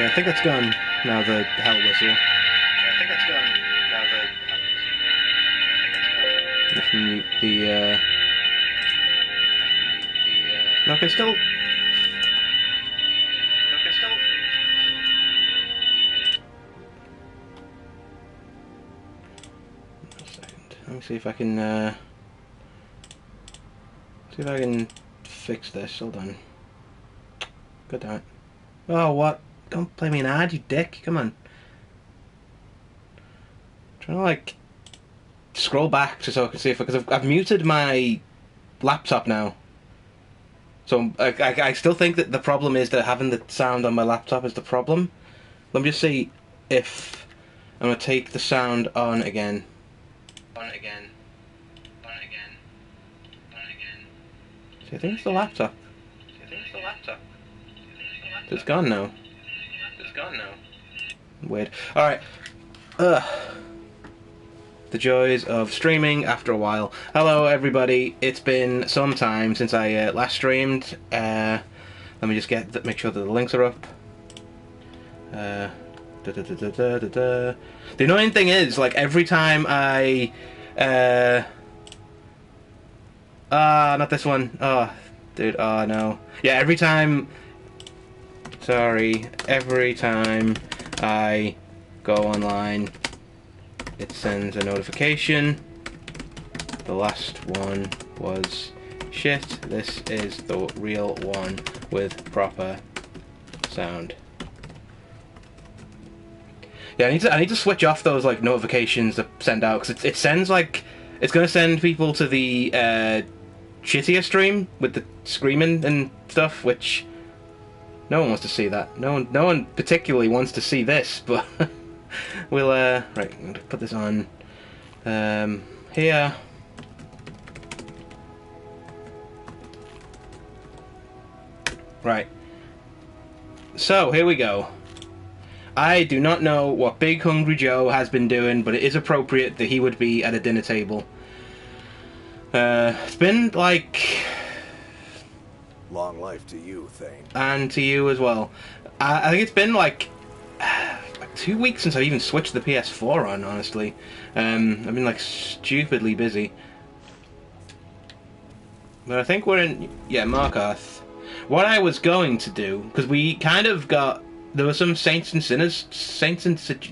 I think it's gone now, the hell whistle. I think it's gone now, the hell whistle. Let's mute the, No, I can still... A second. Let me see if I can, see if I can fix this. Hold on. God damn it. Oh, what? Don't play me an ad, you dick. Come on. I'm trying to, like, scroll back just so I can see if... Because I've muted my laptop now. So I still think that the problem is that having the sound on my laptop is the problem. Let me just see if... I'm going to take the sound on again. On again. On again. On again. See, I think it's the laptop. I think it's the laptop. It's gone now. It's gone now. Weird. Alright. The joys of streaming after a while. Hello everybody. It's been some time since I last streamed. Let me just make sure that the links are up. The annoying thing is, like, every time I... not this one. Oh, dude. Oh, no. Yeah, every time... Sorry. Every time I go online, it sends a notification. The last one was shit. This is the real one with proper sound. Yeah, I need to switch off those, like, notifications that send out, because it sends, like, it's going to send people to the shittier stream with the screaming and stuff, which no one wants to see that. No one particularly wants to see this, but we'll right, I'm going to put this on here. Right. So, here we go. I do not know what Big Hungry Joe has been doing, but it is appropriate that he would be at a dinner table. It's been, like... Long life to you, Thane. And to you as well. I think it's been, like 2 weeks since I even switched the PS4 on, honestly. I've been, like, stupidly busy. But I think we're in... Yeah, Markarth. What I was going to do, because we kind of got... There were some Saints and Sinners.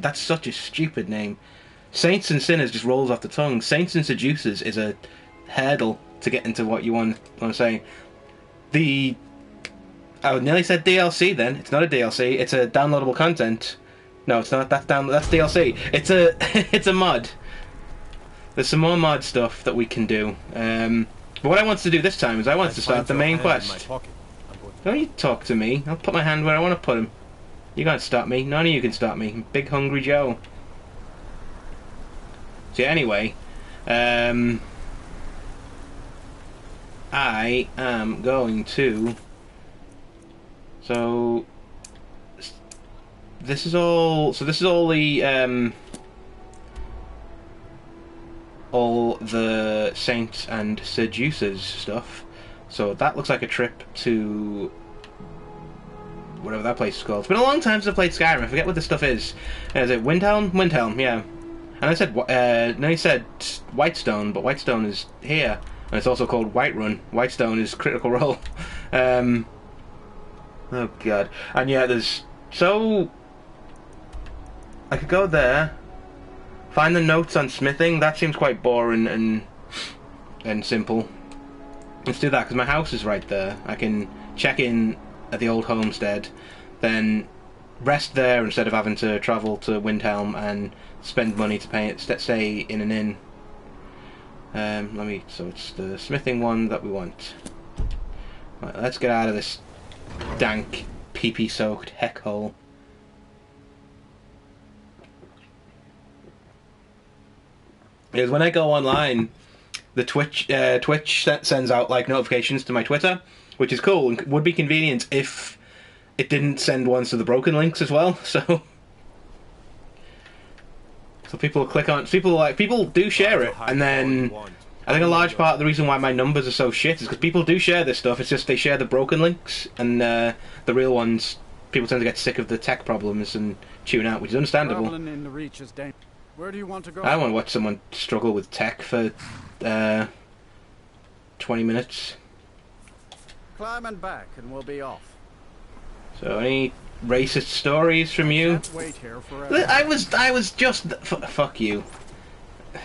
That's such a stupid name. Saints and Sinners just rolls off the tongue. Saints and Seducers is a hurdle to get into what you want to say. I nearly said DLC then. It's not a DLC. It's a downloadable content. No, it's not. That's DLC. It's a mod. There's some more mod stuff that we can do. But what I want to do this time is I want to start the main quest. Don't you talk to me. I'll put my hand where I want to put him. You can't stop me. None of you can stop me. I'm Big Hungry Joe. So yeah, anyway, I am going to... So this is all the Saints and Seducers stuff. So that looks like a trip to whatever that place is called. It's been a long time since I've played Skyrim. I forget what this stuff is. Is it Windhelm? Windhelm, yeah. And I said, no, he said Whitestone, but Whitestone is here. And it's also called Whiterun. Whitestone is Critical Role. Oh, God. And yeah, there's... So... I could go there. Find the notes on smithing. That seems quite boring and simple. Let's do that, because my house is right there. I can check in at the old homestead, then rest there instead of having to travel to Windhelm and spend money to stay in an inn. So it's the smithing one that we want. Right, let's get out of this dank, pee-pee-soaked heck hole. Because when I go online, the Twitch sends out, like, notifications to my Twitter, which is cool and would be convenient if it didn't send ones to the broken links as well. So people click on, people do share it, and then I think a large part of the reason why my numbers are so shit is because people do share this stuff. It's just they share the broken links, and the real ones people tend to get sick of the tech problems and tune out, which is understandable. Traveling in the Reach is dangerous. Where do you want to go? I don't want to watch someone struggle with tech for 20 minutes. Climb and back, and we'll be off. So, any racist stories from you? Can't wait here forever. I was just fuck you.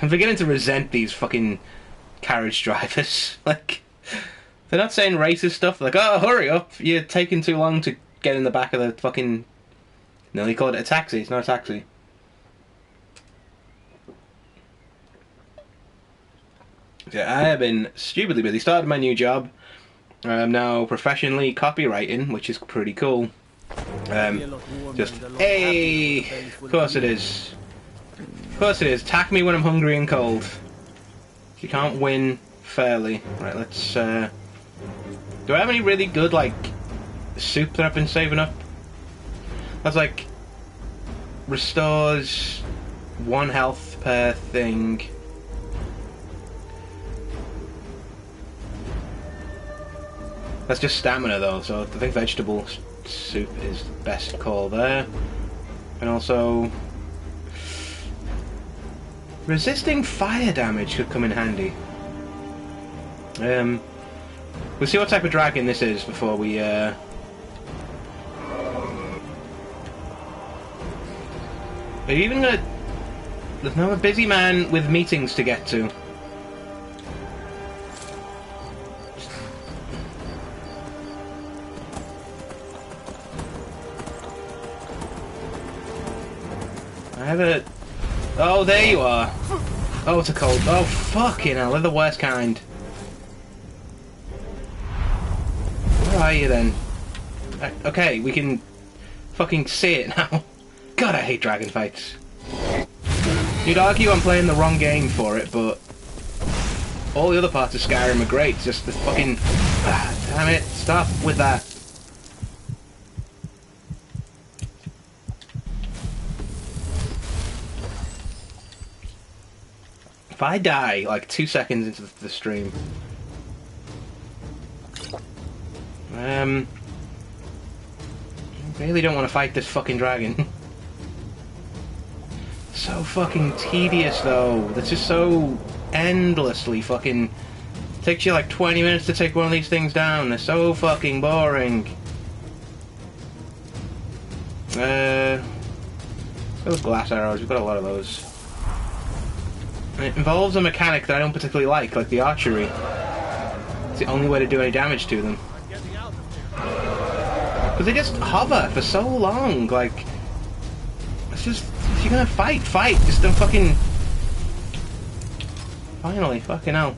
I'm beginning to resent these fucking carriage drivers. Like, they're not saying racist stuff. Like, oh, hurry up! You're taking too long to get in the back of the fucking. No, they call it a taxi. It's not a taxi. Yeah, I have been stupidly busy. Started my new job. I'm now professionally copywriting, which is pretty cool. Just, hey! Of course it is. Of course it is. Attack me when I'm hungry and cold. You can't win fairly. Right, let's, do I have any really good, like, soup that I've been saving up? That's like, restores 1 health per thing. That's just stamina though, so I think vegetable soup is the best call there. And also, resisting fire damage could come in handy. We'll see what type of dragon this is before we Are you even gonna... There's no busy man with meetings to get to. I have a... Oh, there you are. Oh, it's a cold... Oh, fucking hell, they're the worst kind. Where are you then? Okay, we can fucking see it now. God, I hate dragon fights. You'd argue I'm playing the wrong game for it, but all the other parts of Skyrim are great. Just the fucking... damn it, stop with that. If I die, like, 2 seconds into the stream... I really don't want to fight this fucking dragon. So fucking tedious though. That's just so endlessly fucking... Takes you like 20 minutes to take one of these things down. They're so fucking boring. Those glass arrows, we've got a lot of those. And it involves a mechanic that I don't particularly like the archery. It's the only way to do any damage to them. Because they just hover for so long, like... It's just... If you're gonna fight, fight! Just don't fucking... Finally, fucking hell.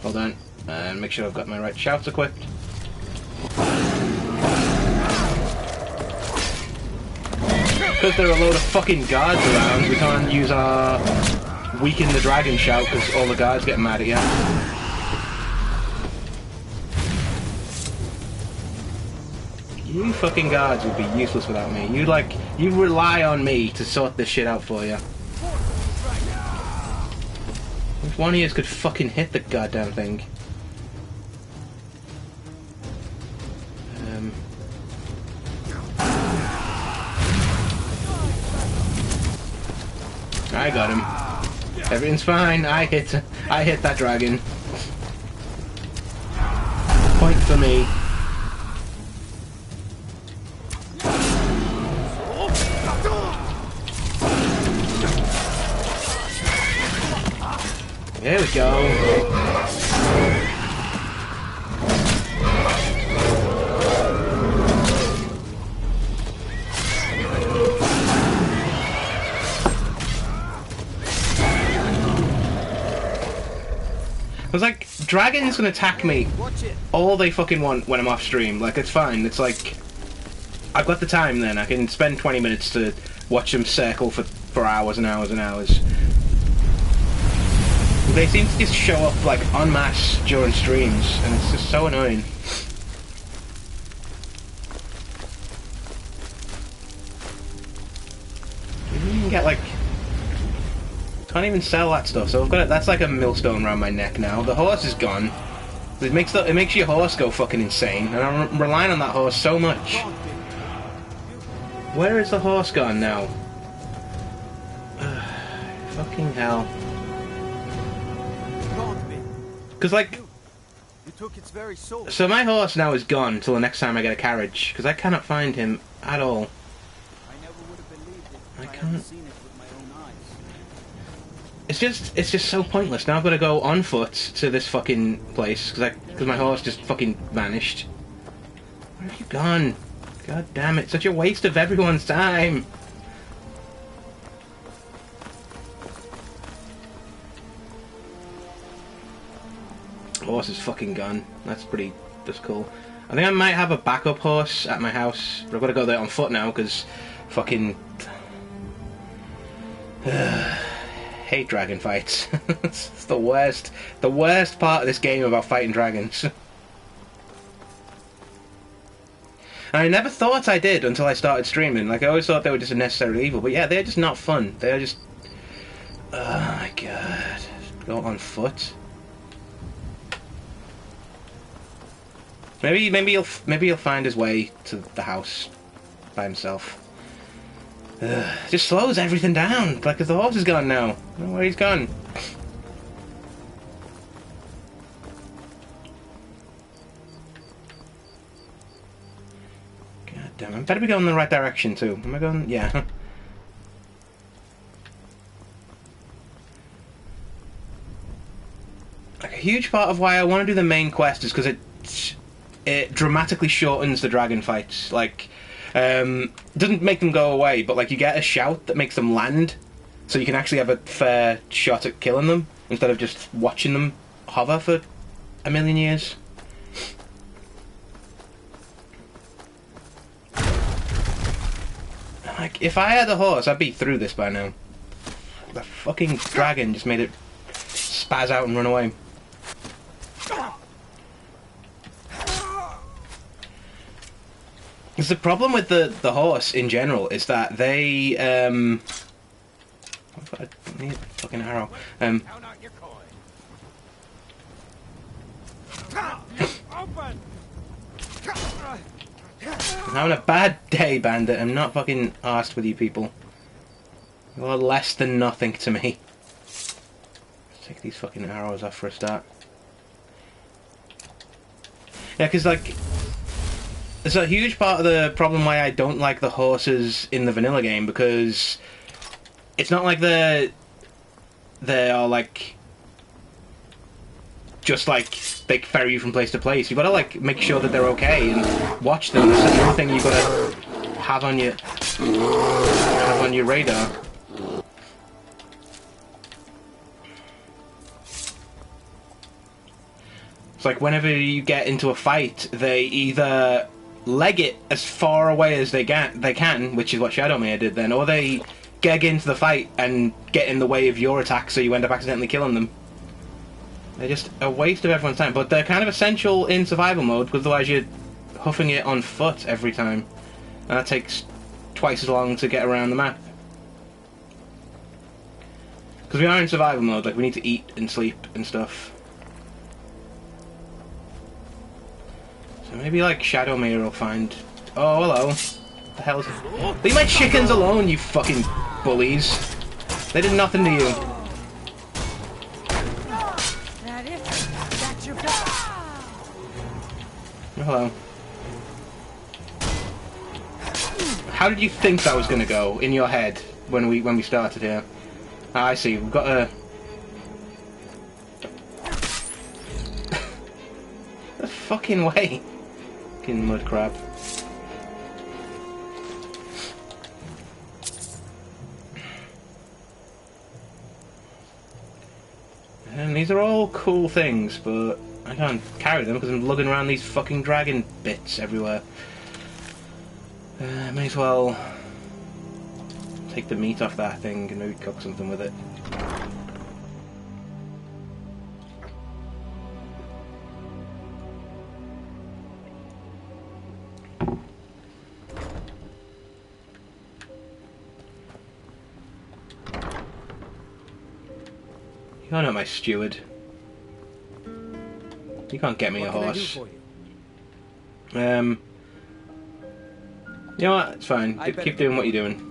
Hold on. And make sure I've got my right shouts equipped. Because there are a load of fucking guards around, we can't use our weaken the dragon shout because all the guards get mad at you. You fucking guards would be useless without me. You rely on me to sort this shit out for you. If one of you could fucking hit the goddamn thing. I got him. Everything's fine. I hit that dragon. Point for me. There we go. I was like, dragons can attack me all they fucking want when I'm off stream. Like, it's fine. It's like, I've got the time then. I can spend 20 minutes to watch them circle for hours and hours and hours. They seem to just show up, like, en masse during streams, and it's just so annoying. You can get, like... Can't even sell that stuff, so I've got it. That's like a millstone around my neck now. The horse is gone. It makes your horse go fucking insane, and I'm relying on that horse so much. Where is the horse gone now? Fucking hell. Because, like... You took its very soul. So my horse now is gone till the next time I get a carriage, because I cannot find him at all. I never would have believed it if I I can't... hadn't seen it with my own eyes. It's just so pointless. Now I've got to go on foot to this fucking place, because my horse just fucking vanished. Where have you gone? God damn it, such a waste of everyone's time. Horse is fucking gone. That's cool. I think I might have a backup horse at my house, but I've got to go there on foot now because fucking hate dragon fights. It's the worst part of this game about fighting dragons. And I never thought I did until I started streaming. Like, I always thought they were just a necessary evil, but yeah, they're just not fun. They're just... Oh my god. Go on foot. Maybe he'll find his way to the house by himself. Just slows everything down. Like, 'cause the horse is gone now. I don't know where he's gone. God damn, I better be going in the right direction too. Am I going? Yeah. Like, a huge part of why I want to do the main quest is because it dramatically shortens the dragon fights. Like, doesn't make them go away, but like you get a shout that makes them land, so you can actually have a fair shot at killing them instead of just watching them hover for a million years. Like, if I had a horse, I'd be through this by now. The fucking dragon just made it spaz out and run away. The problem with the horse in general is that they I need a fucking arrow. Count out your coin. I'm having a bad day, Bandit. I'm not fucking arsed with you people. You're less than nothing to me. Let's take these fucking arrows off for a start. Yeah, because like, it's a huge part of the problem why I don't like the horses in the vanilla game, because it's not like they are like just like they ferry you from place to place. You've got to like make sure that they're okay and watch them. That's another thing you've got to have on your radar. It's like whenever you get into a fight, they either leg it as far away as they can, which is what Shadowmere did then, or they get into the fight and get in the way of your attack, so you end up accidentally killing them. They're just a waste of everyone's time, but they're kind of essential in survival mode, because otherwise you're huffing it on foot every time, and that takes twice as long to get around the map. Because we are in survival mode, like we need to eat and sleep and stuff. So maybe like Shadowmere will find... Oh, hello. What the hell is it? Leave my chickens alone, you fucking bullies. They did nothing to you. Oh, hello. How did you think that was going to go in your head when we started here? Ah, I see. We've got a... The fucking way. Fucking mud crab. And these are all cool things, but I can't carry them because I'm lugging around these fucking dragon bits everywhere. May as well take the meat off that thing and maybe cook something with it. You're not my steward. You can't get me a What can I do horse. for you? You know what? It's fine. I bet Keep it- doing what you're doing.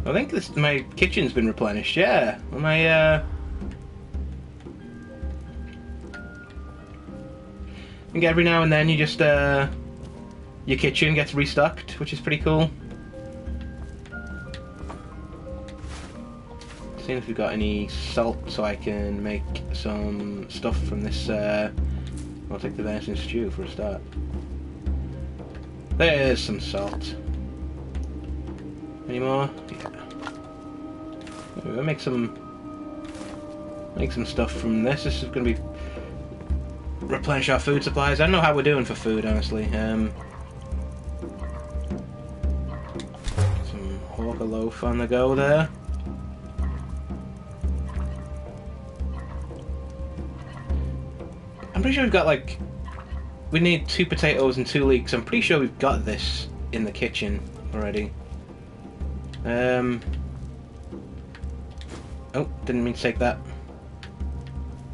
I think my kitchen's been replenished. Yeah, well, I think every now and then you just your kitchen gets restocked, which is pretty cool. Seeing if we've got any salt so I can make some stuff from this. I'll take the venison stew for a start. There's some salt. Any more? Yeah. We'll make some stuff from this. This is going to be replenish our food supplies. I don't know how we're doing for food, honestly. Some hawker loaf on the go there. I'm pretty sure we've got like... We need 2 potatoes and 2 leeks. I'm pretty sure we've got this in the kitchen already. Oh, didn't mean to take that.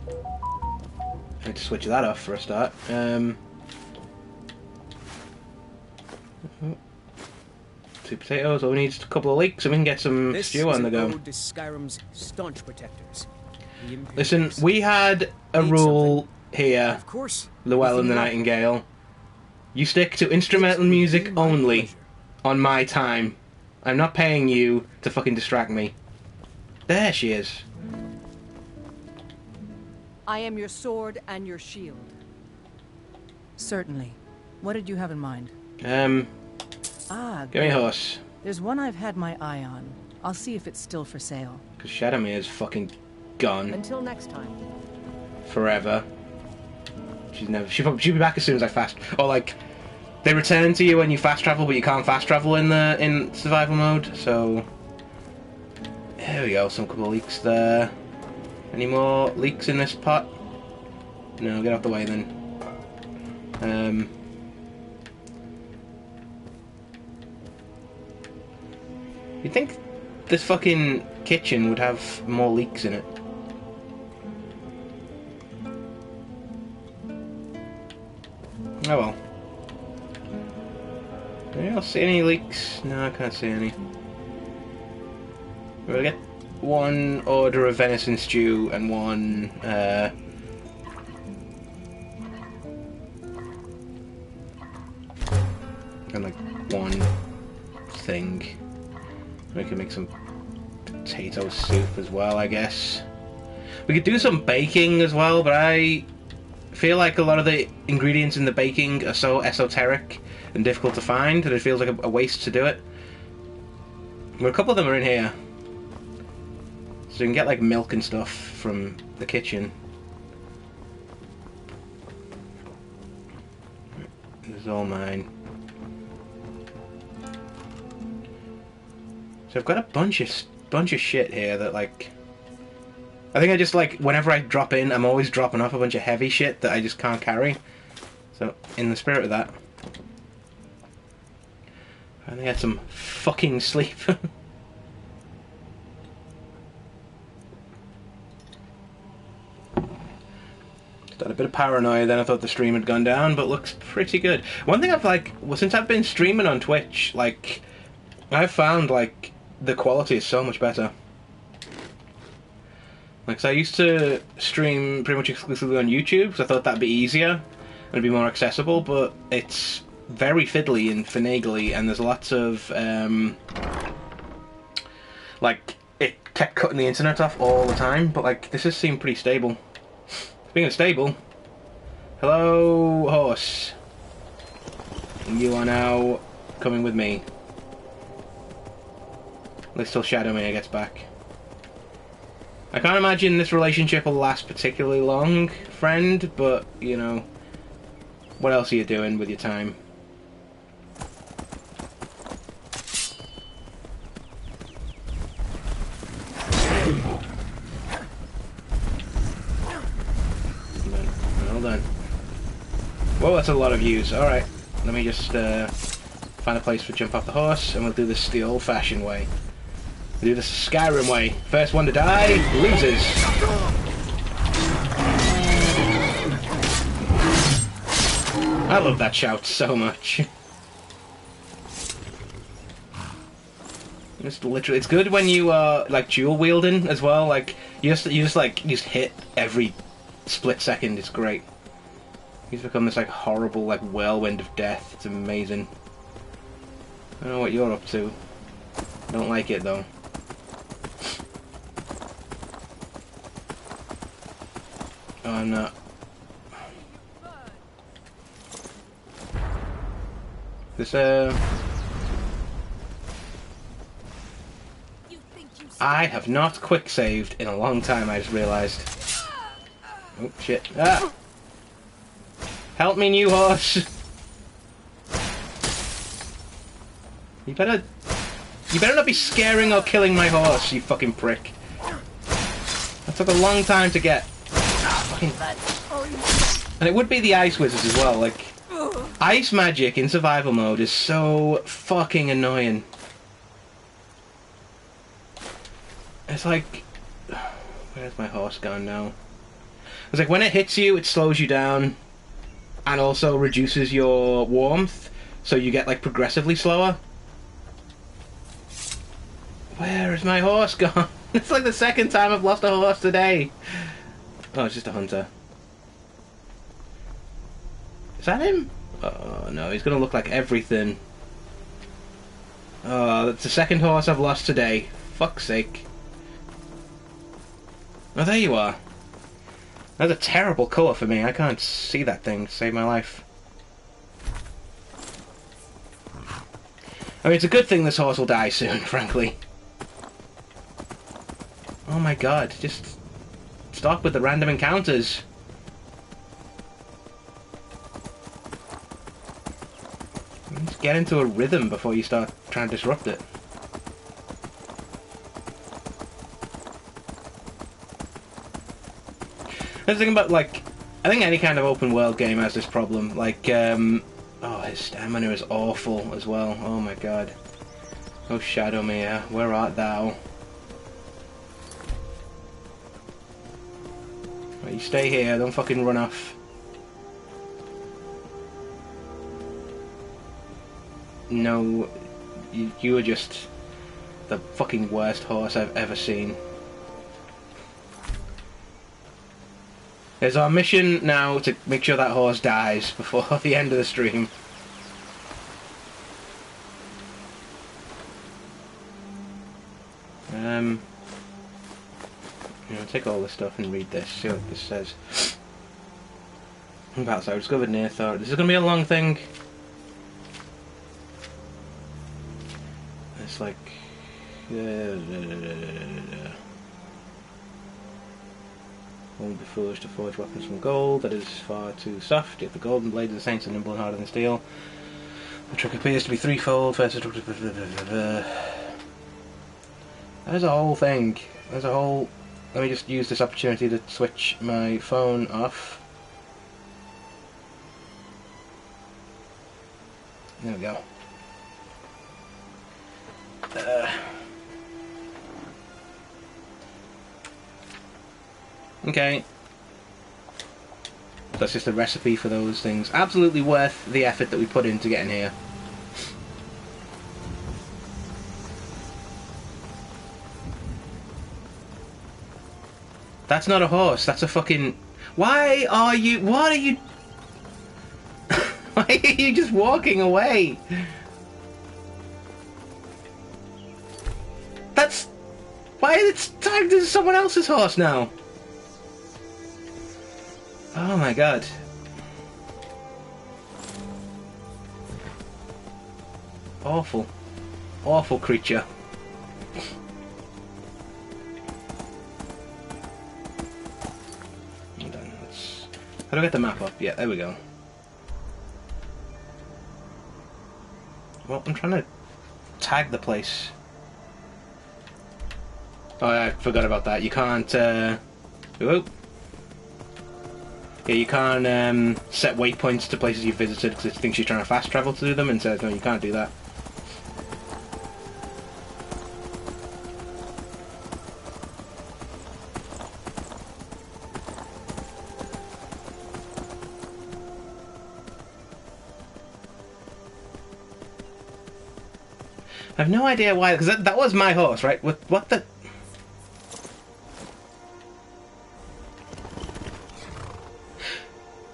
I need to switch that off for a start. 2 potatoes. All we need is a couple of leeks, and we can get some stew on the go. This is an ode to Skyrim's staunch protectors. The Imperials. Listen, we had a Need rule here, Of course. Llewellyn the anything Nightingale. You stick to instrumental music only on my time. I'm not paying you to fucking distract me. There she is. I am your sword and your shield. Certainly. What did you have in mind? Ah, Give me a horse. There's one I've had my eye on. I'll see if it's still for sale. Because Shadowmere's fucking gone until next time. forever. She'll be back as soon as I fast. Or like, they return to you when you fast travel, but you can't fast travel in survival mode. So there we go. Some couple of leeks there. Any more leeks in this pot? No, get out the way then. You'd think this fucking kitchen would have more leeks in it. Oh well. Anyone else see any leaks? No, I can't see any. We'll get 1 order of venison stew and 1 and like 1 thing. We can make some potato soup as well, I guess. We could do some baking as well, but I feel like a lot of the ingredients in the baking are so esoteric and difficult to find that it feels like a waste to do it. Well, a couple of them are in here. So you can get like milk and stuff from the kitchen. This is all mine. So I've got a bunch of shit here that like... I think I just like, whenever I drop in, I'm always dropping off a bunch of heavy shit that I just can't carry. So, in the spirit of that, I think I had some fucking sleep. Got a bit of paranoia then. I thought the stream had gone down, but looks pretty good. One thing I've like, well, since I've been streaming on Twitch, like, I've found like the quality is so much better. Like, so I used to stream pretty much exclusively on YouTube because I thought that'd be easier and it'd be more accessible, but it's very fiddly and finagly, and there's lots of like, it kept cutting the internet off all the time. But like, this has seemed pretty stable. Speaking of stable, hello horse, you are now coming with me. At least till Shadowmere gets back. I can't imagine this relationship will last particularly long, friend, but, you know, what else are you doing with your time? Well done. Whoa, that's a lot of views. Alright, let me just find a place to jump off the horse, and we'll do this the old-fashioned way. We do this the Skyrim way. First one to die loses. I love that shout so much. Just literally, it's good when you are like dual wielding as well. Like you just hit every split second. It's great. He's become this like horrible like whirlwind of death. It's amazing. I don't know what you're up to. Don't like it though. Oh, I'm not. This I have not quick saved in a long time. I just realised. Oh shit! Ah! Help me, new horse! You better not be scaring or killing my horse, you fucking prick. That took a long time to get. And it would be the ice wizards as well. Like, ice magic in survival mode is so fucking annoying. It's like, where's my horse gone now? It's like when it hits you, it slows you down, and also reduces your warmth, so you get like progressively slower. Where is my horse gone? It's like the second time I've lost a horse today. Oh, it's just a hunter. Is that him? Oh no, he's gonna look like everything. Oh, that's the second horse I've lost today. Fuck's sake. Oh, there you are. That's a terrible colour for me. I can't see that thing to save my life. I mean, it's a good thing this horse will die soon, frankly. Oh my god, just stop with the random encounters. Just get into a rhythm before you start trying to disrupt it. That's the thing about, like, I think any kind of open world game has this problem. Like, oh, his stamina is awful as well. Oh my god. Oh, Shadowmere, where art thou? Right, you stay here, don't fucking run off. No, you are just the fucking worst horse I've ever seen. There's our mission now to make sure that horse dies before the end of the stream. Take all this stuff and read this, see what this says. About so I discovered Nearthor. This is going to be a long thing. It's like... Won't be foolish to forge weapons from gold. That is far too soft. Yet the golden blades of the saints are nimble and harder than steel. The trick appears to be threefold. First, that is a whole thing. There's a whole... Let me just use this opportunity to switch my phone off. There we go. Okay. That's just a recipe for those things. Absolutely worth the effort that we put into getting here. That's not a horse, that's a fucking... Why are you... What are you... Why are you just walking away? That's... Why is it tagged as someone else's horse now? Oh my god. Awful. Awful creature. Hold on, let's... How do I get the map up? Yeah, there we go. Well, I'm trying to tag the place. Oh, I forgot about that. You can't, Whoop. Yeah, you can't set waypoints to places you've visited because it thinks you're trying to fast travel to do them and says, no, you can't do that. I have no idea why, because that was my horse, right? What the...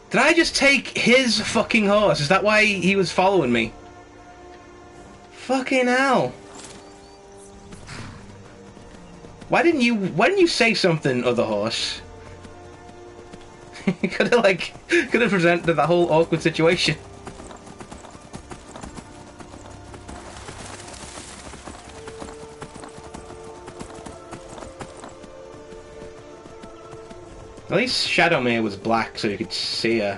Did I just take his fucking horse? Is that why he was following me? Fucking hell. Why didn't you say something, other horse? could have presented that whole awkward situation. At least Shadowmere was black so you could see her.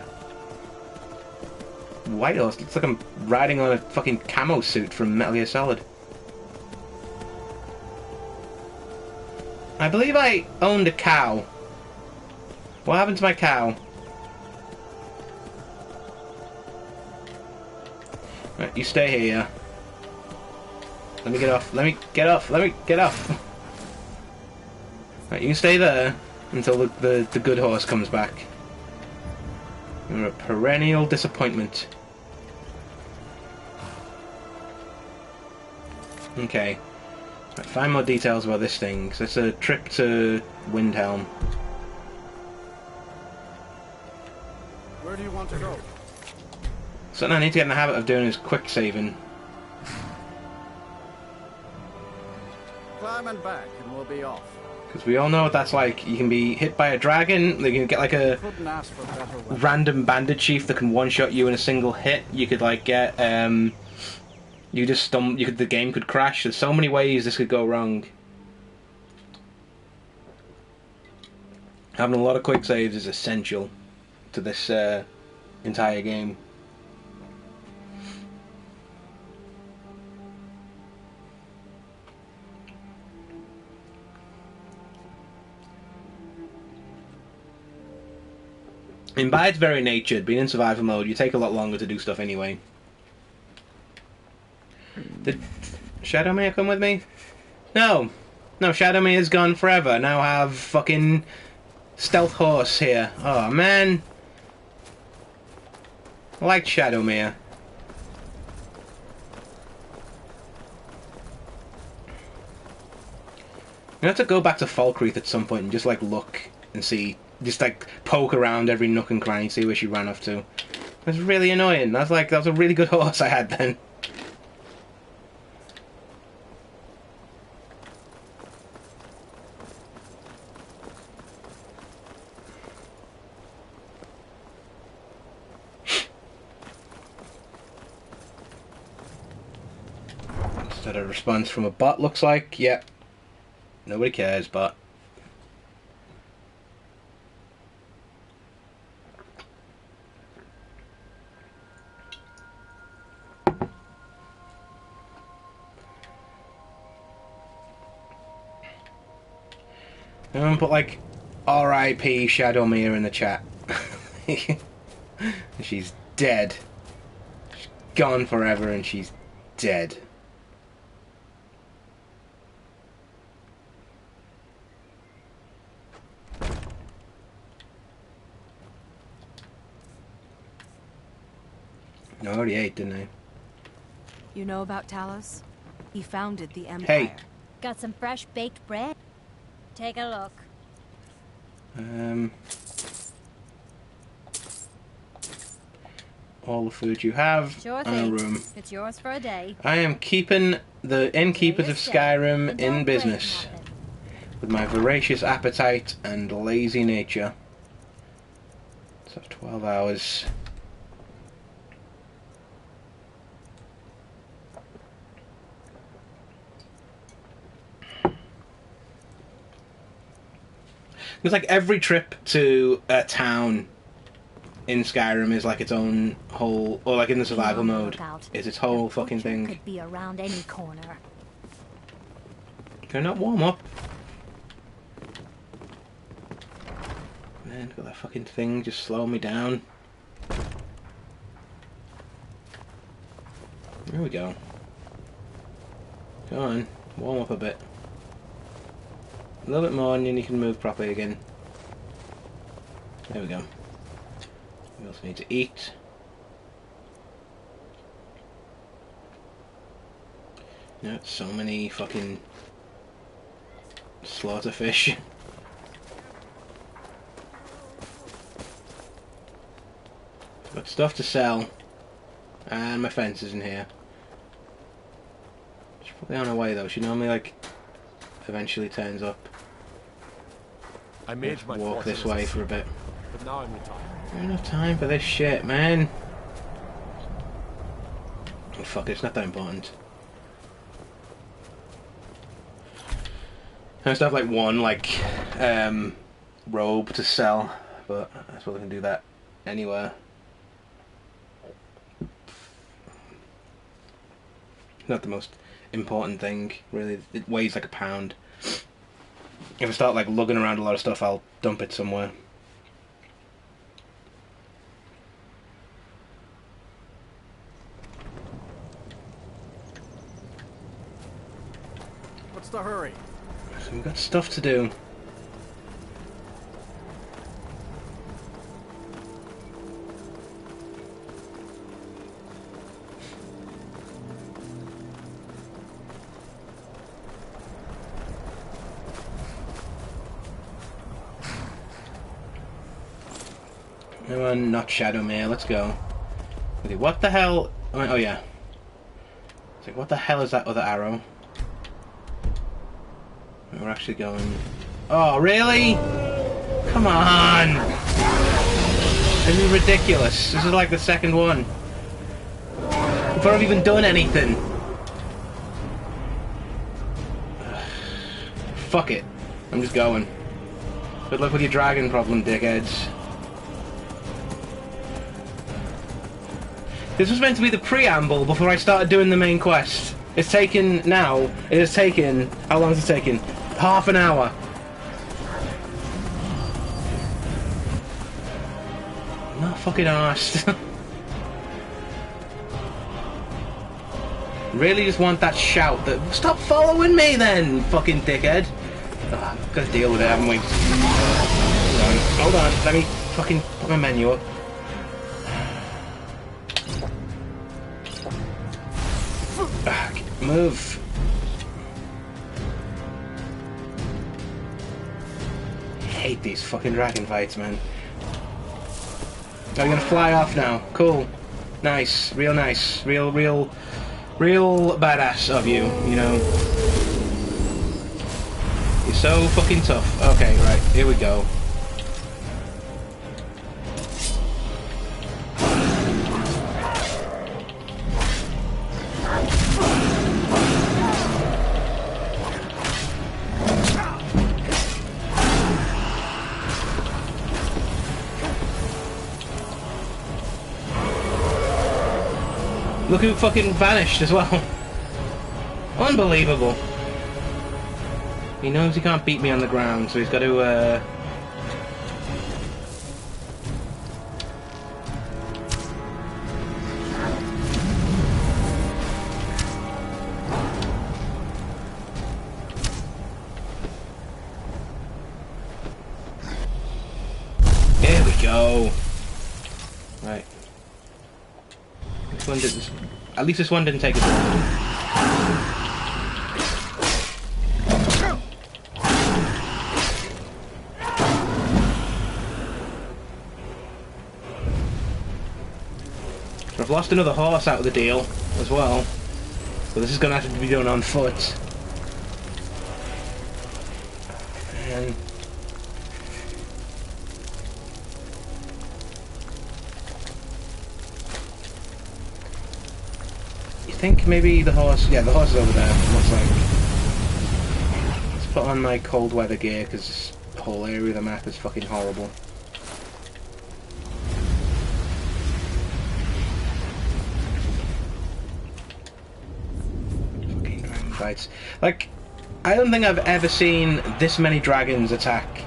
White horse looks like I'm riding on a fucking camo suit from Metal Gear Solid. I believe I owned a cow. What happened to my cow? Right, you stay here. Let me get off. Let me get off. Let me get off. Right, you can stay there until the good horse comes back. You're a perennial disappointment. Okay. Right, find more details about this thing. So it's a trip to Windhelm. Where do you want to go? Something I need to get in the habit of doing is quick saving. Climb and back, and we'll be off. Because we all know what that's like. You can be hit by a dragon, you can get like a Couldn't ask for better weather. random bandit chief that can one-shot you in a single hit. You could like get, the game could crash. There's so many ways this could go wrong. Having a lot of quick saves is essential to this entire game. And by its very nature, being in survival mode, you take a lot longer to do stuff anyway. Did Shadowmere come with me? No. No, Shadowmere's gone forever. Now I have fucking Stealth Horse here. Oh, man. I like Shadowmere. You have to go back to Falkreath at some point and just, like, look and see. Just, like, poke around every nook and cranny, see where she ran off to. That's really annoying. That was a really good horse I had then. Is that a response from a bot, looks like? Yep. Nobody cares, but... put like R.I.P. Shadowmere in the chat. She's dead. She's gone forever and she's dead. No, I already ate, didn't I? You know about Talos? He founded the Empire. Hey. Got some fresh baked bread? Take a look. All the food you have Sure and a thing. room. It's yours for a day. I am keeping the innkeepers of Skyrim in business with my voracious appetite and lazy nature. So 12 hours. It's like every trip to a town in Skyrim is like its own whole, or like in the survival mode, is its whole fucking thing. Could be around any corner. Can I not warm up? Man, got that fucking thing just slowing me down. There we go. Go on, warm up a bit. A little bit more and then you can move properly again. There we go. We also need to eat. Yeah, so many fucking slaughterfish. Got stuff to sell. And my fence is in here. She's probably on her way though. She normally like eventually turns up. I made my Walk this way for a bit. But now I'm retired. I don't have time for this shit, man. Oh fuck it, it's not that important. I just have like one robe to sell, but I suppose I can do that anywhere. Not the most important thing, really. It weighs like a pound. If I start like lugging around a lot of stuff, I'll dump it somewhere. What's the hurry? So we've got stuff to do. Come on, not Shadow Mail, let's go. Okay, what the hell? Oh yeah. It's like, what the hell is that other arrow? We're actually going... Oh, really? Come on! This is ridiculous. This is like the second one. Before I've even done anything. Fuck it. I'm just going. Good luck with your dragon problem, dickheads. This was meant to be the preamble before I started doing the main quest. It's taken now. It has taken... How long has it taken? Half an hour. I'm not fucking arsed. Really just want that shout that... Stop following me then, fucking dickhead. Oh, I've got to deal with it, haven't we? Hold on. Let me fucking put my menu up. Move. I hate these fucking dragon fights, man. Are you gonna fly off now? Cool. Nice. Real nice. Real badass of you, you know. You're so fucking tough. Okay, right. Here we go. Look who fucking vanished as well. Unbelievable. He knows he can't beat me on the ground, so he's got to, There we go. Right. This one didn't... At least this one didn't take it. I've lost another horse out of the deal as well, so this is going to have to be done on foot. And you think maybe the horse? Yeah, the horse is over there. Looks like. Let's put on my cold weather gear because this whole area of the map is fucking horrible. Fights. Like, I don't think I've ever seen this many dragons attack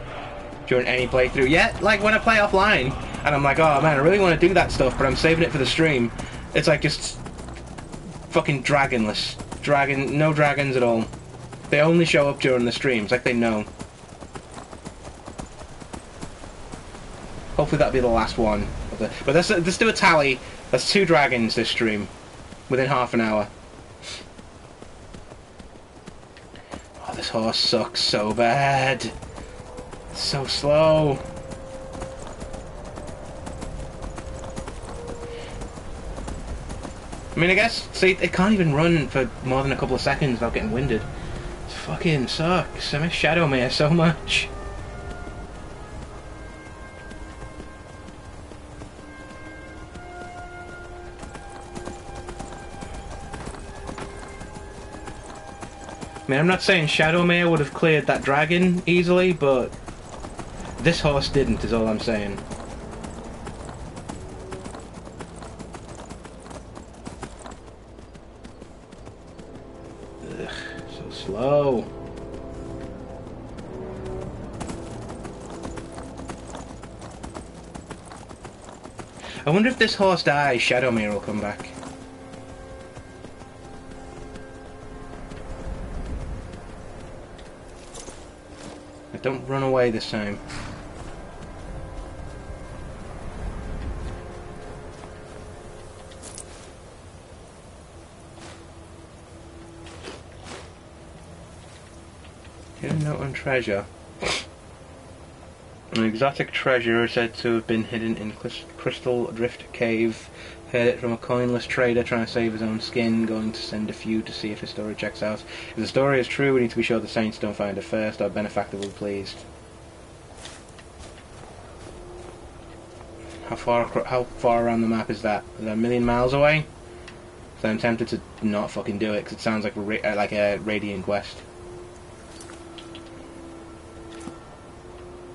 during any playthrough yet. Like, when I play offline and I'm like, oh man, I really want to do that stuff, but I'm saving it for the stream, it's like just fucking dragonless. No dragons at all. They only show up during the streams, like they know. Hopefully that'll be the last one. But let's do a tally. That's 2 dragons this stream within half an hour. this horse sucks so bad. It's so slow. I mean, I guess, see, it can't even run for more than a couple of seconds without getting winded. It fucking sucks. I miss Shadowmere so much. I mean, I'm not saying Shadowmere would have cleared that dragon easily, but this horse didn't, is all I'm saying. Ugh, so slow. I wonder if this horse dies, Shadowmere will come back. Don't run away this time. Hidden note on treasure. An exotic treasure is said to have been hidden in Crystal Drift Cave. Heard it from a coinless trader trying to save his own skin, going to send a few to see if his story checks out. If the story is true, we need to be sure the saints don't find it first. Our benefactor will be pleased. How far around the map is that? Is that a million miles away? So I'm tempted to not fucking do it, because it sounds like a Radiant quest.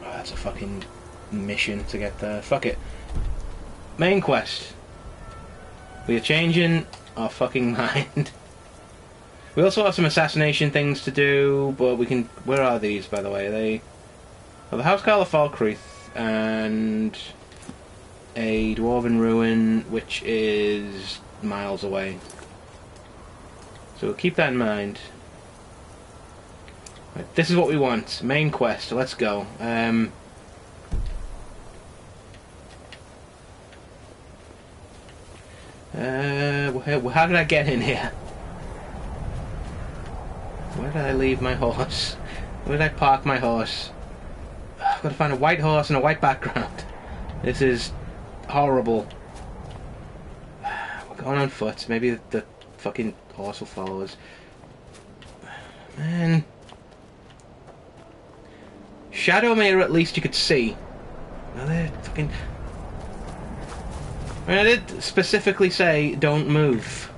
Oh, that's a fucking mission to get there. Fuck it. Main quest. We are changing our fucking mind. We also have some assassination things to do, but we can... Where are these, by the way? Are they... Well, the Housecarl of Falkreath and a Dwarven Ruin, which is miles away. So we'll keep that in mind. Right, this is what we want. Main quest. Let's go. How did I get in here? Where did I leave my horse? Where did I park my horse? I've got to find a white horse and a white background. This is horrible. We're going on foot. Maybe the fucking horse will follow us. Man. Shadowmere at least you could see. Now they're fucking... I mean, I did specifically say don't move.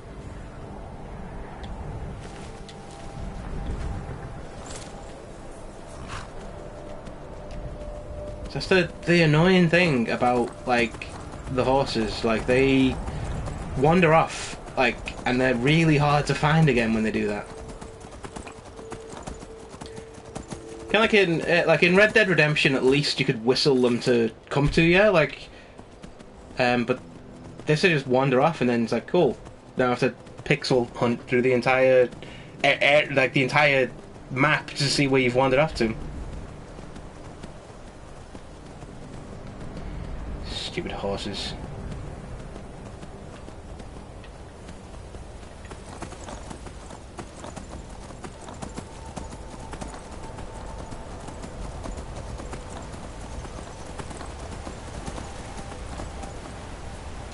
That's the annoying thing about, like, the horses. Like, they wander off, like, and they're really hard to find again when they do that. Kind of like in Red Dead Redemption, at least you could whistle them to come to you, like, but this they just wander off, and then it's like, cool. Now I have to pixel hunt through the entire, like the entire map to see where you've wandered off to. Stupid horses.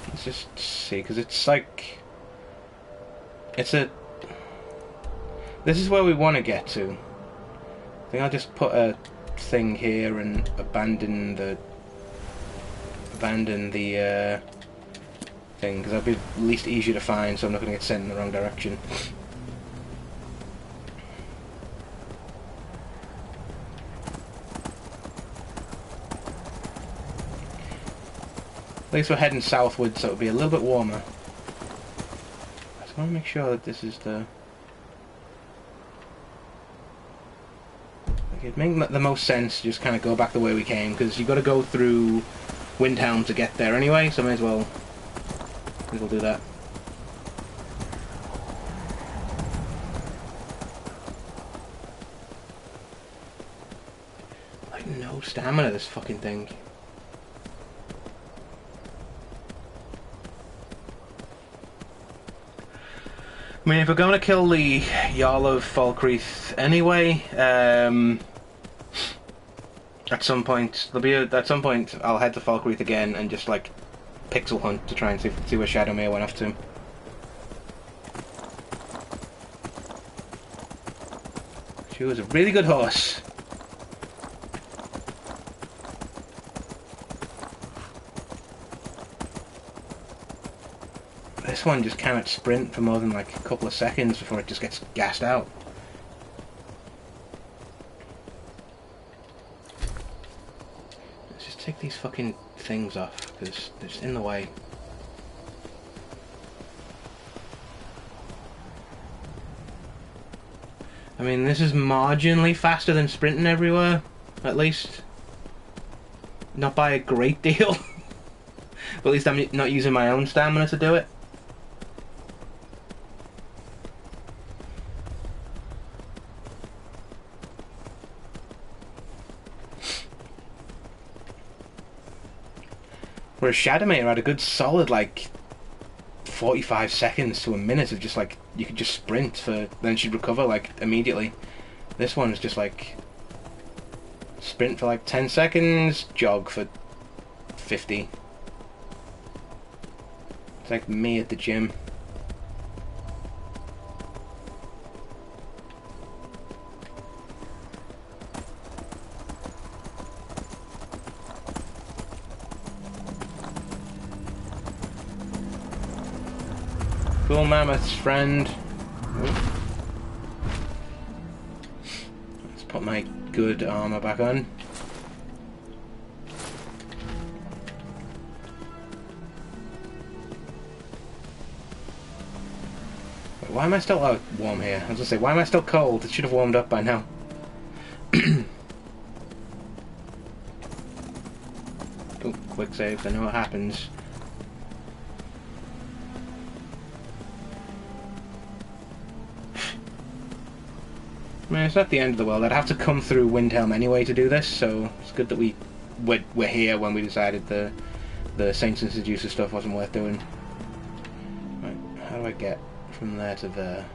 Let's just see, because it's like... It's a... This is where we want to get to. I think I'll just put a thing here and abandon the thing, because that'll be at least easier to find, so I'm not going to get sent in the wrong direction. At least we're heading southwards, so it'll be a little bit warmer. I just want to make sure that this is the... Like, it'd make the most sense to just kind of go back the way we came, because you've got to go through Windhelm to get there anyway, so may as well do that. Like, no stamina, this fucking thing. I mean, if we're going to kill the Jarl of Falkreath anyway, at some point I'll head to Falkreath again and just like pixel hunt to try and see where Shadowmere went off to. She was a really good horse. This one just cannot sprint for more than like a couple of seconds before it just gets gassed out. Let's just take these fucking things off because they're just in the way. I mean, this is marginally faster than sprinting everywhere, at least. Not by a great deal. But at least I'm not using my own stamina to do it. Whereas Shadowmere had a good solid, like, 45 seconds to a minute of just, like, you could just sprint for, then she'd recover, like, immediately. This one's just, like, sprint for, like, 10 seconds, jog for 50. It's like me at the gym. Cool mammoths, friend. Let's put my good armor back on. Wait, why am I still warm here? I was gonna say, why am I still cold? It should have warmed up by now. Oh, quick saves, I know what happens. I mean, it's not the end of the world. I'd have to come through Windhelm anyway to do this, so it's good that we're here when we decided the Saints and Seducer stuff wasn't worth doing. Right, how do I get from there to there?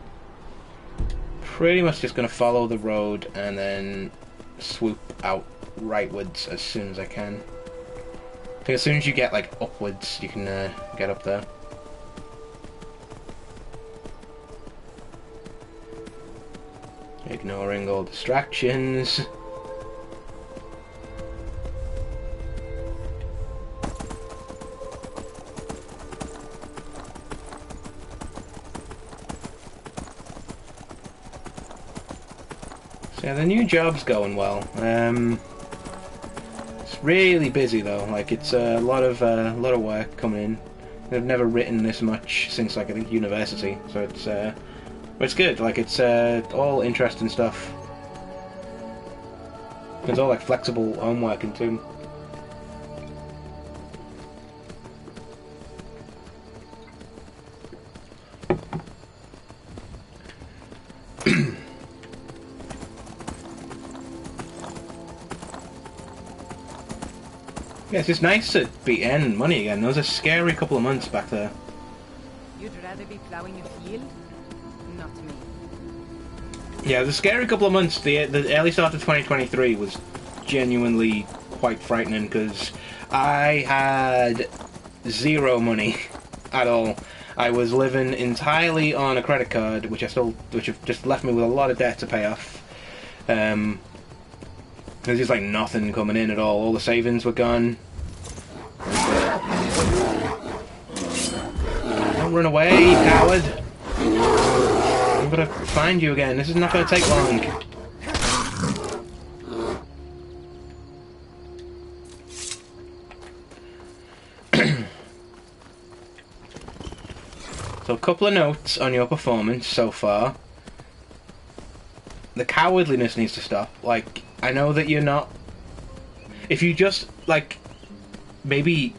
Pretty much just going to follow the road and then swoop out rightwards as soon as I can. I think as soon as you get like upwards, you can get up there. Ignoring all distractions. So yeah, the new job's going well. It's really busy though. Like it's a lot of work coming in. I've never written this much since like I think university, so it's good. Like it's all interesting stuff. It's all like flexible homework and too. Yeah, it's just nice to be earning money again. There was a scary couple of months back there. You'd rather be plowing a field? Not me. Yeah, the scary couple of months. The early start of 2023 was genuinely quite frightening because I had zero money at all. I was living entirely on a credit card, which have just left me with a lot of debt to pay off. There's just like nothing coming in at all. All the savings were gone. Don't run away, coward! I'm gonna find you again. This is not gonna take long. So a couple of notes on your performance so far. The cowardliness needs to stop. Like, I know that you're not... If you just, like, maybe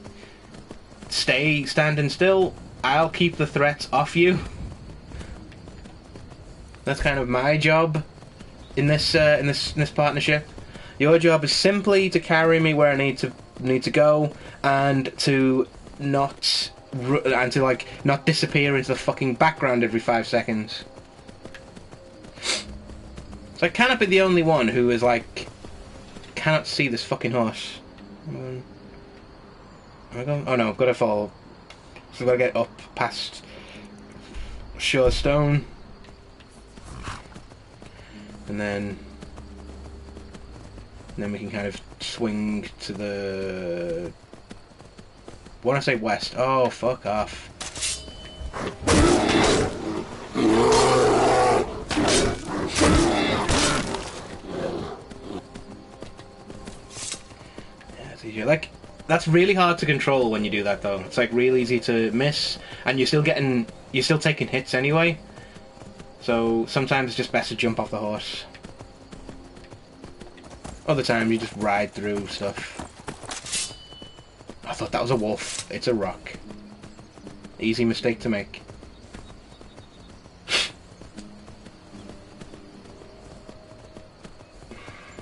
stay standing still, I'll keep the threats off you. That's kind of my job in this partnership. Your job is simply to carry me where I need to go and to not and to like not disappear into the fucking background every 5 seconds. So I cannot be the only one who is like cannot see this fucking horse. Am I going? Oh no, I've got to fall. So I've got to get up past Sure Stone, and then we can kind of swing to the. Want to say west? Oh, fuck off! Yeah, it's easier. Like, that's really hard to control when you do that, though. It's like real easy to miss, and you're still taking hits anyway. So sometimes it's just best to jump off the horse. Other times you just ride through stuff. I thought that was a wolf. It's a rock. Easy mistake to make.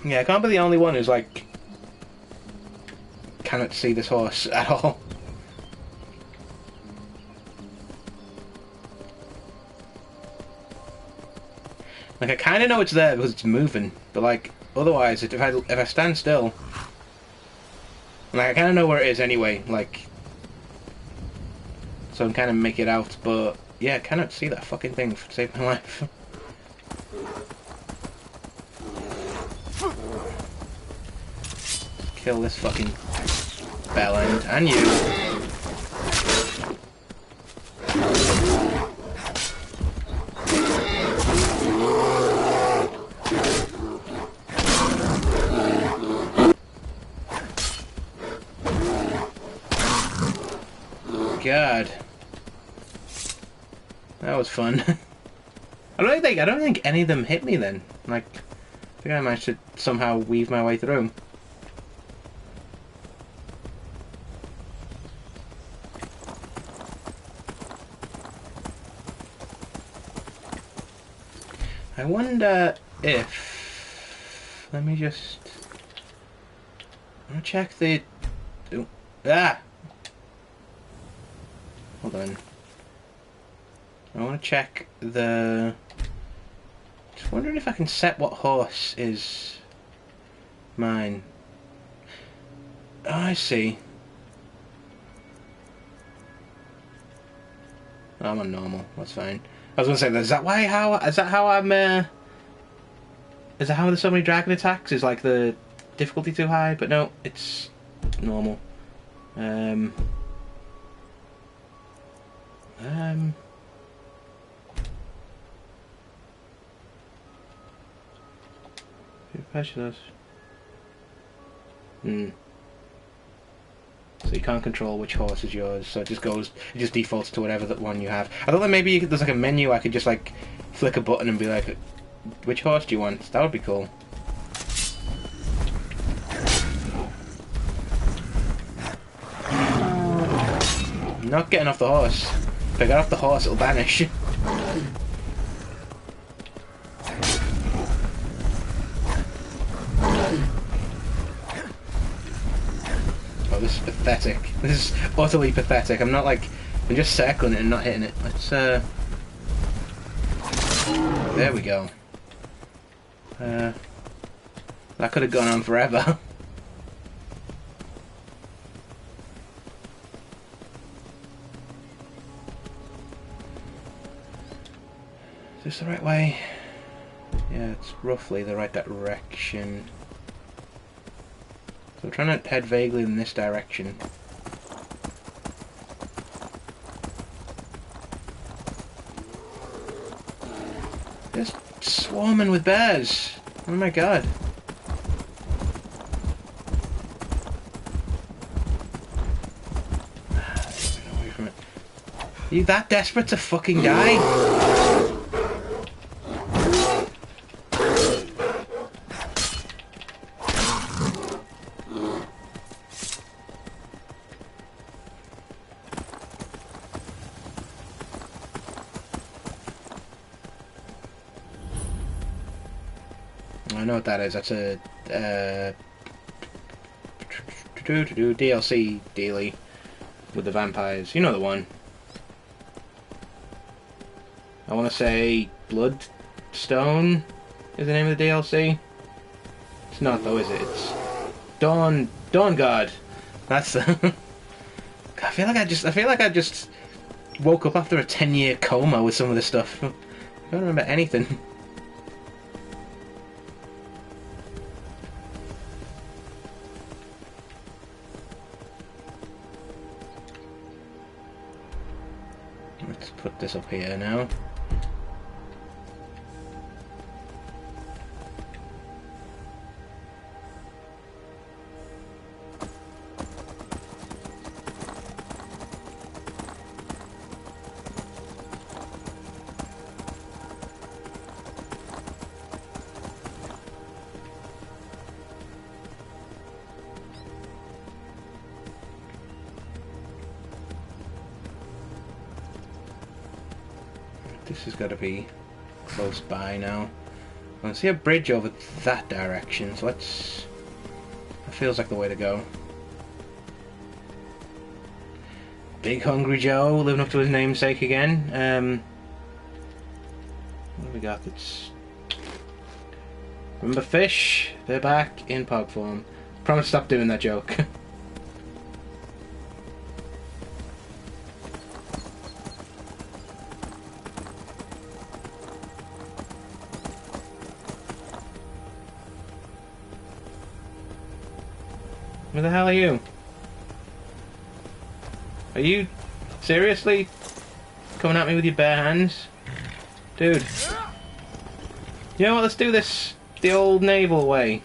Yeah, I can't be the only one who's like cannot see this horse at all. Like I kind of know it's there because it's moving, but like otherwise, if I stand still, like I kind of know where it is anyway. Like, so I can kind of make it out, but yeah, I cannot see that fucking thing to save my life. Kill this fucking bell end and you. God, that was fun. I don't think any of them hit me then. Like, I think I managed to somehow weave my way through. I wonder if... Let me just... I'm gonna check the... Ooh. Ah! Hold on. I want to check the... Just wondering if I can set what horse is mine. Oh, I see. Oh, I'm on normal. That's fine. I was gonna say, is that how I'm? Is that how there's so many dragon attacks? Is like the difficulty too high? But no, it's normal. Pressure those. So you can't control which horse is yours, so it just defaults to whatever that one you have. I thought that maybe there's like a menu I could just like flick a button and be like, which horse do you want? That would be cool. I'm not getting off the horse. If I get off the horse, it'll vanish. Oh, this is pathetic. This is utterly pathetic. I'm just circling it and not hitting it. Let's, there we go. That could have gone on forever. Is this the right way? Yeah, it's roughly the right direction. So I'm trying to head vaguely in this direction. Just swarming with bears. Oh my god. Away from it. Are you that desperate to fucking die? I know what that is. That's a DLC dealy. with the vampires. You know the one. I want to say Bloodstone is the name of the DLC. It's not though, is it? It's Dawn Guard. That's the. I feel like I just woke up after a 10-year coma with some of this stuff. I don't remember anything. Let's put this up here now. This has got to be close by now. I see a bridge over that direction, so that feels like the way to go. Big Hungry Joe, living up to his namesake again. What have we got that's... Remember fish? They're back in pug form. Promise to stop doing that joke. Where the hell are you? Are you seriously coming at me with your bare hands? Dude. You know what, let's do this the old naval way.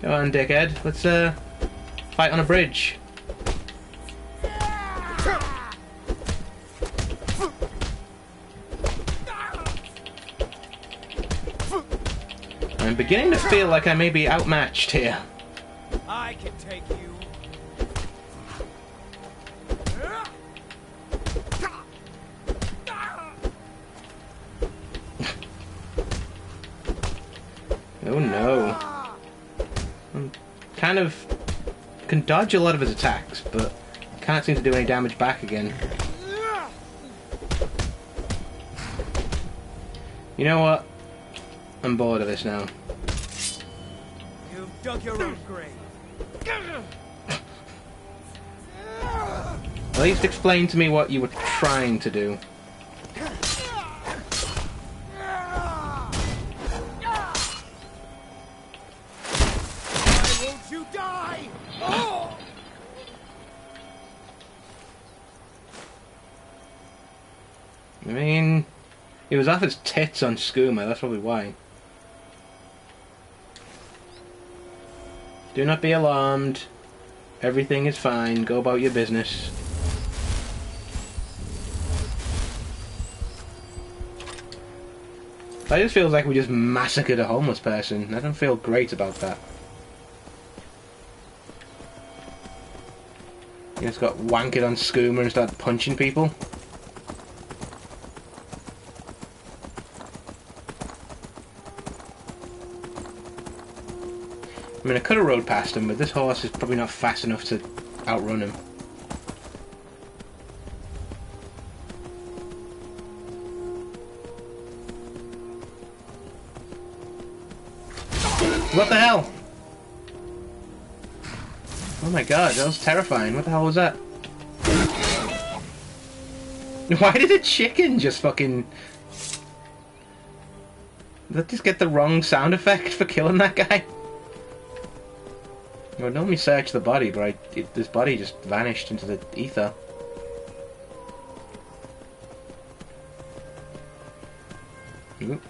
Come on, dickhead. Let's fight on a bridge. I'm beginning to feel like I may be outmatched here. I can take you. Oh no. I'm kind of... can dodge a lot of his attacks, but can't seem to do any damage back again. You know what? I'm bored of this now. You've dug your own grave. At least explain to me what you were trying to do. Why won't you die? Oh! I mean... he was off his tits on Skooma, that's probably why. Do not be alarmed. Everything is fine. Go about your business. That just feels like we just massacred a homeless person. I don't feel great about that. You just got wankered on Skooma and started punching people. I mean, I could have rode past him, but this horse is probably not fast enough to outrun him. What the hell? Oh my god, that was terrifying. What the hell was that? Why did a chicken just fucking... did that just get the wrong sound effect for killing that guy? I would normally search the body, but this body just vanished into the ether. Oop.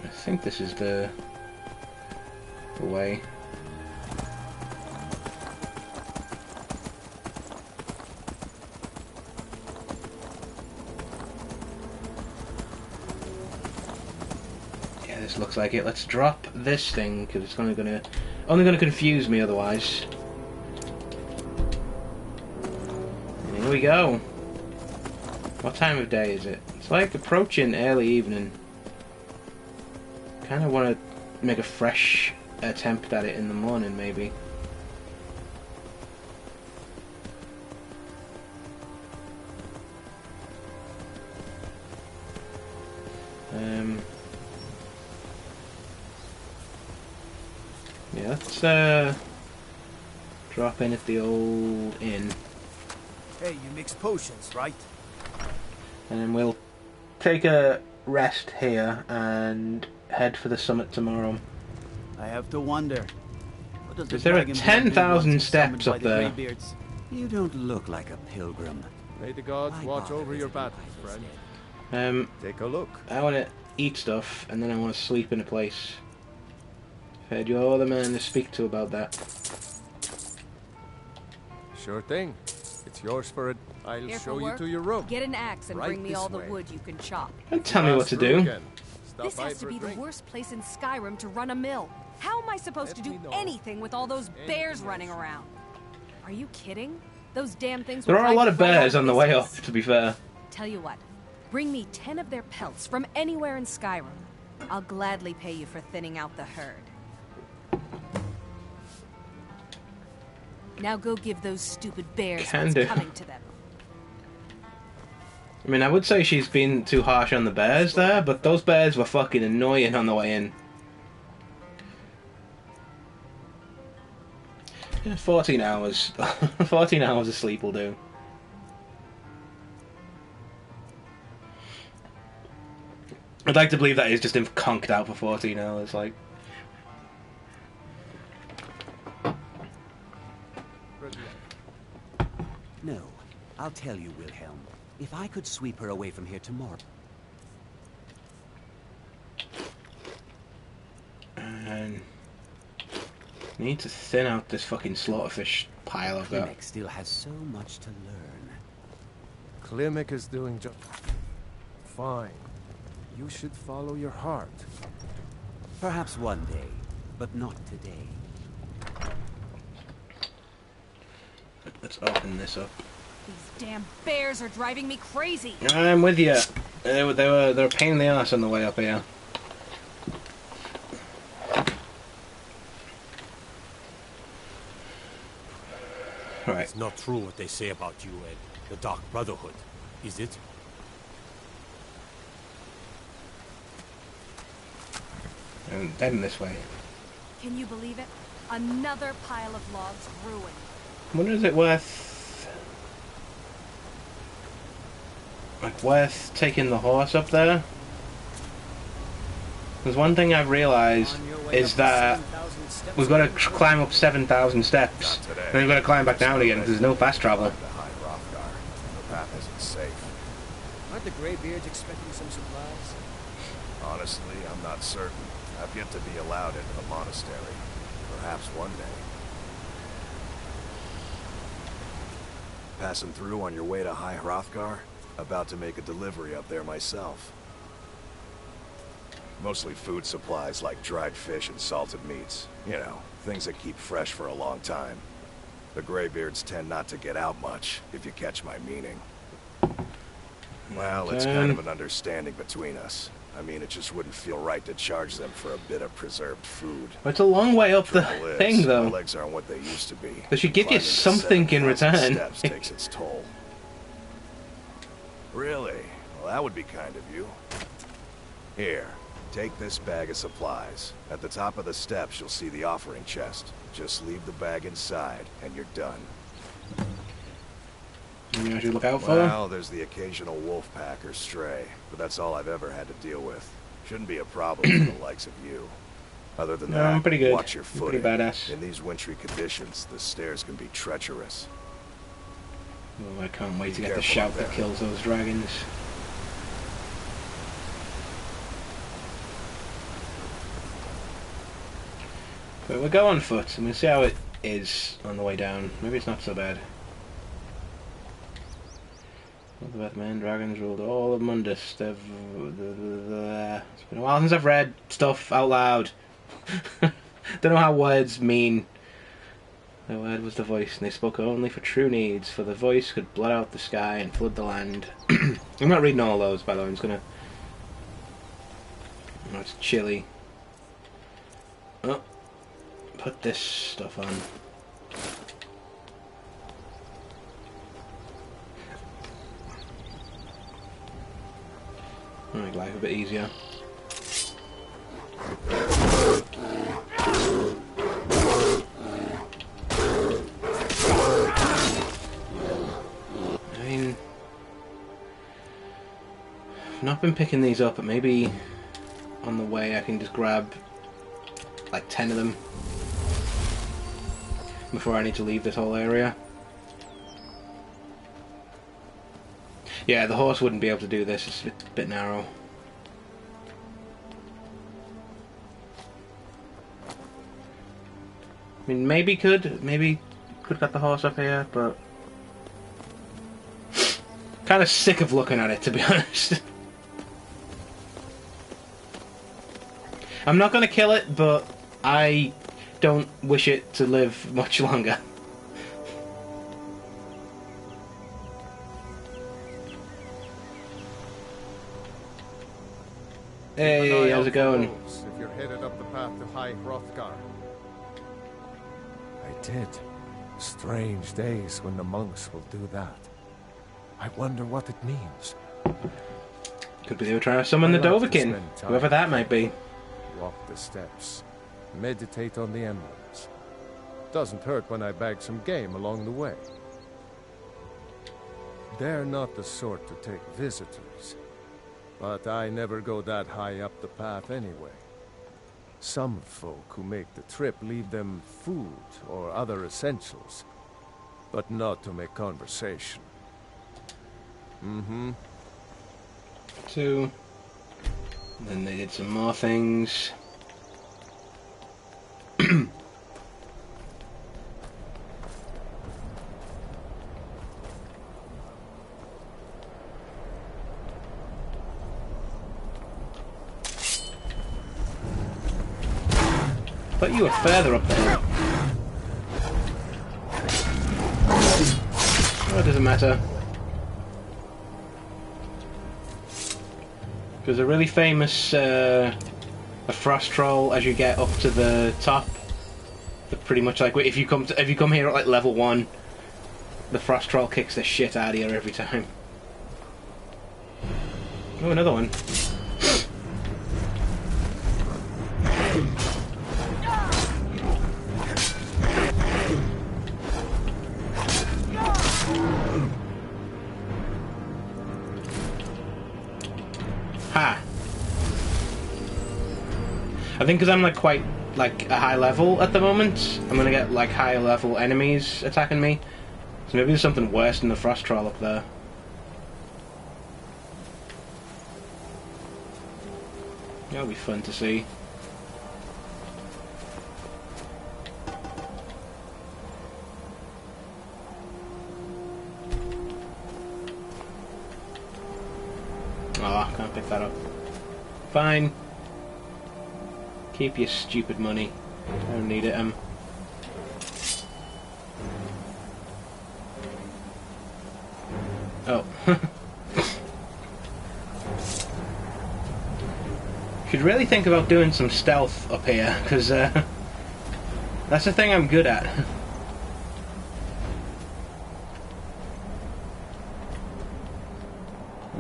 I think this is the way. This looks like it. Let's drop this thing because it's only gonna confuse me otherwise. And here we go. What time of day is it? It's like approaching early evening. Kind of want to make a fresh attempt at it in the morning, maybe. Yeah, let's drop in at the old inn. Hey, you mix potions, right? And then we'll take a rest here and head for the summit tomorrow. I have to wonder. What does the Is there a dragon 10,000 want steps summoned up by the there? Greybeards? You don't look like a pilgrim. May the gods Why watch bother over your visiting battles, my friend. Take a look. I want to eat stuff and then I want to sleep in a place. Fed, you're the man to speak to about that. Sure thing. It's yours for it. I'll Here for show you work? to your room. Get an axe and Right bring me this all the way. wood you can chop. Don't tell me what to do. Stop This by has to for a be the drink. worst place in Skyrim to run a mill. How am I supposed Let to me do know. anything with all those Anything bears else. running around? Are you kidding? Those damn things There will are a drive lot me of right out bears of on the way up, business. to be fair. Tell you what, bring me 10 of their pelts from anywhere in Skyrim. I'll gladly pay you for thinning out the herd. Now go give those stupid bears Can what's do. coming to them. I mean, I would say she's been too harsh on the bears there, but those bears were fucking annoying on the way in. Yeah, 14 hours. 14 hours of sleep will do. I'd like to believe that he's just him conked out for 14 hours, like... No, I'll tell you, Wilhelm. If I could sweep her away from here tomorrow... And... need to thin out this fucking slaughterfish pile I've got. Klimek still has so much to learn. Klimek is doing just fine. You should follow your heart. Perhaps one day, but not today. Let's open this up. These damn bears are driving me crazy. I'm with you. They were a pain in the ass on the way up here. Right. It's not true what they say about you and the Dark Brotherhood, is it? And then this way. Can you believe it? Another pile of logs ruined. I wonder is it worth... like, worth taking the horse up there? There's one thing I've realised On your way is up the that 7,000 steps we've got to of the climb up 7,000 steps. Not today. And then we've got to climb back down again because there's no fast travel. The High Hrothgar. The path isn't safe. Aren't the Greybeards expecting some supplies? Honestly, I'm not certain. I've yet to be allowed into the monastery. Perhaps one day. Passing through on your way to High Hrothgar? About to make a delivery up there myself. Mostly food supplies like dried fish and salted meats. You know, things that keep fresh for a long time. The Greybeards tend not to get out much, if you catch my meaning. Well, it's kind of an understanding between us. I mean, it just wouldn't feel right to charge them for a bit of preserved food. But it's a long way up the Trouble is, thing, my though. legs aren't what they used to be. They should give you Climbing the something in 7,000 return. Steps takes its toll. Really? Well, that would be kind of you. Here, take this bag of supplies. At the top of the steps, you'll see the offering chest. Just leave the bag inside, and you're done. You should look out for. Well, there's the occasional wolf pack or stray, but that's all I've ever had to deal with. Shouldn't be a problem for the likes of you. Other than No, that, I'm pretty good. watch your I'm pretty footing. badass. In these wintry conditions, the stairs can be treacherous. Oh, I can't wait to Be get the careful shout up that there. kills those dragons. But we'll go on foot and we'll see how it is on the way down. Maybe it's not so bad. What about men? Dragons ruled all of Mundus. It's been a while since I've read stuff out loud. Don't know how words mean. The word was the voice, and they spoke only for true needs, for the voice could blot out the sky and flood the land. I'm not reading all those, by the way. I'm just gonna... Oh, it's chilly. Oh, put this stuff on. Make life a bit easier. I mean, I've not been picking these up, but maybe on the way I can just grab like 10 of them before I need to leave this whole area. Yeah, the horse wouldn't be able to do this, it's a bit narrow. I mean, maybe could get the horse up here, but kind of sick of looking at it, to be honest. I'm not going to kill it, but I don't wish it to live much longer. Hey, how's it going? If you're headed up the path to High Hrothgar. I did. Strange days when the monks will do that. I wonder what it means. Could be they were trying to summon the Dovahkiin, whoever that might be. Walk the steps. Meditate on the emblems. Doesn't hurt when I bag some game along the way. They're not the sort to take visitors. But I never go that high up the path anyway. Some folk who make the trip leave them food or other essentials, but not to make conversation. Mm-hmm. 2. Then they did some more things. But you were further up there. Oh, it doesn't matter. There's a really famous a frost troll as you get up to the top. But pretty much like if you come here at like level 1, the frost troll kicks the shit out of you every time. Oh, another one. I think because I'm like quite like a high level at the moment, I'm gonna get like higher level enemies attacking me. So maybe there's something worse than the frost troll up there. That'll be fun to see. Oh, can't pick that up. Fine. Keep your stupid money. I don't need it, Oh. Should really think about doing some stealth up here, because that's the thing I'm good at.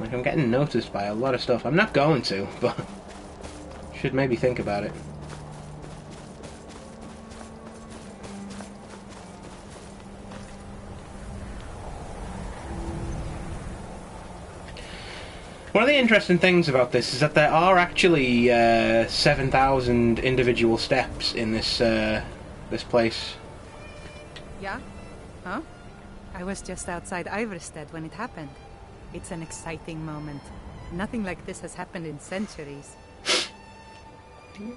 Like, I'm getting noticed by a lot of stuff. I'm not going to, but should maybe think about it. One of the interesting things about this is that there are actually 7,000 individual steps in this this place. Yeah? Huh? I was just outside Iverstead when it happened. It's an exciting moment. Nothing like this has happened in centuries.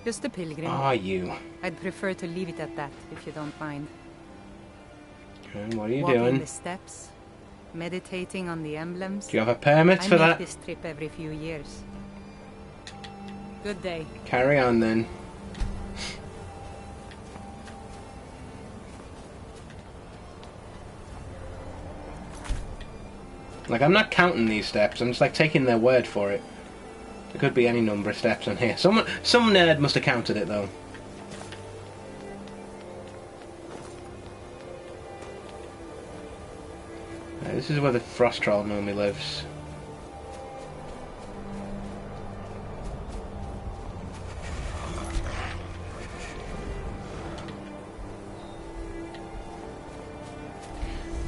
Just a pilgrim. Are you? I'd prefer to leave it at that, if you don't mind. And what are you Walking doing? the steps, meditating on the emblems. Do you have a permit for I that? make this trip every few years. Good day. Carry on then. Like, I'm not counting these steps, I'm just like taking their word for it. There could be any number of steps on here. Some nerd must have counted it, though. This is where the frost troll normally lives.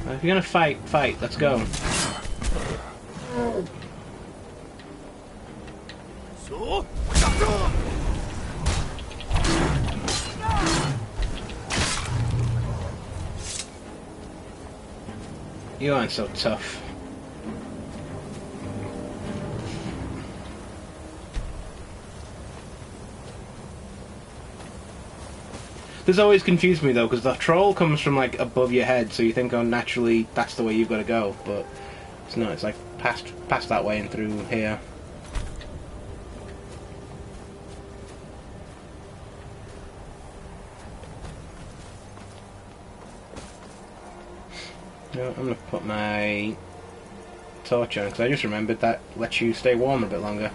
If you're gonna fight, let's go. You aren't so tough. This always confused me though, because the troll comes from like above your head, so you think, oh, naturally that's the way you've got to go, but it's not. It's like past that way and through here. I'm gonna put my torch on because I just remembered that lets you stay warm a bit longer.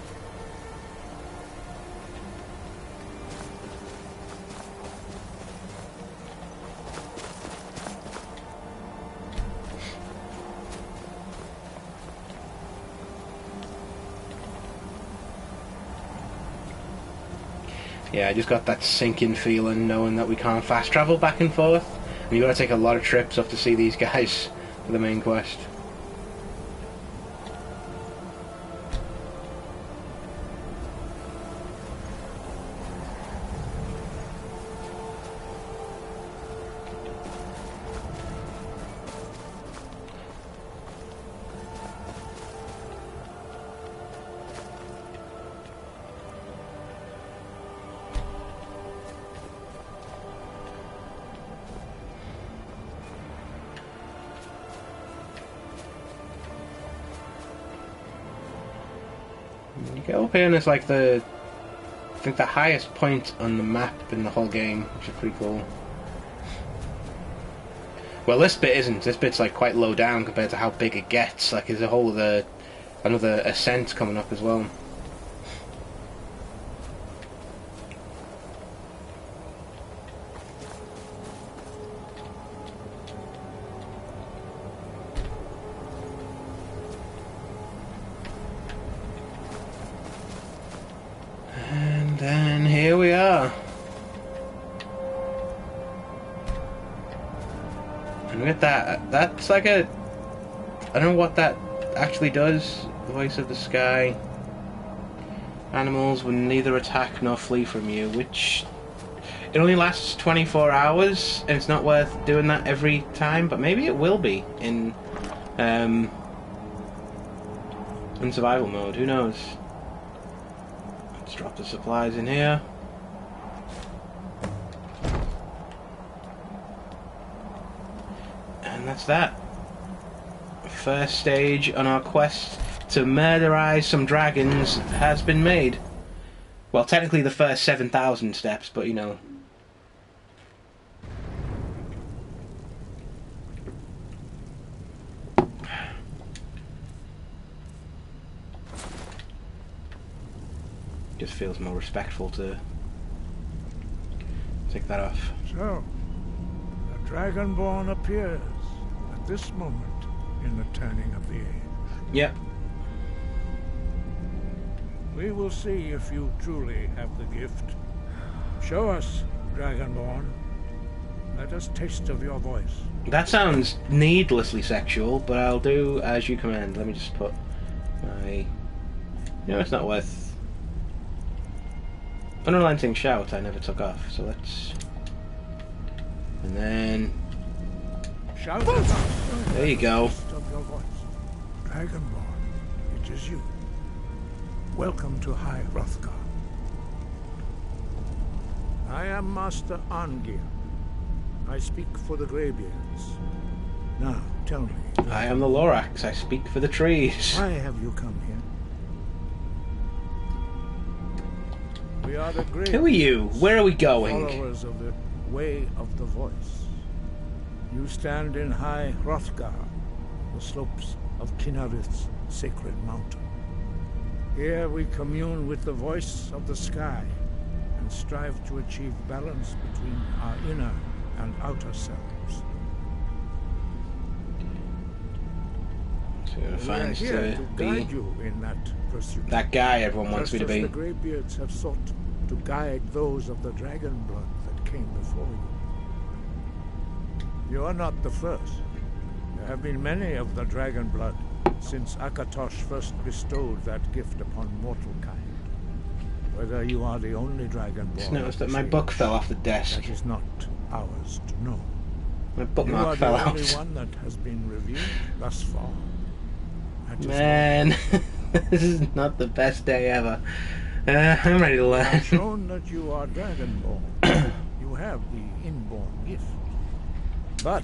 Yeah, I just got that sinking feeling knowing that we can't fast travel back and forth. And you've got to take a lot of trips up to see these guys for the main quest. You get up here and it's like I think the highest point on the map in the whole game, which is pretty cool. Well, this bit isn't. This bit's like quite low down compared to how big it gets. Like there's a whole other, another ascent coming up as well. And then here we are. And look at that. That's like a... I don't know what that actually does. The voice of the sky. Animals will neither attack nor flee from you, which... It only lasts 24 hours, and it's not worth doing that every time, but maybe it will be in survival mode. Who knows? Let's drop the supplies in here. And that's that. First stage on our quest to murderize some dragons has been made. Well, technically the first 7,000 steps, but you know. Just feels more respectful to take that off. So, the Dragonborn appears at this moment in the turning of the age. Yep. We will see if you truly have the gift. Show us, Dragonborn. Let us taste of your voice. That sounds needlessly sexual, but I'll do as you command. Let me just put my... You know, it's not worth... Unrelenting shout I never took off, so let's... And then... Shout there you go. Of your voice. Dragonborn, it is you. Welcome to High Hrothgar. I am Master Arngir. I speak for the Greybeards. Now, tell me. I am the Lorax. I speak for the trees. Why have you come here? We are the Greybeards. Who are you? Where are we going? Followers of the Way of the Voice. You stand in High Hrothgar, the slopes of Kinarith's sacred mountain. Here we commune with the voice of the sky and strive to achieve balance between our inner and outer selves. So We are finds here to to be guide you in that pursuit. that guy everyone wants me to Just as be. the Greybeards have sought to guide those of the dragon blood that came before you. You are not the first. There have been many of the dragon blood since Akatosh first bestowed that gift upon mortal kind. Whether you are the only dragonborn, Just noticed that my book fell off the desk. that is not ours to know. My You bookmark are fell the only out. one that has been revealed thus far. That is Man, this is not the best day ever. I'm ready to You learn. have shown that you are dragonborn. You have the inborn gift. But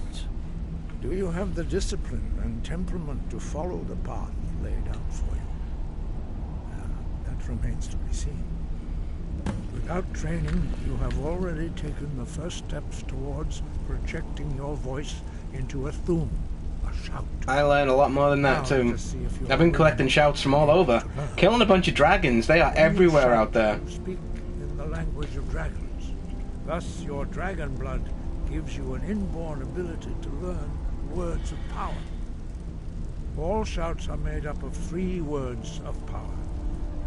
do you have the discipline and temperament to follow the path laid out for you? That remains to be seen. Without training, you have already taken the first steps towards projecting your voice into a thum, a shout. I learned a lot more than that Now, too. let us see if you I've are been collecting willing shouts from all over. to learn. Killing a bunch of dragons. They are When you everywhere shout, out there. you speak in the language of dragons. Thus, your dragon blood gives you an inborn ability to learn words of power. All shouts are made up of 3 words of power.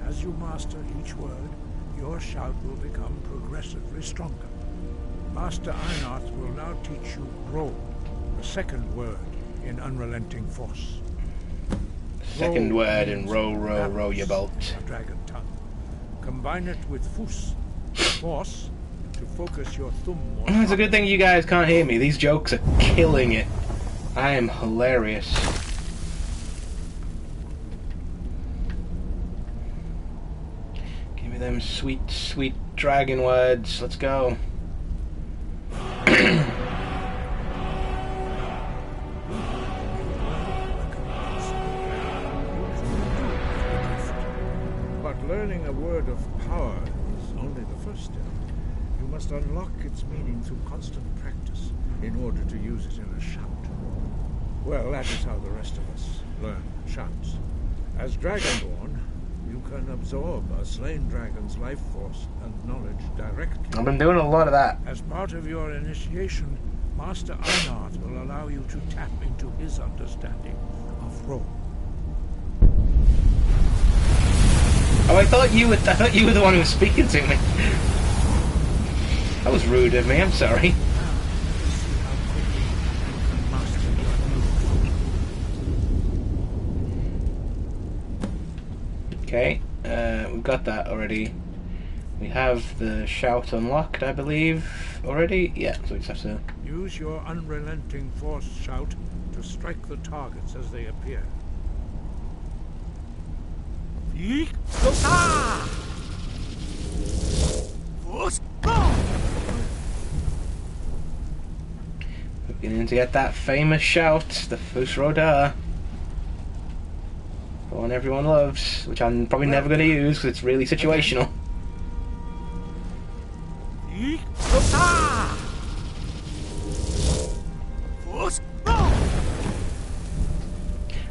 As you master each word, your shout will become progressively stronger. Master Einarth will now teach you roll, the second word in unrelenting force. Second Roll word in means row your boat. balance, dragon tongue. Combine it with fus, force, to focus your thumb more. It's a good thing you guys can't hear me. These jokes are killing it. I am hilarious. Give me them sweet, sweet dragon words. Let's go. But learning a word of power is only the first step. You must unlock its meaning through constant practice in order to use it in a shout. Well, that is how the rest of us learn shouts. As Dragonborn, you can absorb a slain dragon's life force and knowledge directly. I've been doing a lot of that. As part of your initiation, Master Einarth will allow you to tap into his understanding of role. Oh, I thought you were the one who was speaking to me. That was rude of me. I'm sorry. Okay, we've got that already. We have the shout unlocked, I believe, already. Yeah, so we just have to... Use your unrelenting force shout to strike the targets as they appear. We're beginning to get that famous shout, the Fus Roda. The one everyone loves, which I'm probably never going to use because it's really situational.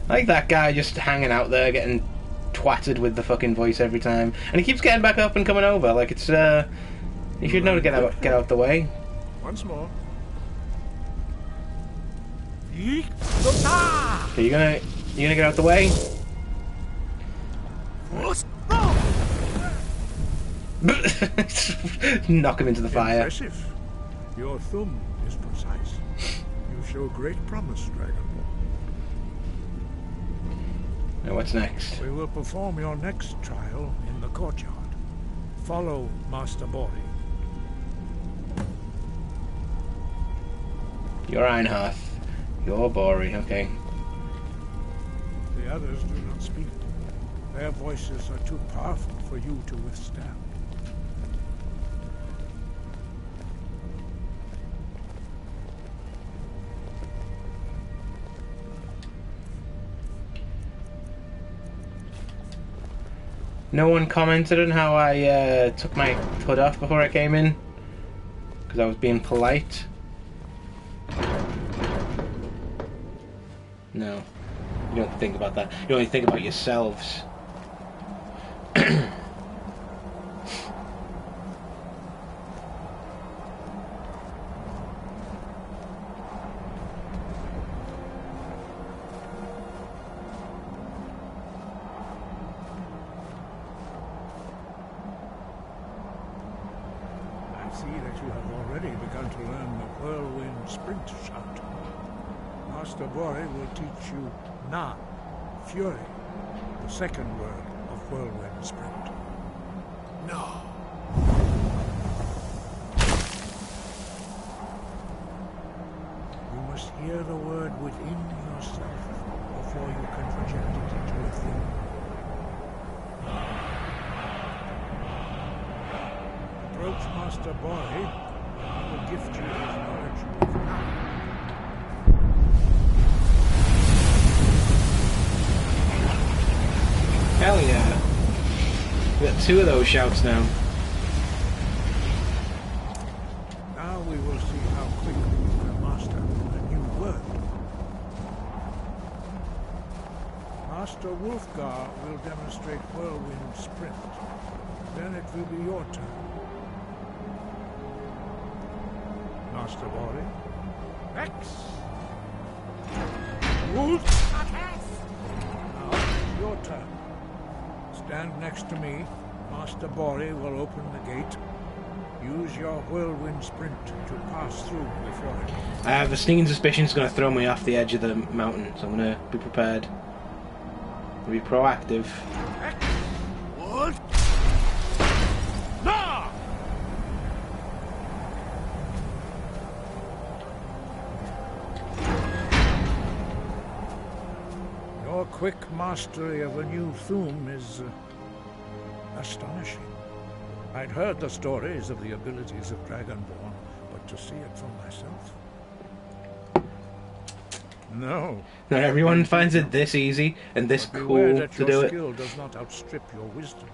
I like that guy just hanging out there getting twatted with the fucking voice every time. And he keeps getting back up and coming over, like it's, you should know to get out the way. Once more. Okay, you gonna get out the way? Knock him into the fire. Impressive. Your thumb is precise. You show great promise, Dragonborn. Now what's next? We will perform your next trial in the courtyard. Follow Master Bori. You're Einharth. You're Bori, okay. The others do not speak. Their voices are too powerful for you to withstand. No one commented on how I took my hood off before I came in, because I was being polite. No. You don't think about that. You only think about yourselves. I see that you have already begun to learn the whirlwind sprint shout. Master Bori will teach you Na, Fury, the second word of whirlwind sprint. No. You must hear the word within yourself before you can project it into a thing. Approach Master Bori, and he will gift you his knowledge of now. Hell yeah. We got 2 of those shouts now. Now we will see how quickly you can master a new word. Master Wolfgar will demonstrate whirlwind sprint. Then it will be your turn. Master Bori. X. Wolf. Now it's your turn. Stand next to me. Master Bori will open the gate. Use your whirlwind sprint to pass through before it. I have a sneaking suspicion it's going to throw me off the edge of the mountain, so I'm going to be prepared. Be proactive. What? No! Your quick mastery of a new Thum is astonishing. I'd heard the stories of the abilities of Dragonborn, but to see it for myself? No. Not everyone finds it this easy and this But beware cool that to your do it. skill does not outstrip your wisdom.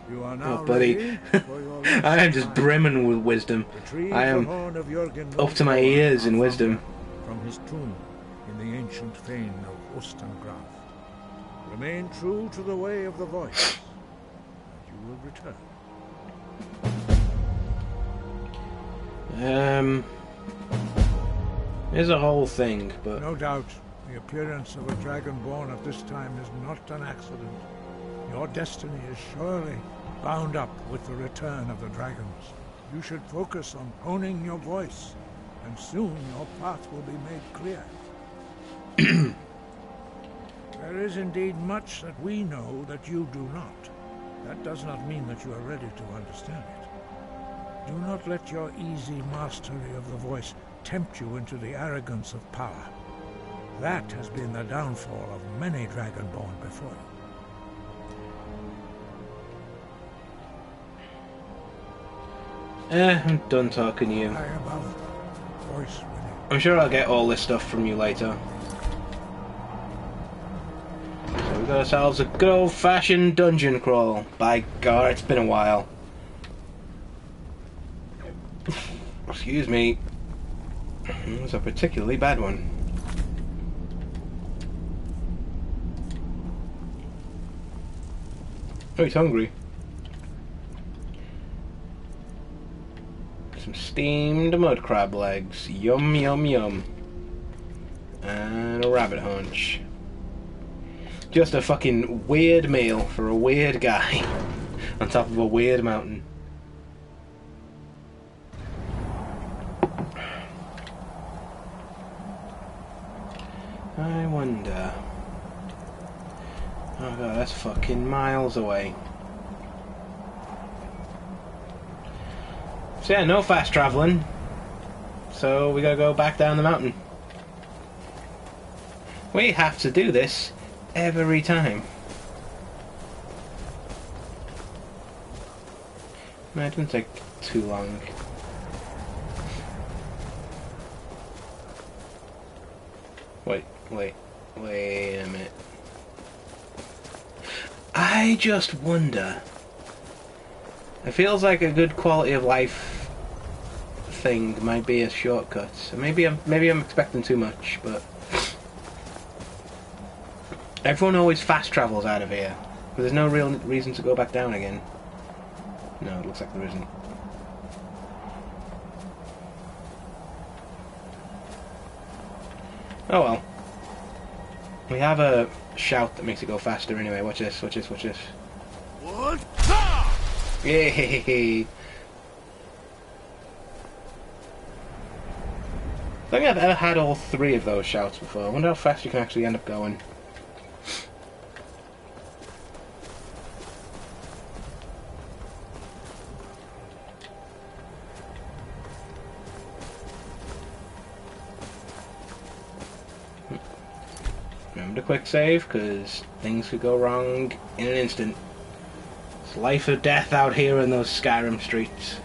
You are now Oh, buddy. ready for your last I am just fight. brimming with wisdom. Retrieve I the am horn of Jürgen up to my Lothar ears in of wisdom. Valga from his tomb in the ancient fane of Ostengraf. Remain true to the way of the voice, and you will return. There's a whole thing, but No doubt, the appearance of a dragonborn at this time is not an accident. Your destiny is surely bound up with the return of the dragons. You should focus on honing your voice, and soon your path will be made clear. There is indeed much that we know that you do not. That does not mean that you are ready to understand it. Do not let your easy mastery of the voice tempt you into the arrogance of power. That has been the downfall of many Dragonborn before you. I'm done talking to you. High above, voice within. I'm sure I'll get all this stuff from you later. So we got ourselves a good old-fashioned dungeon crawl. By God, it's been a while. Excuse me. It was a particularly bad one. Oh, he's hungry. Some steamed mud crab legs. Yum, yum, yum. And a rabbit haunch. Just a fucking weird meal for a weird guy on top of a weird mountain. I wonder. Oh god, that's fucking miles away. So yeah, no fast traveling. So we gotta go back down the mountain. We have to do this every time. No, it didn't take too long. Wait a minute. I just wonder. It feels like a good quality of life thing might be a shortcut. So maybe I'm expecting too much, but Everyone always fast travels out of here, but there's no real reason to go back down again. No, it looks like there isn't. Oh well. We have a shout that makes it go faster anyway. Watch this, watch this, watch this. What? Yay! I don't think I've ever had all three of those shouts before. I wonder how fast you can actually end up going. Remember to quick save, because things could go wrong in an instant. It's life or death out here in those Skyrim streets.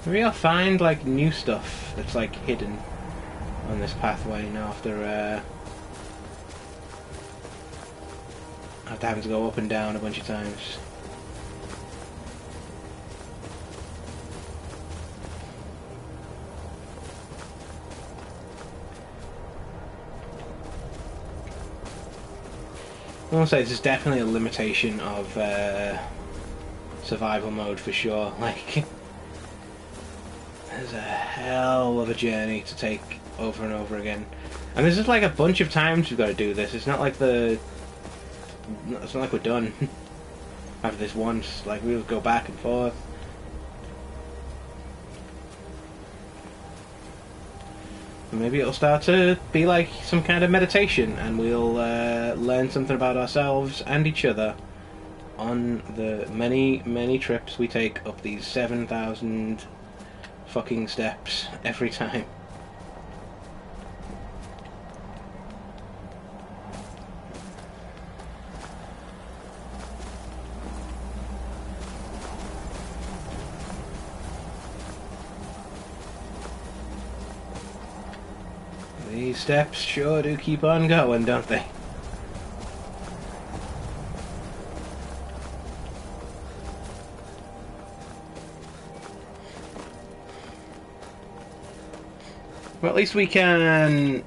Maybe I'll find like new stuff that's like hidden on this pathway now after having to go up and down a bunch of times. I will say this is definitely a limitation of survival mode for sure. Like, there's a hell of a journey to take over and over again, and this is like a bunch of times we've got to do this. It's not like it's not like we're done after this once. Like, we'll go back and forth. And maybe it'll start to be like some kind of meditation, and we'll learn something about ourselves and each other on the many trips we take up these 7,000 fucking steps every time. These steps sure do keep on going, don't they? Well, at least we can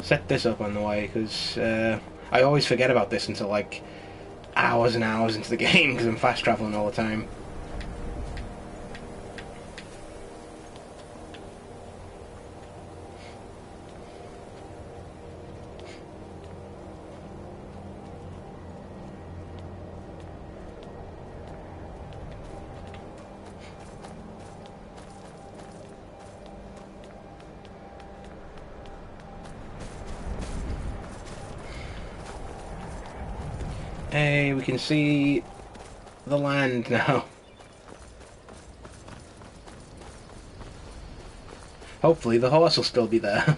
set this up on the way, because I always forget about this until like hours and hours into the game, because I'm fast traveling all the time. Hey, we can see the land now. Hopefully the horse will still be there.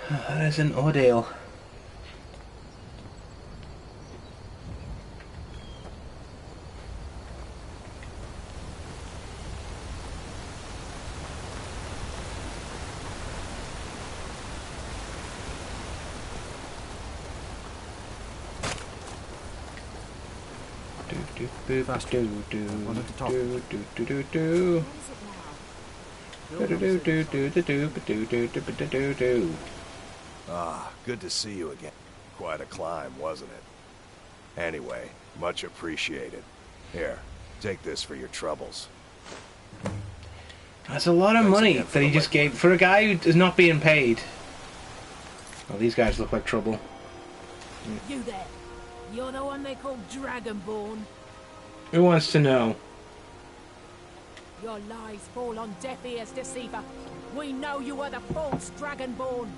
That is an ordeal. Ah, good to see you again. Quite a climb, wasn't it? Anyway, much appreciated. Here, take this for your troubles. That's a lot of money that he just gave for a guy who is not being paid. Oh, these guys look like trouble. You there? You're the one they call Dragonborn. Who wants to know? Your lies fall on deaf ears, deceiver. We know you are the false Dragonborn.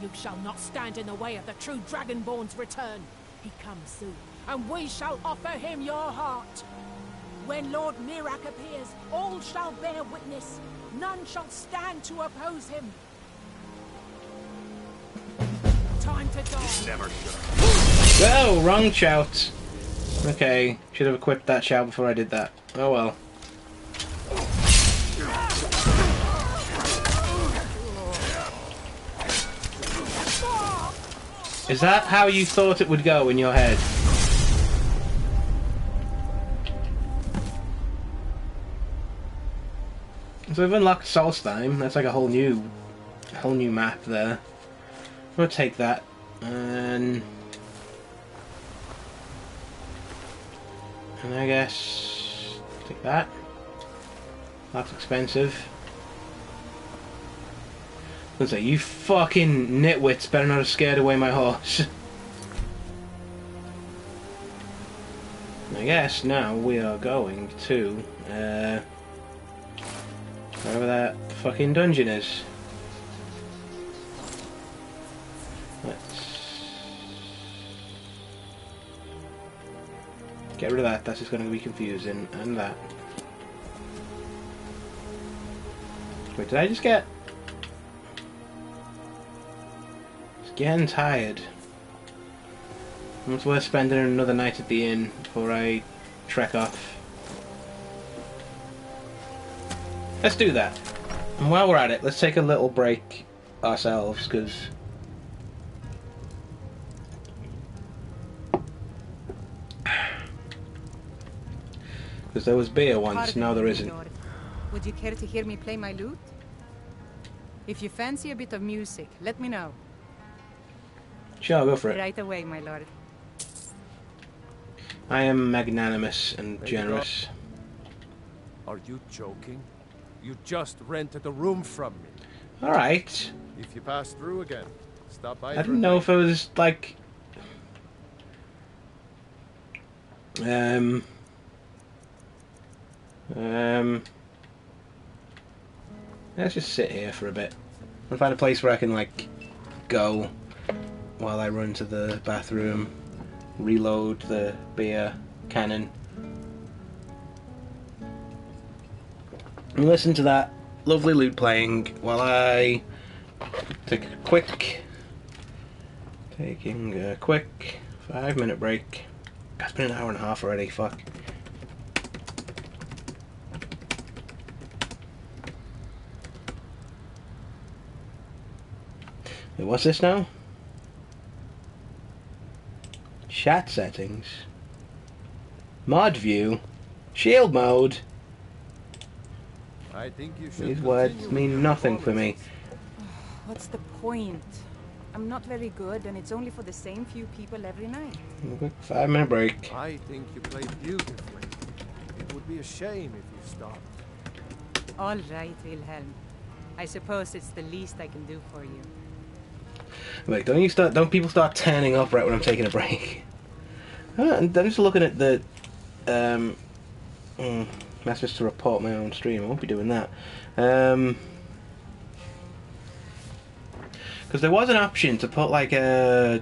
You shall not stand in the way of the true Dragonborn's return. He comes soon, and we shall offer him your heart. When Lord Mirak appears, all shall bear witness. None shall stand to oppose him. Time to die. Never should. Oh, wrong shout. Okay, should have equipped that shout before I did that. Oh well. Is that how you thought it would go in your head? So we've unlocked Solstheim. That's like a whole new map there. I'm gonna take that and I guess take that. That's expensive. Let's say you fucking nitwits better not have scared away my horse. I guess now we are going to wherever that fucking dungeon is. Let's get rid of that. That's just going to be confusing. And that. Wait, did I just get? Just getting tired. It's worth spending another night at the inn before I trek off. Let's do that. And while we're at it, let's take a little break ourselves, because there was beer once, now there isn't. Would you care to hear me play my lute? If you fancy a bit of music, let me know. Sure, go for it. Right away, my lord. I am magnanimous and generous. Are you joking? You just rented a room from me. Alright. If you pass through again, stop by. I didn't know if it was like let's just sit here for a bit. I'll find a place where I can like go while I run to the bathroom, reload the beer cannon, and listen to that lovely lute playing while I take a quick 5-minute break. It's been an hour and a half already, fuck. Wait, what's this now? Chat settings. Mod view. Shield mode. I think you should. These words mean nothing for me. What's the point? I'm not very good, and it's only for the same few people every night. Okay, 5-minute break. I think you played beautifully. It would be a shame if you stopped. All right, Wilhelm. I suppose it's the least I can do for you. Wait, don't people start turning up right when I'm taking a break? And I'm just looking at the messages to report my own stream. I won't be doing that. Because there was an option to put like a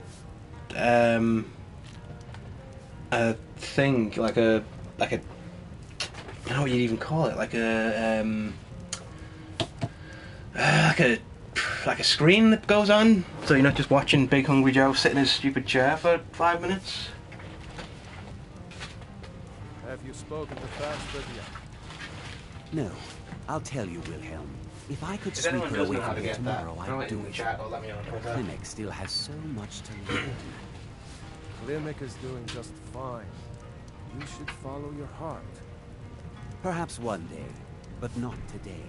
thing, like a I don't know what you'd even call it, like a screen that goes on, so you're not just watching Big Hungry Joe sit in his stupid chair for 5 minutes. Have you spoken to Fastbed yet? No. I'll tell you, Wilhelm. If I could sweep her away from here tomorrow, I'd do it. The clinic still has so much to learn. Clinic is doing just fine. You should follow your heart. Perhaps one day, but not today.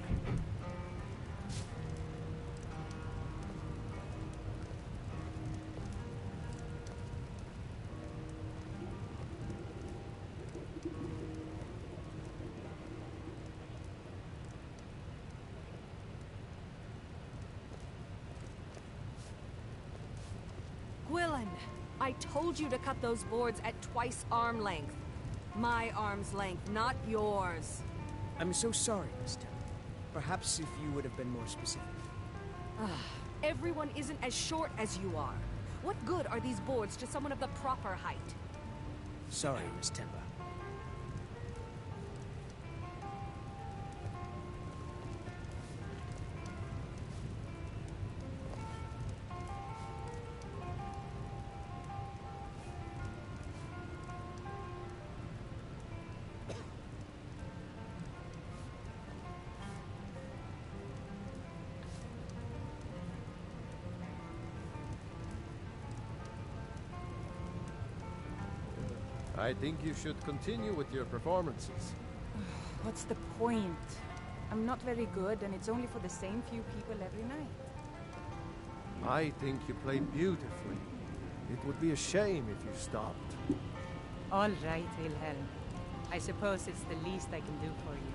Gwilyn, I told you to cut those boards at twice arm length. My arm's length, not yours. I'm so sorry, Miss Temple. Perhaps if you would have been more specific. Everyone isn't as short as you are. What good are these boards to someone of the proper height? Sorry, Miss Temple. I think you should continue with your performances. What's the point? I'm not very good, and it's only for the same few people every night. I think you play beautifully. It would be a shame if you stopped. All right, Wilhelm. I suppose it's the least I can do for you.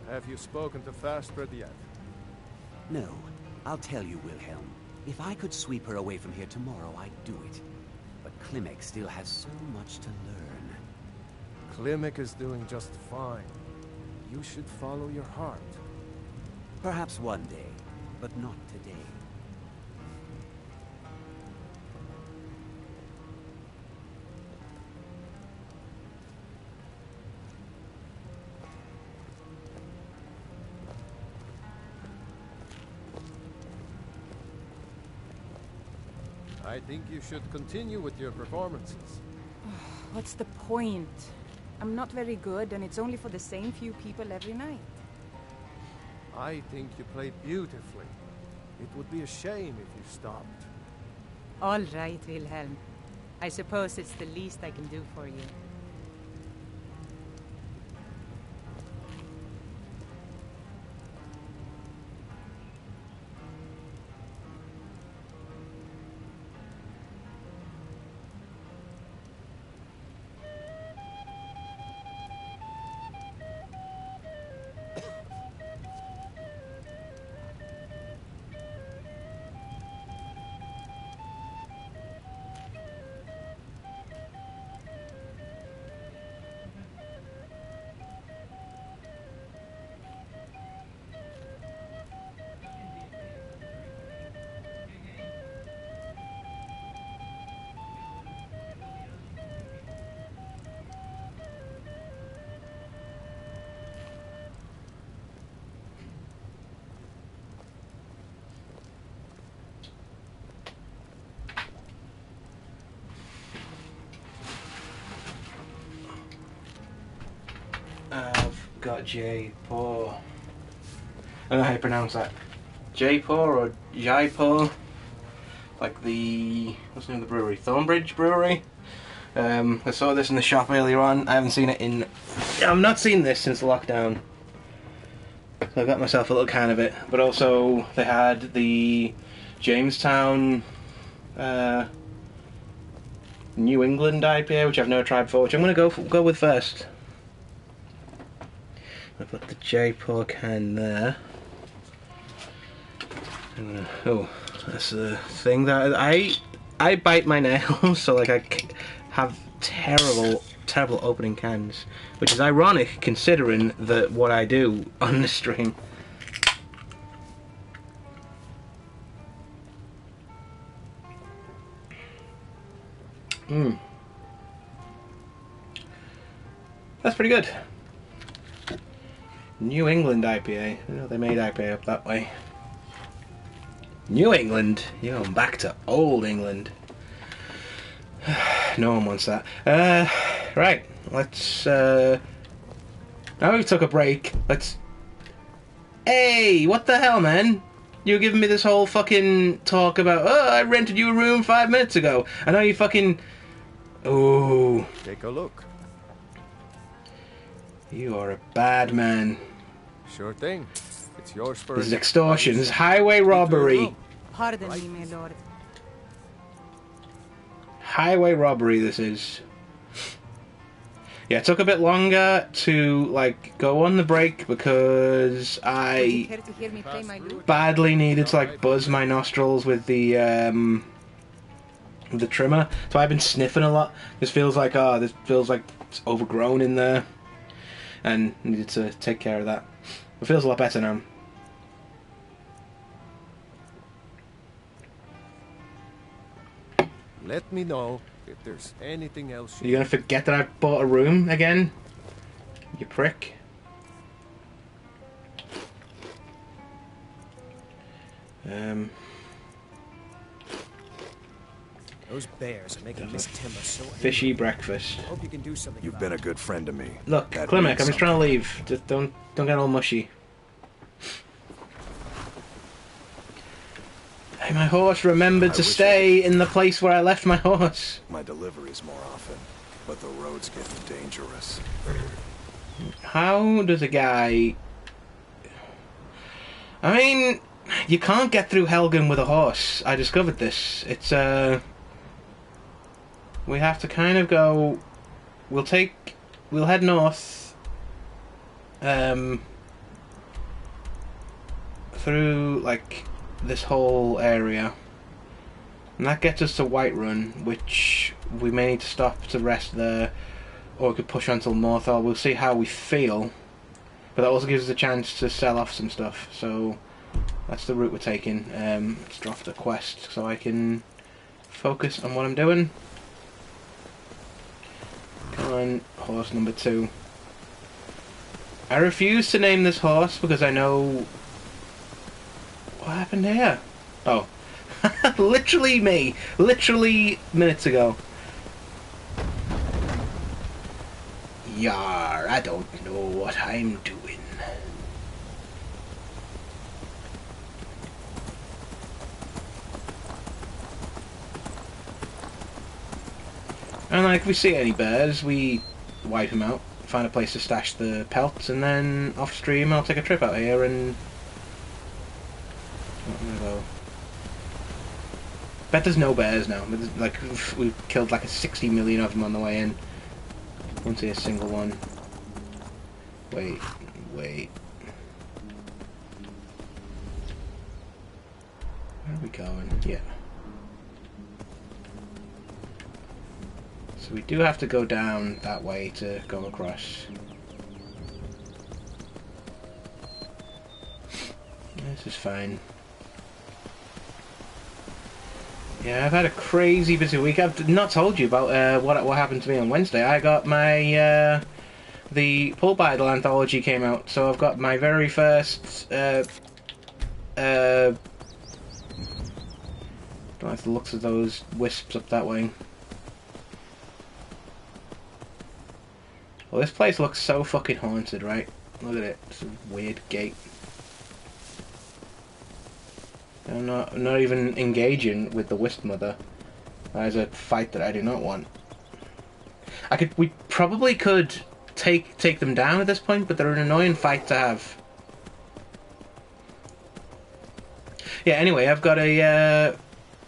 Have you spoken to Fastbread yet? No. I'll tell you, Wilhelm. If I could sweep her away from here tomorrow, I'd do it. But Klimek still has so much to learn. Klimek is doing just fine. You should follow your heart. Perhaps one day, but not today. I think you should continue with your performances. What's the point? I'm not very good, and it's only for the same few people every night. I think you played beautifully. It would be a shame if you stopped. All right, Wilhelm. I suppose it's the least I can do for you. I've got Jaipur. I don't know how you pronounce that. Jaipur or Jaipur? Like the... what's the name of the brewery? Thornbridge Brewery? I saw this in the shop earlier on. I haven't seen it in... I've not seen this since lockdown. So I got myself a little can of it. But also, they had the Jamestown... New England IPA, which I've never tried before, which I'm going to go with first. I've got the Jaipur can there. Oh, that's the thing that I bite my nails, so like I have terrible opening cans, which is ironic considering that what I do on the stream. That's pretty good. New England IPA. I know they made IPA up that way. New England? You're going back to old England. No one wants that. Right, let's... now we took a break, let's... Hey, what the hell, man? You were giving me this whole fucking talk about, oh, I rented you a room 5 minutes ago. I know you fucking... Ooh. Take a look. You are a bad man. Sure thing. It's yours for... This is extortion. This is highway robbery. Pardon me, my lord. Highway robbery, this is. Yeah, it took a bit longer to, like, go on the break because I badly needed to, like, buzz my nostrils with the trimmer. So I've been sniffing a lot. This feels like it's overgrown in there. And needed to take care of that. It feels a lot better now. Let me know if there's anything else. You're gonna forget that I bought a room again? You prick. Those bears are making Miss Timber so angry. Fishy breakfast. Hope you can do something. You've been a good friend to me. Look, Klimek, I'm just trying to leave. Just don't get all mushy. Hey, my horse remembered to stay in the place where I left my horse. My deliveries more often, but the road's getting dangerous. How does a guy... I mean, you can't get through Helgen with a horse. I discovered this. It's, we have to kind of go... We'll head north. Through, like... this whole area, and that gets us to Whiterun, which we may need to stop to rest there, or we could push on till Northall. We'll see how we feel, but that also gives us a chance to sell off some stuff, so that's the route we're taking. Let's drop the quest so I can focus on what I'm doing. Come on, horse number 2. I refuse to name this horse because I know... What happened here? Oh. Literally me. Literally minutes ago. Yar, I don't know what I'm doing. And like, if we see any bears, we wipe them out, find a place to stash the pelts, and then off stream I'll take a trip out here and... I'm gonna go. Bet there's no bears now. Like, we've killed like 60 million of them on the way in. Won't see a single one. Wait. Where are we going? Yeah. So we do have to go down that way to go across. This is fine. Yeah, I've had a crazy busy week. I've not told you about what happened to me on Wednesday. I got my the Pull Bidle anthology came out, so I've got my very first don't like the looks of those wisps up that way. Well, this place looks so fucking haunted, right? Look at it. It's a weird gate. I'm not even engaging with the Wisp Mother. That is a fight that I do not want. We probably could take them down at this point, but they're an annoying fight to have. Yeah, anyway, I've got the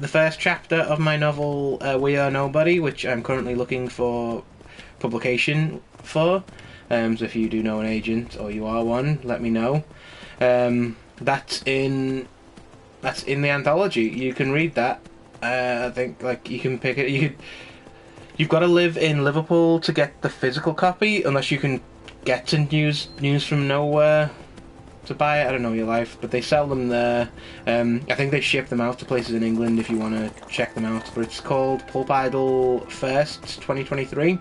first chapter of my novel, We Are Nobody, which I'm currently looking for publication for. So if you do know an agent, or you are one, let me know. That's in the anthology. You can read that. I think, like, you can pick it. You've got to live in Liverpool to get the physical copy, unless you can get to news from nowhere. to buy it. I don't know your life, but they sell them there. I think they ship them out to places in England if you want to check them out. But it's called Pulp Idol First 2023.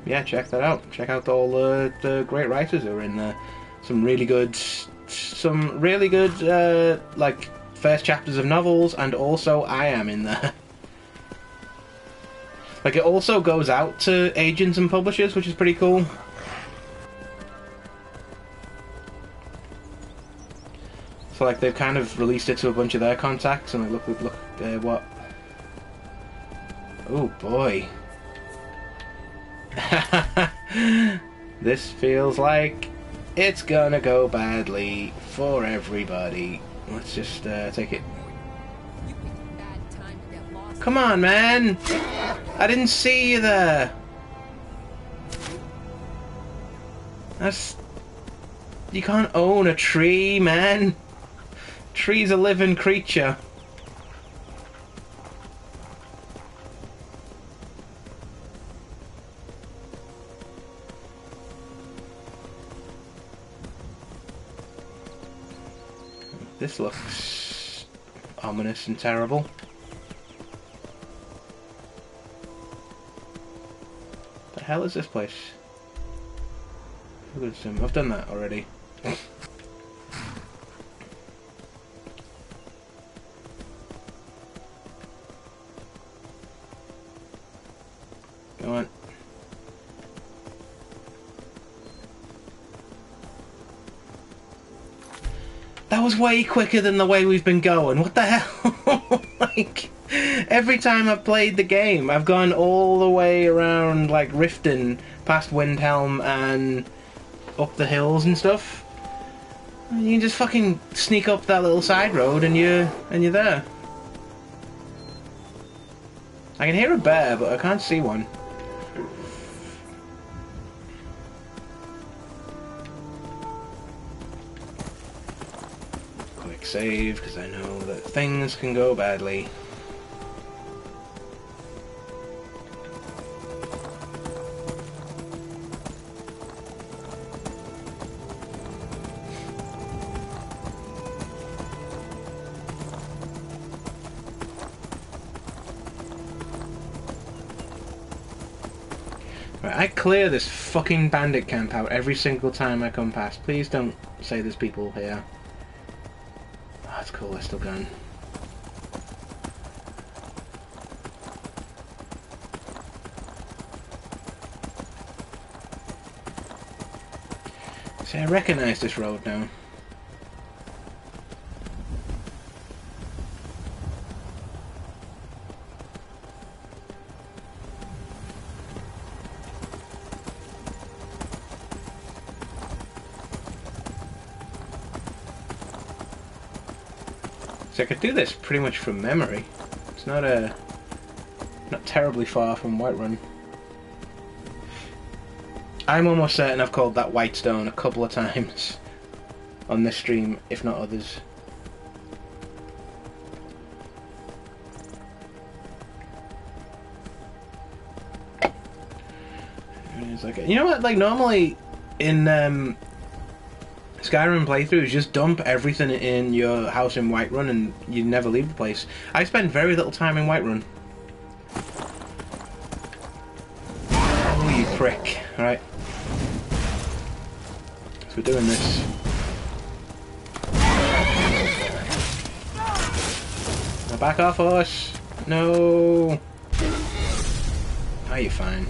Yeah, check that out. Check out all the great writers who are in there. Some really good like first chapters of novels, and also I am in there. Like, it also goes out to agents and publishers, which is pretty cool. So, like, they've kind of released it to a bunch of their contacts, and like, look, what? Oh boy. This feels like it's gonna go badly for everybody. Let's just take it. Come on, man! I didn't see you there! That's... You can't own a tree, man! Tree's a living creature. This looks ominous and terrible. The hell is this place? I've done that already. Go on. That was way quicker than the way we've been going. What the hell? Like, every time I've played the game, I've gone all the way around, like, Riften, past Windhelm, and up the hills and stuff. And you can just fucking sneak up that little side road, and you're there. I can hear a bear, but I can't see one. Quick save, because I know that things can go badly. I clear this fucking bandit camp out every single time I come past. Please don't say there's people here. Oh, that's cool, they're still going. See, I recognise this road now. I could do this pretty much from memory. It's not terribly far from Whiterun. I'm almost certain I've called that Whitestone a couple of times on this stream, if not others. It's like, you know what? Like, normally in Skyrim playthroughs, just dump everything in your house in Whiterun and you never leave the place. I spend very little time in Whiterun. Oh, you prick. Alright. So we're doing this. Now back off, horse! No! Oh, you're fine.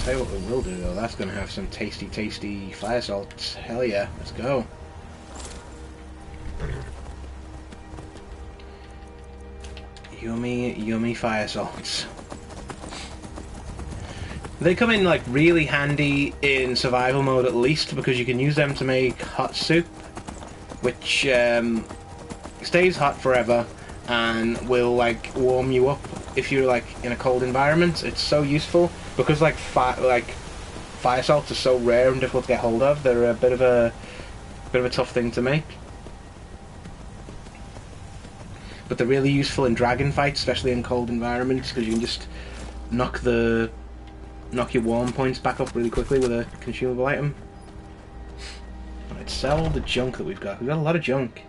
Tell you what we will do though, that's going to have some tasty, tasty fire salts. Hell yeah, let's go. Yummy, yummy fire salts. They come in like really handy in survival mode at least, because you can use them to make hot soup, which stays hot forever and will like warm you up if you're like in a cold environment. It's so useful. Because like fire salts are so rare and difficult to get hold of, they're a bit of a tough thing to make. but they're really useful in dragon fights, especially in cold environments, because you can just knock your warm points back up really quickly with a consumable item. Alright, sell the junk that we've got. We've got a lot of junk.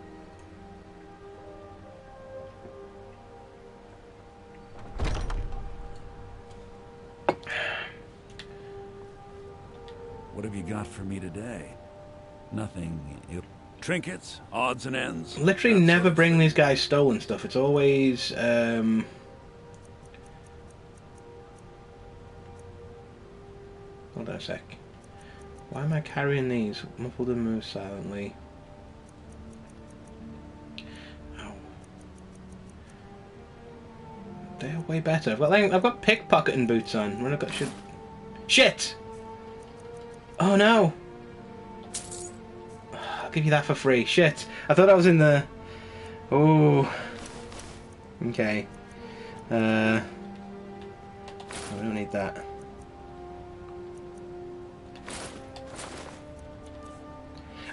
What have you got for me today? Nothing. Trinkets, odds and ends. Literally never bring these guys stolen stuff. It's always hold on a sec. Why am I carrying these? Muffled and move silently. Ow. They're way better. I've got pickpocketing boots on. When I've got shit. Oh no. I'll give you that for free. Shit. I thought I was in the... Oh. Okay. We don't need that.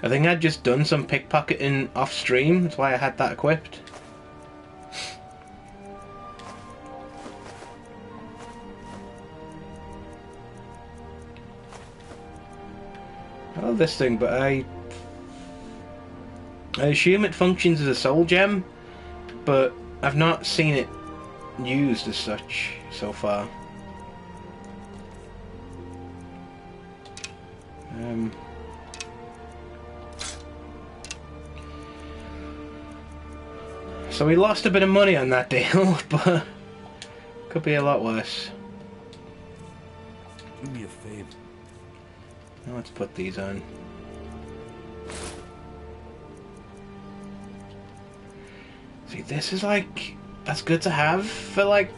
I think I'd just done some pickpocketing off stream. That's why I had that equipped. I love this thing, but I assume it functions as a soul gem, but I've not seen it used as such so far. So we lost a bit of money on that deal, but could be a lot worse. Do me a favor. Now let's put these on. See, this is like... that's good to have for like...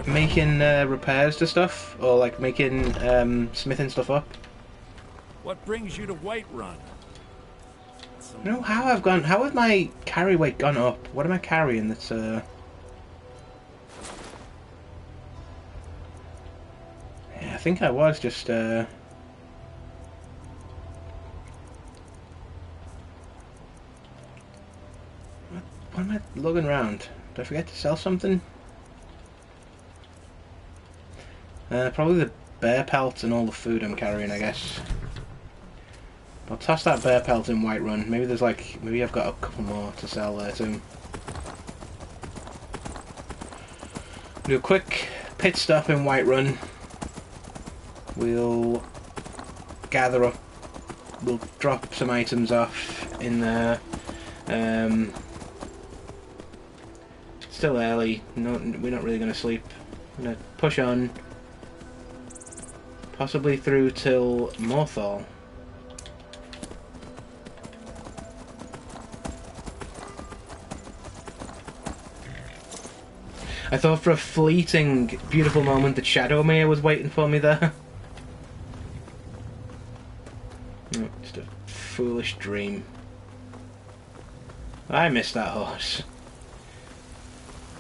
making repairs to stuff, or like making smithing stuff up. What brings you to Whiterun? You know how I've gone... how has my carry weight gone up? What am I carrying that's Yeah, I think I was just what am I lugging around? Did I forget to sell something? Probably the bear pelt and all the food I'm carrying, I guess. I'll toss that bear pelt in Whiterun. Maybe there's like... maybe I've got a couple more to sell there too. Do a quick pit stop in Whiterun. We'll gather up... we'll drop some items off in there. Still early. No, we're not really going to sleep. I'm going to push on. Possibly through till Morthal. I thought for a fleeting, beautiful moment that Shadowmere was waiting for me there. Oh, just a foolish dream. I missed that horse.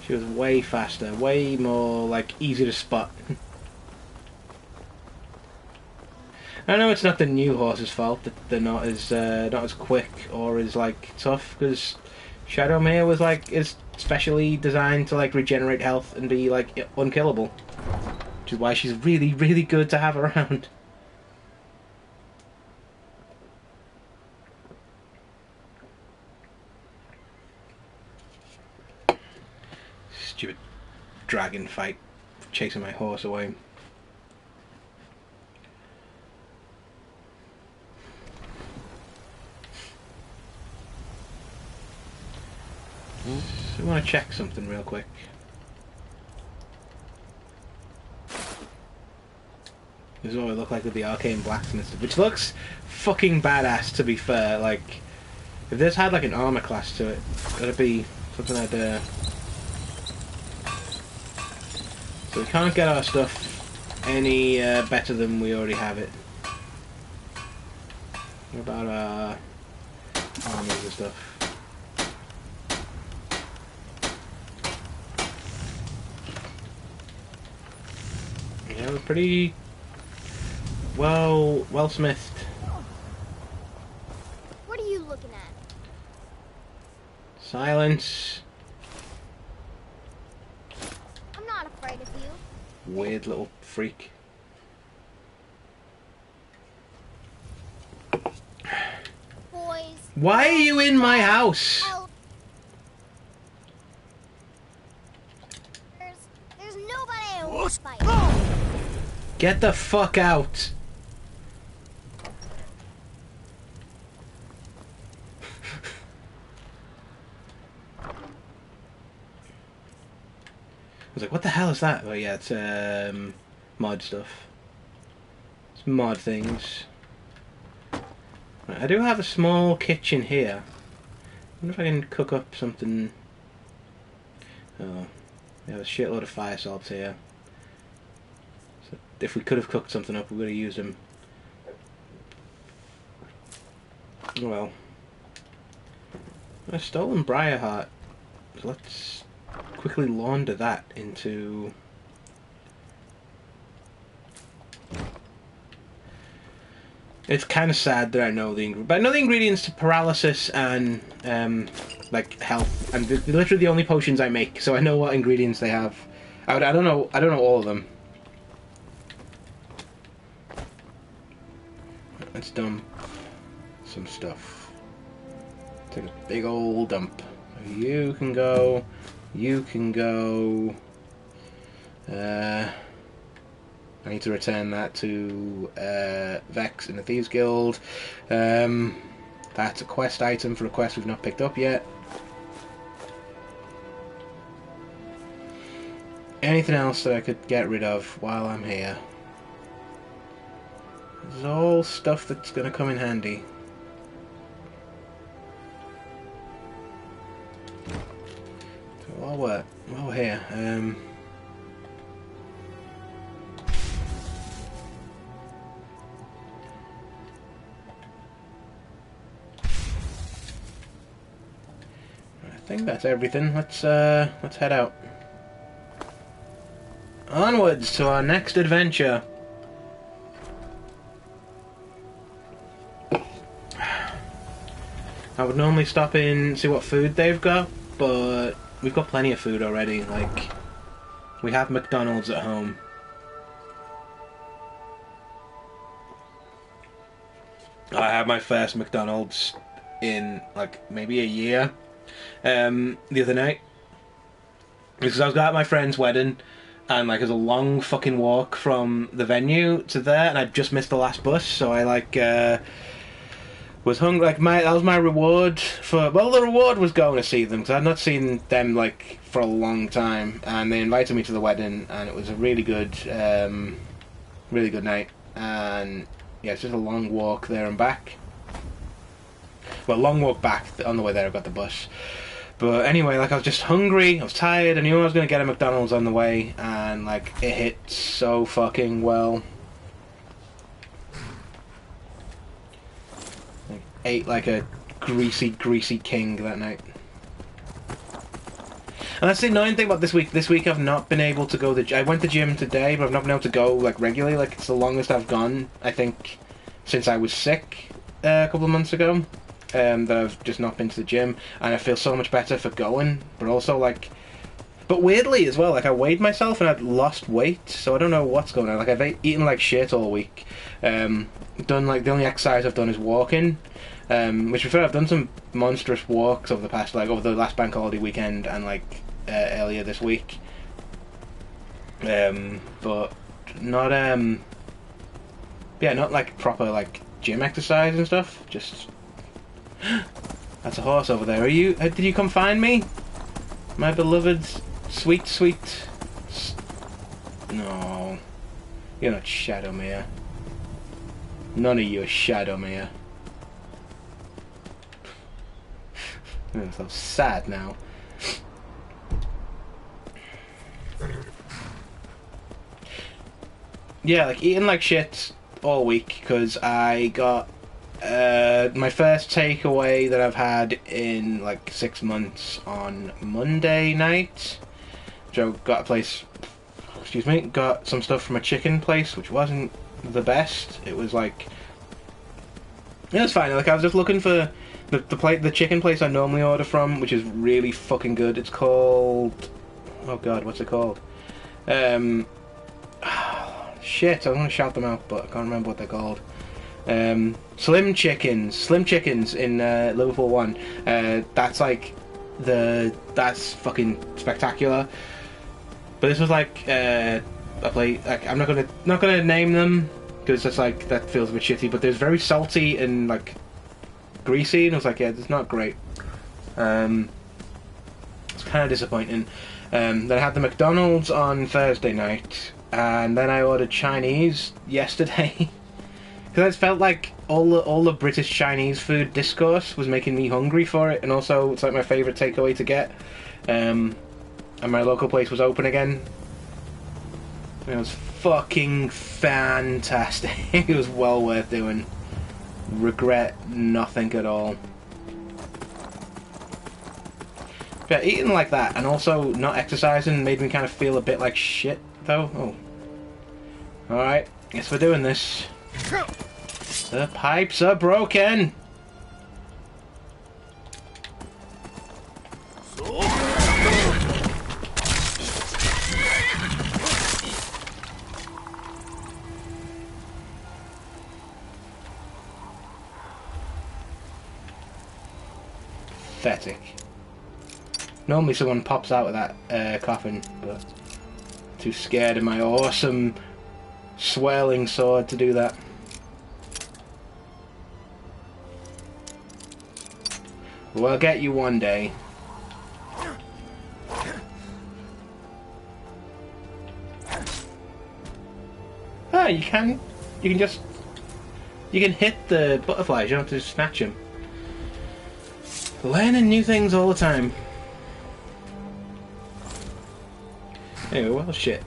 She was way faster, way more, like, easy to spot. I know it's not the new horse's fault that they're not as quick or as, like, tough, because Shadowmere was, like, is specially designed to, like, regenerate health and be, like, unkillable. Which is why she's really, really good to have around. Stupid dragon fight chasing my horse away. So I want to check something real quick. This is what it looked like with the arcane blacksmith stuff, which looks fucking badass, to be fair. Like, if this had like an armor class to it, that'd be something I'd So we can't get our stuff any better than we already have it. What about our armors and stuff? Yeah, we're pretty well smithed. What are you looking Silence. I'm not afraid of you. Weird little freak. Boys. Why are you in my house? There's nobody who won't fight. Get the fuck out. I was like, what the hell is that? Oh yeah, it's mod stuff. It's mod things. Right, I do have a small kitchen here. I wonder if I can cook up something. Oh, we have a shitload of fire salts here. So if we could have cooked something up, we would have used them. Oh well. I've stolen Briarheart. So let's quickly launder that into... It's kind of sad that I know the ingredients, but I know the ingredients to paralysis and like health, and they're literally the only potions I make, so I know what ingredients they have. I don't know all of them. Let's dump some stuff. Take a big old dump. You can go. You can go. I need to return that to Vex in the Thieves Guild. That's a quest item for a quest we've not picked up yet. Anything else that I could get rid of while I'm here? This is all stuff that's going to come in handy. So while we're here, I think that's everything. Let's head out. Onwards to our next adventure. I would normally stop in, see what food they've got, but we've got plenty of food already. Like, we have McDonald's at home. I had my first McDonald's in like maybe a year. The other night, because I was at my friend's wedding, and like it was a long fucking walk from the venue to there, and I just missed the last bus, so I like was hungry. Like that was my reward for. Well, the reward was going to see them because I'd not seen them like for a long time, and they invited me to the wedding, and it was a really good night. And yeah, it's just a long walk there and back. Well, long walk back. On the way there, I got the bus. But anyway, like I was just hungry, I was tired, I knew I was going to get a McDonald's on the way, and like it hit so fucking well. Like, ate like a greasy king that night. And that's the annoying thing about this week. This week I've not been able to go I went to gym today, but I've not been able to go like regularly. Like it's the longest I've gone, I think, since I was sick a couple of months ago. That I've just not been to the gym, and I feel so much better for going, but also like, but weirdly as well, like I weighed myself and I'd lost weight, so I don't know what's going on. Like I've eaten like shit all week. Done like the only exercise I've done is walking, which before I've done some monstrous walks over the last bank holiday weekend and like earlier this week, but not not like proper like gym exercise and stuff. Just that's a horse over there. Did you come find me? My beloved, sweet... No. You're not Shadowmere. None of you are Shadowmere. I'm so sad now. Yeah, like eating like shit all week because I got my first takeaway that I've had in like 6 months on Monday night. Joe got some stuff from a chicken place, which wasn't the best. It was like, it was fine. Like I was just looking for The chicken place I normally order from, which is really fucking good. It's called, oh god, what's it called? Shit, I want to shout them out, but I can't remember what they're called. Slim Chickens in Liverpool 1. That's like that's fucking spectacular. But this was like a place. Like, I'm not gonna name them because it's like that feels a bit shitty. But there's very salty and like greasy, and I was like, yeah, it's not great. It's kind of disappointing. Then I had the McDonald's on Thursday night, and then I ordered Chinese yesterday. Because I felt like all the British Chinese food discourse was making me hungry for it, and also it's like my favourite takeaway to get. And my local place was open again. It was fucking fantastic. It was well worth doing. Regret nothing at all. Yeah, eating like that and also not exercising made me kind of feel a bit like shit, though. Oh. Alright, guess we're doing this. The pipes are broken! Pathetic. Normally someone pops out of that coffin, but too scared of my awesome swirling sword to do that. Well, I'll get you one day. Ah, you can just hit the butterflies. You don't have to snatch them. Learning new things all the time. Anyway, well, shit.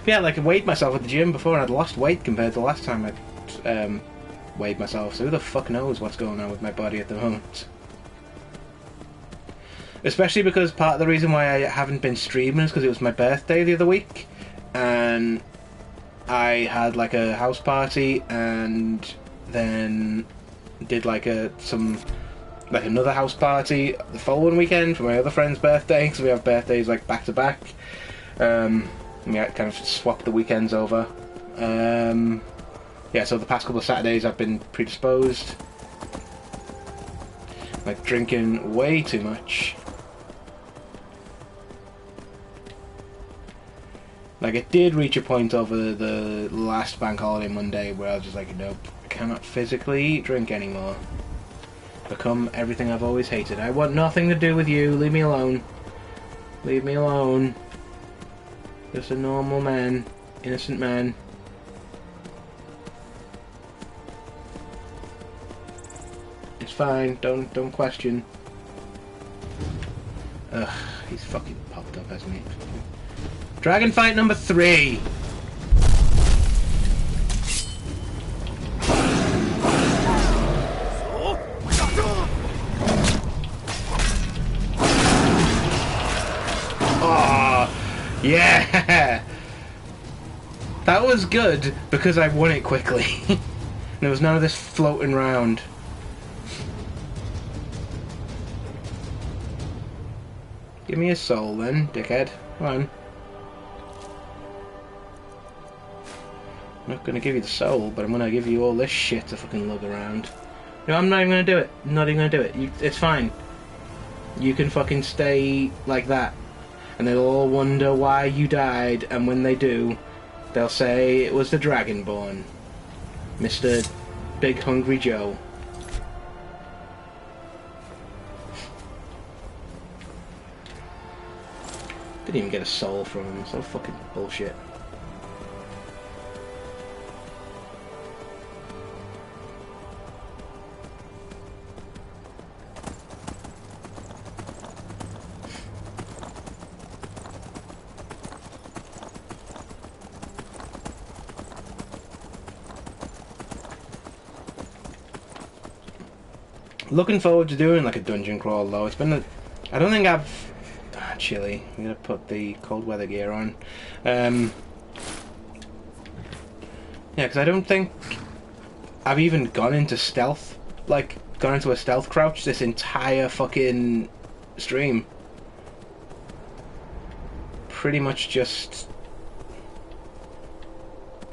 But yeah, like I weighed myself at the gym before and I'd lost weight compared to the last time I weighed myself, so who the fuck knows what's going on with my body at the moment. Especially because part of the reason why I haven't been streaming is because it was my birthday the other week, and I had like a house party and then did like another house party the following weekend for my other friend's birthday, because we have birthdays like back to back. Yeah, kind of swapped the weekends over. Yeah, so the past couple of Saturdays I've been predisposed. Like drinking way too much. Like it did reach a point over the last bank holiday Monday where I was just like, nope, I cannot physically drink anymore. Become everything I've always hated. I want nothing to do with you, leave me alone. Leave me alone. Just a normal man. Innocent man. It's fine, don't question. Ugh, he's fucking popped up, hasn't he? Dragon fight number 3! Oh, yeah! That was good because I won it quickly. There was none of this floating around. Give me a soul then, dickhead. Come on. I'm not gonna give you the soul, but I'm gonna give you all this shit to fucking lug around. No, I'm not even gonna do it. I'm not even gonna do it. It's fine. You can fucking stay like that. And they'll all wonder why you died, and when they do, they'll say it was the Dragonborn. Mr. Big Hungry Joe. Didn't even get a soul from him, so fucking bullshit. Looking forward to doing like a dungeon crawl though. It's been I don't think I've... chilly. I'm gonna put the cold weather gear on. Yeah, because I don't think I've even gone into stealth like gone into a stealth crouch this entire fucking stream. Pretty much just...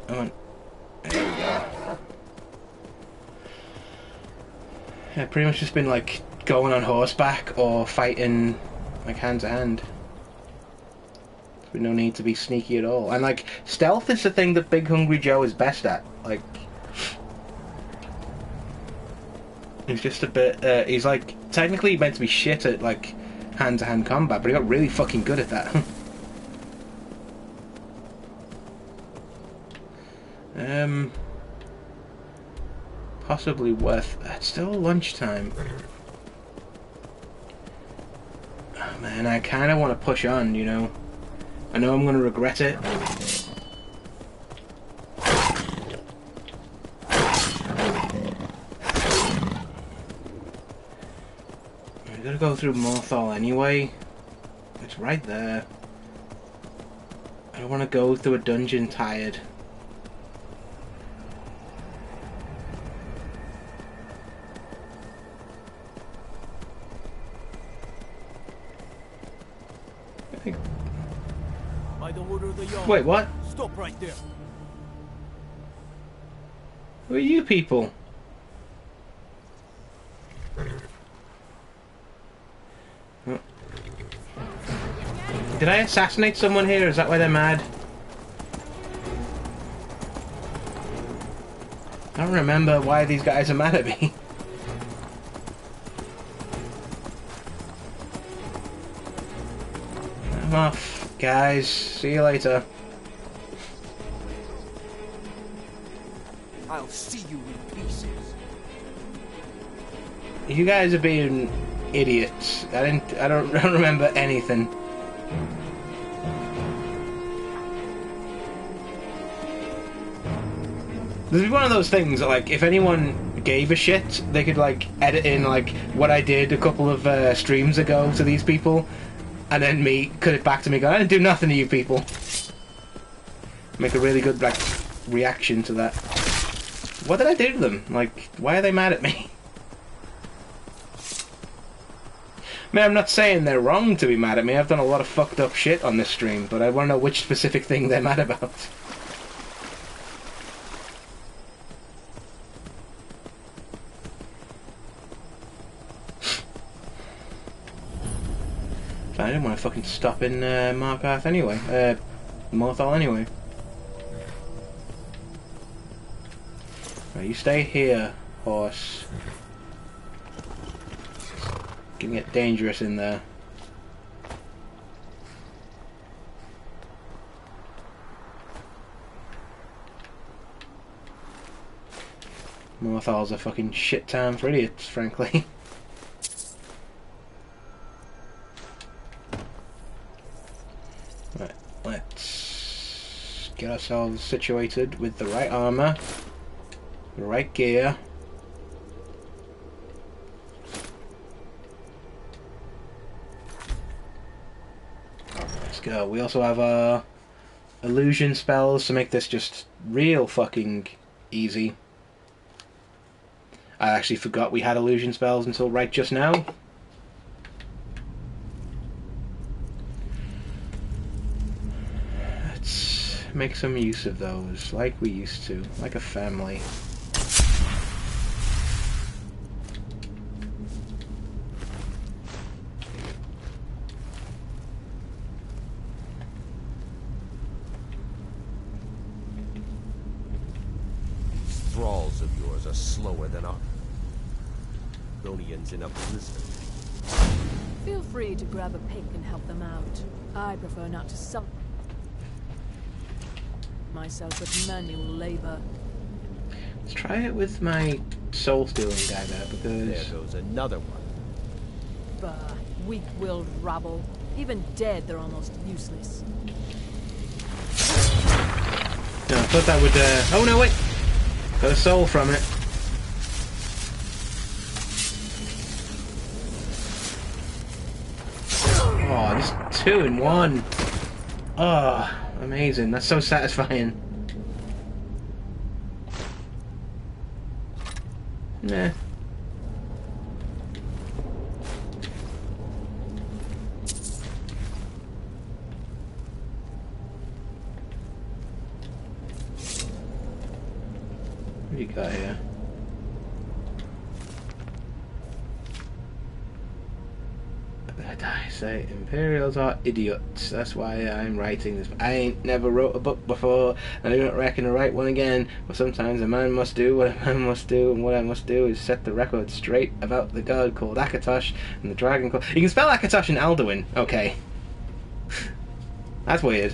There we go. Yeah, pretty much just been like going on horseback or fighting like hand to hand. With no need to be sneaky at all. And like stealth is the thing that Big Hungry Joe is best at. Like he's just a bit he's like technically meant to be shit at like hand to hand combat, but he got really fucking good at that. Possibly worth... It's still lunchtime. Oh man, I kind of want to push on, you know. I know I'm going to regret it. I gotta go through Morthal anyway. It's right there. I don't want to go through a dungeon tired. By the order of the yard. Wait, what? Stop right there. Who are you people? Oh. Did I assassinate someone here? Is that why they're mad? I don't remember why these guys are mad at me. I'm off, guys. See you later. I'll see you in pieces. You guys are being idiots. I don't remember anything. This is one of those things that, like, if anyone gave a shit, they could, like, edit in, like, what I did a couple of streams ago to these people, and then me cut it back to me going, I didn't do nothing to you people. Make a really good, like, reaction to that. What did I do to them? Like, why are they mad at me? I mean, I'm not saying they're wrong to be mad at me. I've done a lot of fucked up shit on this stream, but I want to know which specific thing they're mad about. I didn't want to fucking stop in Markarth anyway. Morthal anyway. Right, you stay here, horse. It's gonna get dangerous in there. Morthal's a fucking shit town for idiots, frankly. Right, let's get ourselves situated with the right armor, the right gear. Let's go. We also have our illusion spells to make this just real fucking easy. I actually forgot we had illusion spells until right just now. Let's make some use of those, like we used to, like a family. These thralls of yours are slower than our Ronians in a blizzard. Feel free to grab a pick and help them out. I prefer not to suffer myself with manual labor. Let's try it with my soul stealing guy there, because there goes another one. Bah, weak-willed rabble. Even dead, they're almost useless. No, I thought that would oh no, wait! Got a soul from it. Oh, just 2 in 1. Oh, amazing. That's so satisfying. Nah. we got here? I say Imperials are idiots. That's why I'm writing this. I ain't never wrote a book before, and I don't reckon to write one again. But sometimes a man must do what a man must do, and what I must do is set the record straight about the god called Akatosh and the dragon called... You can spell Akatosh in Alduin. Okay. That's weird.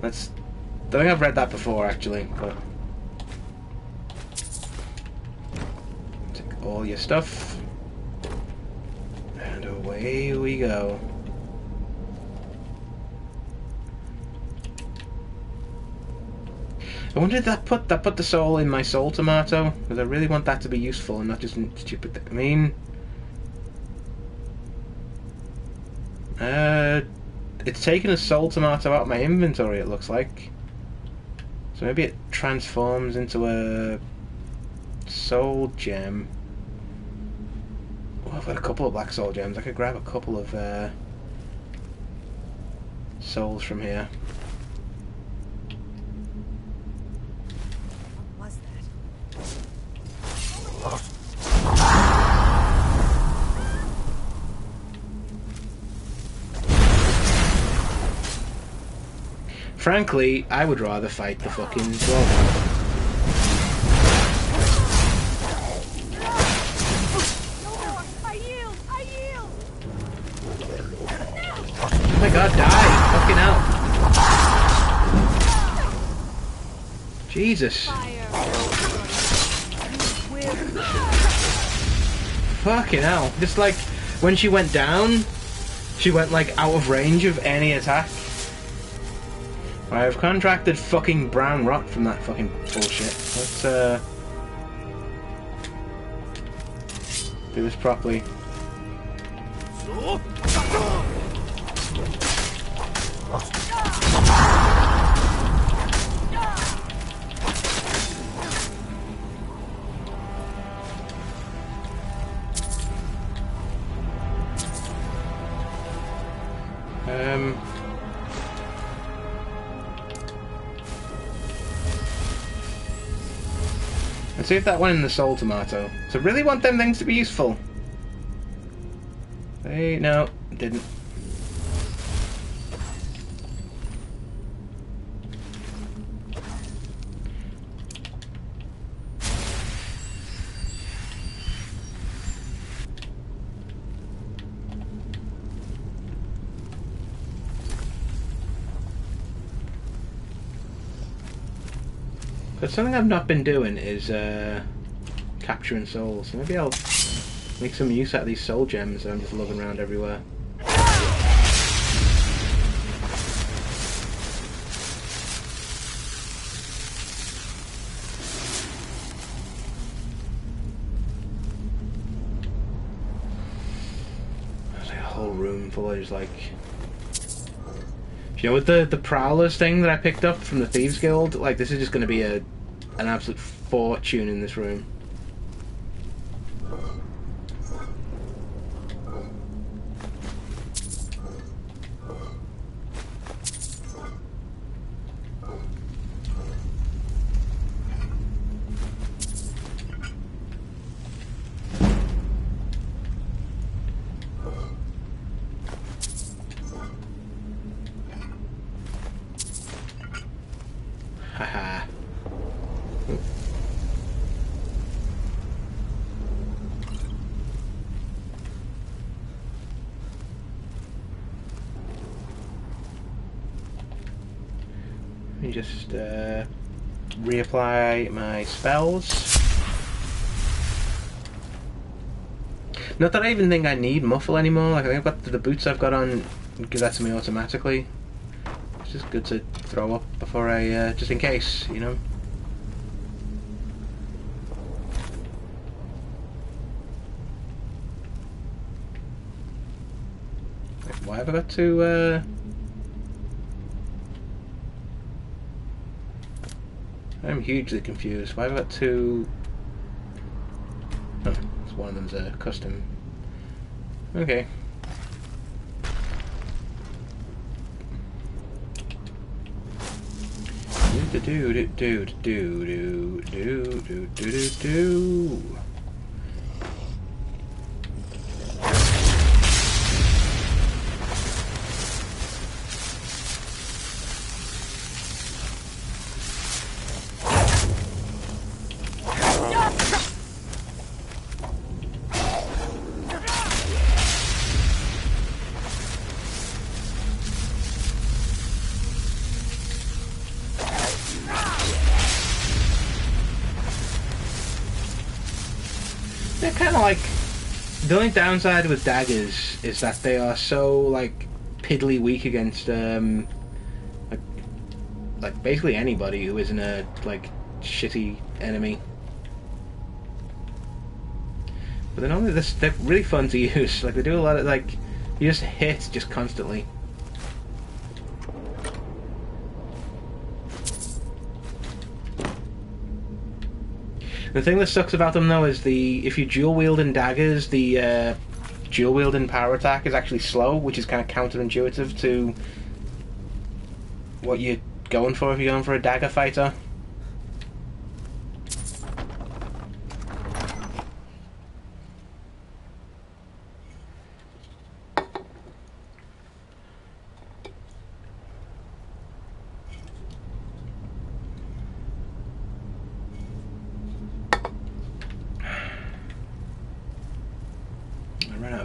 That's... I think I've read that before, actually, but... Take all your stuff. And away we go. I wonder if that put the soul in my soul tomato, because I really want that to be useful and not just stupid. I mean, it's taken a soul tomato out of my inventory. It looks like, so maybe it transforms into a soul gem. Oh, I've got a couple of black soul gems. I could grab a couple of souls from here. What was Frankly, I would rather fight the fucking dwarf. Oh my god, die! Fucking hell. Jesus. Fucking hell. Just like, when she went down, she went like out of range of any attack. I've contracted fucking brown rot from that fucking bullshit. Let's do this properly. Let's see if that went in the soul tomato. So I really want them things to be useful. Hey, no, it didn't. But something I've not been doing is capturing souls. So maybe I'll make some use out of these soul gems that I'm just lugging around everywhere. There's like a whole room full of just like... You know, with the Prowlers thing that I picked up from the Thieves Guild, like, this is just going to be an absolute fortune in this room. Haha. Let me just reapply my spells. Not that I even think I need muffle anymore. Like, I think I've got the boots I've got on give that to me automatically. It's just good to throw up before I, just in case, you know. Wait, why have I got to, I'm hugely confused. Why have I got to... Oh, one of them's a custom. Okay. Do do do do do do do do do do. They're kind of like, the only downside with daggers is that they are so like piddly weak against like basically anybody who isn't a like shitty enemy. But then only this, they're really fun to use. Like they do a lot of like, you just hit just constantly. The thing that sucks about them though is if you dual wielding daggers, the dual wielding power attack is actually slow, which is kind of counterintuitive to what you're going for if you're going for a dagger fighter.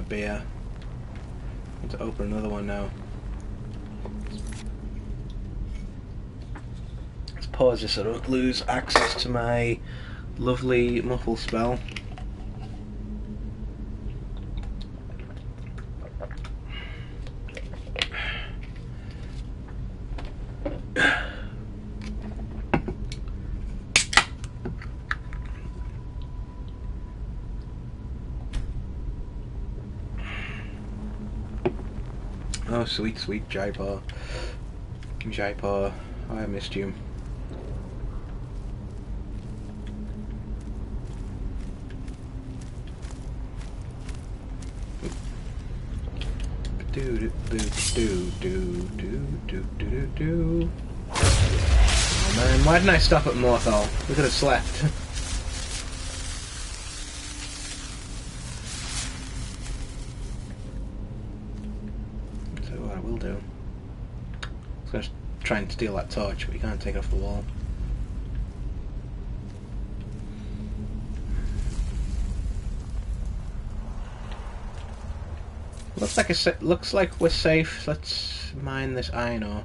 Beer. I need to open another one now. Let's pause this so I don't lose access to my lovely muffle spell. Oh, sweet, sweet Jaipur. Jaipur. Oh, I missed you. Do do do do do do do do. Oh man, why didn't I stop at Morthal? We could have slept. I was going to try and steal that torch, but you can't take it off the wall. Looks like we're safe. Let's mine this iron ore.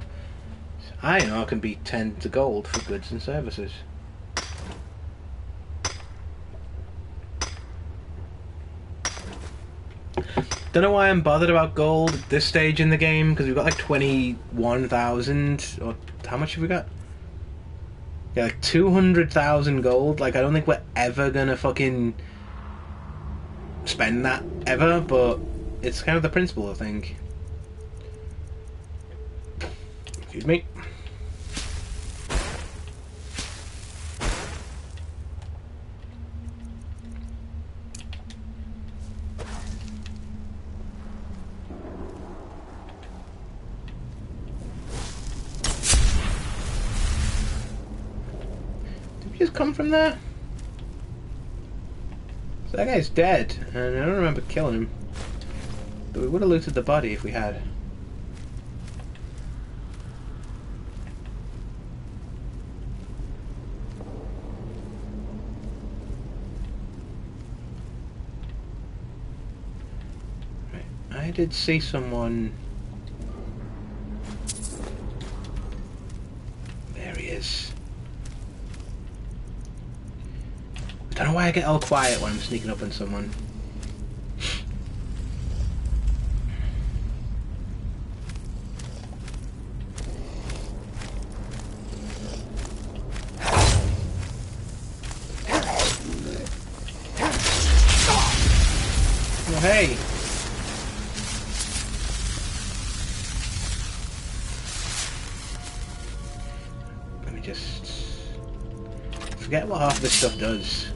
Iron ore can be turned to gold for goods and services. Don't know why I'm bothered about gold at this stage in the game, because we've got like 21,000, or how much have we got? Yeah, like 200,000 gold. Like, I don't think we're ever gonna fucking spend that, ever, but it's kind of the principle, I think. Excuse me. Come from there? So that guy's dead, and I don't remember killing him. But we would have looted the body if we had. Right. I did see someone. There he is. I don't know why I get all quiet when I'm sneaking up on someone. Oh, hey! Let me just forget what half this stuff does.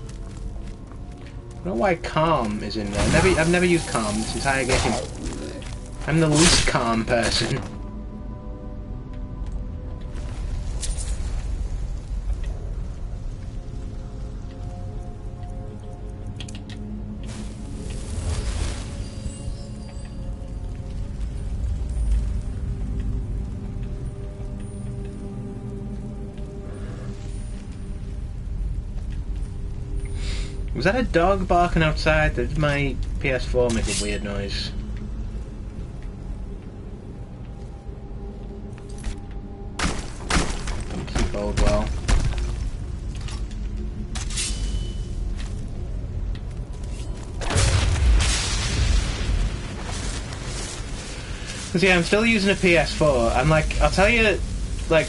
I don't know why calm is in there. I've never used calm this entire game. I'm the least calm person. Was that a dog barking outside? Did my PS4 make a weird noise? Doesn't bode well. Cause yeah, I'm still using a PS4. I'm like, I'll tell you, like,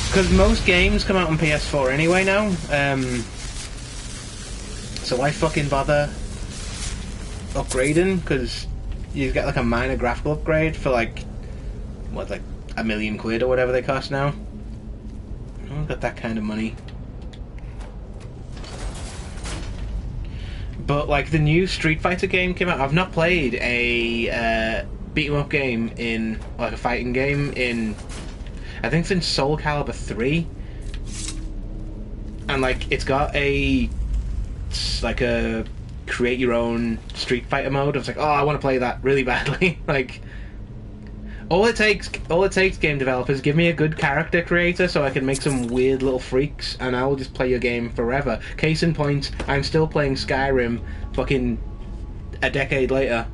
because most games come out on PS4 anyway now. So why fucking bother upgrading? Because you get like a minor graphical upgrade for like, what, like £1 million or whatever they cost now. I don't got that kind of money. But like the new Street Fighter game came out. I've not played a beat 'em up game in, like a fighting game in, I think since Soul Calibur 3. And like it's got a create your own Street Fighter mode. I was like, oh, I want to play that really badly. Like all it takes game developers, give me a good character creator so I can make some weird little freaks and I will just play your game forever. Case in point, I'm still playing Skyrim fucking a decade later.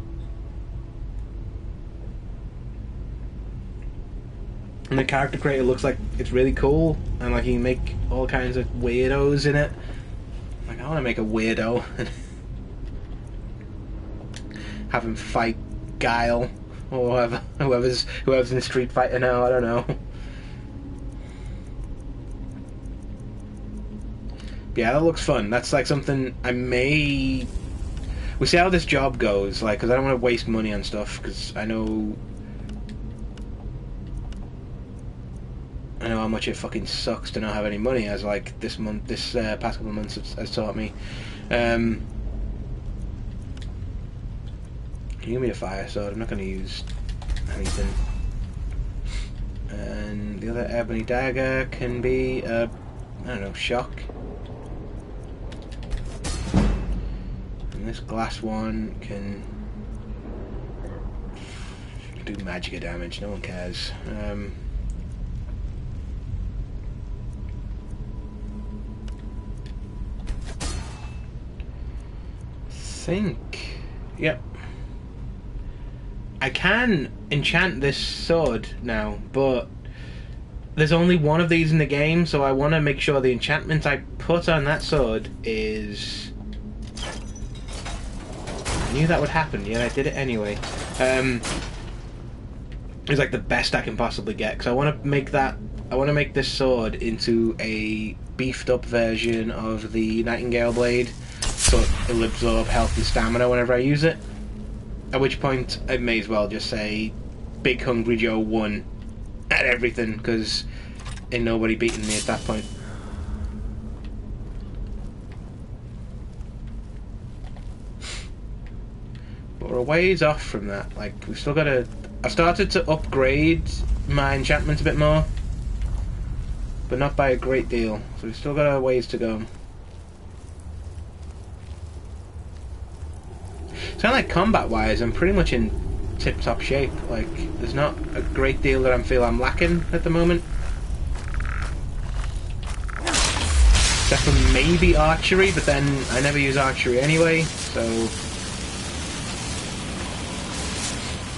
And the character creator looks like it's really cool and like you can make all kinds of weirdos in it. Like, I want to make a weirdo and have him fight Guile or whoever's in Street Fighter now. I don't know. Yeah, that looks fun. That's like something I may. We'll see how this job goes. Like, because I don't want to waste money on stuff. Because I know how much it fucking sucks to not have any money, as like this past couple of months has taught me. Can you give me a fire sword? I'm not going to use anything. And the other ebony dagger can be I don't know, shock. And this glass one can do magic damage. No one cares. Yep. I can enchant this sword now, but there's only one of these in the game, so I want to make sure the enchantment I put on that sword is... I knew that would happen, yet I did it anyway. It's like the best I can possibly get, because I want to make this sword into a beefed up version of the Nightingale blade, so it'll absorb health and stamina whenever I use it. At which point, I may as well just say, Big Hungry Joe won at everything, because ain't nobody beating me at that point. But we're a ways off from that. Like, we've still got to... I've started to upgrade my enchantments a bit more, but not by a great deal, so we've still got a ways to go. Kind of like combat-wise, I'm pretty much in tip-top shape. Like, there's not a great deal that I feel I'm lacking at the moment. Except for maybe archery, but then I never use archery anyway, so...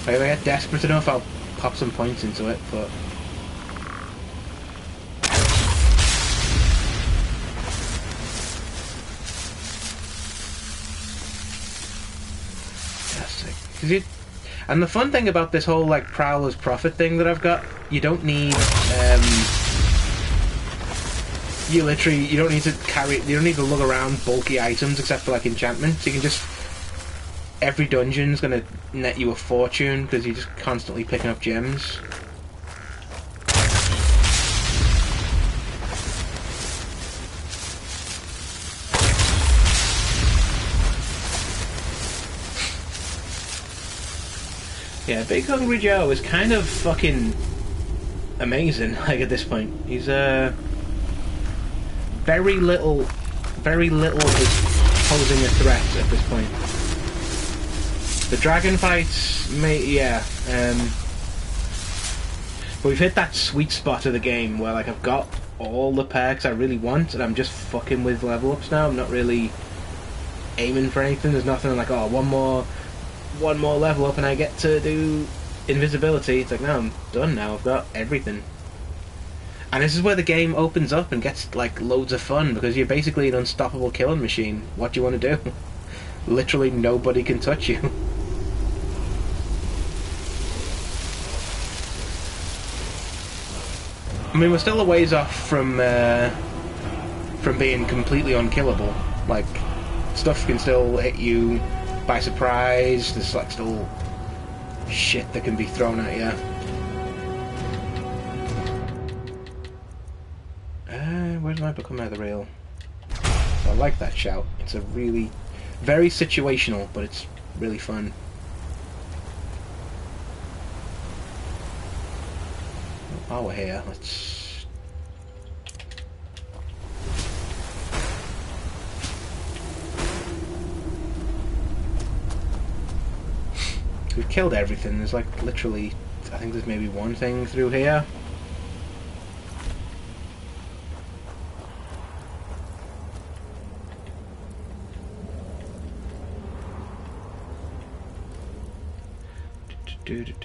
If I get desperate enough, I'll pop some points into it, but... And the fun thing about this whole like Prowler's Prophet thing that I've got, you don't need you don't need to lug around bulky items except for like enchantments. You can just, every dungeon's gonna net you a fortune because you're just constantly picking up gems. Yeah, Big Hungry Joe is kind of fucking amazing, like, at this point. He's, very little is posing a threat at this point. The dragon fights, but we've hit that sweet spot of the game where, like, I've got all the perks I really want, and I'm just fucking with level ups now. I'm not really aiming for anything. There's nothing like, oh, one more level up and I get to do invisibility. It's like, no, I'm done now. I've got everything. And this is where the game opens up and gets like loads of fun, because you're basically an unstoppable killing machine. What do you want to do? Literally nobody can touch you. I mean, we're still a ways off from being completely unkillable. Like, stuff can still hit you by surprise. There's like still shit that can be thrown at you. Where did I become either real? I like that shout. It's a really very situational, but it's really fun. While we're here, let's... We've killed everything. There's like literally, I think there's maybe one thing through here.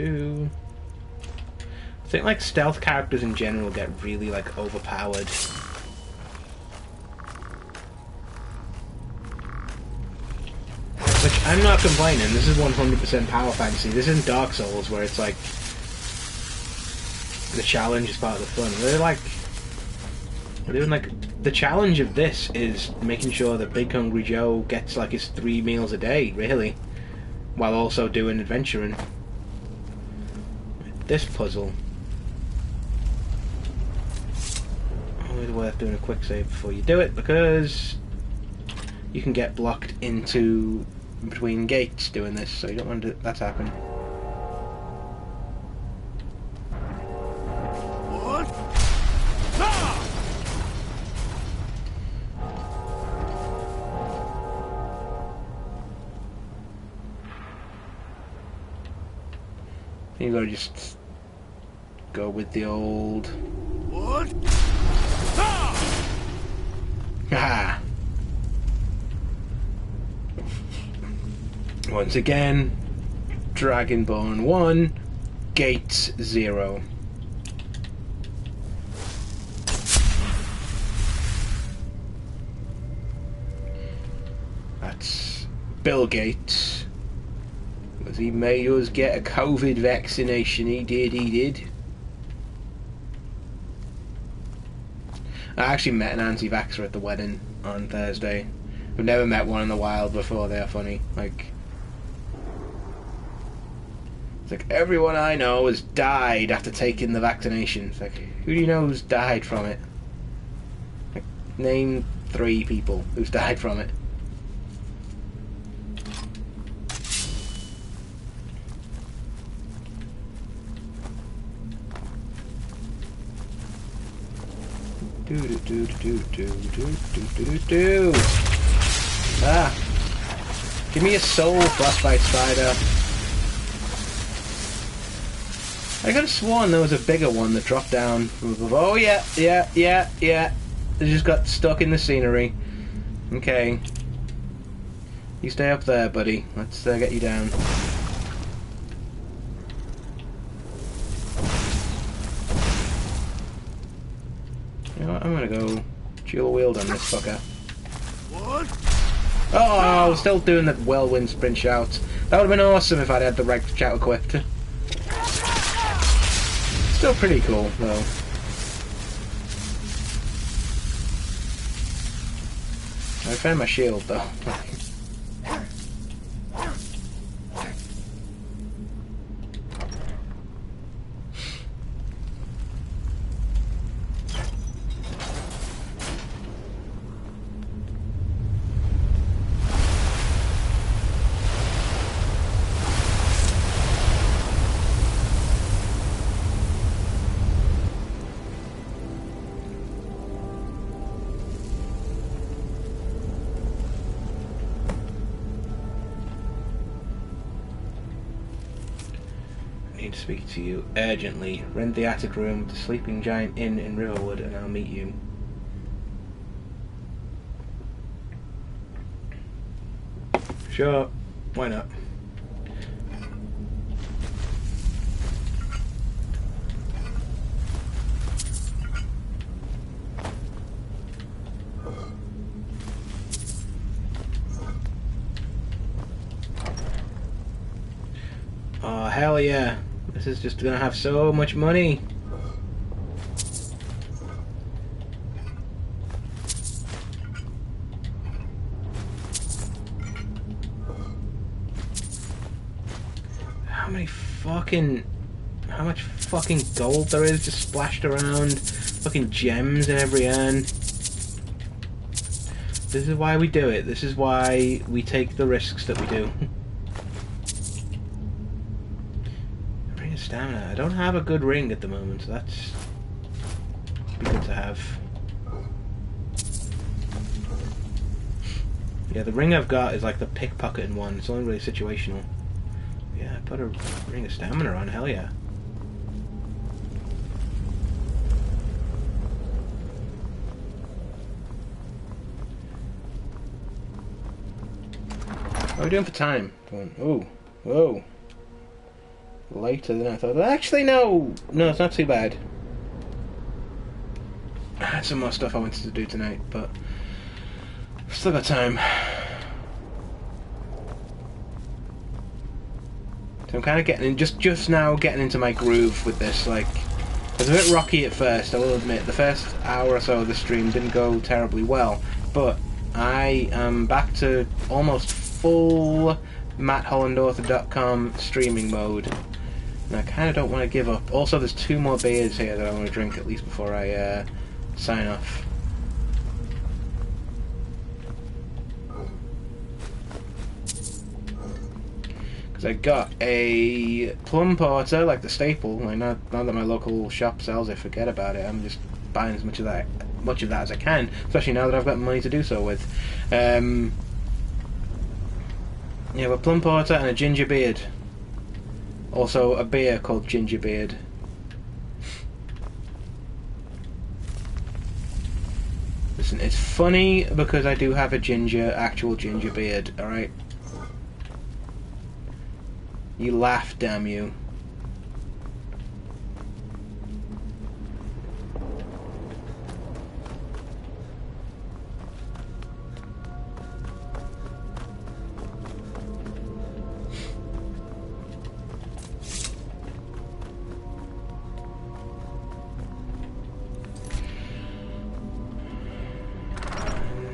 I think like stealth characters in general get really like overpowered. Which I'm not complaining. This is 100% power fantasy. This isn't Dark Souls where it's like the challenge is part of the fun. We're doing like the challenge of this is making sure that Big Hungry Joe gets like his 3 meals a day, really, while also doing adventuring. This puzzle. Always worth doing a quick save before you do it, because you can get blocked into between gates doing this, so you don't want that to happen. What? You gotta just go with the old. What? Ah! Once again, Dragonborn 1, Gate 0. That's Bill Gates. Because he made us get a COVID vaccination. He did. I actually met an anti-vaxxer at the wedding on Thursday. I've never met one in the wild before. They're funny. It's like everyone I know has died after taking the vaccination. It's like, who do you know who's died from it? Like, name 3 people who's died from it. Ah! Give me a soul, frostbite spider. I could have sworn there was a bigger one that dropped down from above. Oh yeah. They just got stuck in the scenery. Okay. You stay up there, buddy. Let's get you down. You know what? I'm gonna go dual wield on this fucker. What? Oh, I was still doing the whirlwind sprint shout. That would have been awesome if I'd had the right shout equipped. Still pretty cool, though. I found my shield, though. To speak to you urgently. Rent the attic room at the Sleeping Giant Inn in Riverwood and I'll meet you. Sure. Why not? Oh, hell yeah. This is just gonna have so much money. How much fucking gold there is just splashed around. Fucking gems in every end. This is why we do it. This is why we take the risks that we do. Ring of stamina. I don't have a good ring at the moment, so that's good to have. Yeah, the ring I've got is like the pickpocketing one. It's only really situational. Yeah, put a ring of stamina on, hell yeah. How are we doing for time? Oh, whoa. Later than I thought. Actually, no! No, it's not too bad. I had some more stuff I wanted to do tonight, but still got time. So I'm kind of getting in, just now getting into my groove with this. Like, it was a bit rocky at first, I will admit. The first hour or so of the stream didn't go terribly well, but I am back to almost full MattHollandAuthor.com streaming mode, and I kind of don't want to give up. Also, there's 2 more beers here that I want to drink at least before I sign off. Because I got a plum porter, like the staple. Like now that my local shop sells it, forget about it. I'm just buying as much of that as I can, especially now that I've got money to do so with. Yeah, a plum porter and a ginger beard. Also a beer called Ginger Beard. Listen, it's funny because I do have a actual ginger beard, alright? You laugh, damn you.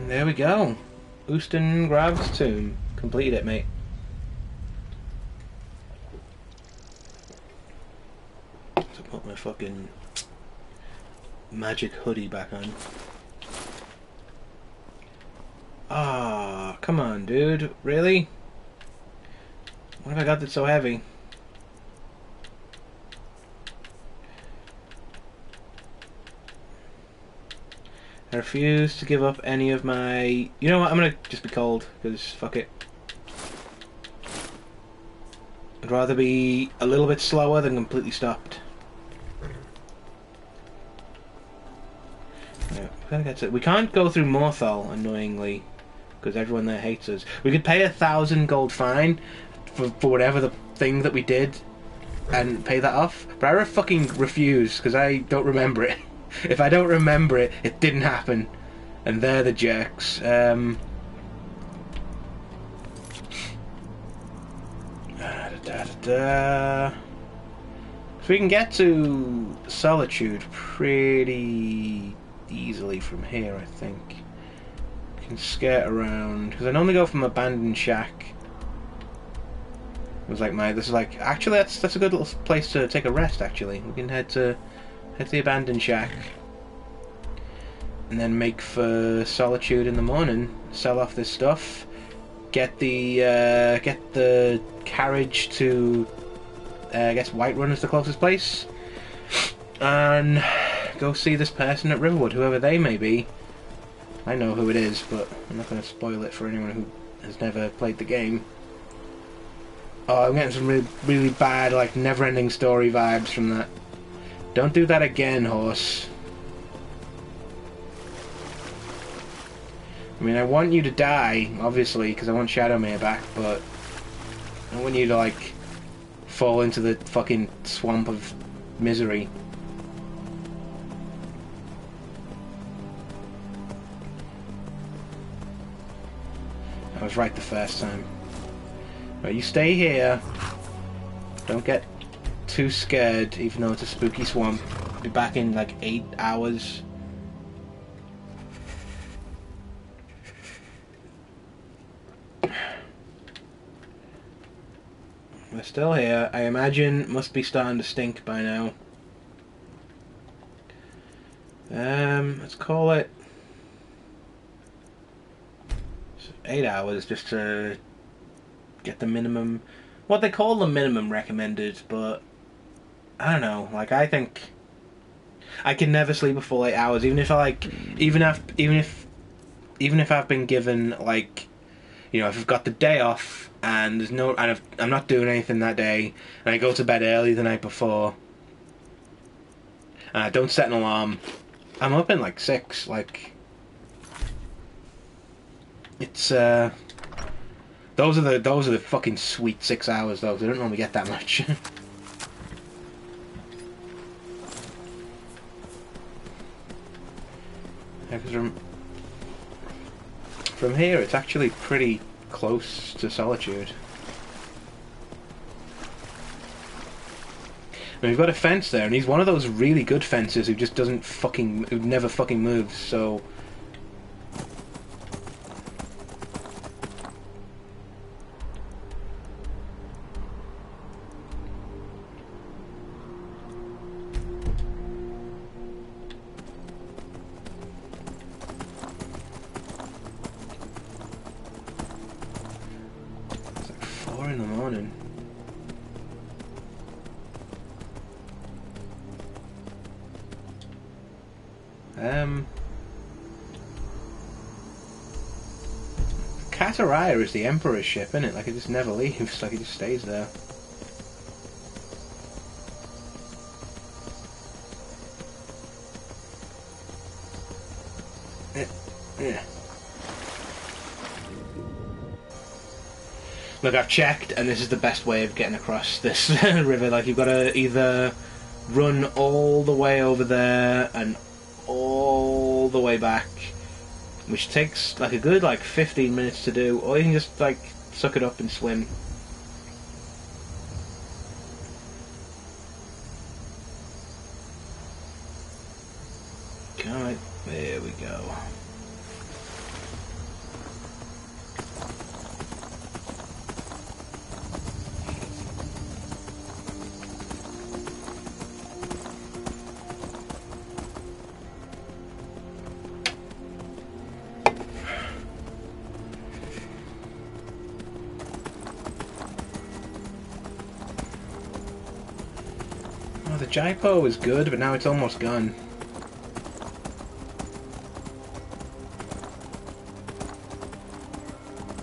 There we go. Ustengrave's tomb. Completed it, mate. So put my fucking magic hoodie back on. Ah, come on, dude. Really? What have I got that's so heavy? I refuse to give up any of my... You know what, I'm gonna just be cold, because fuck it. I'd rather be a little bit slower than completely stopped. Yeah, we can't go through Morthal, annoyingly, because everyone there hates us. We could pay 1,000 gold fine for whatever the thing that we did and pay that off, but I fucking refuse, because I don't remember it. If I don't remember it, it didn't happen. And they're the jerks. So we can get to Solitude pretty easily from here, I think. We can skirt around. Because I normally go from Abandoned Shack. It was like this is like... Actually, that's a good little place to take a rest, actually. We can head to the Abandoned Shack, and then make for Solitude in the morning. Sell off this stuff, get the carriage to I guess Whiterun is the closest place, and go see this person at Riverwood, whoever they may be. I know who it is, but I'm not going to spoil it for anyone who has never played the game. Oh, I'm getting some really, really bad, like, never-ending story vibes from that. Don't do that again, horse. I mean, I want you to die, obviously, because I want Shadowmere back, but I want you to, like, fall into the fucking swamp of misery. I was right the first time. Right, you stay here. Don't get too scared, even though it's a spooky swamp. I'll be back in like 8 hours. We're still here. I imagine must be starting to stink by now. Let's call it 8 hours just to get the minimum, what they call the minimum recommended, but I don't know, like, I think I can never sleep a full 8 hours, even if I like, even if I've been given, like, you know, if I've got the day off and there's no, and I'm not doing anything that day, and I go to bed early the night before, and I don't set an alarm, I'm up in like 6, like, it's those are the fucking sweet 6 hours though, 'cause I don't normally get that much. Yeah, 'cause from here it's actually pretty close to Solitude. And we've got a fence there, and he's one of those really good fences who just who never fucking moves, so... It's like 4 in the morning. Kataraya is the Emperor's ship, isn't it? Like, it just never leaves, like, it just stays there. Yeah. Look, I've checked, and this is the best way of getting across this river. Like, you've got to either run all the way over there and all the way back, which takes like a good 15 minutes to do, or you can just like suck it up and swim. Alright, there we go. The Jaipo was good, but now it's almost gone.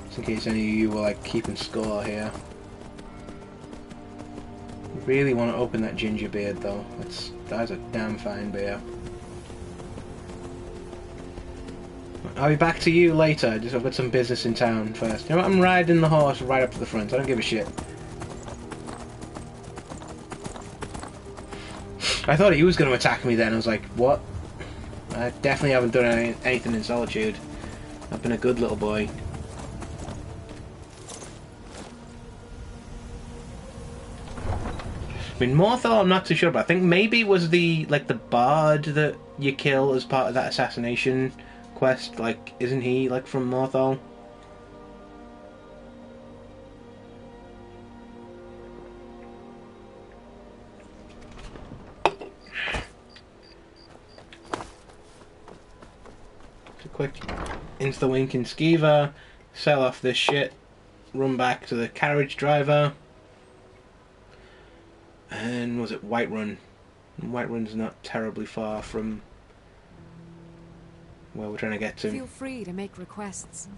Just in case any of you were like keeping score here. Really want to open that ginger beard though. That's a damn fine beer. I'll be back to you later. I've got some business in town first. You know what? I'm riding the horse right up to the front. I don't give a shit. I thought he was going to attack me then. I was like, what? I definitely haven't done anything in Solitude. I've been a good little boy. I mean, Morthal I'm not too sure, but I think maybe was the bard that you kill as part of that assassination quest. Like, isn't he like from Morthal? Quick into the Wink and Skeever, sell off this shit, run back to the carriage driver, and was it Whiterun? Whiterun's not terribly far from where we're trying to get to. Feel free to make requests.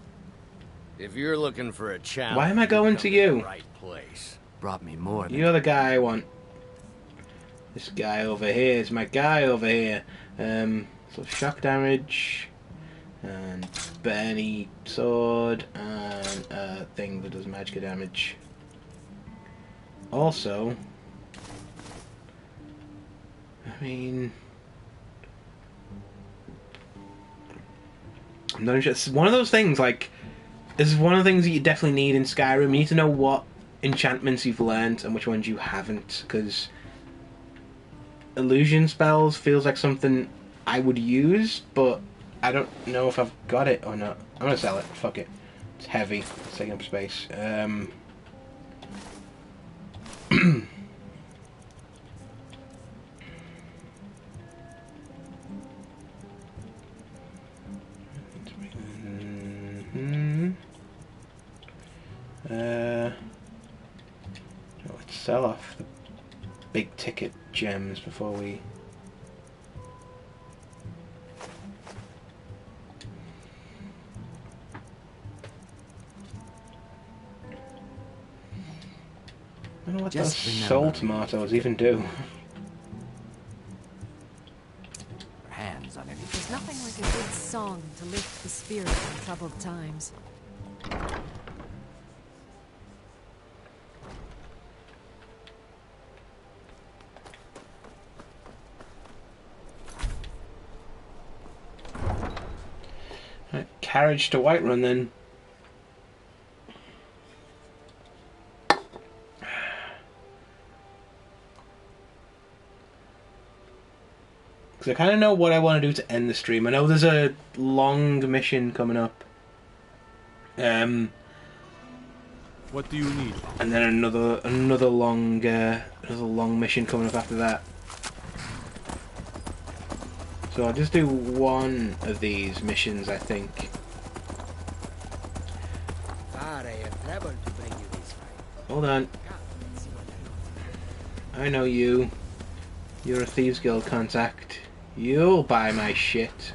If you're looking for a challenge, why am I going to you? Right place. Brought me more. You're the guy I want. This guy over here is my guy over here. So shock damage. And Benny sword and a thing that does magic damage. Also, I mean, I'm not sure. It's one of those things, like, this is one of the things that you definitely need in Skyrim. You need to know what enchantments you've learned and which ones you haven't, because illusion spells feels like something I would use, but I don't know if I've got it or not. I'm gonna sell it. Fuck it. It's heavy. It's taking up space. Let's sell off the big ticket gems before we... I don't know what those soul tomatoes even do. Hands on anything. There's nothing like a good song to lift the spirit in troubled times. Right, carriage to Whiterun then. I kind of know what I want to do to end the stream. I know there's a long mission coming up. What do you need? And then another long mission coming up after that. So I'll just do one of these missions, I think. Hold on. I know you. You're a Thieves Guild contact. You'll buy my shit.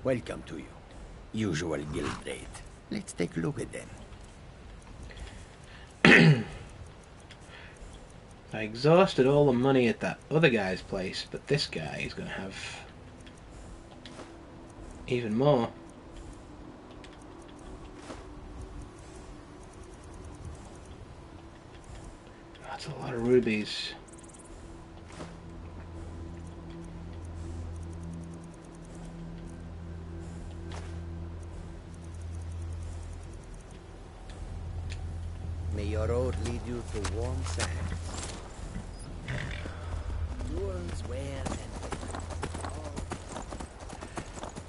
Welcome to you. Usual guild rate. Let's take a look at them. I exhausted all the money at that other guy's place, but this guy is going to have even more. That's a lot of rubies. May your road lead you to warm sands. Duels where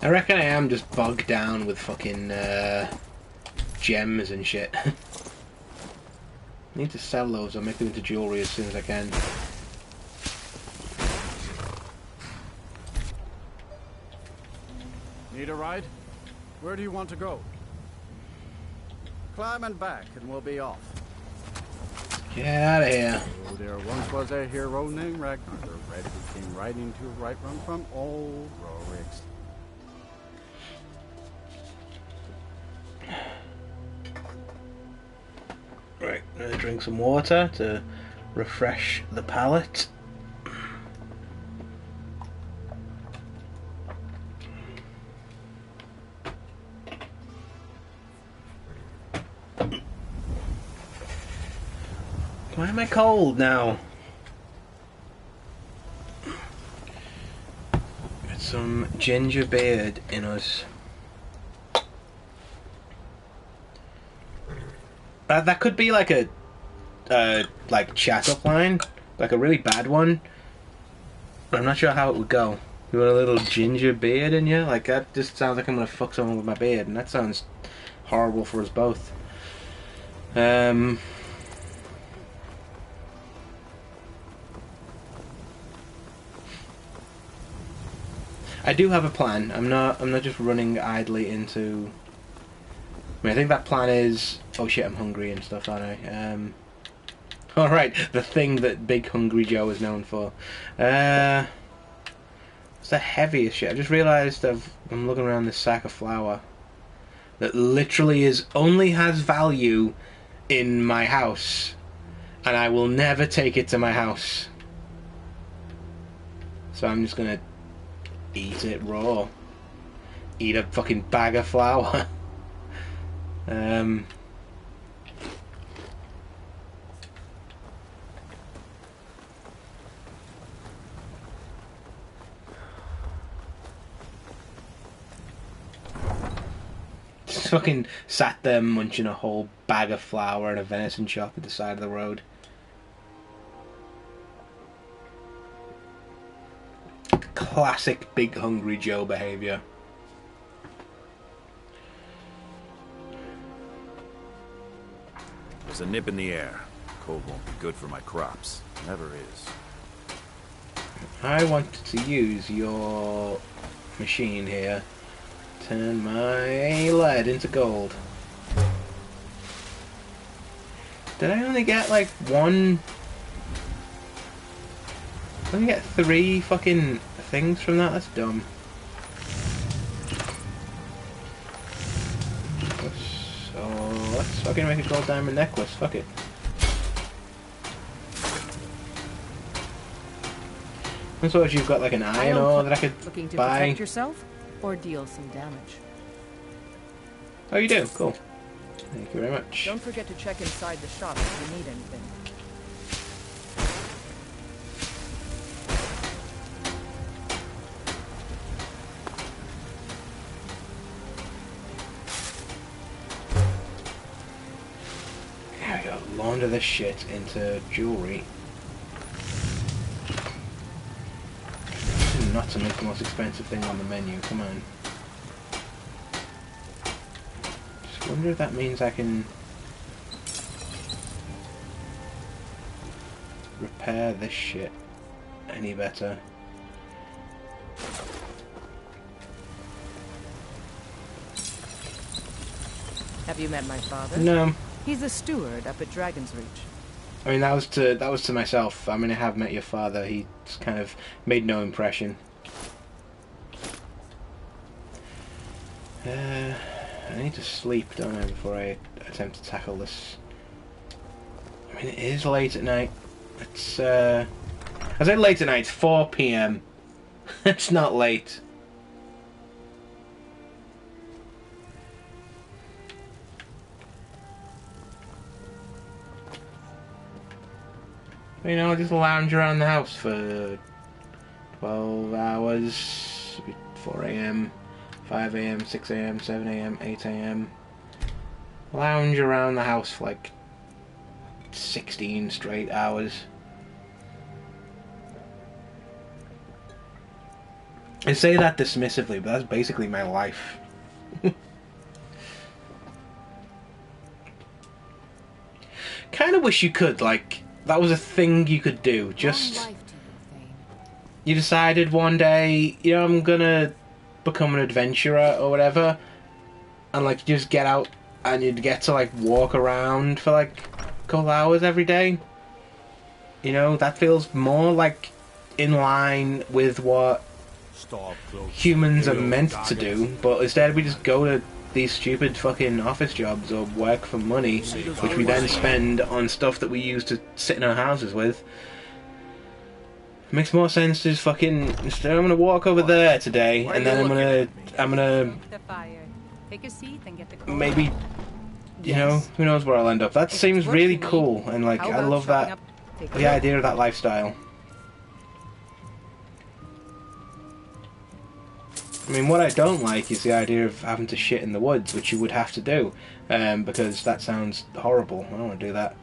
I reckon I am just bogged down with fucking gems and shit. I need to sell those or make them into jewellery as soon as I can. Need a ride? Where do you want to go? Climb and back and we'll be off. Get out of here. Oh, there once was a hero named Ragnar the Red who came riding to Whiterun from old Rorik's. Right, I'm gonna drink some water to refresh the palate. Why am I cold now? Got some ginger beard in us. That could be like a like chat up line, like a really bad one. But I'm not sure how it would go. You want a little ginger beard in you? Like that just sounds like I'm gonna fuck someone with my beard, and that sounds horrible for us both. I do have a plan. I'm not just running idly into... I mean, I think that plan is... Oh shit, I'm hungry and stuff, aren't I? Alright, the thing that Big Hungry Joe is known for. It's the heaviest shit. I just realised I'm looking around this sack of flour that literally only has value in my house. And I will never take it to my house. So I'm just gonna eat it raw. eat a fucking bag of flour. Just fucking sat there munching a whole bag of flour at a venison shop at the side of the road. Classic big hungry Joe behaviour. There's a nip in the air. Cold won't be good for my crops. Never is. I want to use your machine here. Turn my lead into gold. Did I only get like one? I only get 3 fucking things from that? That's dumb. So let's fucking make a gold diamond necklace. Fuck it. I suppose you've got like an iron ore that I could Looking to buy. protect yourself or deal some damage? Oh, you do? Cool. Thank you very much. Don't forget to check inside the shop if you need anything. There we go. Launder this shit into jewellery. Not to make the most expensive thing on the menu, come on. Just wonder if that means I can repair this shit any better. Have you met my father? No. He's a steward up at Dragon's Reach. I mean, that was to myself. I mean, I have met your father. He's kind of made no impression. I need to sleep, don't I, before I attempt to tackle this. I mean, it is late at night. It's, I say late at night, it's 4 PM. It's not late. You know, just lounge around the house for 12 hours, 4 AM, 5 AM, 6 AM, 7 AM, 8 AM. Lounge around the house for like 16 straight hours. I say that dismissively, but that's basically my life. Kind of wish you could, like, that was a thing you could do. Just, you decided one day, you know, I'm gonna become an adventurer or whatever, and like just get out and you'd get to like walk around for like a couple hours every day. You know, that feels more like in line with what humans are meant to do, but instead we just go to these stupid fucking office jobs or work for money, which we then spend on stuff that we use to sit in our houses with. It makes more sense to just fucking, instead I'm gonna walk over there today, and then I'm gonna Take a seat and get the maybe, you know, who knows where I'll end up. That seems really cool, and like I love that, the idea of that lifestyle. I mean, what I don't like is the idea of having to shit in the woods, which you would have to do, because that sounds horrible. I don't want to do that.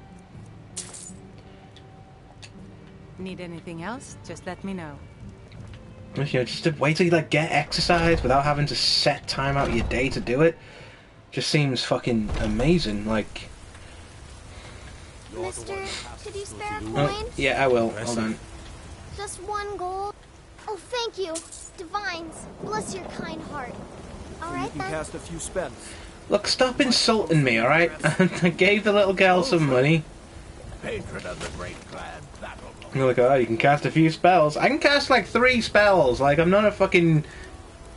Need anything else? Just let me know. You know, just to wait till you like get exercise without having to set time out of your day to do it, just seems fucking amazing. Like, Mister, could you spare a coin? oh, yeah, I will. Hold on. Just 1 gold. Oh, thank you. Divines, bless your kind heart. Alright then. Cast a few spells. Look, stop insulting me, alright? I gave the little girl some money. Patron of the great clan battle. You're like, oh, you can cast a few spells. I can cast like 3 spells. Like, I'm not a fucking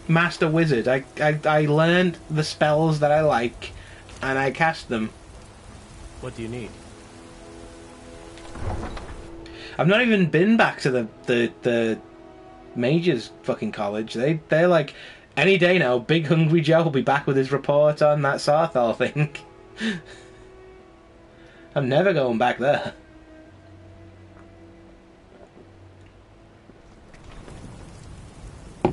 master wizard. I learned the spells that I like, and I cast them. What do you need? I've not even been back to the mages fucking college. They're like, Any day now, Big Hungry Joe will be back with his report on that Sarthal thing. I'm never going back there. I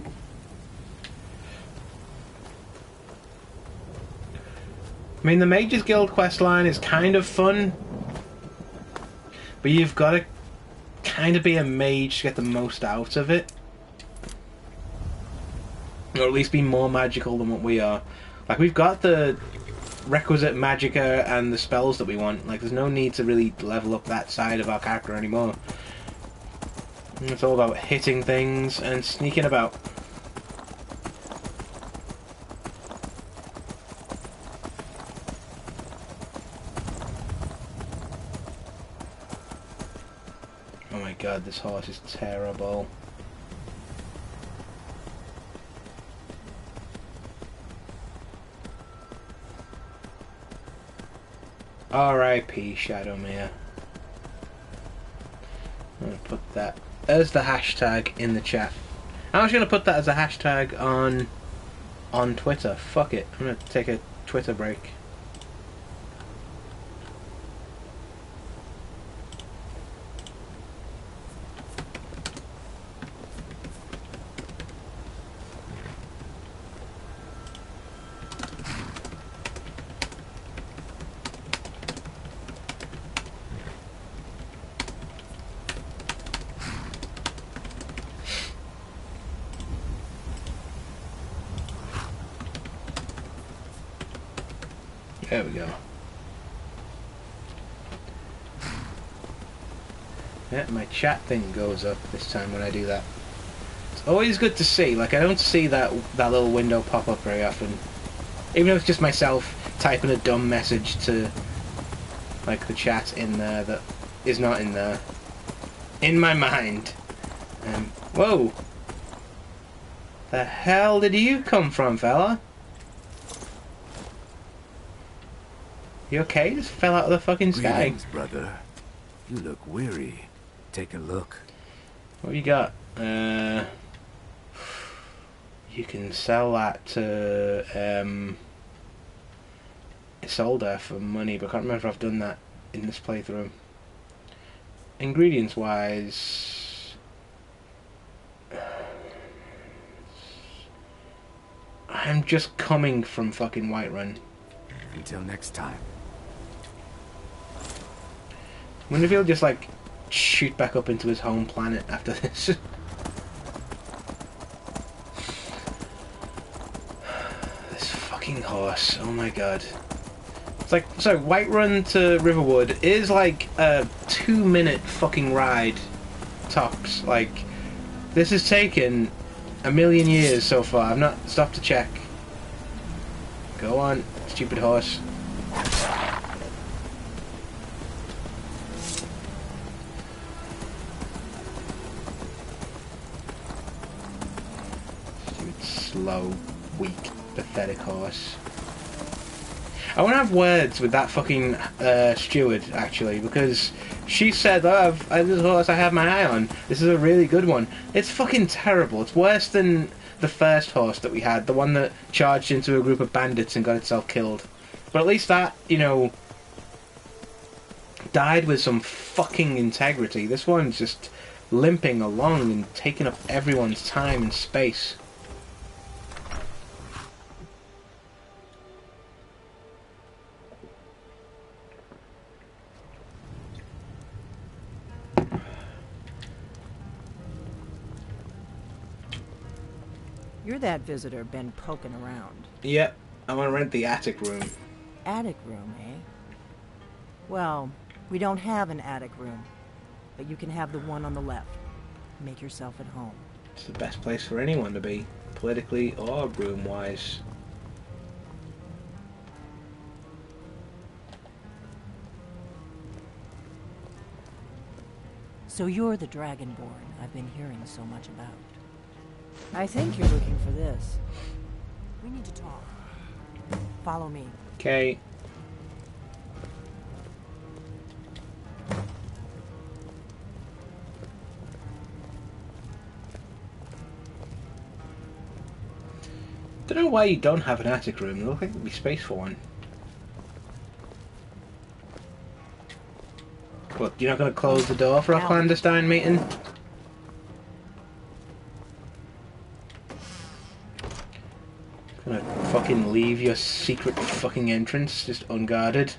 mean, the Mages Guild questline is kind of fun, but you've got to kind of be a mage to get the most out of it. Or at least be more magical than what we are. Like, we've got the requisite magicka and the spells that we want. Like, there's no need to really level up that side of our character anymore. It's all about hitting things and sneaking about. Oh my god, this horse is terrible. R.I.P. Shadowmere. I'm going to put that as the hashtag in the chat. I'm actually going to put that as a hashtag on Twitter. Fuck it. I'm going to take a Twitter break. There we go. Yeah, my chat thing goes up this time when I do that. It's always good to see. Like, I don't see that little window pop up very often. Even if it's just myself typing a dumb message to, like, the chat in there that is not in there. In my mind. Whoa! The hell did you come from, fella? You okay? Just fell out of the fucking sky. Greetings, brother. You look weary. Take a look. What have you got? You can sell that to Isolde for money, but I can't remember if I've done that in this playthrough. Ingredients wise, I'm just coming from fucking Whiterun. Until next time. I wonder if he'll just, like, shoot back up into his home planet after this. This fucking horse, oh my god. It's like, so Whiterun to Riverwood is like a 2-minute fucking ride, tops. Like, this has taken a million years so far. I've not stopped to check. Go on, stupid horse. Slow, weak, pathetic horse. I want to have words with that fucking steward, actually, because she said, oh, this horse I have my eye on. This is a really good one. It's fucking terrible. It's worse than the first horse that we had, the one that charged into a group of bandits and got itself killed. But at least that, you know, died with some fucking integrity. This one's just limping along and taking up everyone's time and space. You're that visitor been poking around. Yep, I want to rent the attic room. Attic room, eh? Well, we don't have an attic room, but you can have the one on the left. Make yourself at home. It's the best place for anyone to be, politically or room-wise. So you're the Dragonborn I've been hearing so much about. I think you're looking for this. We need to talk. Follow me. Okay. Don't know why you don't have an attic room. There looks like there'd be space for one. What, you're not going to close the door for a clandestine meeting? Gonna fucking leave your secret fucking entrance just unguarded?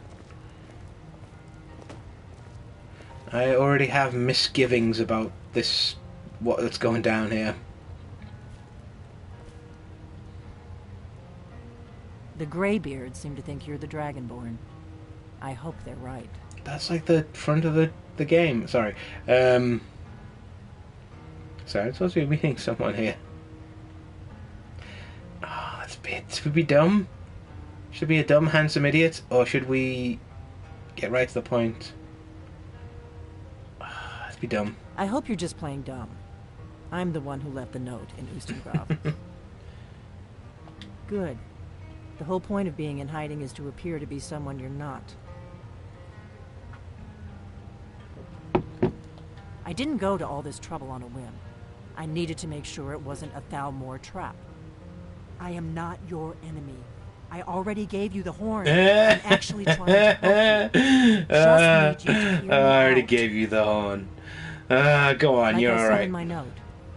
I already have misgivings about this, what's going down here. The Greybeards seem to think you're the Dragonborn. I hope they're right. That's like the front of the game. Sorry. Sorry, I'm supposed to be meeting someone here. Oh, should we be dumb? Should we be a dumb, handsome idiot? Or should we get right to the point? Let's be dumb. I hope you're just playing dumb. I'm the one who left the note in Ustengrav. Good. The whole point of being in hiding is to appear to be someone you're not. I didn't go to all this trouble on a whim. I needed to make sure it wasn't a Thalmor trap. I am not your enemy. I already gave you the horn. I'm actually trying to help you. Just need you to hear me I already out. gave you the horn. Go on, Like you're I said alright. in my note,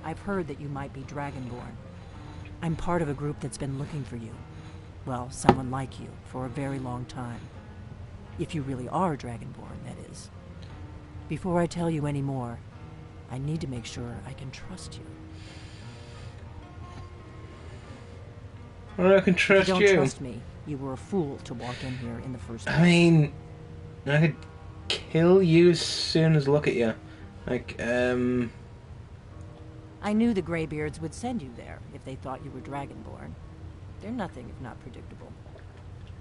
I've heard that you might be Dragonborn. I'm part of a group that's been looking for you. Well, someone like you, for a very long time. If you really are Dragonborn, that is. Before I tell you any more, I need to make sure I can trust you. Well, I can trust if you. you don't trust me, you were a fool to walk in here in the first place. I mean, I could kill you as soon as look at you. Like, I knew the Greybeards would send you there if they thought you were Dragonborn. They're nothing if not predictable.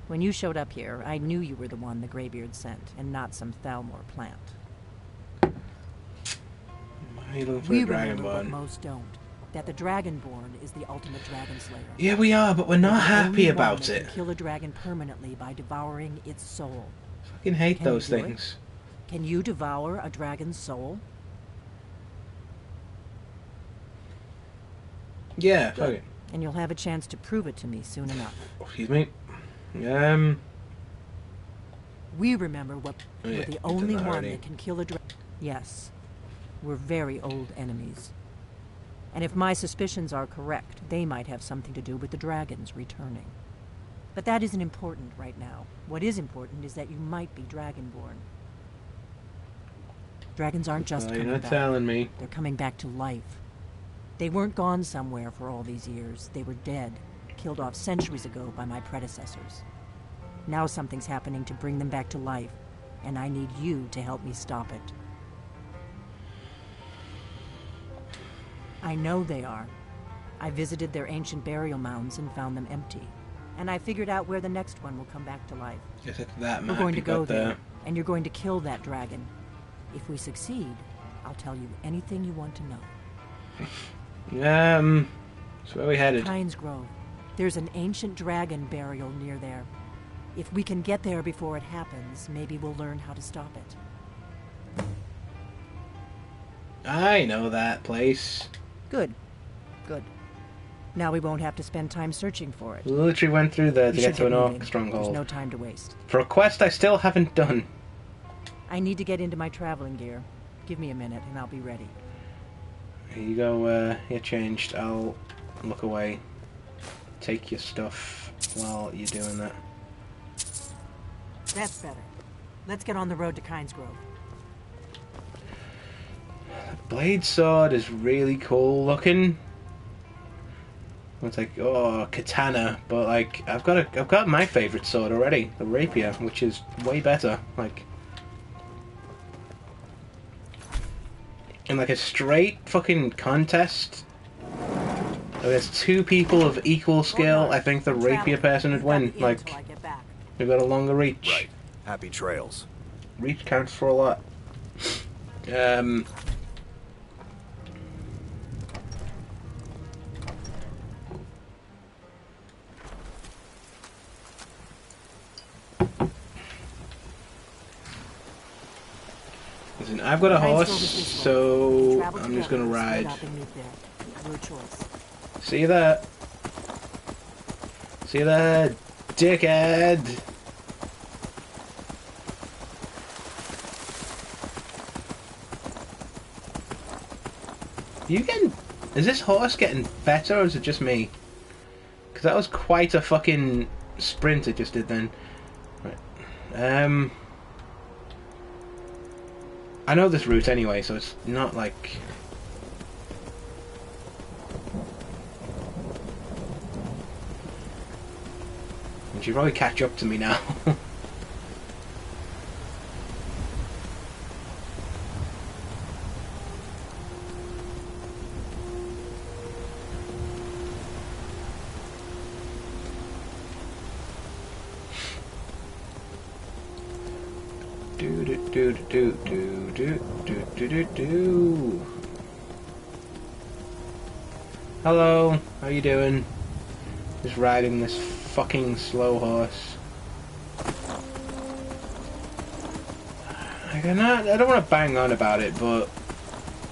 When you showed up here, I knew you were the one the Greybeards sent, and not some Thalmor plant. Why are you looking for We a remember what Dragonborn? most don't. That the Dragonborn is the ultimate dragon slayer. Yeah, we are, but we're not They're the happy only one about that it. can kill a dragon permanently by devouring its soul. Fucking hate Can you those do it? things. Can you devour a dragon's soul? Yeah, fuck it. And you'll have a chance to prove it to me soon enough. Excuse me. We remember what Oh, yeah, we're the you've only done that one already. that can kill a dragon. Yes, we're very old enemies. And if my suspicions are correct, they might have something to do with the dragons returning. But that isn't important right now. What is important is that you might be Dragonborn. Dragons aren't just You're coming not back. telling me. They're coming back to life. They weren't gone somewhere for all these years. They were dead, killed off centuries ago by my predecessors. Now something's happening to bring them back to life, and I need you to help me stop it. I know they are. I visited their ancient burial mounds and found them empty. And I figured out where the next one will come back to life. Just at that We're map going to you go got there, and you're going to kill that dragon. If we succeed, I'll tell you anything you want to know. So where are we headed? Pines Grove. There's an ancient dragon burial near there. If we can get there before it happens, maybe we'll learn how to stop it. I know that place. Good. Good. Now we won't have to spend time searching for it. We literally went through there to We get should to an orc moving. stronghold. There's no time to waste. For a quest I still haven't done. I need to get into my traveling gear. Give me a minute and I'll be ready. Here you go, you're changed. I'll look away. Take your stuff while you're doing that. That's better. Let's get on the road to Kynes Grove. Blade sword is really cool looking. It's like, oh, katana, but like I've got my favorite sword already, the rapier, which is way better. Like, in like a straight fucking contest, if there's two people of equal skill, I think the rapier person would win. Like, they've got a longer reach. Right. Happy trails. Reach counts for a lot. Listen, I've got a horse, so I'm just gonna ride. See you there. See you there, dickhead! You getting... Is this horse getting better, or is it just me? Because that was quite a fucking sprint it just did then. Right. I know this route anyway, so it's not like... And she'll probably catch up to me now. Hello, how you doing? Just riding this fucking slow horse. I don't want to bang on about it, but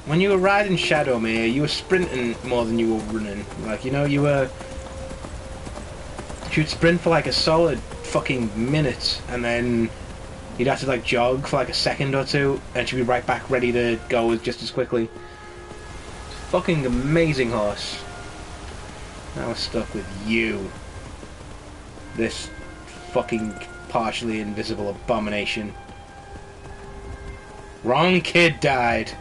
when you were riding Shadowmere, you were sprinting more than you were running. Like, you know, you'd sprint for like a solid fucking minute, and then you'd have to like jog for like a second or two, and she'd be right back ready to go just as quickly. Fucking amazing horse. Now we're stuck with you. This fucking partially invisible abomination. Wrong kid died.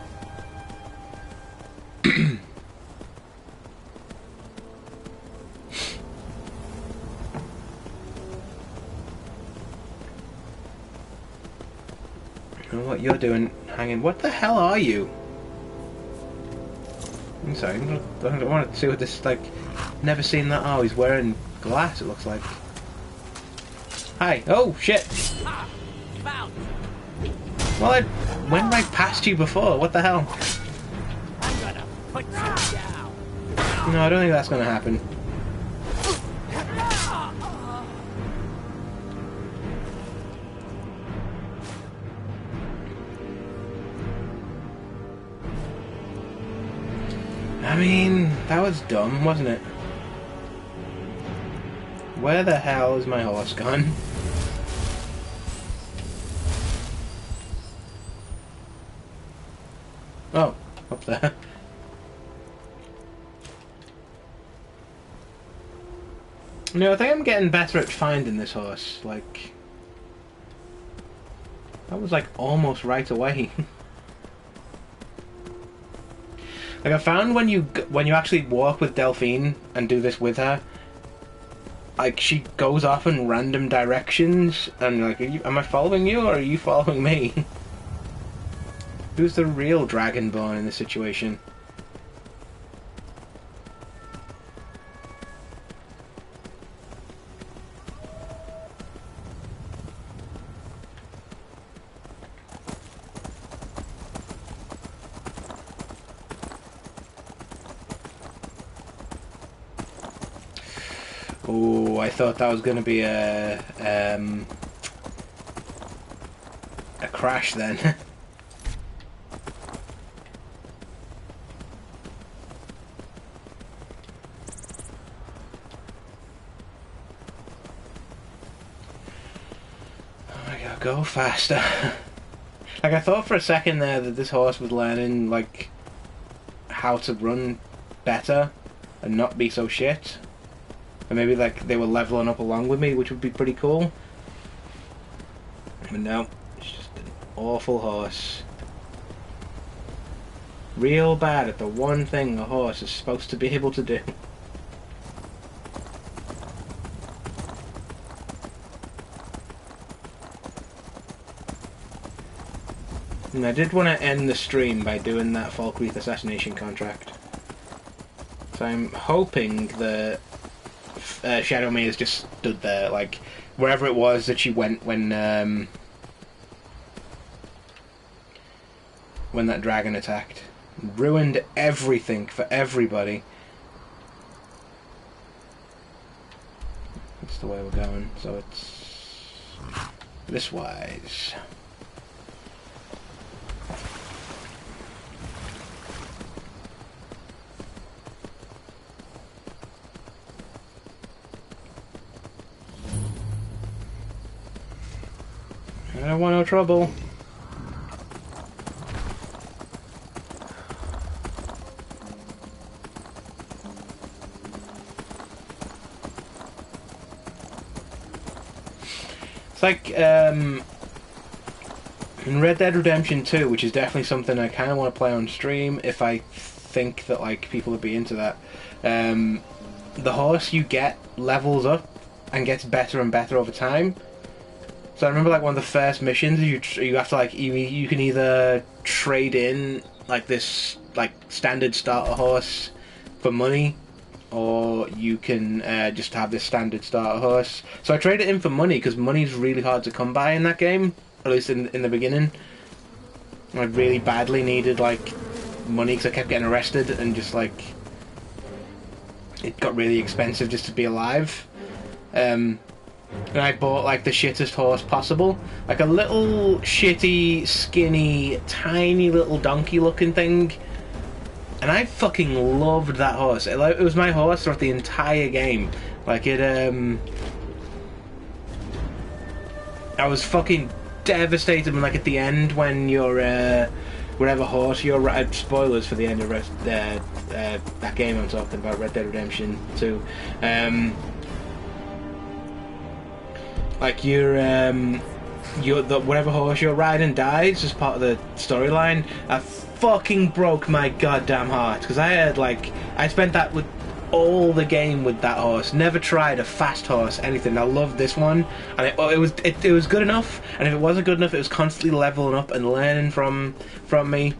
What you're doing hanging... What the hell are you? I'm sorry, I don't want to see what this, like... Never seen that. Oh, he's wearing glass, it looks like. Hi. Oh, shit. Well, I went right past you before. What the hell? I'm gonna put you down. No, I don't think that's gonna happen. I mean, that was dumb, wasn't it? Where the hell is my horse gone? Oh, up there. No, I think I'm getting better at finding this horse. Like, that was like almost right away. Like, I found when you actually walk with Delphine and do this with her, like, she goes off in random directions, and like, am I following you or are you following me? Who's the real Dragonborn in this situation? Oh, I thought that was going to be a crash then. Go faster. Like, I thought for a second there that this horse was learning, like, how to run better and not be so shit. And maybe, like, they were leveling up along with me, which would be pretty cool. But no, it's just an awful horse. Real bad at the one thing a horse is supposed to be able to do. And I did want to end the stream by doing that Falkreath assassination contract. So I'm hoping that Shadowmere has just stood there, like, wherever it was that she went when that dragon attacked. Ruined everything for everybody. That's the way we're going, so it's this wise. I don't want no trouble. It's like in Red Dead Redemption 2, which is definitely something I kind of want to play on stream if I think that like people would be into that. The horse you get levels up and gets better and better over time. So I remember like one of the first missions you have to like you can either trade in like this like standard starter horse for money, or you can just have this standard starter horse. So I traded it in for money because money's really hard to come by in that game, at least in the beginning. I really badly needed like money because I kept getting arrested and just like it got really expensive just to be alive. And I bought like the shittest horse possible, like a little shitty, skinny, tiny little donkey looking thing. And I fucking loved that horse. It was my horse throughout the entire game. Like it, I was fucking devastated when, like, at the end when you're, whatever horse you're riding. Spoilers for the end of that game I'm talking about, Red Dead Redemption 2. Like whatever horse you're riding dies as part of the storyline. I fucking broke my goddamn heart because I spent that with all the game with that horse. Never tried a fast horse, anything. I loved this one, and it was good enough. And if it wasn't good enough, it was constantly leveling up and learning from me.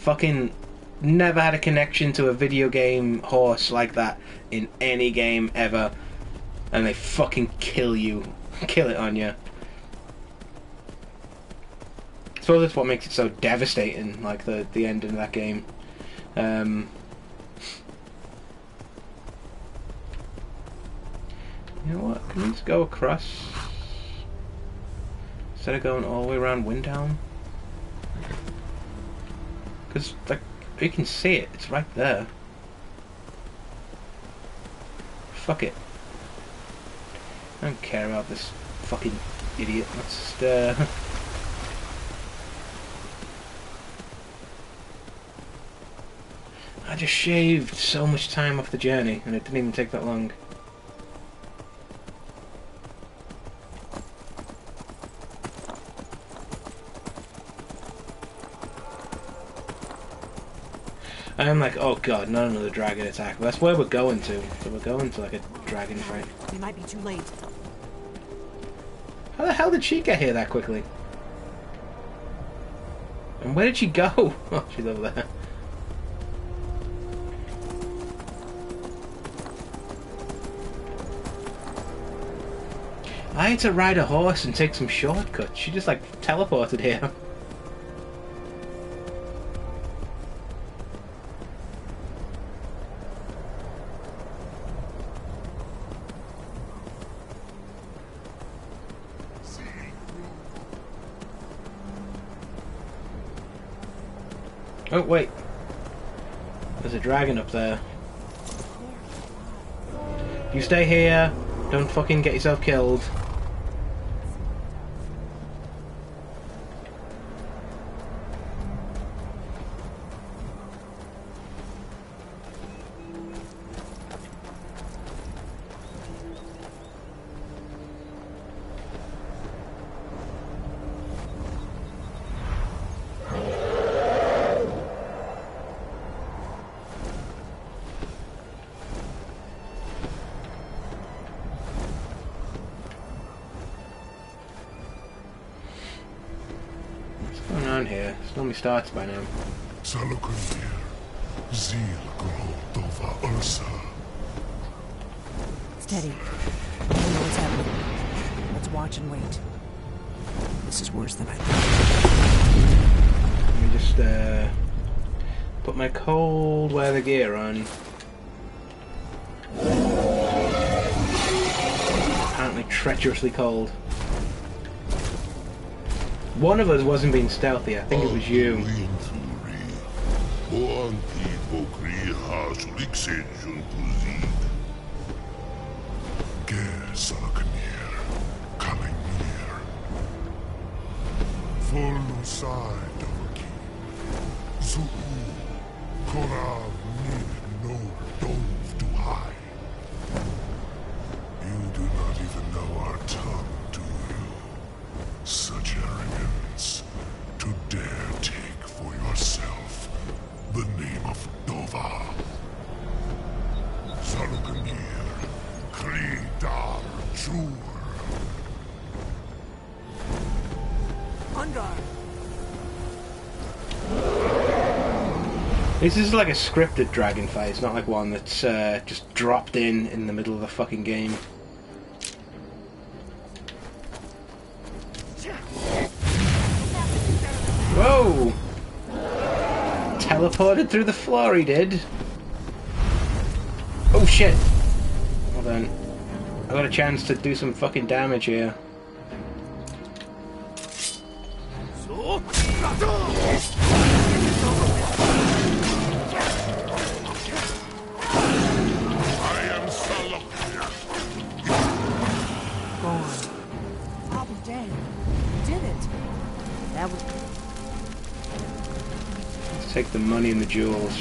Fucking never had a connection to a video game horse like that in any game ever, and they fucking kill it on you. I suppose that's what makes it so devastating, like the ending of that game. You know what? Can we just go across instead of going all the way around Windhelm? Because like you can see it, it's right there. Fuck it. I don't care about this fucking idiot. Let's just I just shaved so much time off the journey, and it didn't even take that long. I'm like, oh god, not another dragon attack. But that's where we're going to. So we're going to like a dragon fight. We might be too late. How the hell did she get here that quickly? And where did she go? Oh, she's over there. I had to ride a horse and take some shortcuts. She just like teleported here. Oh wait, there's a dragon up there. You stay here, don't fucking get yourself killed. Here. It's normally starts by now. Steady. I don't know what's happening. Let's watch and wait. This is worse than I thought. Let me just put my cold weather gear on. Apparently treacherously cold. One of us wasn't being stealthy, I think it was you. Let side of a king. Zuu, Korav needed no dove to hide. You do not even know our tongue, do you? Such arrogance to dare take for yourself the name of Dova. Sarukangir, Kri Dar Jur. Ungar! This is like a scripted dragon fight. It's not like one that's just dropped in the middle of the fucking game. Whoa! Teleported through the floor, he did. Oh shit! Hold on. I got a chance to do some fucking damage here. Take the money and the jewels.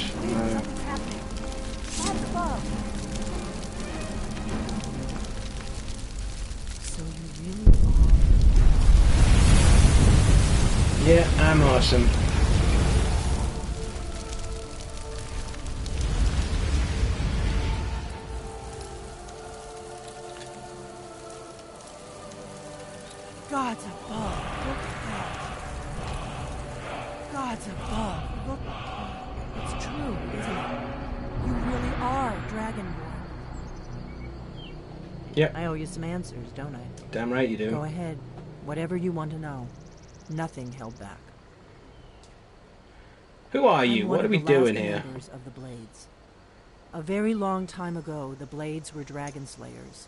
So you really are. Yeah, I'm awesome. Gods above, look at that. Gods above, look. It's true, isn't it? You really are Dragonborn. Yep. I owe you some answers, don't I? Damn right you do. Go ahead. Whatever you want to know. Nothing held back. Who are you? I'm What one are of we the doing last here? members of the Blades. A very long time ago, the Blades were dragon slayers,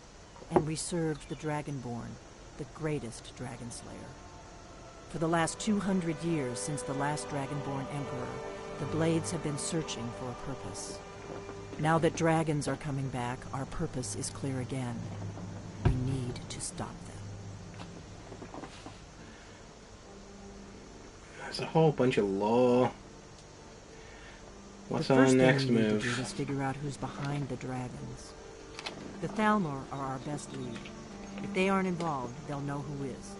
and we served the Dragonborn, the greatest dragon slayer. For the last 200 years since the last Dragonborn Emperor, the Blades have been searching for a purpose. Now that dragons are coming back, our purpose is clear again. We need to stop them. There's a whole bunch of lore. What's The first our thing next we need move? to do is figure out who's behind the dragons. The Thalmor are our best lead. If they aren't involved, they'll know who is.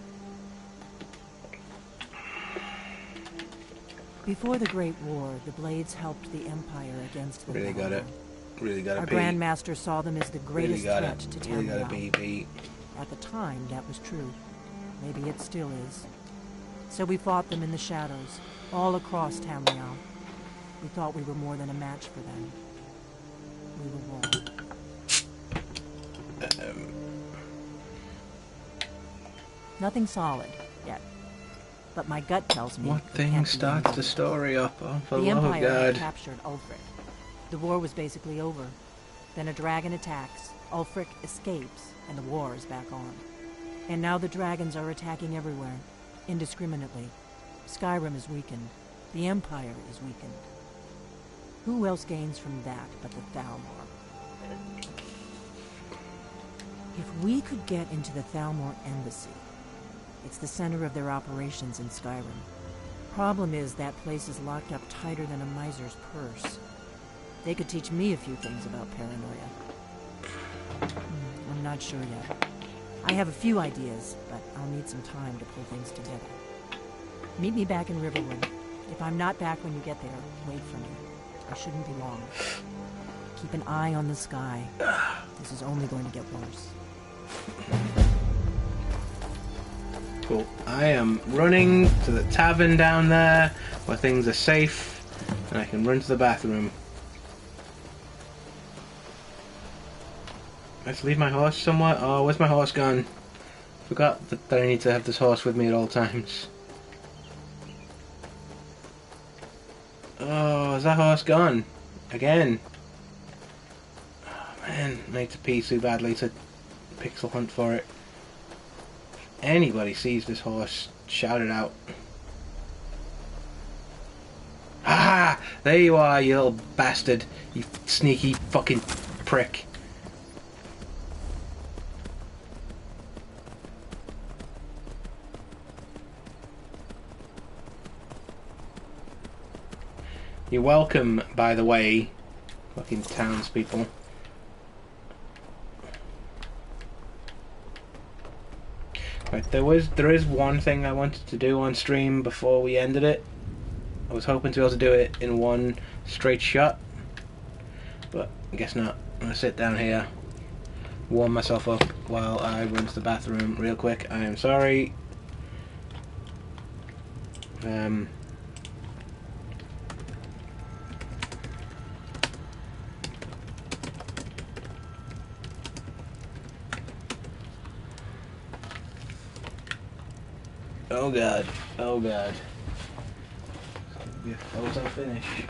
Before the Great War, the Blades helped the Empire against the Really got it. Thalmor. Really got it. Our beat. Grandmaster saw them as the greatest Really got threat it. to Really got Tamriel. it. Beat. At the time, that was true. Maybe it still is. So we fought them in the shadows, all across Tamriel. We thought we were more than a match for them. We were wrong. Nothing solid, yet. But my gut tells me... What it thing can't be starts the anything. story up? Oh, for The the love of Empire had God. captured Ulfric. The war was basically over. Then a dragon attacks, Ulfric escapes, and the war is back on. And now the dragons are attacking everywhere, indiscriminately. Skyrim is weakened. The Empire is weakened. Who else gains from that but the Thalmor? If we could get into the Thalmor embassy, it's the center of their operations in Skyrim. Problem is, that place is locked up tighter than a miser's purse. They could teach me a few things about paranoia. I'm not sure yet. I have a few ideas, but I'll need some time to pull things together. Meet me back in Riverwood. If I'm not back when you get there, wait for me. I shouldn't be long. Keep an eye on the sky. This is only going to get worse. Cool. I am running to the tavern down there where things are safe and I can run to the bathroom. Let's leave my horse somewhere. Oh, where's my horse gone? Forgot that I need to have this horse with me at all times. Oh, is that horse gone? Again. Oh man, I need to pee so badly to pixel hunt for it. Anybody sees this horse, shout it out. Ah! There you are, you little bastard. You sneaky fucking prick. You're welcome, by the way, fucking townspeople. Right, there is one thing I wanted to do on stream before we ended it. I was hoping to be able to do it in one straight shot, but I guess not. I'm gonna sit down here, warm myself up while I run to the bathroom real quick. I am sorry. Oh god, oh god. Be a photo finish.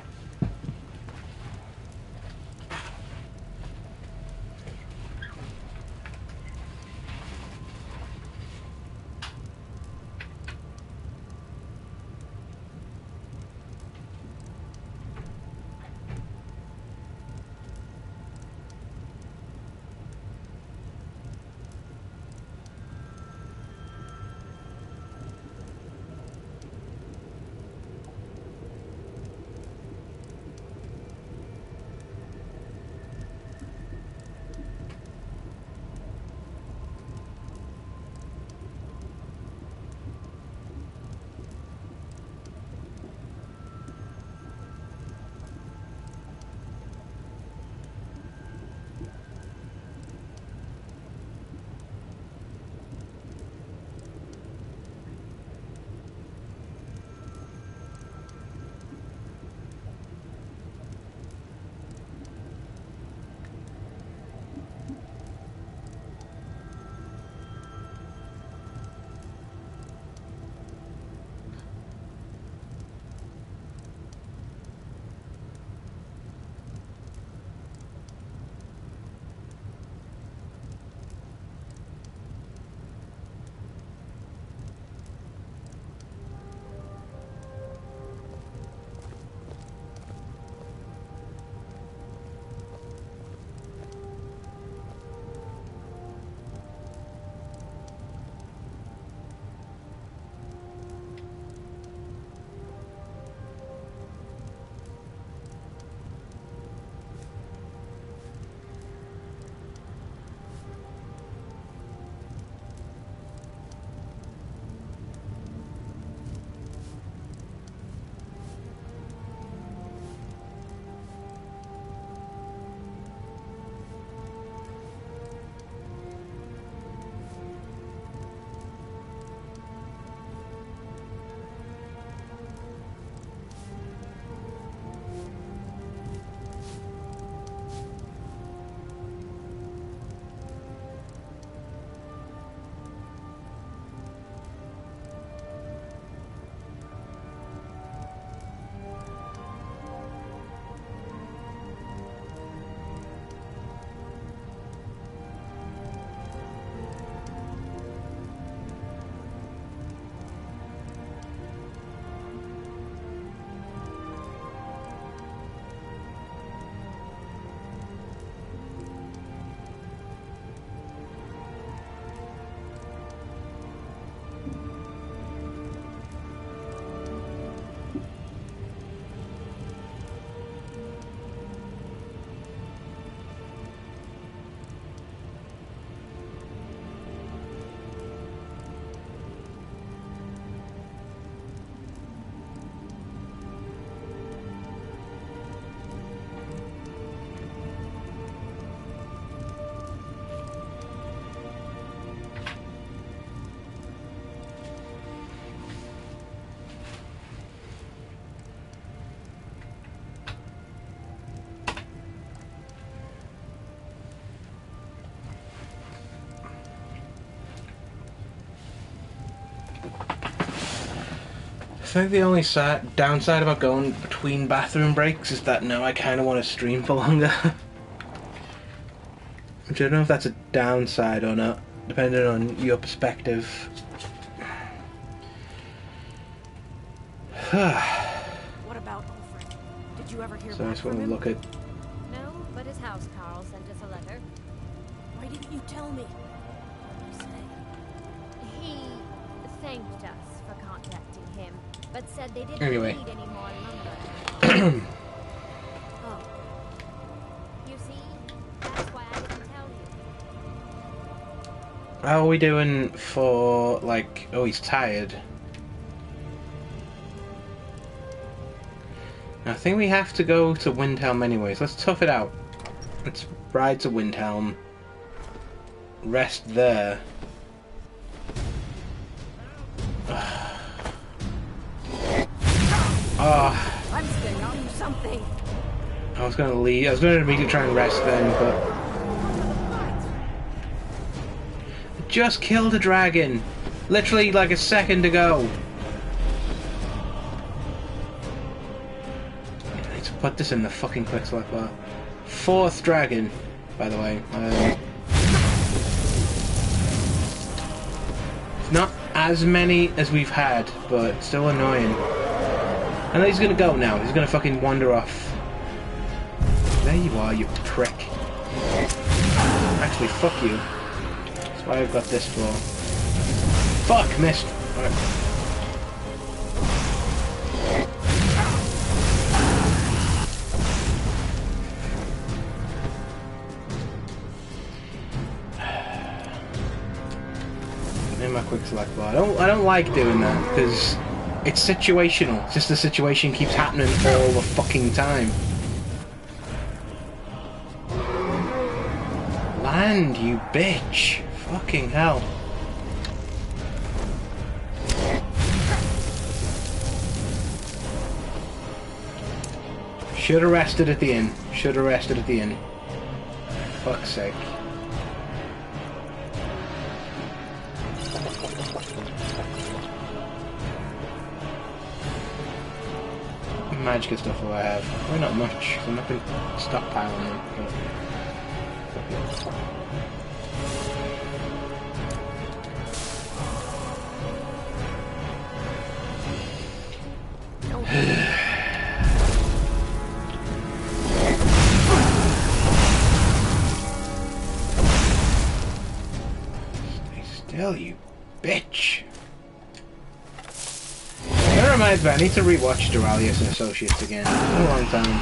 I think the only downside about going between bathroom breaks is that now I kind of want to stream for longer. Which I don't know if that's a downside or not, depending on your perspective. What about Alfred? Did you ever hear So I back just from want to him? look at... No, but his house Carl sent us a letter. Why didn't you tell me? He thanked us for contacting him. but said they didn't Anyway. need any more lumber. Oh. You see? That's why I didn't tell you. How are we doing for, like... Oh, he's tired. I think we have to go to Windhelm anyways. Let's tough it out. Let's ride to Windhelm. Rest there. Oh. I'm sitting on something. I was gonna leave. I was gonna immediately try and rest then, but I just killed a dragon, literally like a second ago. I need to put this in the fucking quick select bar. 4th dragon, by the way. Not as many as we've had, but still annoying. I know he's gonna go now. He's gonna fucking wander off. There you are, you prick. Actually, fuck you. That's why I've got this for. Fuck, missed. Right. In my quick select bar. I don't like doing that because it's situational. It's just the situation keeps happening all the fucking time. Land, you bitch. Fucking hell. Should have rested at the inn. Should have rested at the inn. Fuck's sake. Magic stuff will I have? Probably not much. I'm not going to stockpile them. But... Stay still, you bitch. That reminds me, I need to rewatch Duralius and Associates again. It's been a long time.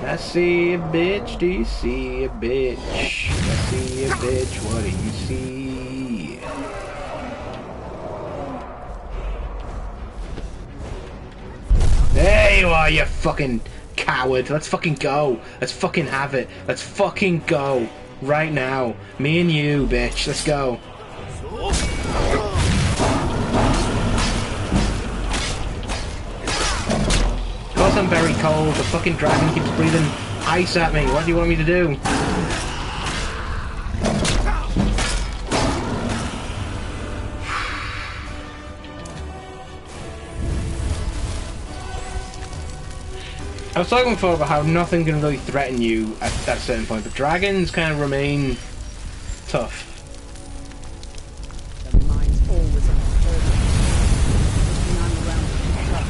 I see a bitch, do you see a bitch? I see a bitch, what do you see? There you are, you fucking coward. Let's fucking go. Let's fucking have it. Let's fucking go. Right now. Me and you, bitch. Let's go. Of course I'm very cold. The fucking dragon keeps breathing ice at me. What do you want me to do? I was talking before about how nothing can really threaten you at that certain point, but dragons kind of remain tough. The mind's always on the looking around the clock.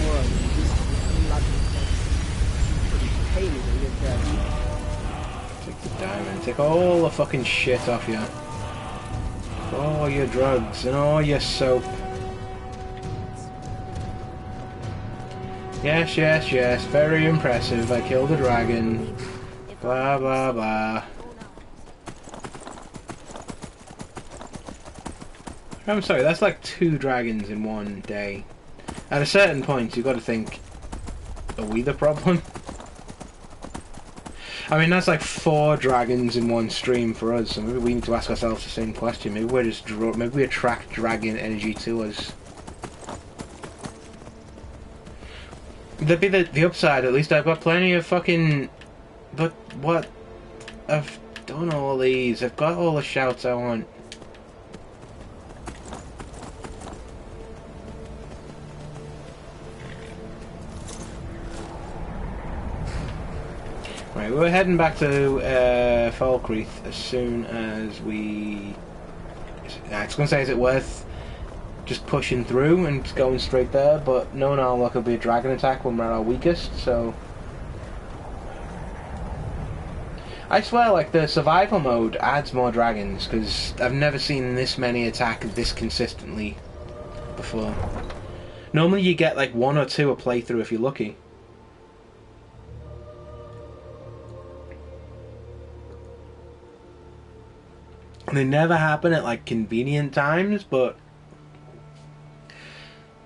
World used to be a lovely place. Pretty pay me to live there. Take the diamond, take all the fucking shit off you. All your drugs and all your soap. Yes, yes, yes, very impressive. I killed a dragon. Blah, blah, blah. I'm sorry, that's like 2 dragons in one day. At a certain point, you've got to think, are we the problem? I mean, that's like 4 dragons in one stream for us, so maybe we need to ask ourselves the same question. Maybe we're just maybe we attract dragon energy to us. There'd be the upside, at least I've got plenty of fucking... But what? I've done all these, I've got all the shouts I want. Right, we're heading back to Falkreath as soon as we... I was going to say, is it worth just pushing through and going straight there, but knowing our luck, it'll be a dragon attack when we're at our weakest, so... I swear, like, the survival mode adds more dragons, because I've never seen this many attack this consistently before. Normally you get, like, 1 or 2 a playthrough if you're lucky. They never happen at, like, convenient times, but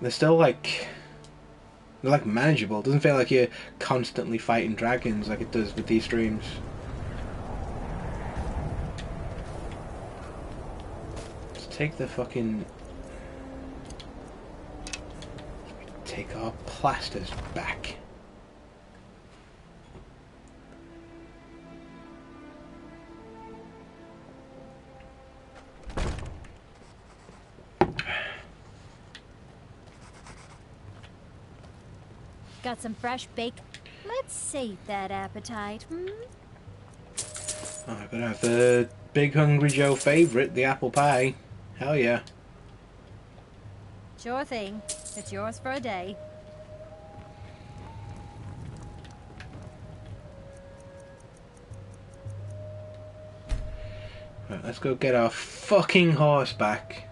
they're still, like... they're, like, manageable. It doesn't feel like you're constantly fighting dragons like it does with these streams. Take the fucking... take our plasters back. Got some fresh bake. Let's sate that appetite, hmm? Oh, I'm gonna have the Big Hungry Joe favourite, the apple pie. Hell yeah. Sure thing. It's yours for a day. Right, let's go get our fucking horse back.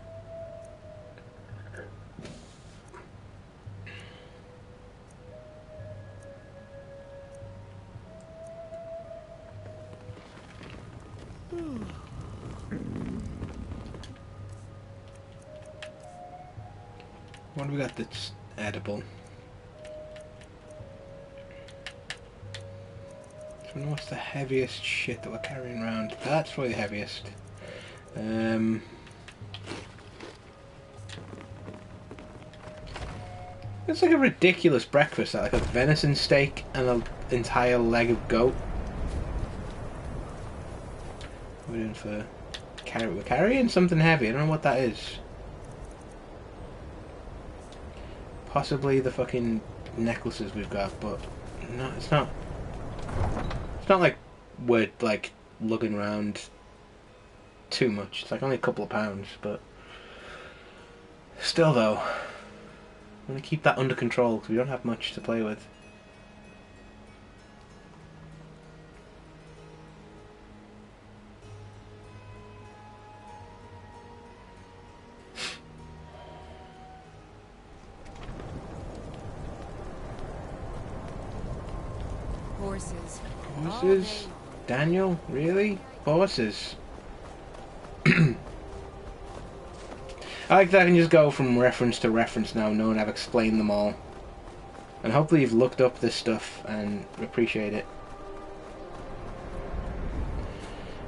What do we got that's edible? I don't know what's the heaviest shit that we're carrying around. That's probably the heaviest. It's like a ridiculous breakfast, like a venison steak and an entire leg of goat. What are we doing for we're carrying something heavy. I don't know what that is. Possibly the fucking necklaces we've got, but no, it's not. It's not like we're like lugging around too much. It's like only a couple of pounds, but still, though, I'm gonna keep that under control because we don't have much to play with. Horses. Horses? Daniel? Really? Horses? I like that I can just go from reference to reference now, knowing I've explained them all. And hopefully you've looked up this stuff and appreciate it.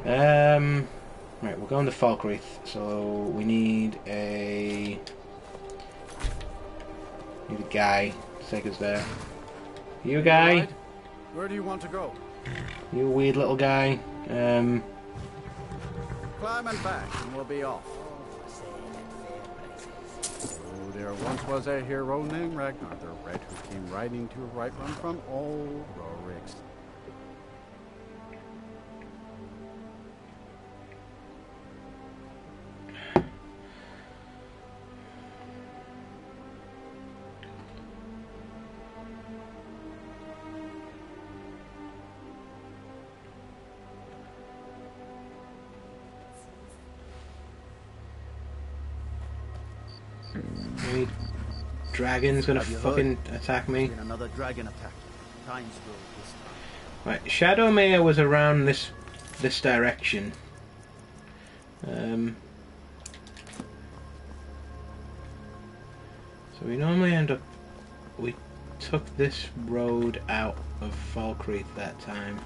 Right, we're going to Falkreath, so we need a guy to take us there. You a guy? Right. Where do you want to go? You a weird little guy. Climb and back, and we'll be off. Oh, there once was a hero named Ragnar the Red who came riding to a right run from old Rorik's. Any dragon's gonna fucking attack me. Another dragon attack. Times go this time. Right, Shadowmere was around this direction. So we normally end up. We took this road out of Falkreath that time.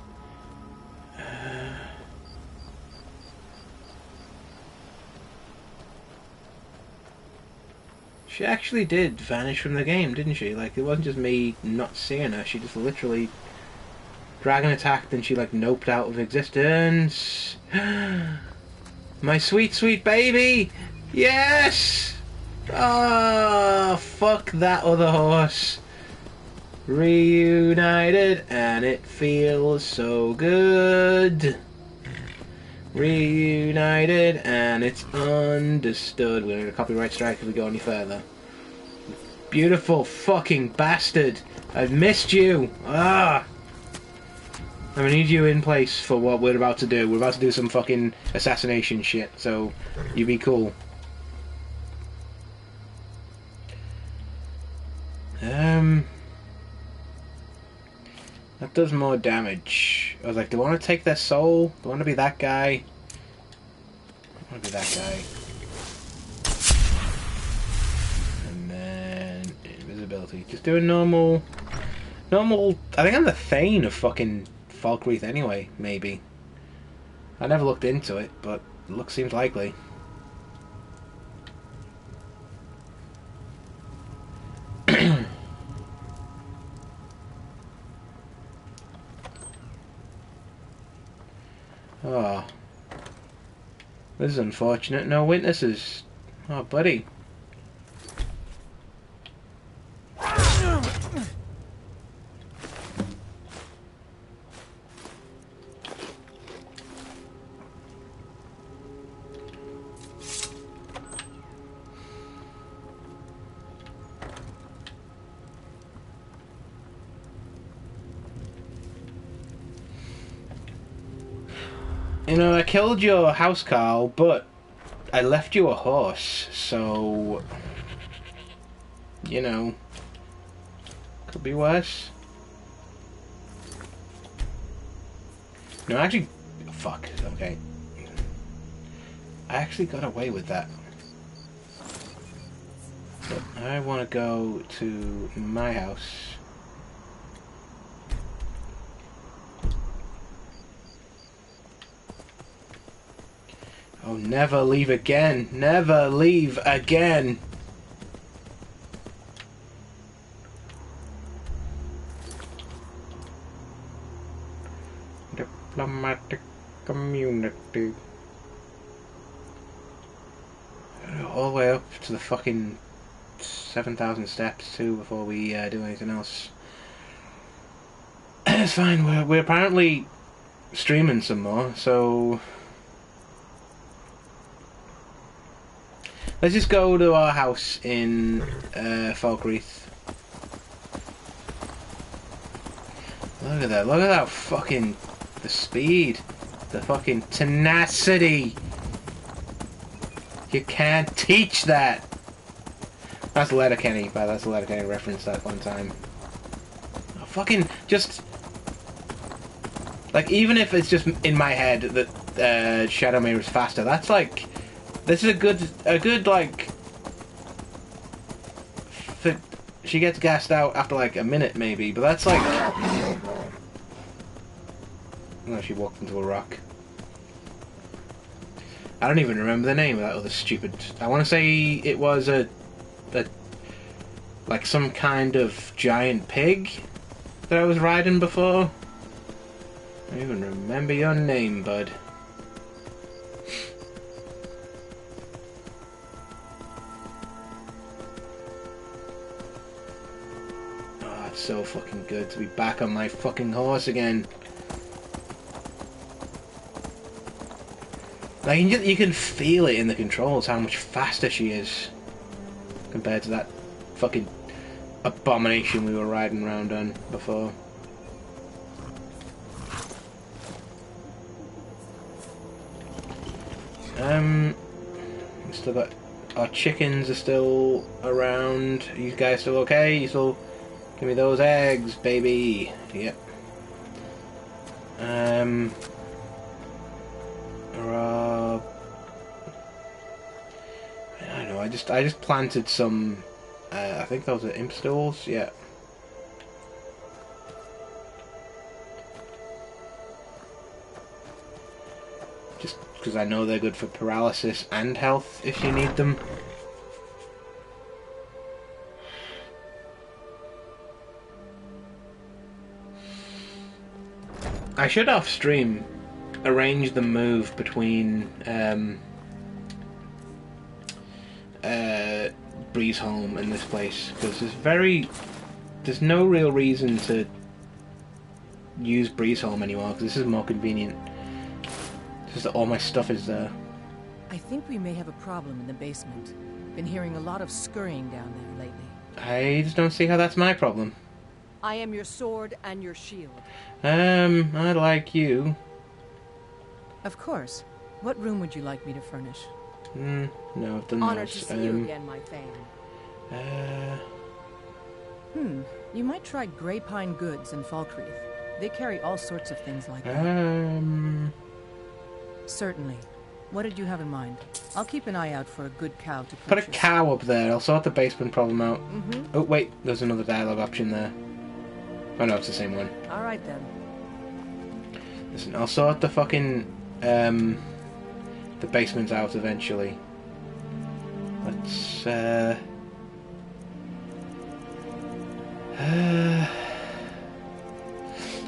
She actually did vanish from the game, didn't she? Like, it wasn't just me not seeing her. She just literally dragon attacked and she like noped out of existence. My sweet, sweet baby! Yes! Oh, fuck that other horse. Reunited and it feels so good. Reunited and it's understood. We're gonna get a copyright strike if we go any further. Beautiful fucking bastard! I've missed you! Ah! I'm gonna need you in place for what we're about to do. We're about to do some fucking assassination shit, so you be cool. That does more damage. I was like, do I want to take their soul? Do I want to be that guy? I want to be that guy. And then invisibility. Just do a normal. I think I'm the Thane of fucking Falkreath anyway. Maybe. I never looked into it, but it seems likely. Oh. This is unfortunate. No witnesses. Oh, buddy. You know, I killed your housecarl, but I left you a horse, so... You know... Could be worse. No, actually... Fuck, okay. I actually got away with that. But I want to go to my house. Oh, never leave again. Never leave again. Diplomatic community. All the way up to the fucking 7,000 steps too before we do anything else. It's fine. We're apparently streaming some more, so... Let's just go to our house in Falkreath. Look at that. Look at that fucking... The speed. The fucking tenacity. You can't teach that. That's Letterkenny, but that's a Letterkenny reference that one time. Oh, fucking just... Like, even if it's just in my head that Shadowmere is faster, that's like... This is a good like... She gets gassed out after like a minute maybe, but that's like... No, she walked into a rock. I don't even remember the name of that other stupid... I want to say it was a like some kind of giant pig that I was riding before. I don't even remember your name, bud. So fucking good to be back on my fucking horse again. Like, you can feel it in the controls how much faster she is compared to that fucking abomination we were riding around on before. We still got our chickens are still around. Are you guys still okay? You still give me those eggs, baby. Yep. I don't know. I just planted some. I think those are imp stools. Yeah. Just because I know they're good for paralysis and health if you need them. I should off stream arrange the move between Breezeholm and this place, because there's no real reason to use Breezeholm anymore, because this is more convenient. It's just that all my stuff is there. I think we may have a problem in the basement. Been hearing a lot of scurrying down there lately. I just don't see how that's my problem. I am your sword and your shield. I like you. Of course. What room would you like me to furnish? No, I've done Honor those. to see you again, my thane. You might try Grey Pine Goods in Falkreath. They carry all sorts of things like that. Certainly. What did you have in mind? I'll keep an eye out for a good cow to purchase. Put a cow up there. I'll sort the basement problem out. Oh, wait. There's another dialogue option there. Oh, no, it's the same one. Alright, then. Listen, I'll sort the fucking, the basement out eventually. Let's, I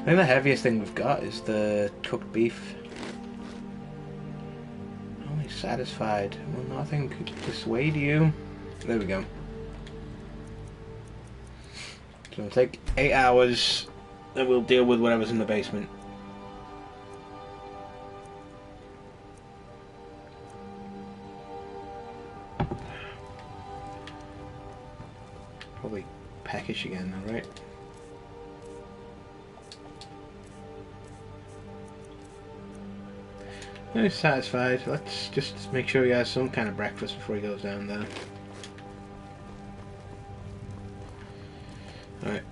think the heaviest thing we've got is the cooked beef. Only satisfied. Well, nothing could dissuade you. There we go. So it'll take 8 hours, and we'll deal with whatever's in the basement. Probably peckish again, alright? He's satisfied. Let's just make sure he has some kind of breakfast before he goes down there. Alright.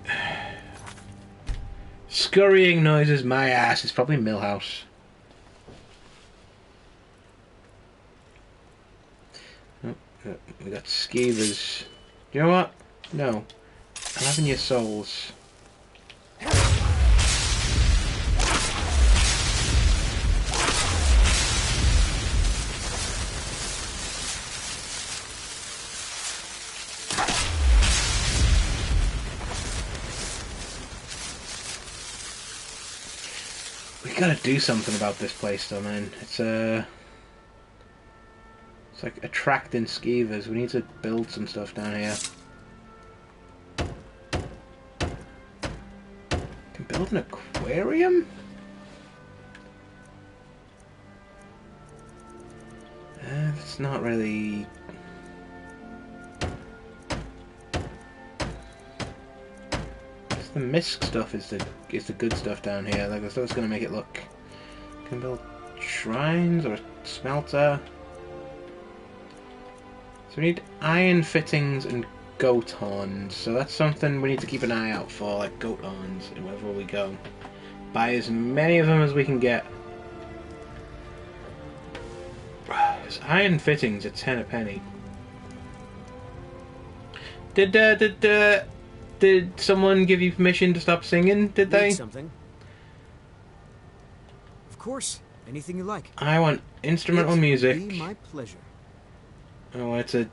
Scurrying noises, my ass. It's probably Millhouse. Oh, we got skeevers. You know what? No. I'm having your souls. We gotta do something about this place though, man. It's like attracting skeevers. We need to build some stuff down here. Can build an aquarium? It's not really. The misc stuff is the good stuff down here. Like the stuff that's gonna make it look. Can build shrines or a smelter. So we need iron fittings and goat horns. So that's something we need to keep an eye out for, like goat horns wherever we go. Buy as many of them as we can get. There's iron fittings at 10 a penny. Did someone give you permission to stop singing? Did they? Need something? Of course. Anything you like. I want instrumental music. Be my pleasure. I want it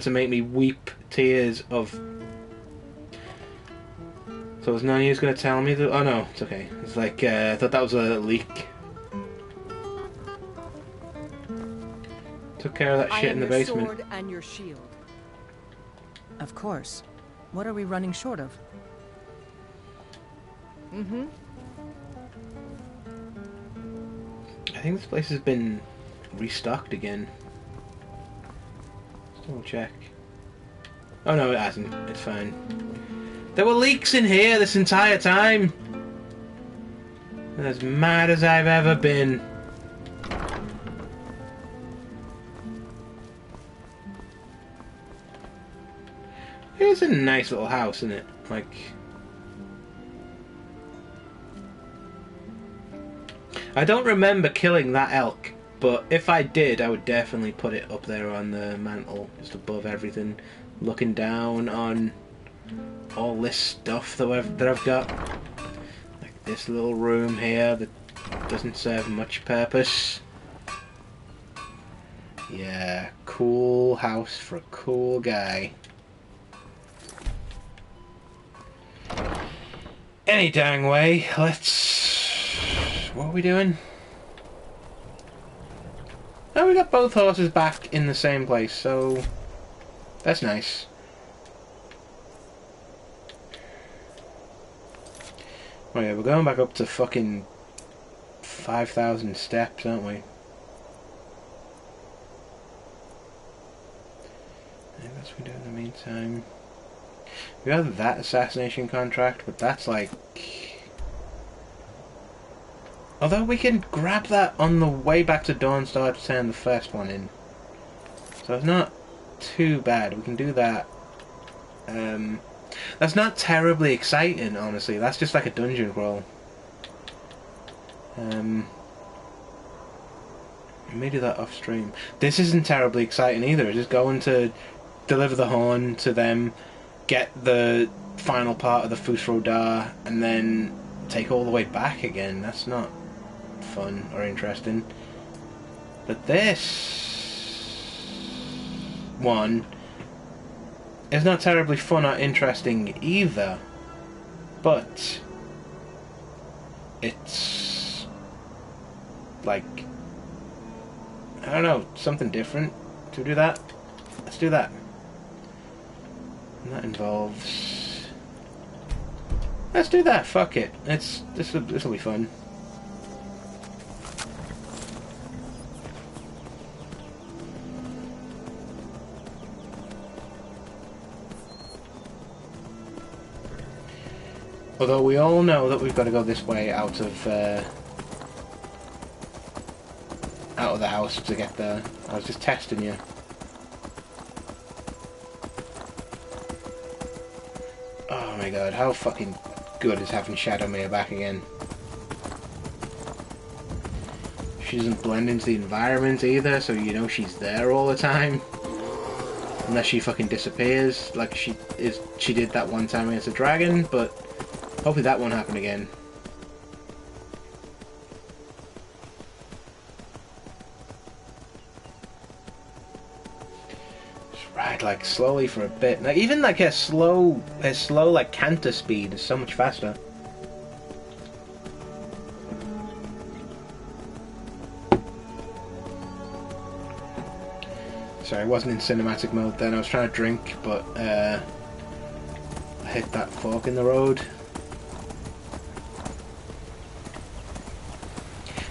to make me weep tears of. So is none of you going to tell me that? Oh no, it's okay. It's like I thought that was a leak. Took care of that shit in the basement. I am your sword and your shield. Of course. What are we running short of? I think this place has been restocked again. Just double check. Oh no, it hasn't. It's fine. There were leaks in here this entire time. I'm as mad as I've ever been. It's a nice little house, isn't it? Like, I don't remember killing that elk, but if I did, I would definitely put it up there on the mantle, just above everything, looking down on all this stuff that I've got. Like this little room here that doesn't serve much purpose. Yeah, cool house for a cool guy. Any dang way, let's... What are we doing? Oh, we got both horses back in the same place, so... That's nice. Oh yeah, we're going back up to fucking 5,000 steps, aren't we? I think that's what we do in the meantime. We have that assassination contract, but that's like... Although we can grab that on the way back to Dawnstar to send the first one in. So it's not too bad. We can do that. That's not terribly exciting, honestly. That's just like a dungeon crawl. Let me do that off stream. This isn't terribly exciting either. Just going to deliver the horn to them, get the final part of the Fus Rodar, and then take all the way back again. That's not fun or interesting. But this one is not terribly fun or interesting either. But it's like, I don't know, something different. To do that? Let's do that. And that involves... Let's do that, fuck it. This'll be fun. Although we all know that we've got to go this way out of the house to get there. I was just testing you. Oh my god, how fucking good is having Shadowmere back again. She doesn't blend into the environment either, so you know she's there all the time. Unless she fucking disappears, like she did that one time against a dragon, but hopefully that won't happen again. Ride like slowly for a bit. Like even like a slow like canter speed is so much faster. Sorry, I wasn't in cinematic mode then. I was trying to drink, but I hit that fork in the road.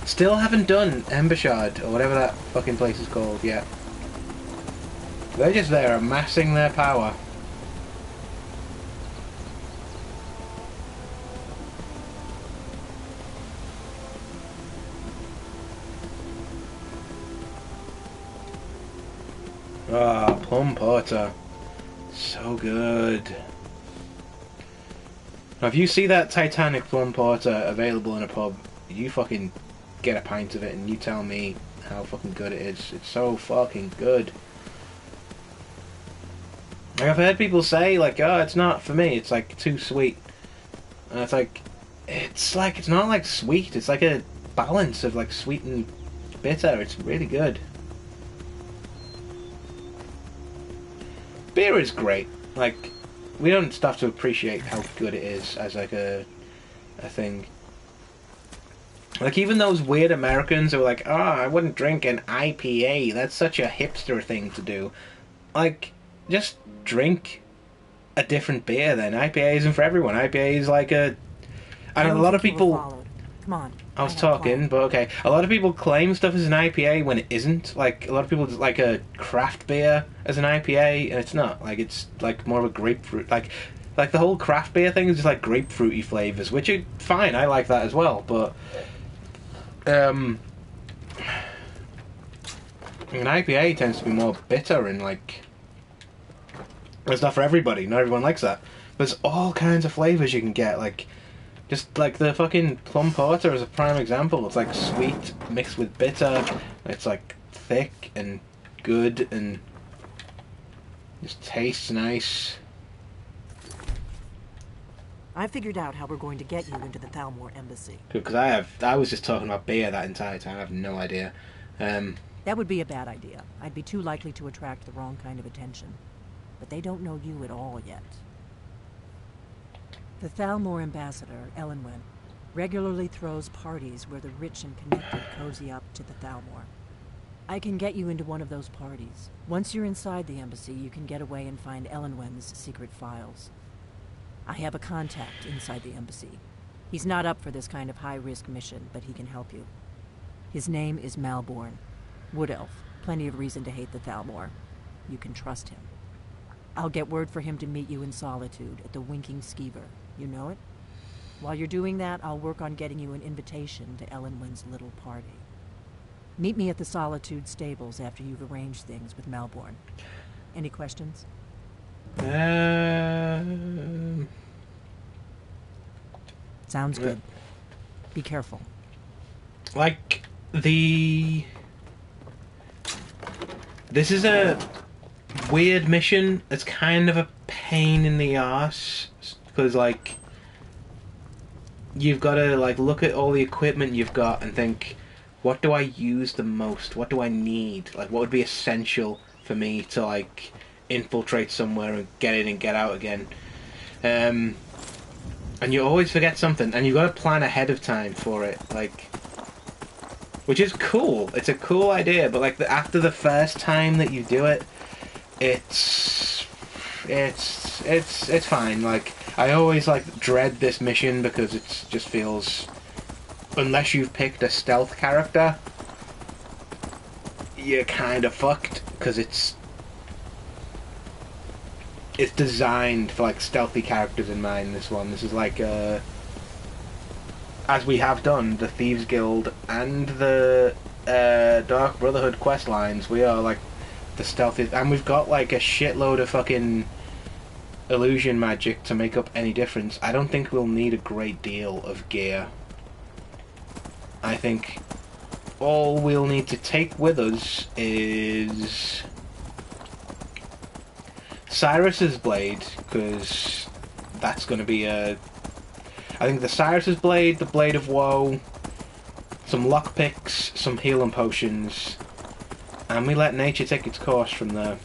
Still haven't done Embershard or whatever that fucking place is called yet. They're just there amassing their power. Ah, plum porter. So good. Now, if you see that Titanic plum porter available in a pub, you fucking get a pint of it and you tell me how fucking good it is. It's so fucking good. Like, I've heard people say, like, oh, it's not for me, it's like too sweet. And it's not like sweet, it's like a balance of like sweet and bitter. It's really good. Beer is great. Like, we don't stop to appreciate how good it is as like a thing. Like, even those weird Americans who are like, oh, I wouldn't drink an IPA, that's such a hipster thing to do. Like, just drink a different beer then. IPA isn't for everyone. IPA is like a... I know a lot of people... Come on. I was talking, but okay. A lot of people claim stuff as an IPA when it isn't. Like, a lot of people just like a craft beer as an IPA, and it's not. Like, it's like more of a grapefruit. Like the whole craft beer thing is just like grapefruity flavors, which are fine. I like that as well, but... an IPA tends to be more bitter and like... It's not for everybody. Not everyone likes that. There's all kinds of flavors you can get. Like, just like the fucking plum porter is a prime example. It's like sweet mixed with bitter. It's like thick and good and just tastes nice. I figured out how we're going to get you into the Thalmor embassy. Because I was just talking about beer that entire time. I have no idea. That would be a bad idea. I'd be too likely to attract the wrong kind of attention. But they don't know you at all yet. The Thalmor ambassador, Elenwen, regularly throws parties where the rich and connected cozy up to the Thalmor. I can get you into one of those parties. Once you're inside the embassy, you can get away and find Elenwen's secret files. I have a contact inside the embassy. He's not up for this kind of high-risk mission, but he can help you. His name is Malborn. Wood Elf. Plenty of reason to hate the Thalmor. You can trust him. I'll get word for him to meet you in Solitude at the Winking Skeever. You know it? While you're doing that, I'll work on getting you an invitation to Ellenwyn's little party. Meet me at the Solitude stables after you've arranged things with Melbourne. Any questions? Sounds good. Be careful. Like, this is a weird mission. It's kind of a pain in the arse, because, like, you've got to, like, look at all the equipment you've got and think, what do I use the most? What do I need? Like, what would be essential for me to, like, infiltrate somewhere and get in and get out again? And you always forget something, and you've got to plan ahead of time for it, like, which is cool. It's a cool idea, but, like, after the first time that you do it, it's fine. Like, I always, like, dread this mission because it just feels, unless you've picked a stealth character, you're kind of fucked, because it's designed for, like, stealthy characters in mind, this one. This is like, as we have done, the Thieves Guild and the Dark Brotherhood quest lines, we are, like, the stealthiest, and we've got, like, a shitload of fucking illusion magic to make up any difference. I don't think we'll need a great deal of gear. I think all we'll need to take with us is Cyrus's blade, because that's going to be I think the Cyrus's blade, the Blade of Woe, some lockpicks, some healing potions, and we let nature take its course from there.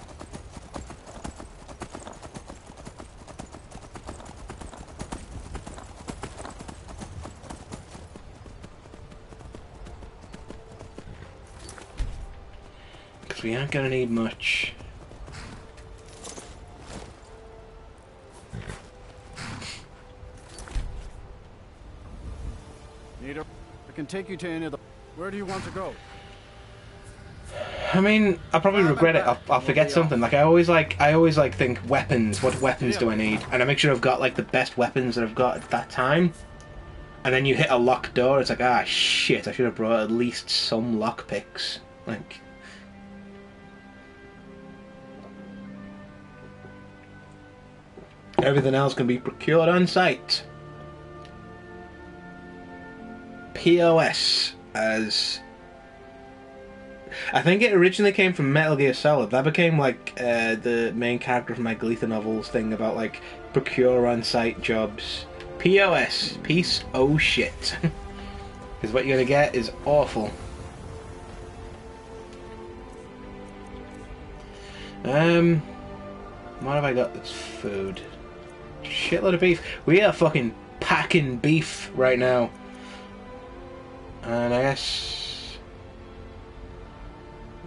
Because we aren't going to need much. I can take you to any of the... Where do you want to go? I mean, I'll probably regret it. I'll forget something. Like, I always think weapons. What weapons do I need? And I make sure I've got, like, the best weapons that I've got at that time. And then you hit a locked door, it's like, ah, shit, I should have brought at least some lockpicks. Like... everything else can be procured on site. POS, as... I think it originally came from Metal Gear Solid. That became, like, the main character from my Gleatha novels thing about, like, procure on site jobs. POS, piece oh shit. Because what you're gonna get is awful. What have I got that's food? Shitload of beef. We are fucking packing beef right now. And I guess...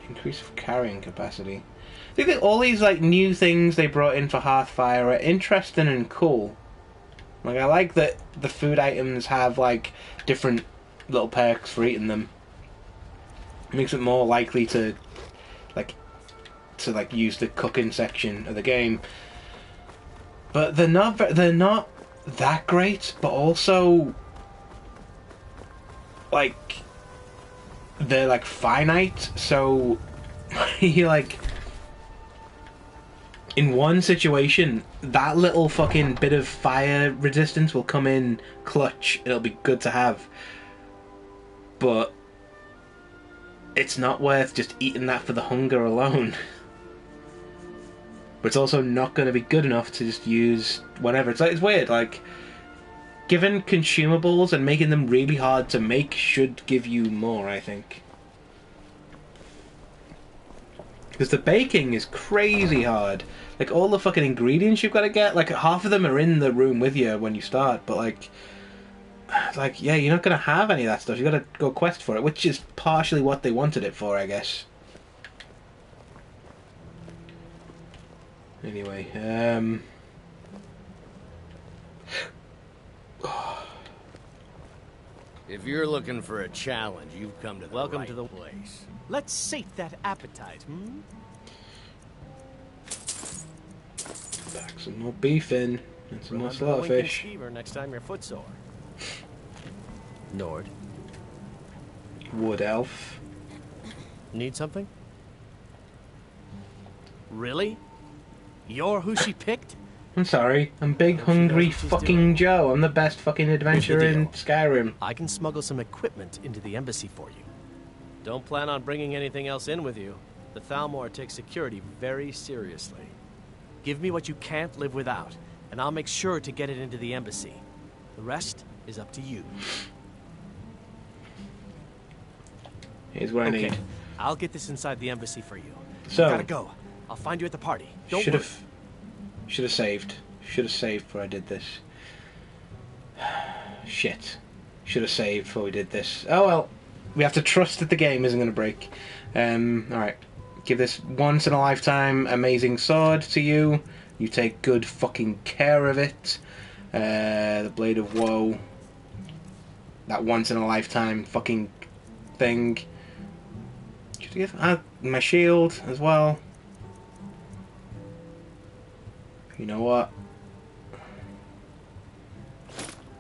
increase of carrying capacity. I think that all these, like, new things they brought in for Hearthfire are interesting and cool. Like, I like that the food items have, like, different little perks for eating them. It makes it more likely to use the cooking section of the game. But they're not that great, but also, like, they're, like, finite, so you, like, in one situation, that little fucking bit of fire resistance will come in clutch. It'll be good to have. But it's not worth just eating that for the hunger alone. But it's also not going to be good enough to just use whatever. It's weird, like, giving consumables and making them really hard to make should give you more, I think. Because the baking is crazy hard. Like, all the fucking ingredients you've got to get, like, half of them are in the room with you when you start, but, like, yeah, you're not going to have any of that stuff. You've got to go quest for it, which is partially what they wanted it for, I guess. Anyway, If you're looking for a challenge, you've come to the Welcome right to the place. Let's sate that appetite, Pack some more beef in and some more Remember Wink and slaughterfish. Skeever next time you're footsore. Nord. Wood elf. Need something? Really? You're who she picked? I'm sorry, I'm big hungry fucking Joe. I'm the best fucking adventurer in Skyrim. I can smuggle some equipment into the embassy for you. Don't plan on bringing anything else in with you. The Thalmor takes security very seriously. Give me what you can't live without, and I'll make sure to get it into the embassy. The rest is up to you. Here's what I need. I'll get this inside the embassy for you. So, You gotta go. I'll find you at the party. Don't worry. Should have saved. Should have saved before I did this. Shit. Should have saved before we did this. Oh well. We have to trust that the game isn't going to break. Alright. Give this once in a lifetime amazing sword to you. You take good fucking care of it. The Blade of Woe. That once in a lifetime fucking thing. Should I give my shield as well? You know what?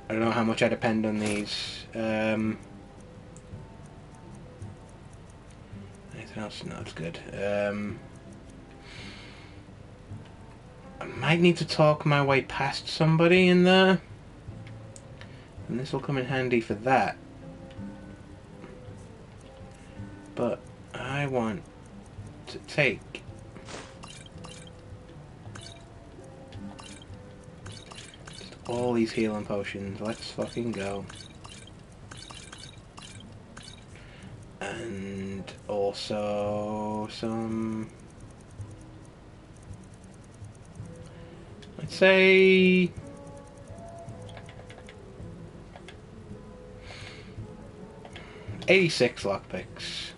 I don't know how much I depend on these. Anything else? No, it's good. I might need to talk my way past somebody in there. And this will come in handy for that. But I want to take all these healing potions. Let's fucking go. And also some... Let's say... $86 lockpicks.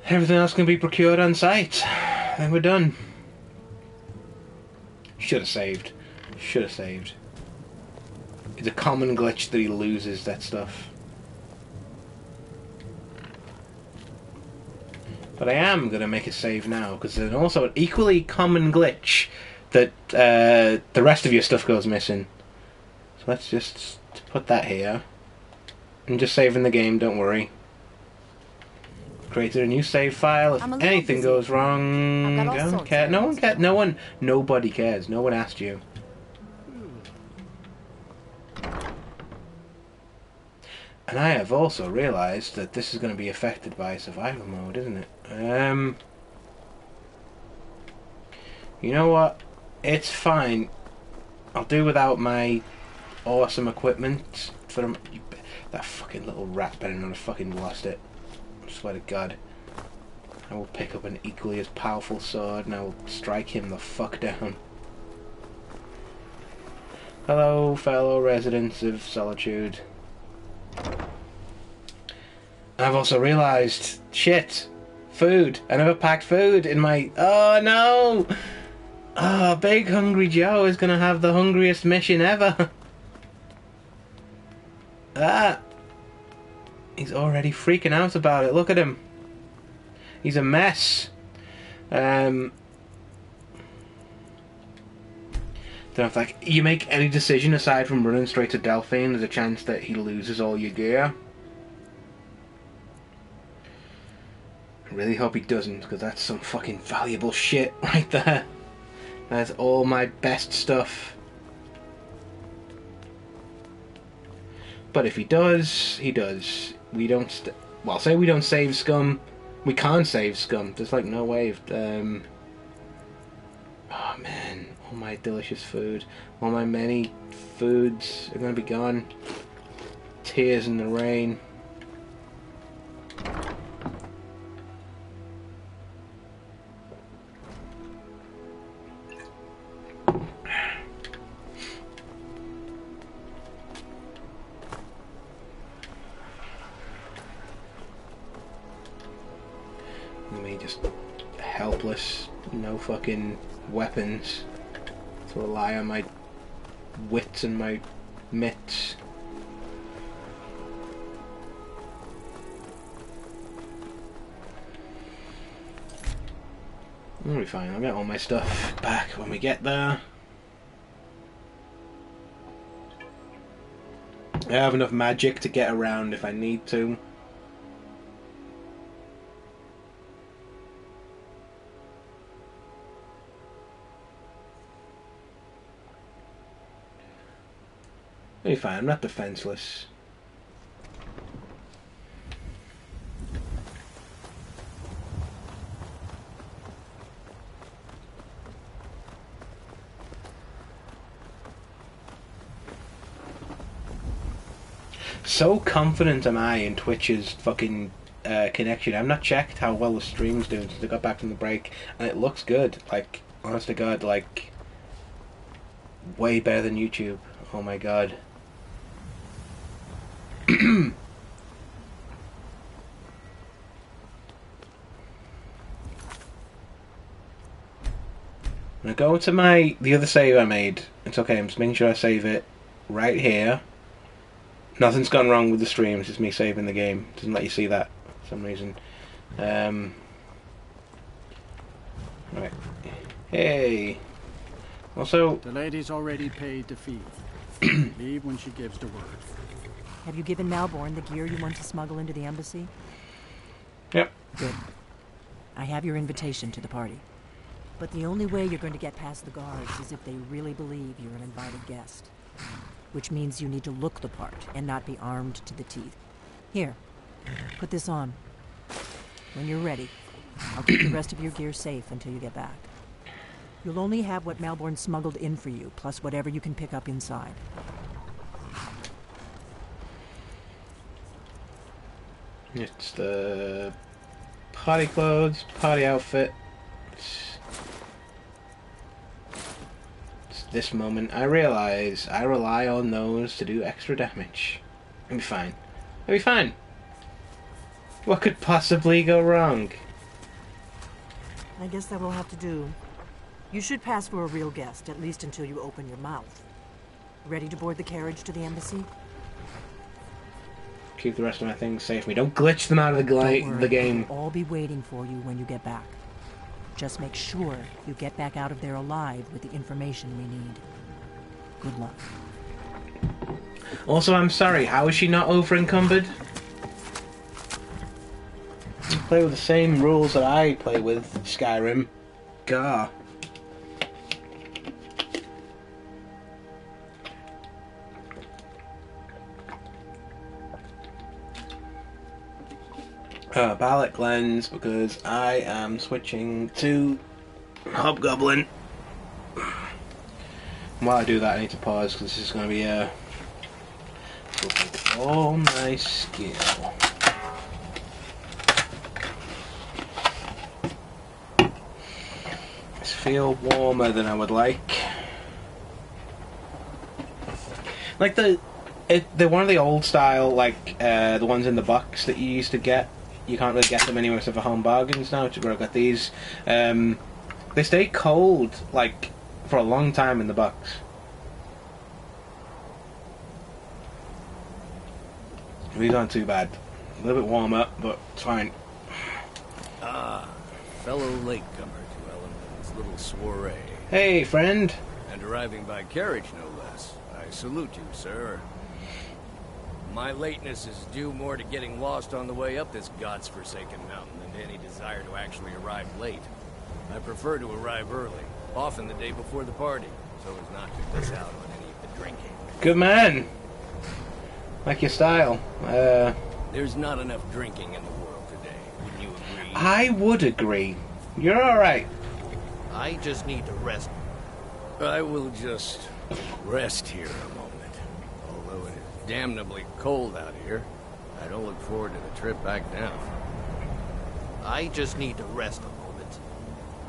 Everything else can be procured on site. Then we're done. Should have saved. Should have saved. It's a common glitch that he loses that stuff. But I am going to make a save now, because there's also an equally common glitch that the rest of your stuff goes missing. So let's just put that here. I'm just saving the game, don't worry. Created a new save file. If anything goes wrong, I don't care. No one cares. Nobody cares. No one asked you. And I have also realised that this is going to be affected by survival mode, isn't it? You know what? It's fine. I'll do without my awesome equipment. For that fucking little rat better not have fucking lost it. I swear to God. I will pick up an equally as powerful sword and I will strike him the fuck down. Hello, fellow residents of Solitude. I've also realised, shit, food. I never packed food in my... Oh no! Oh, Big Hungry Joe is going to have the hungriest mission ever. He's already freaking out about it. Look at him. He's a mess. Don't know if like you make any decision aside from running straight to Delphine, there's a chance that he loses all your gear. I really hope he doesn't, because that's some fucking valuable shit right there. That's all my best stuff. But if he does, he does. We don't... well, say we don't save Scum. We can't save Scum. There's like no way of... oh man. All my delicious food. All my many foods are going to be gone. Tears in the rain. Me just helpless, no fucking weapons to rely on my wits and my mitts. We'll be fine. I'll get all my stuff back when we get there. I have enough magic to get around if I need to. We'll be fine. I'm not defenseless. So confident am I in Twitch's fucking connection. I've not checked how well the stream's doing since I got back from the break, and it looks good. Like, honest to God, like, way better than YouTube. Oh my God. I'm gonna go to the other save I made. It's okay, I'm just making sure I save it right here. Nothing's gone wrong with the stream, it's just me saving the game. It doesn't let you see that for some reason. Right. Hey. Also, the lady's already paid the fee. Leave when she gives the word. Have you given Malborn the gear you want to smuggle into the embassy? Yep. Good. I have your invitation to the party. But the only way you're going to get past the guards is if they really believe you're an invited guest. Which means you need to look the part and not be armed to the teeth. Here, put this on. When you're ready, I'll keep the rest of your gear safe until you get back. You'll only have what Malborn smuggled in for you, plus whatever you can pick up inside. It's the party clothes, party outfit. It's this moment I realize I rely on those to do extra damage. I'll be fine. I'll be fine. What could possibly go wrong? I guess that will have to do. You should pass for a real guest, at least until you open your mouth. Ready to board the carriage to the embassy? Keep the rest of my things safe. Me, don't glitch them out of the game. We'll all be waiting for you when you get back. Just make sure you get back out of there alive with the information we need. Good luck. Also, I'm sorry. How is she not over encumbered? Play with the same rules that I play with Skyrim. Gah. Palette cleanse because I am switching to Hobgoblin. While I do that, I need to pause because this is going to be all my skill. This feel warmer than I would like. Like they're one of the old style, like the ones in the box that you used to get. You can't really get them anywhere except for home bargains now, which is where I got these. They stay cold, like, for a long time in the box. These aren't too bad. A little bit warmer, but it's fine. Ah, fellow latecomer to Element's little soiree. Hey, friend. And arriving by carriage, no less. I salute you, sir. My lateness is due more to getting lost on the way up this god's-forsaken mountain than to any desire to actually arrive late. I prefer to arrive early, often the day before the party, so as not to miss out on any of the drinking. Good man. Like your style. There's not enough drinking in the world today, wouldn't you agree? I would agree. You're alright. I just need to rest. I will just rest here a moment. Although it is damnably cold out here, I don't look forward to the trip back down. I just need to rest a moment.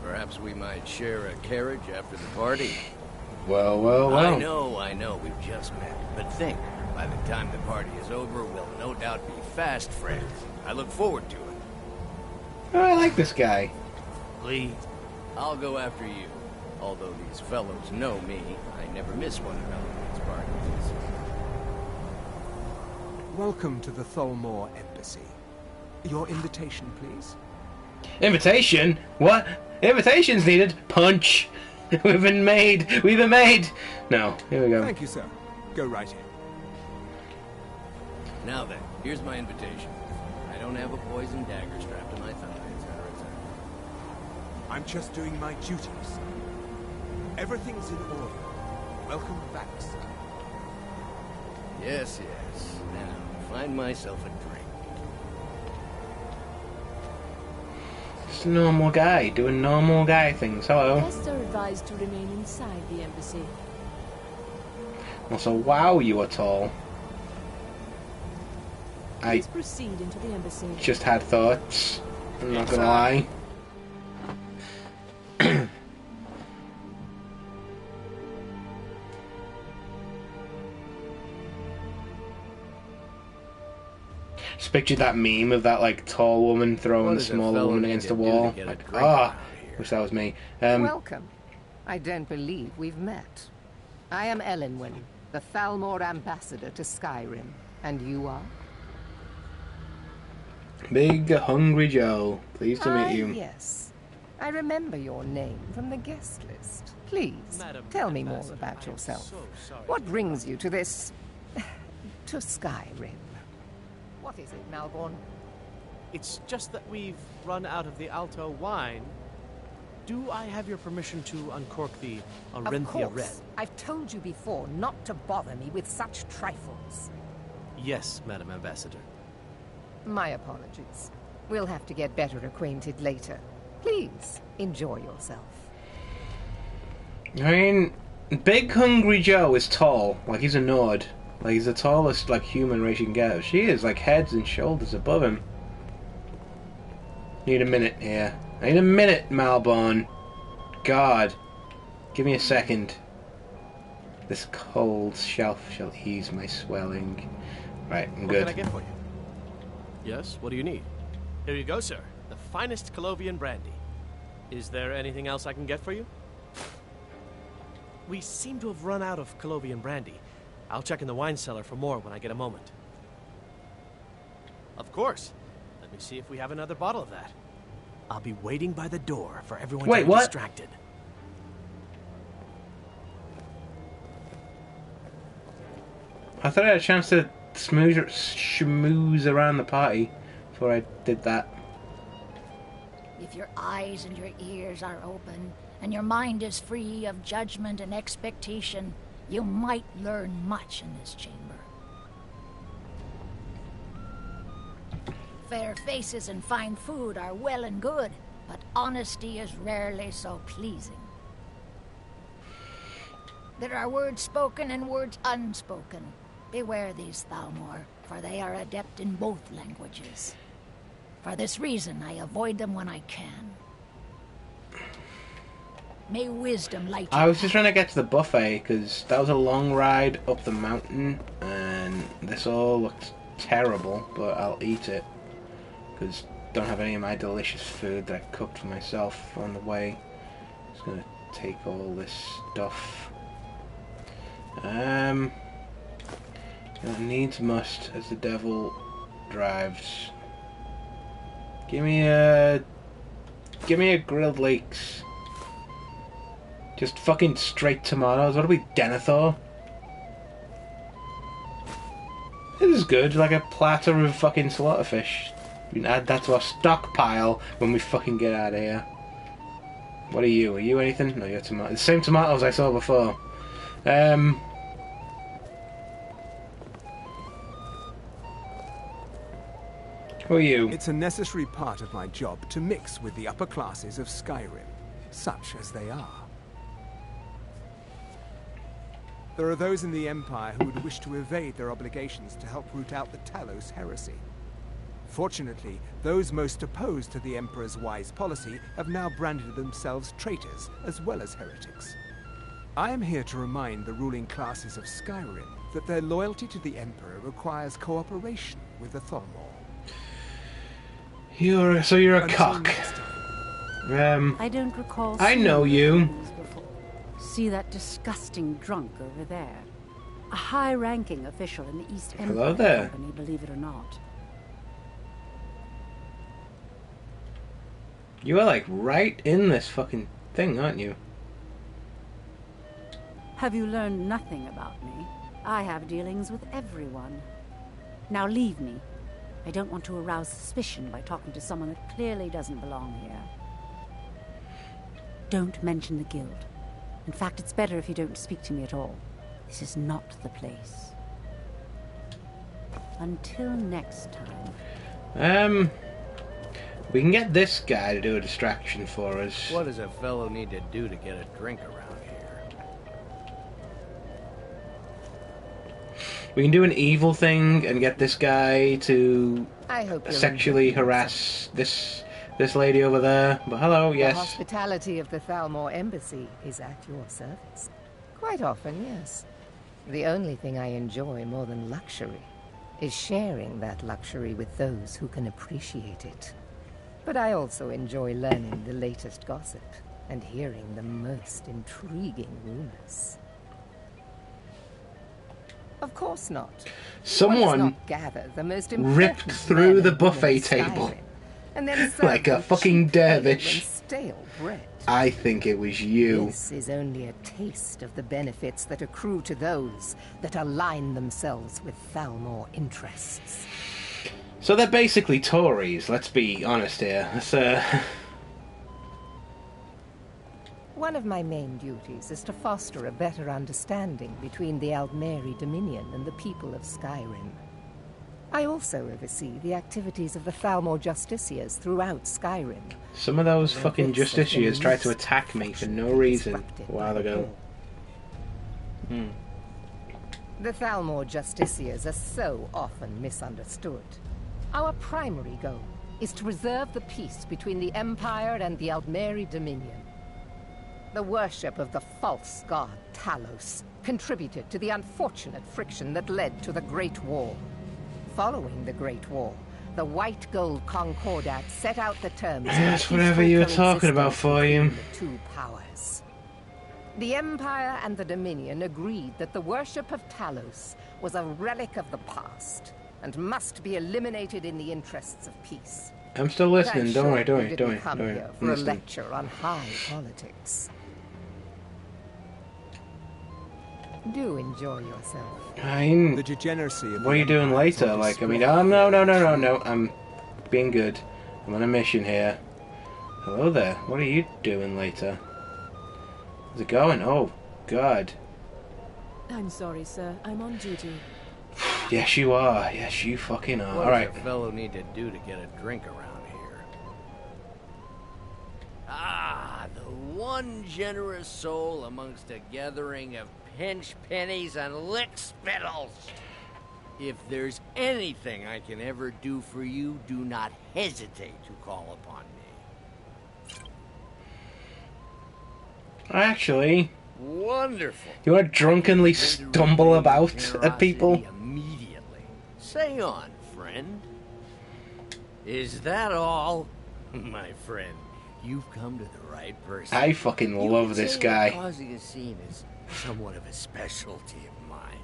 Perhaps we might share a carriage after the party. Well. I know, we've just met. But think, by the time the party is over, we'll no doubt be fast friends. I look forward to it. Oh, I like this guy. Please, I'll go after you. Although these fellows know me, I never miss one of Element's parties. Welcome to the Tholmor Embassy. Your invitation, please. Invitation? What? Invitations needed. Punch. We've been made. No, here we go. Thank you, sir. Go right in. Now then, here's my invitation. I don't have a poison dagger strapped to my thigh, etc., etc. I'm just doing my duties. Everything's in order. Welcome back, sir. Yes, yes. Now, find myself a drink. Just a normal guy doing normal guy things. Hello. Guests are advised to remain inside the embassy. Also, wow, you are tall. Please proceed into the embassy. Just had thoughts. I'm not gonna lie. Just pictured that meme of that like tall woman throwing the smaller woman against the wall. Like, wish that was me. Welcome. I don't believe we've met. I am Elenwen, the Thalmor ambassador to Skyrim, and you are? Big Hungry Joe. Pleased to meet you. Yes. I remember your name from the guest list. Please, tell me more about yourself. What brings you to this... to Skyrim? What is it, Malborn? It's just that we've run out of the Alto wine. Do I have your permission to uncork the Arinthia Of course. Red? I've told you before not to bother me with such trifles. Yes, Madam Ambassador. My apologies. We'll have to get better acquainted later. Please, enjoy yourself. I mean, Big Hungry Joe is tall. Like, he's a Nord. Like, he's the tallest, like, human race you can get. She is, like, heads and shoulders above him. Need a minute here. I need a minute, Malborn. God. Give me a second. This cold shelf shall ease my swelling. Right, I'm good. What can I get for you? Yes, what do you need? Here you go, sir. The finest Colovian brandy. Is there anything else I can get for you? We seem to have run out of Colovian brandy. I'll check in the wine cellar for more when I get a moment. Of course. Let me see if we have another bottle of that. I'll be waiting by the door for everyone to be distracted. I thought I had a chance to schmooze around the party before I did that. If your eyes and your ears are open, and your mind is free of judgment and expectation, you might learn much in this chamber. Fair faces and fine food are well and good, but honesty is rarely so pleasing. There are words spoken and words unspoken. Beware these Thalmor, for they are adept in both languages. For this reason, I avoid them when I can. May wisdom light you. I was just trying to get to the buffet, because that was a long ride up the mountain, and this all looked terrible, but I'll eat it. Because I don't have any of my delicious food that I cooked for myself on the way. Just gonna take all this stuff. Needs must as the devil drives. Give me a grilled leeks. Just fucking straight tomatoes. What are we, Denethor? This is good, like a platter of fucking slaughterfish. We can add that to our stockpile when we fucking get out of here. What are you? Are you anything? No, you're tomatoes. The same tomatoes I saw before. Who are you? It's a necessary part of my job to mix with the upper classes of Skyrim, such as they are. There are those in the Empire who would wish to evade their obligations to help root out the Talos heresy. Fortunately, those most opposed to the Emperor's wise policy have now branded themselves traitors as well as heretics. I am here to remind the ruling classes of Skyrim that their loyalty to the Emperor requires cooperation with the Thalmor. You're a cock. I don't recall. I know you. See that disgusting drunk over there? A high-ranking official in the East Empire Hello there. Company, believe it or not. You are like right in this fucking thing, aren't you? Have you learned nothing about me? I have dealings with everyone. Now leave me. I don't want to arouse suspicion by talking to someone that clearly doesn't belong here. Don't mention the guild. In fact, it's better if you don't speak to me at all. This is not the place. Until next time. We can get this guy to do a distraction for us. What does a fellow need to do to get a drink around here? We can do an evil thing and get this guy to I hope you'll sexually harass this lady over there. But hello, yes. The hospitality of the Thalmor Embassy is at your service. Quite often, yes. The only thing I enjoy more than luxury is sharing that luxury with those who can appreciate it. But I also enjoy learning the latest gossip and hearing the most intriguing rumors. Of course not. Someone gather the most ripped through the buffet table and then like a fucking dervish. Stale bread. I think it was you. This is only a taste of the benefits that accrue to those that align themselves with Thalmor interests. So they're basically Tories, let's be honest here. One of my main duties is to foster a better understanding between the Aldmeri Dominion and the people of Skyrim. I also oversee the activities of the Thalmor Justiciars throughout Skyrim. Some of those fucking Justiciars tried to attack me for no reason a while ago. The Thalmor Justiciars are so often misunderstood. Our primary goal is to preserve the peace between the Empire and the Aldmeri Dominion. The worship of the false god Talos contributed to the unfortunate friction that led to the Great War. Following the Great War, the White Gold Concordat set out the terms for That's the whatever you were peaceful talking about for you. between the two powers. The Empire and the Dominion agreed that the worship of Talos was a relic of the past and must be eliminated in the interests of peace. I'm still listening, don't worry, don't worry, don't worry. Come here for a lecture on high politics. Do enjoy yourself. The degeneracy of what are you doing later? Like, I mean, oh, no, I'm being good. I'm on a mission here. Hello there. What are you doing later? How's it going? Oh, God. I'm sorry, sir. I'm on duty. Yes, you are. Yes, you fucking are. What Alright. does a fellow need to do to get a drink around here? Ah, the one generous soul amongst a gathering of pinch pennies and lick spittles. If there's anything I can ever do for you, do not hesitate to call upon me. Actually... Wonderful. You want to drunkenly stumble about at people? Immediately. Say on, friend. Is that all? My friend, you've come to the right person. I fucking love this guy. Causing a scene is somewhat of a specialty of mine.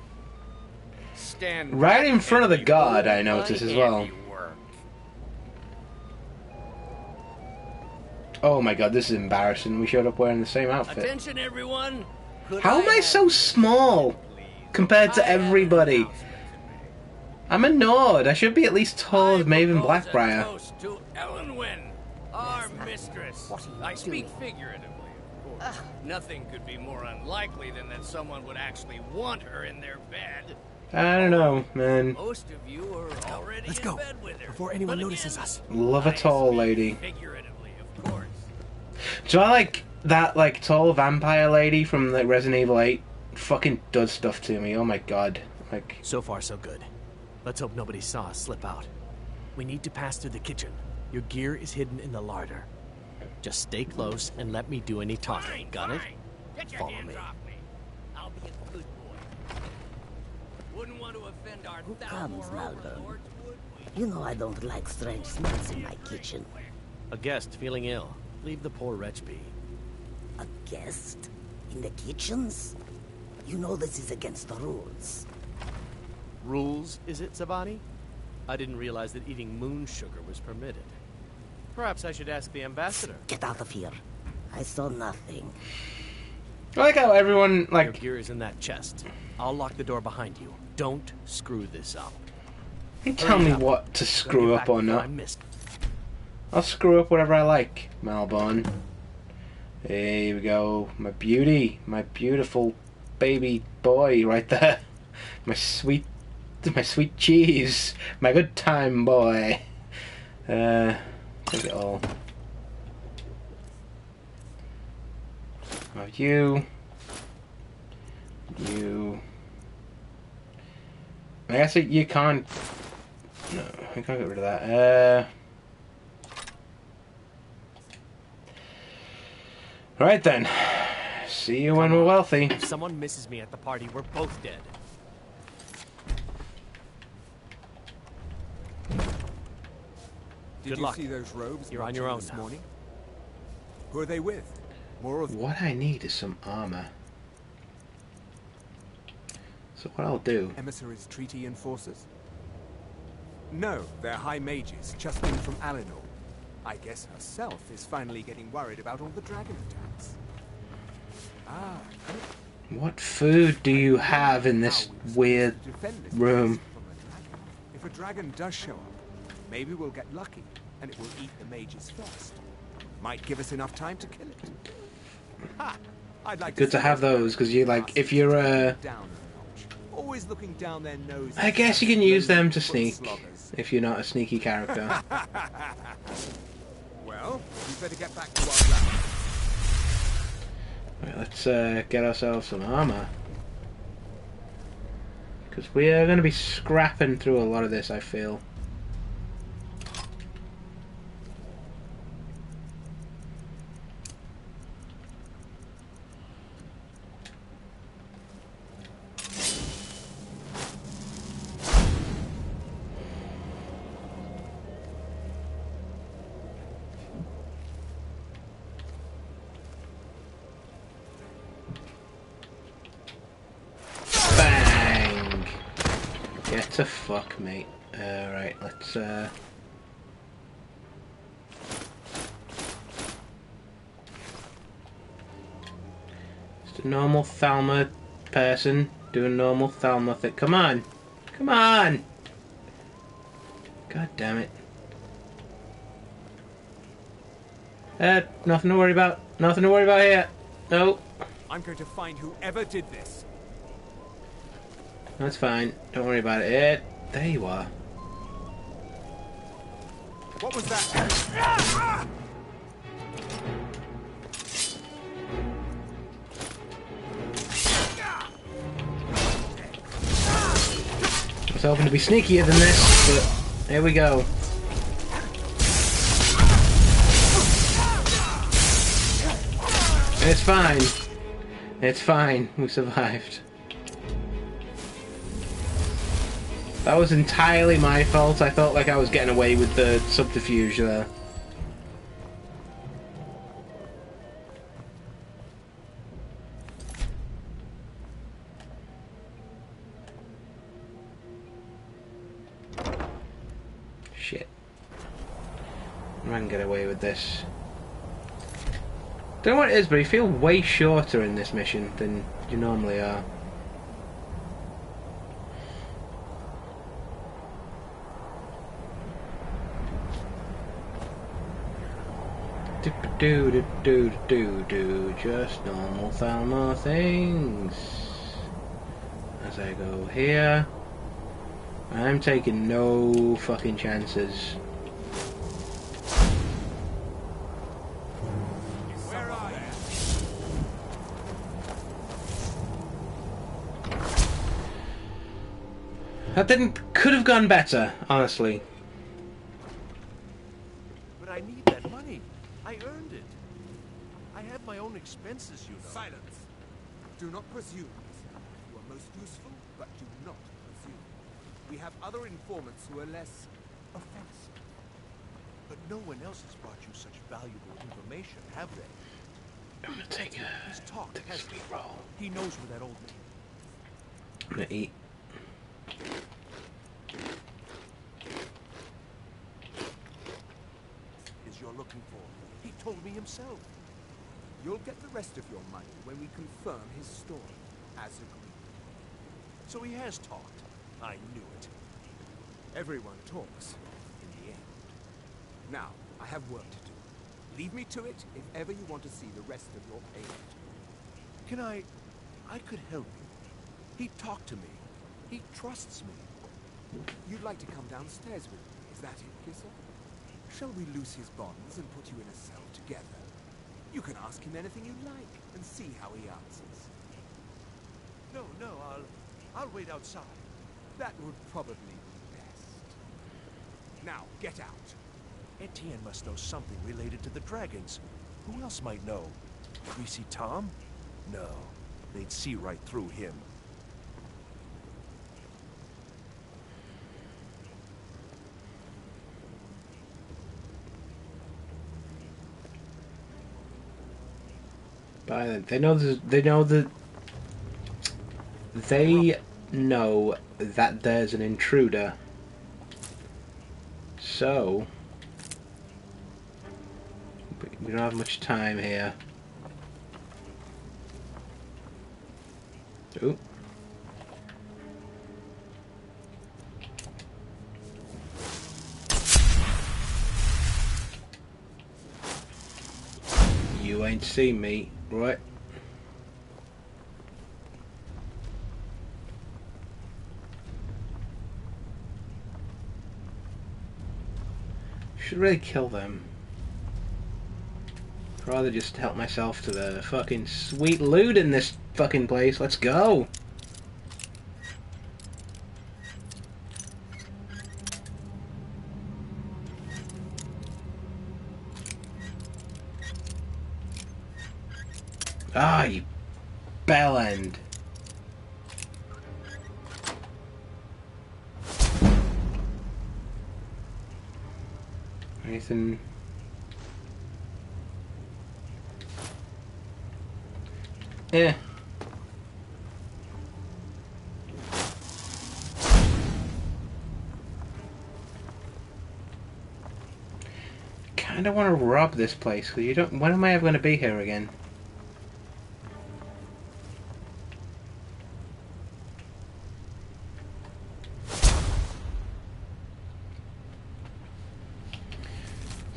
Stand Right back in front of the and god, behold I notice my as well. handiwork. Oh my god, this is embarrassing. We showed up wearing the same outfit. Attention, everyone. How am I so small compared to everybody? I'm a Nord. I should be at least tall as Maven Blackbriar. Toast to Ellenwyn, our mistress. I speak figuratively, of course. Nothing could be more unlikely than that someone would actually want her in their bed. I don't know, man. Most of you are already Let's in go bed with her. before anyone notices us. Love a tall lady. Figuratively, of course. So I like that, like, tall vampire lady from like Resident Evil 8. Fucking does stuff to me. Oh my god. Like. So far, so good. Let's hope nobody saw us slip out. We need to pass through the kitchen. Your gear is hidden in the larder. Just stay close and let me do any talking. Got it? Get your Follow hands me. off me. I'll be a good boy. Wouldn't want to offend our Who comes, Thalmor Malvern? overlords, would we? You know I don't like strange smells in my kitchen. A guest feeling ill. Leave the poor wretch be. A guest? In the kitchens? You know this is against the rules. Rules, is it, Savani? I didn't realize that eating moon sugar was permitted. Perhaps I should ask the ambassador. Get out of here. I saw nothing. I like how everyone, like... Your gear is in that chest. I'll lock the door behind you. Don't screw this up. You tell me what to screw up or not. I'll screw up whatever I like, Malbon. Here we go. My beauty. My beautiful baby boy right there. My sweet cheese. My good time boy. Take it all. Oh, you. I guess you can't. No, I can't get rid of that. Right then. See you when we're wealthy. If someone misses me at the party, we're both dead. Did Good you luck. see those robes? You're on your own this now. morning? Who are they with? More of What I need is some armor. So what I'll do... Emissaries, treaty enforcers? No, they're high mages, just in from Alinor. I guess herself is finally getting worried about all the dragon attacks. Ah, good. What food do you have in this weird room? If a dragon does show up, maybe we'll get lucky, and it will eat the mages first. Might give us enough time to kill it. Ha! I'd like Good to have those, because you like, if you're always looking down their nose. I guess you can use them to sneak, if you're not a sneaky character. Well, we better get back to our route. Right, let's get ourselves some armor. Because we are going to be scrapping through a lot of this, I feel. Get to fuck, mate. Right, let's just a normal Thalma person doing normal Thalma thing. Come on! Come on! God damn it. Nothing to worry about. Nothing to worry about here. No. I'm going to find whoever did this. That's fine. Don't worry about it. There you are. What was that? I was hoping to be sneakier than this, but here we go. It's fine. It's fine. We survived. That was entirely my fault. I felt like I was getting away with the subterfuge there. Shit. I can get away with this. Don't know what it is, but you feel way shorter in this mission than you normally are. Do just normal Thalma things. As I go here, I'm taking no fucking chances. Where are you? That could have gone better, honestly. But I need that money. I earned it. I have my own expenses, you know. Silence. Do not presume. You are most useful, but do not presume. We have other informants who are less offensive. But no one else has brought you such valuable information, have they? I'm gonna take He's talked, a sweet roll. He knows where that old man. I'm gonna eat. Is your looking for. He told me himself. You'll get the rest of your money when we confirm his story, as agreed. So he has talked. I knew it. Everyone talks, in the end. Now, I have work to do. Leave me to it if ever you want to see the rest of your payment. Can I could help you. He talked to me. He trusts me. You'd like to come downstairs with me, is that it, Kisser? Shall we loose his bonds and put you in a cell together? You can ask him anything you like and see how he answers. No, I'll wait outside. That would probably be best. Now, get out. Etienne must know something related to the dragons. Who else might know? Greasy Tom? No, they'd see right through him. But they know that there's an intruder. So we don't have much time here. Ooh. You ain't seen me, right? Should really kill them. I'd rather just help myself to the fucking sweet loot in this fucking place. Let's go! Ah, you bellend. Anything? Yeah. Kinda want to rob this place, because you don't. When am I ever going to be here again?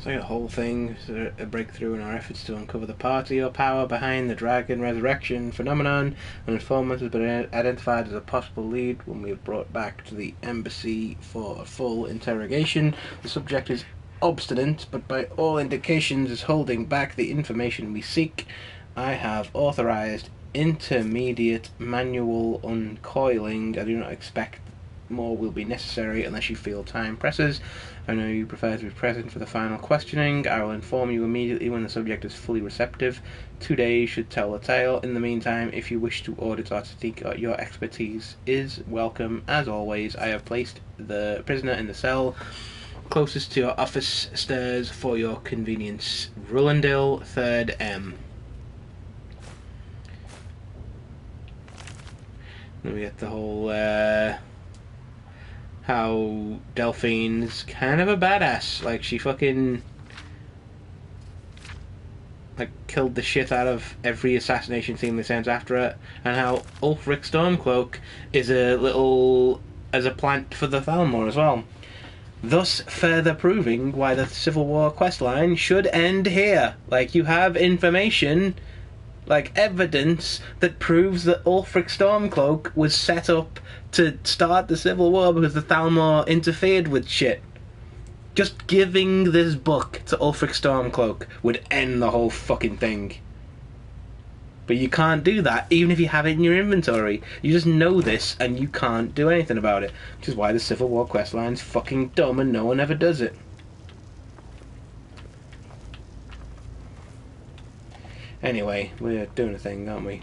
So the whole thing is a breakthrough in our efforts to uncover the party or power behind the dragon resurrection phenomenon. An informant has been identified as a possible lead when we are brought back to the embassy for a full interrogation. The subject is obstinate, but by all indications is holding back the information we seek. I have authorized intermediate manual uncoiling. I do not expect more will be necessary unless you feel time presses. I know you prefer to be present for the final questioning. I will inform you immediately when the subject is fully receptive. 2 days should tell the tale. In the meantime, if you wish to audit or seek your expertise is welcome. As always, I have placed the prisoner in the cell closest to your office stairs for your convenience. Rulandil, 3rd M. Then we get the whole how Delphine's kind of a badass. Like, she fucking like killed the shit out of every assassination team that sends after her, and how Ulfric Stormcloak is a plant for the Thalmor as well. Thus further proving why the Civil War questline should end here. Like, you have information, like evidence that proves that Ulfric Stormcloak was set up to start the Civil War because the Thalmor interfered with shit. Just giving this book to Ulfric Stormcloak would end the whole fucking thing. But you can't do that, even if you have it in your inventory. You just know this, and you can't do anything about it. Which is why the Civil War questline's fucking dumb and no one ever does it. Anyway, we're doing a thing, aren't we?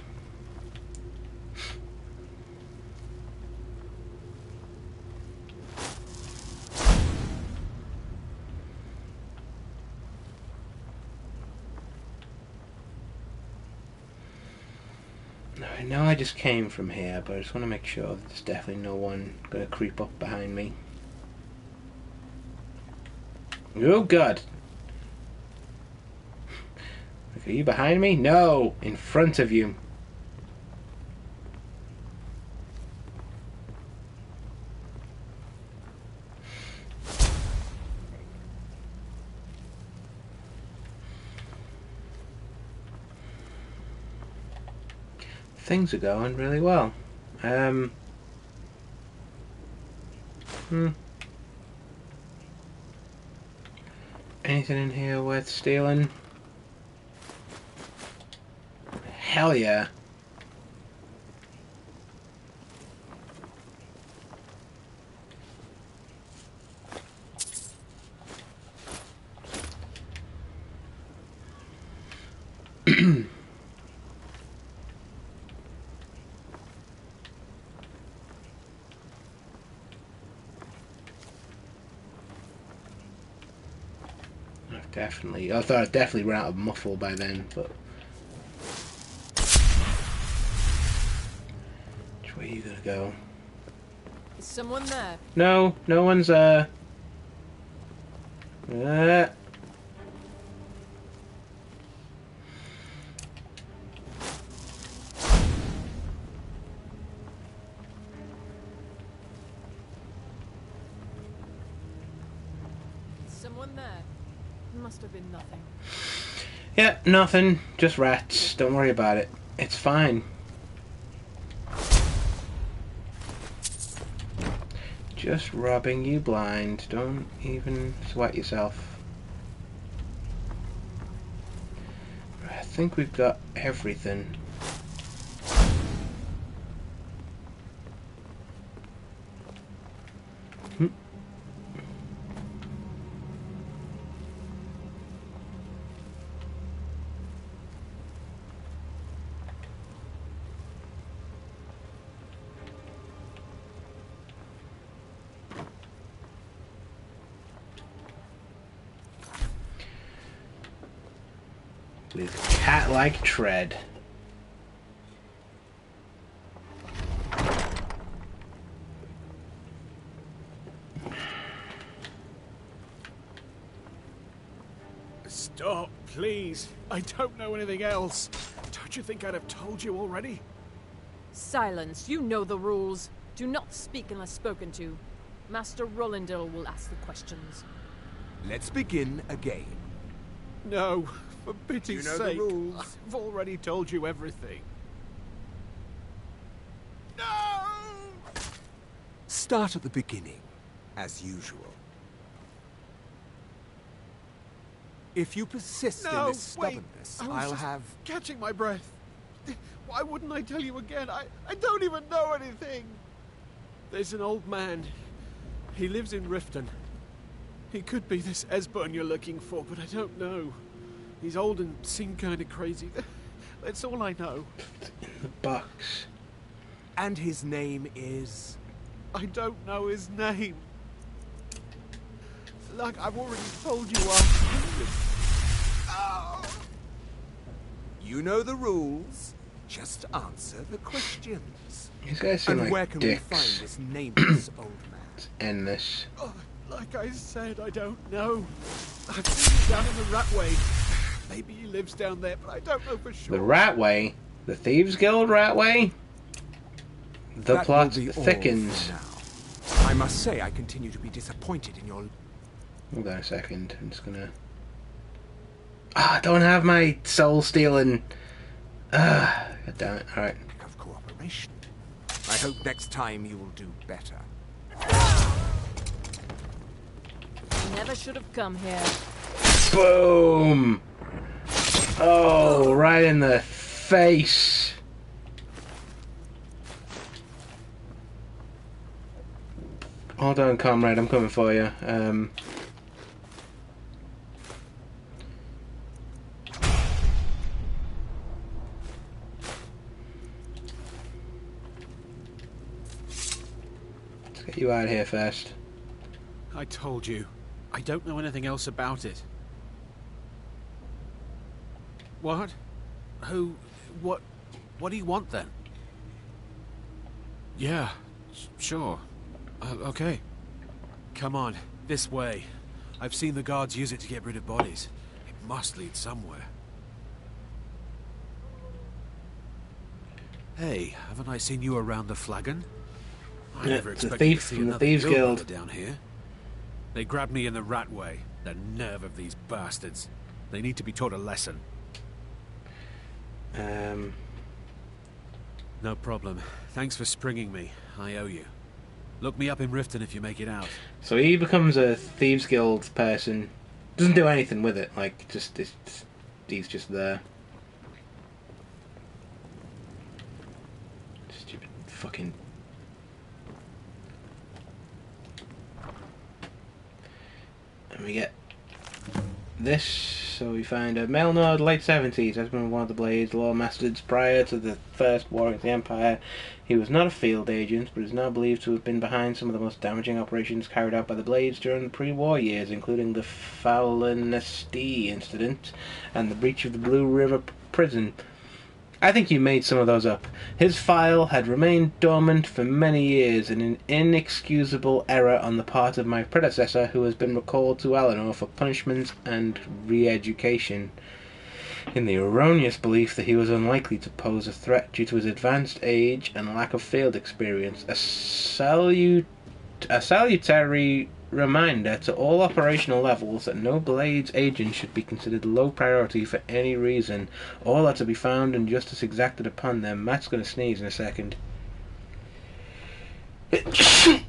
I know I just came from here, but I just want to make sure that there's definitely no one going to creep up behind me. Oh god! Are you behind me? No! In front of you. Things are going really well. Anything in here worth stealing? Hell yeah. I thought I'd definitely run out of muffle by then, but... Which way are you gonna go? Is someone there? No, no one's there. Is someone there? Must have been nothing. Yeah, nothing. Just rats. Don't worry about it. It's fine. Just robbing you blind. Don't even sweat yourself. I think we've got everything. With cat-like tread. Stop, please. I don't know anything else. Don't you think I'd have told you already? Silence. You know the rules. Do not speak unless spoken to. Master Rollindale will ask the questions. Let's begin again. No, for pity's You know the sake. rules. I've already told you everything. Start at the beginning, as usual. If you persist in this stubbornness, I'll have... catching my breath. Why wouldn't I tell you again? I don't even know anything. There's an old man. He lives in Riften. He could be this Esbern you're looking for, but I don't know. He's old and seemed kind of crazy. That's all I know. In the box. And his name is... I don't know his name. Like I've already told you, Oh. You know the rules. Just answer the questions. These guys seem and like where can dicks. we find this nameless old man? Let's end this. Oh, like I said, I don't know. I've seen him down in the Ratway. Maybe he lives down there, but I don't know for sure. The Ratway? The Thieves Guild Ratway? The That plot will be all thickens. for now. I must say I continue to be disappointed in your... Hold on a second. I'm just gonna... I don't have my soul stealing. God damn it. Alright. ...of cooperation. I hope next time you will do better. Never should have come here. Boom! Oh, right in the face. Hold on, comrade. I'm coming for you. Let's get you out of here first. I told you. I don't know anything else about it. What? Who? What do you want then? Yeah, sure. Okay. Come on, this way. I've seen the guards use it to get rid of bodies. It must lead somewhere. Hey, haven't I seen you around the flagon? I Yeah, never it's a expected thief to see from the another Thieves guild Guild. down here. They grabbed me in the rat way. The nerve of these bastards. They need to be taught a lesson. No problem. Thanks for springing me. I owe you. Look me up in Riften if you make it out. So he becomes a Thieves Guild person. Doesn't do anything with it. Like, he's just there. Stupid fucking... And we get this. So we find a male node, late 70s, has been one of the Blades law masters prior to the First War against the Empire. He was not a field agent, but is now believed to have been behind some of the most damaging operations carried out by the Blades during the pre-war years, including the Faulenesti incident and the breach of the Blue River prison. I think you made some of those up. His file had remained dormant for many years, in an inexcusable error on the part of my predecessor, who has been recalled to Eleanor for punishment and re-education, in the erroneous belief that he was unlikely to pose a threat due to his advanced age and lack of field experience. A salutary reminder to all operational levels that no Blades agent should be considered low priority for any reason. All are to be found and justice exacted upon them. Matt's going to sneeze in a second. Excuse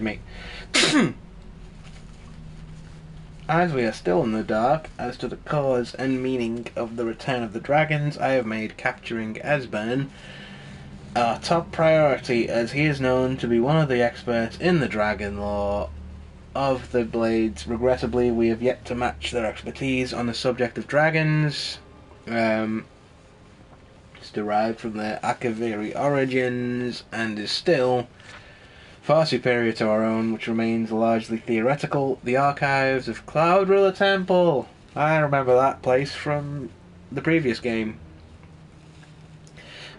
me. As we are still in the dark as to the cause and meaning of the return of the dragons, I have made capturing Esbern our top priority, as he is known to be one of the experts in the dragon lore of the Blades. Regrettably, we have yet to match their expertise on the subject of dragons. It's derived from their Akaviri origins and is still far superior to our own, which remains largely theoretical. The archives of Cloud Ruler Temple. I remember that place from the previous game,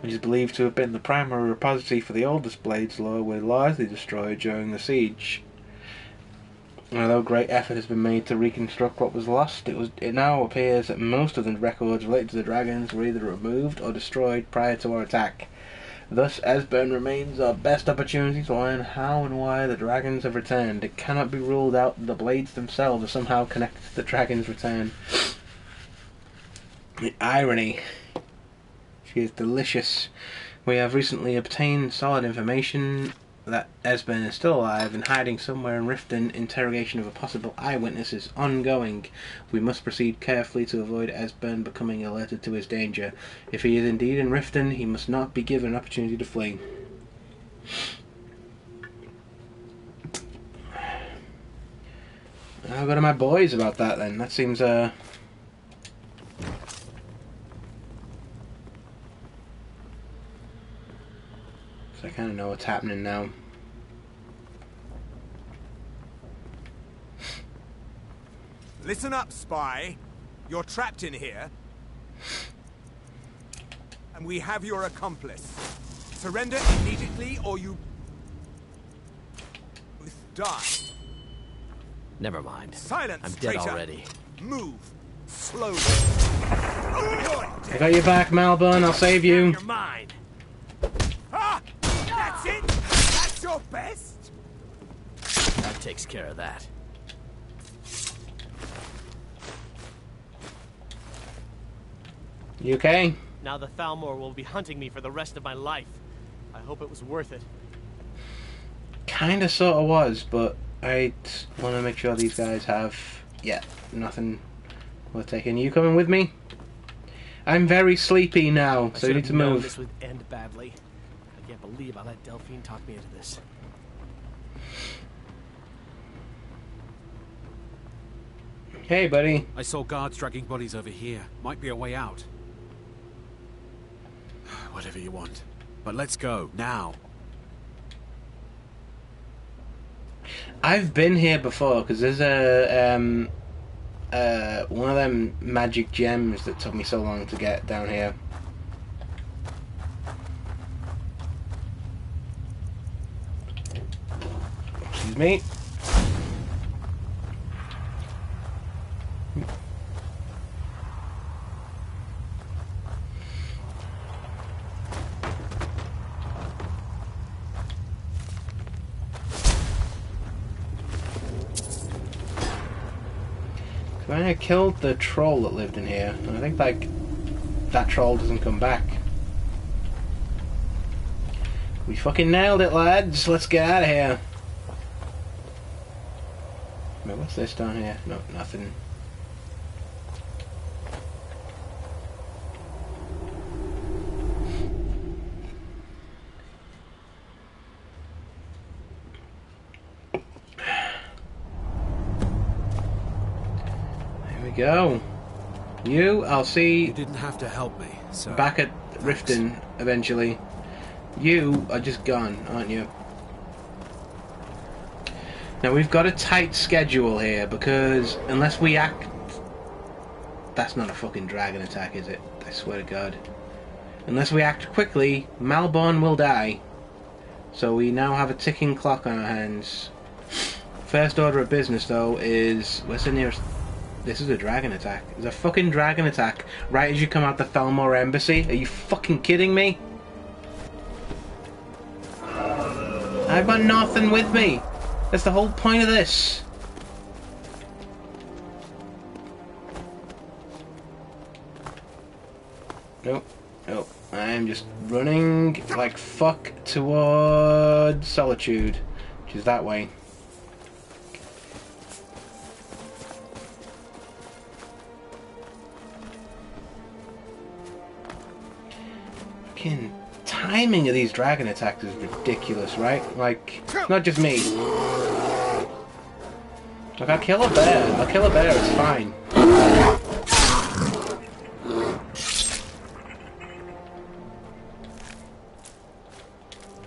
which is believed to have been the primary repository for the oldest Blades lore, were largely destroyed during the siege. Although great effort has been made to reconstruct what was lost, it now appears that most of the records related to the dragons were either removed or destroyed prior to our attack. Thus, Esbern remains our best opportunity to learn how and why the dragons have returned. It cannot be ruled out that the Blades themselves are somehow connected to the dragons' return. The irony. She is delicious. We have recently obtained solid information that Esbern is still alive and hiding somewhere in Riften. Interrogation of a possible eyewitness is ongoing. We must proceed carefully to avoid Esbern becoming alerted to his danger. If he is indeed in Riften, he must not be given an opportunity to flee. I'll go to my boys about that then. That seems So I kind of know what's happening now. Listen up, spy. You're trapped in here. And we have your accomplice. Surrender immediately or you die. Never mind. Silence, I'm dead traitor. already. Move. Slowly. I got your back, Malbon. I'll save you. You're mine. Ah! That's it? That's your best? That takes care of that. You okay? Now the Thalmor will be hunting me for the rest of my life. I hope it was worth it. Kinda sorta was, but I want to make sure these guys have... Yeah, nothing worth taking. You coming with me? I'm very sleepy now, so you need to move. This would end badly. I can't believe I let Delphine talk me into this. Hey, buddy. I saw guards dragging bodies over here. Might be a way out. Whatever you want. But let's go, now. I've been here before, because there's a one of them magic gems that took me so long to get down here. Excuse me. I killed the troll that lived in here. And I think, like, that troll doesn't come back. We fucking nailed it, lads. Let's get out of here. Wait, what's this down here? No, nothing. Go. I'll see. You didn't have to help me, so back at Riften eventually. You are just gone, aren't you? Now we've got a tight schedule here because unless we act... That's not a fucking dragon attack, is it? I swear to God. Unless we act quickly, Malborn will die. So we now have a ticking clock on our hands. First order of business, though, is... Where's the nearest... This is a dragon attack. There's a fucking dragon attack right as you come out the Thalmor embassy. Are you fucking kidding me? I've got nothing with me. That's the whole point of this. Nope. Nope. I'm just running like fuck towards Solitude, which is that way. Timing of these dragon attacks is ridiculous, right? Like, not just me. Like, I'll kill a bear, it's fine.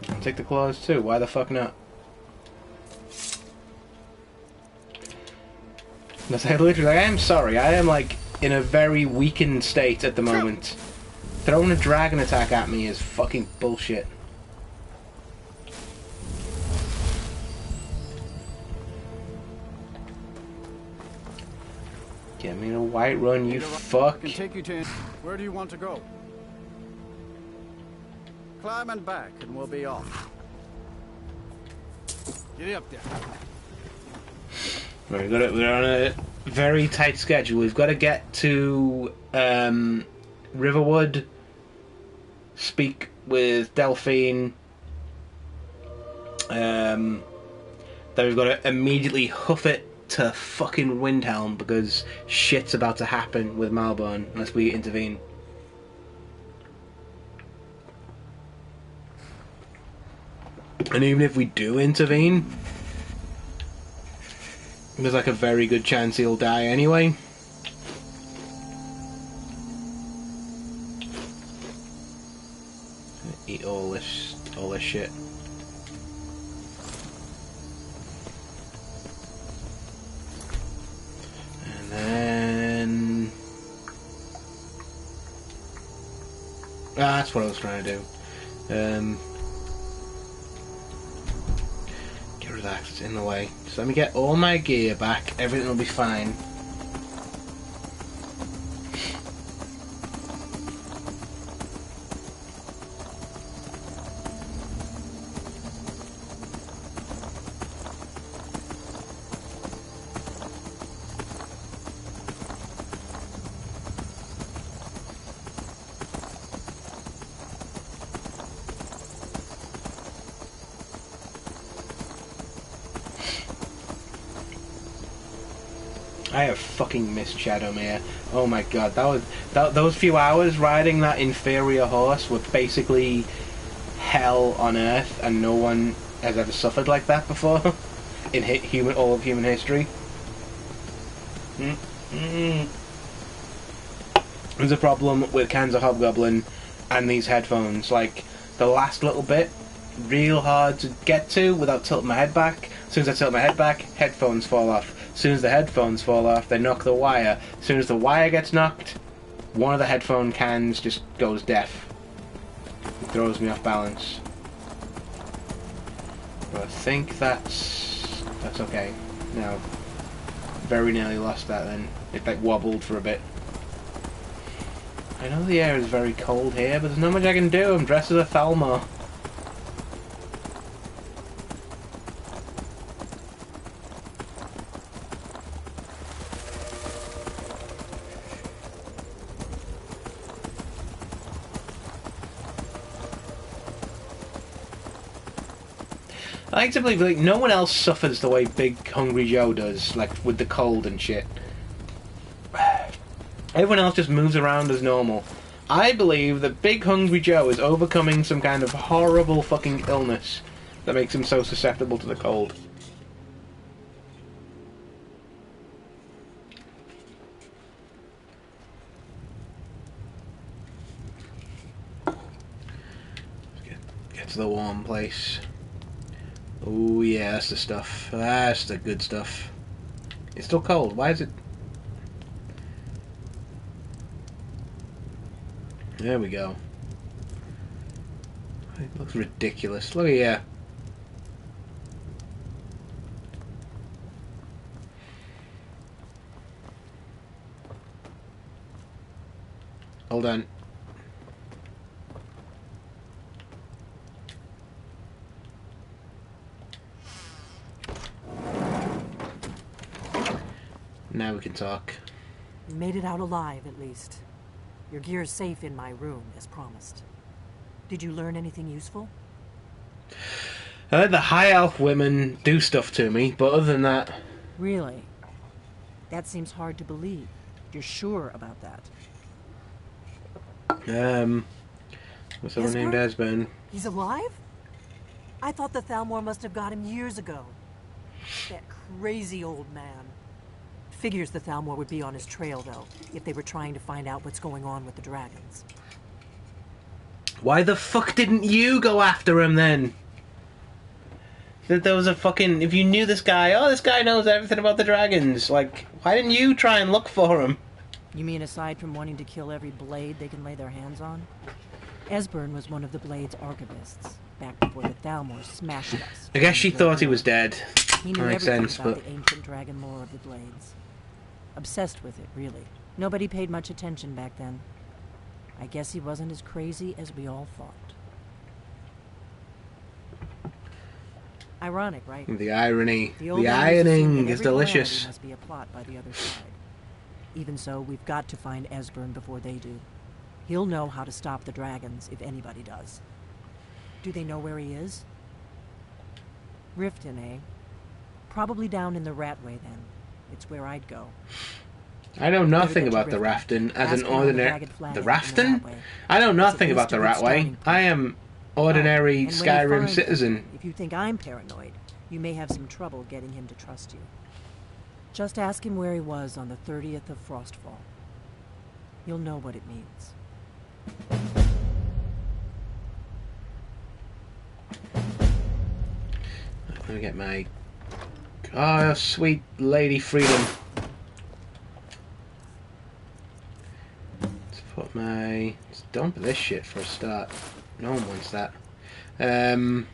I'll take the claws too, why the fuck not? I say literally, like, I am sorry, I am like in a very weakened state at the moment. Throwing a dragon attack at me is fucking bullshit. Get me a white run, you fuck. Can take you to... Where do you want to go? Climb and back, and we'll be off. Get up there. We're on a very tight schedule. We've got to get to Riverwood, speak with Delphine. Then we've got to immediately hoof it to fucking Windhelm because shit's about to happen with Malborn unless we intervene. And even if we do intervene, there's like a very good chance he'll die anyway. Eat all this shit. And then that's what I was trying to do. Get rid of that, it's in the way. Just let me get all my gear back, everything will be fine. I have fucking missed Shadowmere. Oh my god, those few hours riding that inferior horse were basically hell on earth, and no one has ever suffered like that before in all of human history. There's a problem with Kanza Hobgoblin and these headphones. Like the last little bit, real hard to get to without tilting my head back. As soon as I tilt my head back, headphones fall off. As soon as the headphones fall off, they knock the wire. As soon as the wire gets knocked, one of the headphone cans just goes deaf. It throws me off balance. But I think that's okay. Now, very nearly lost that then. It like wobbled for a bit. I know the air is very cold here, but there's not much I can do. I'm dressed as a Thalmor. I like to believe like no one else suffers the way Big Hungry Joe does, like with the cold and shit. Everyone else just moves around as normal. I believe that Big Hungry Joe is overcoming some kind of horrible fucking illness that makes him so susceptible to the cold. Get to the warm place. Oh yeah, that's the stuff. That's the good stuff. It's still cold. Why is it... There we go. It looks ridiculous. Look at you. Hold on. Now we can talk. You made it out alive, at least. Your gear's safe in my room, as promised. Did you learn anything useful? I heard the high elf women do stuff to me, but other than that... Really? That seems hard to believe. You're sure about that? What's someone named Esben? He's alive? I thought the Thalmor must have got him years ago. That crazy old man. Figures the Thalmor would be on his trail, though, if they were trying to find out what's going on with the dragons. Why the fuck didn't you go after him, then? That there was a fucking... If you knew this guy, oh, this guy knows everything about the dragons. Like, why didn't you try and look for him? You mean aside from wanting to kill every blade they can lay their hands on? Esbern was one of the Blade's archivists, back before the Thalmor smashed us. I guess she thought he was dead. He knew Makes everything sense, about but... the ancient dragon lore of the Blades. Obsessed with it, really. Nobody paid much attention back then. I guess he wasn't as crazy as we all thought. Ironic, right? The irony. The old The man used to assume ironing that is every calamity delicious. must be a plot by the other side. Even so, we've got to find Esbern before they do. He'll know how to stop the dragons, if anybody does. Do they know where he is? Riften, eh? Probably down in the Ratway, then. It's where I'd go. I know nothing about the Raften as an ordinary... The Raften? I know nothing about the Ratway. I am ordinary And when you Skyrim find citizen. him, if you think I'm paranoid, you may have some trouble getting him to trust you. Just ask him where he was on the 30th of Frostfall. You'll know what it means. Let me get my... Oh, sweet Lady Freedom. Let's put my... Let's dump this shit for a start. No one wants that. And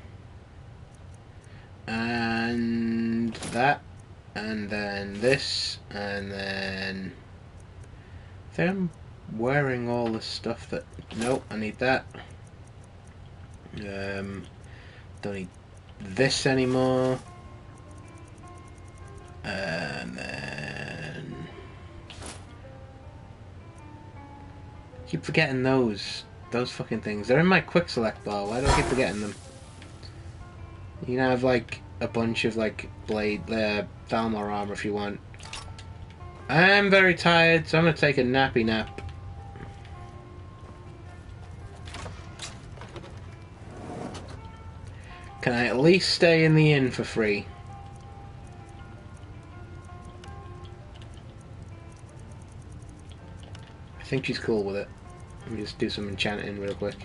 that. And then this. And then... I think I'm wearing all the stuff that... Nope, I need that. Don't need this anymore. And then... keep forgetting those fucking things. They're in my quick select bar. Why do I keep forgetting them? You can have like a bunch of like Thalmor armor if you want. I'm very tired, so I'm gonna take a nappy nap. Can I at least stay in the inn for free? I think she's cool with it. Let me just do some enchanting real quick.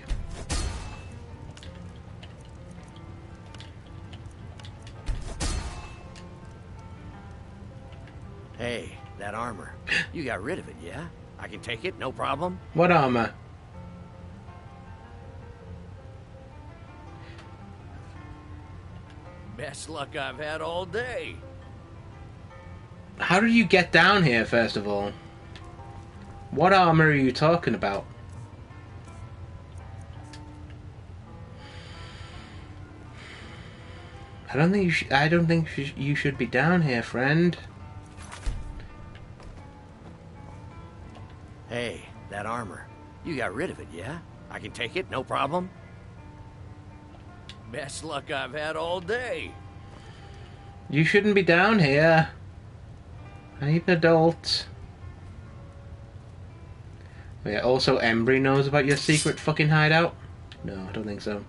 Hey, that armor. You got rid of it, yeah? I can take it, no problem? What armor? Best luck I've had all day. How did you get down here, first of all? What armor are you talking about? I don't think you should be down here, friend. Hey, that armor. You got rid of it, yeah? I can take it, no problem? Best luck I've had all day. You shouldn't be down here. I need an adult. Oh, yeah, also Embry knows about your secret fucking hideout? No, I don't think so.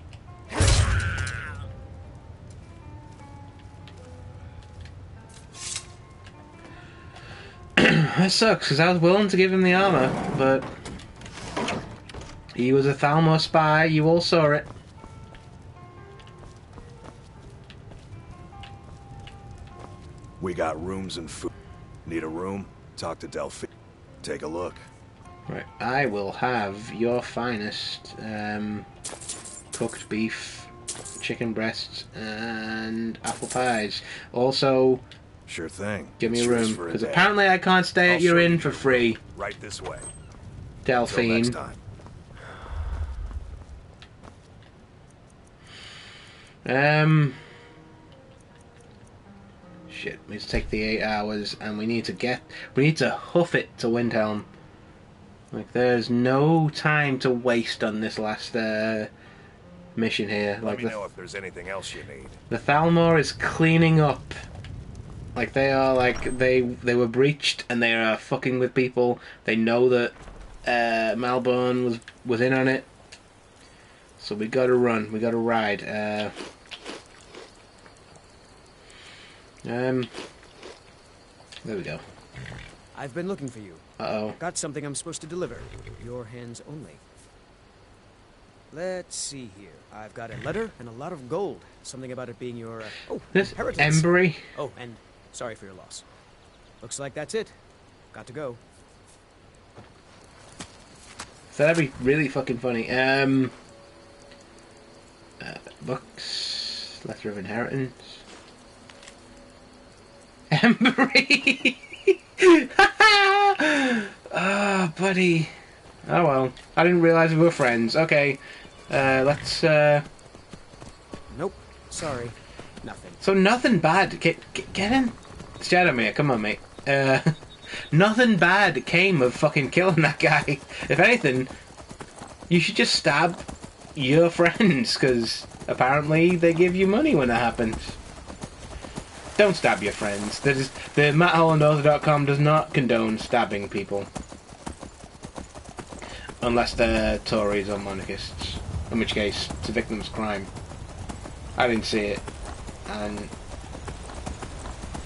That sucks, because I was willing to give him the armor, but he was a Thalmor spy, you all saw it. We got rooms and food. Need a room? Talk to Delphi. Take a look. Right, I will have your finest cooked beef, chicken breasts, and apple pies. Also, sure thing. Give me a room, because apparently I can't stay at your inn for free. Right this way. Delphine. Until next time. Shit, we need to take the 8 hours, and we need to hoof it to Windhelm. Like, there's no time to waste on this last mission here. Let me know if there's anything else you need. The Thalmor is cleaning up. Like, they are, like, they were breached, and they are fucking with people. They know that Malborn was in on it. So we gotta run, we gotta ride. There we go. I've been looking for you. Uh-oh. Got something I'm supposed to deliver. Your hands only. Let's see here. I've got a letter and a lot of gold. Something about it being your, this inheritance. Embry. Oh, and sorry for your loss. Looks like that's it. Got to go. So that'd be really fucking funny. Books. Letter of inheritance. Embry! Oh, buddy. Oh well. I didn't realise we were friends. Okay. Let's, Nope. Sorry. Nothing. So nothing bad. Get in. It's Jaromir. Come on, mate. Nothing bad came of fucking killing that guy. If anything, you should just stab your friends, because apparently they give you money when that happens. Don't stab your friends. The MattHollandAuthor.com does not condone stabbing people. Unless they're Tories or monarchists. In which case, it's a victim's crime. I didn't see it. And,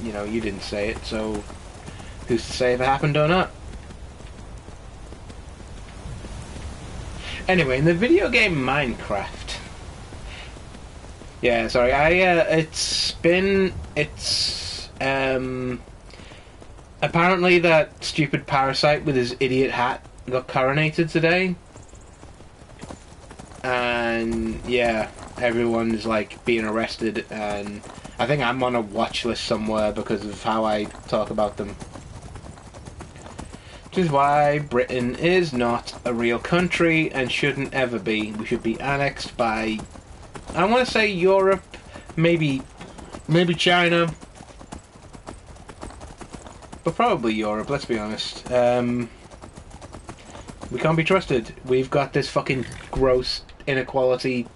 you know, you didn't say it, so who's to say if it happened or not? Anyway, in the video game Minecraft... Yeah, sorry, apparently that stupid parasite with his idiot hat got coronated today. And, yeah, everyone's, like, being arrested, and I think I'm on a watch list somewhere because of how I talk about them. Which is why Britain is not a real country and shouldn't ever be. We should be annexed by... I want to say Europe, maybe China, but probably Europe, let's be honest. We can't be trusted. We've got this fucking gross inequality,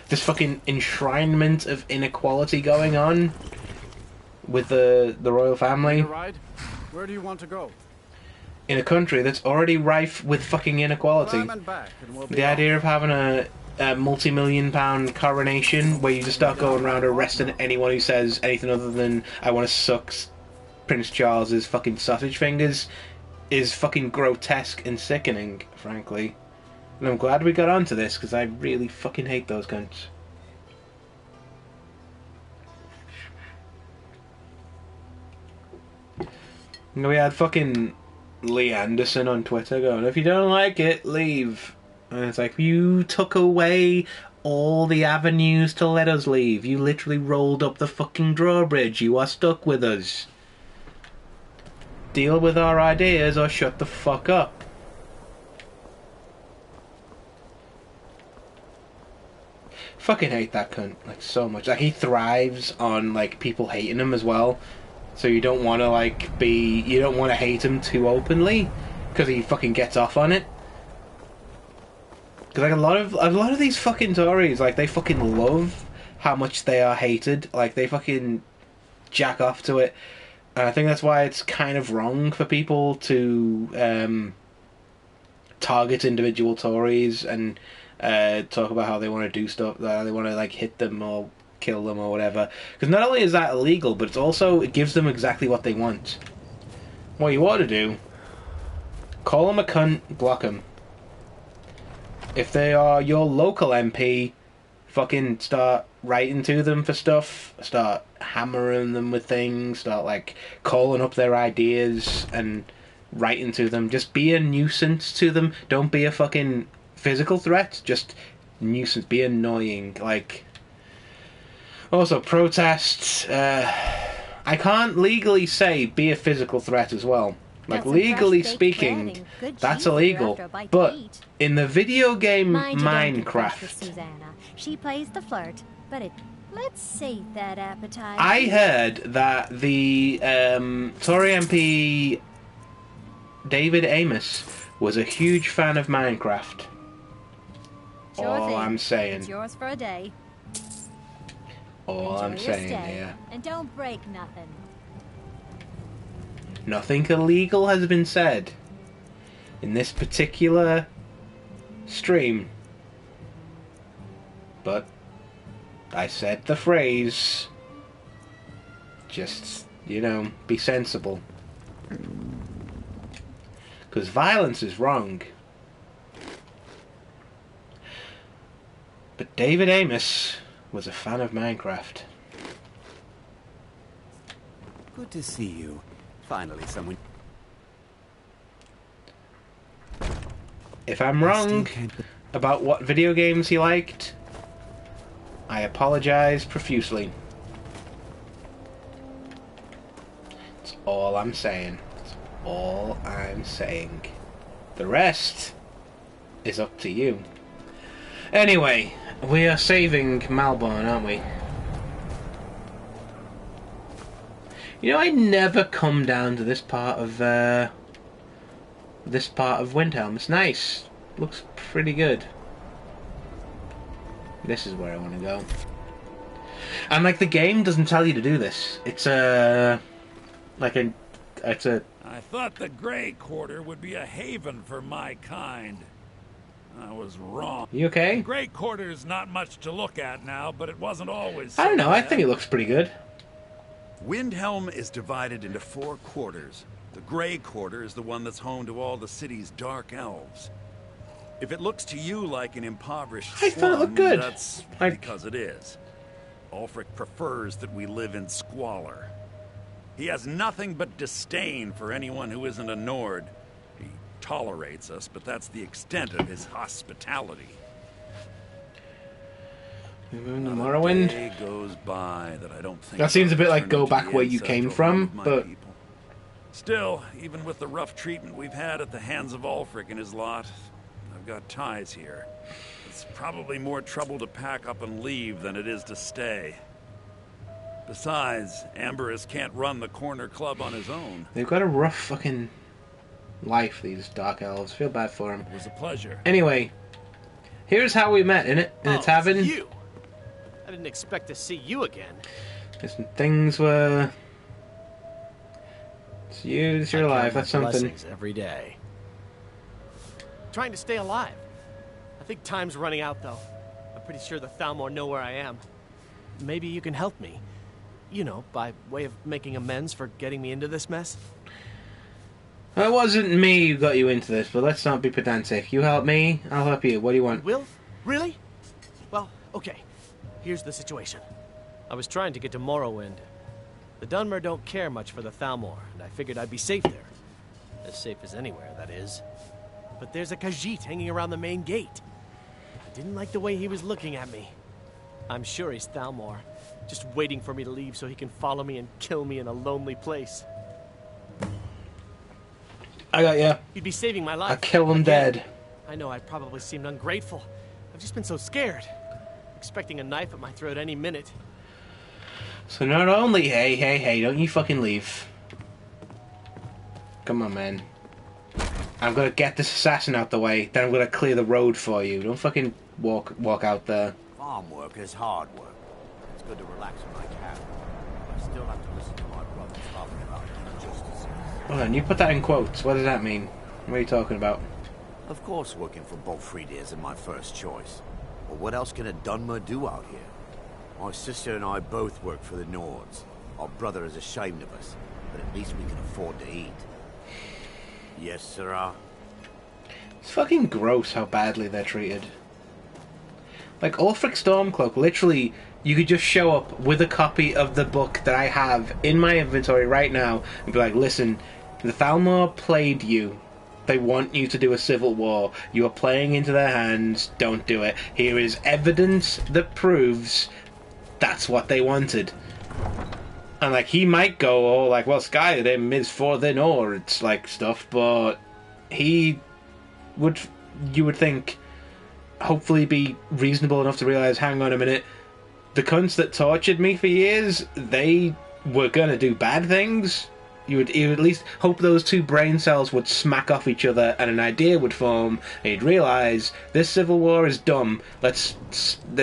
this fucking enshrinement of inequality going on with the royal family. Where do you want to go? In a country that's already rife with fucking inequality. The idea of having a multi-million-pound coronation where you just start going around arresting anyone who says anything other than I want to suck Prince Charles's fucking sausage fingers is fucking grotesque and sickening, frankly. And I'm glad we got onto this, because I really fucking hate those cunts. We had fucking Lee Anderson on Twitter going, if you don't like it, leave. And it's like, you took away all the avenues to let us leave. You literally rolled up the fucking drawbridge. You are stuck with us. Deal with our ideas or shut the fuck up. Fucking hate that cunt, like, so much. Like, he thrives on, like, people hating him as well. So you don't want to, like, you don't want to hate him too openly, because he fucking gets off on it. Because like a lot of these fucking Tories, like they fucking love how much they are hated. Like they fucking jack off to it, and I think that's why it's kind of wrong for people to target individual Tories and talk about how they want to do stuff, that they want to like hit them or kill them or whatever. Because not only is that illegal, but it's also, it gives them exactly what they want. What you ought to do: call them a cunt, block them. If they are your local MP, fucking start writing to them for stuff, start hammering them with things, start like calling up their ideas and writing to them. Just be a nuisance to them. Don't be a fucking physical threat, just nuisance. Be annoying. Like, also protests, I can't legally say be a physical threat as well. Like, legally speaking, that's illegal. But in the video game Minecraft, Susanna. She plays the flirt, but let's save that appetite. I heard that the Tory MP David Amos was a huge fan of Minecraft. Sure All thing. I'm saying. It's yours for a day. All Enjoy I'm your saying, stay, yeah. And don't break nothing. Nothing illegal has been said in this particular stream. But I said the phrase, just, you know, be sensible. Because violence is wrong. But David Amos was a fan of Minecraft. Good to see you. Finally, someone... If I'm wrong about what video games he liked, I apologize profusely. That's all I'm saying. That's all I'm saying. The rest is up to you. Anyway, we are saving Malborn, aren't we? You know, I never come down to this part of Windhelm. It's nice. Looks pretty good. This is where I want to go. And like the game doesn't tell you to do this. It's a I thought the Grey Quarter would be a haven for my kind. I was wrong. You okay? The Grey Quarter's not much to look at now, but it wasn't always so I don't know, I bad. think it looks pretty good. Windhelm is divided into 4 quarters. The Grey Quarter is the one that's home to all the city's dark elves. If it looks to you like an impoverished I thought it slum, looked good. that's because it is. Ulfric prefers that we live in squalor. He has nothing but disdain for anyone who isn't a Nord. He tolerates us, but that's the extent of his hospitality. Moving to Morrowind. Day goes by that I don't think That seems a bit I'll like return go into back the where you ancestral came home from, of my but people. Still, even with the rough treatment we've had at the hands of Ulfric and his lot, I've got ties here. It's probably more trouble to pack up and leave than it is to stay. Besides, Amberus can't run the corner club on his own. they've got a rough fucking life, these dark elves. Feel bad for them. It was a pleasure. Anyway, here's how we met, innit? In a tavern. It's you. I didn't expect to see you again. Listen, things were... It's you, it's your I count life, my that's something. blessings every day. Trying to stay alive. I think time's running out, though. I'm pretty sure the Thalmor know where I am. Maybe you can help me. You know, by way of making amends for getting me into this mess. It wasn't me who got you into this, but let's not be pedantic. You help me, I'll help you. What do you want? Will? Really? Well, okay. Here's the situation. I was trying to get to Morrowind. The Dunmer don't care much for the Thalmor, and I figured I'd be safe there. As safe as anywhere, that is. But there's a Khajiit hanging around the main gate. I didn't like the way he was looking at me. I'm sure he's Thalmor, just waiting for me to leave so he can follow me and kill me in a lonely place. I got ya. He'd be saving my life. I'll kill him dead. I know I probably seemed ungrateful. I've just been so scared. Expecting a knife at my throat any minute. So not only, hey, don't you fucking leave. Come on, man. I'm gonna get this assassin out the way, then I'm gonna clear the road for you. Don't fucking walk out there. Farm work is hard work. It's good to relax when I can. I still have to listen to my brother talking about injustices. Hold on, you put that in quotes. What does that mean? What are you talking about? Of course working for Bolfrida isn't my first choice. But what else can a Dunmer do out here? My sister and I both work for the Nords. Our brother is ashamed of us, but at least we can afford to eat. Yes, sirrah. It's fucking gross how badly they're treated. Like, Ulfric Stormcloak, literally, you could just show up with a copy of the book that I have in my inventory right now and be like, listen, the Thalmor played you. They want you to do a civil war. You are playing into their hands. Don't do it. Here is evidence that proves that's what they wanted. And, like, he might go, oh, like, well, Skyrim is for the Nords, like, stuff, but he would, you would think, hopefully be reasonable enough to realise, hang on a minute, the cunts that tortured me for years, they were going to do bad things. You would at least hope those two brain cells would smack off each other and an idea would form, and you'd realise, this civil war is dumb, let's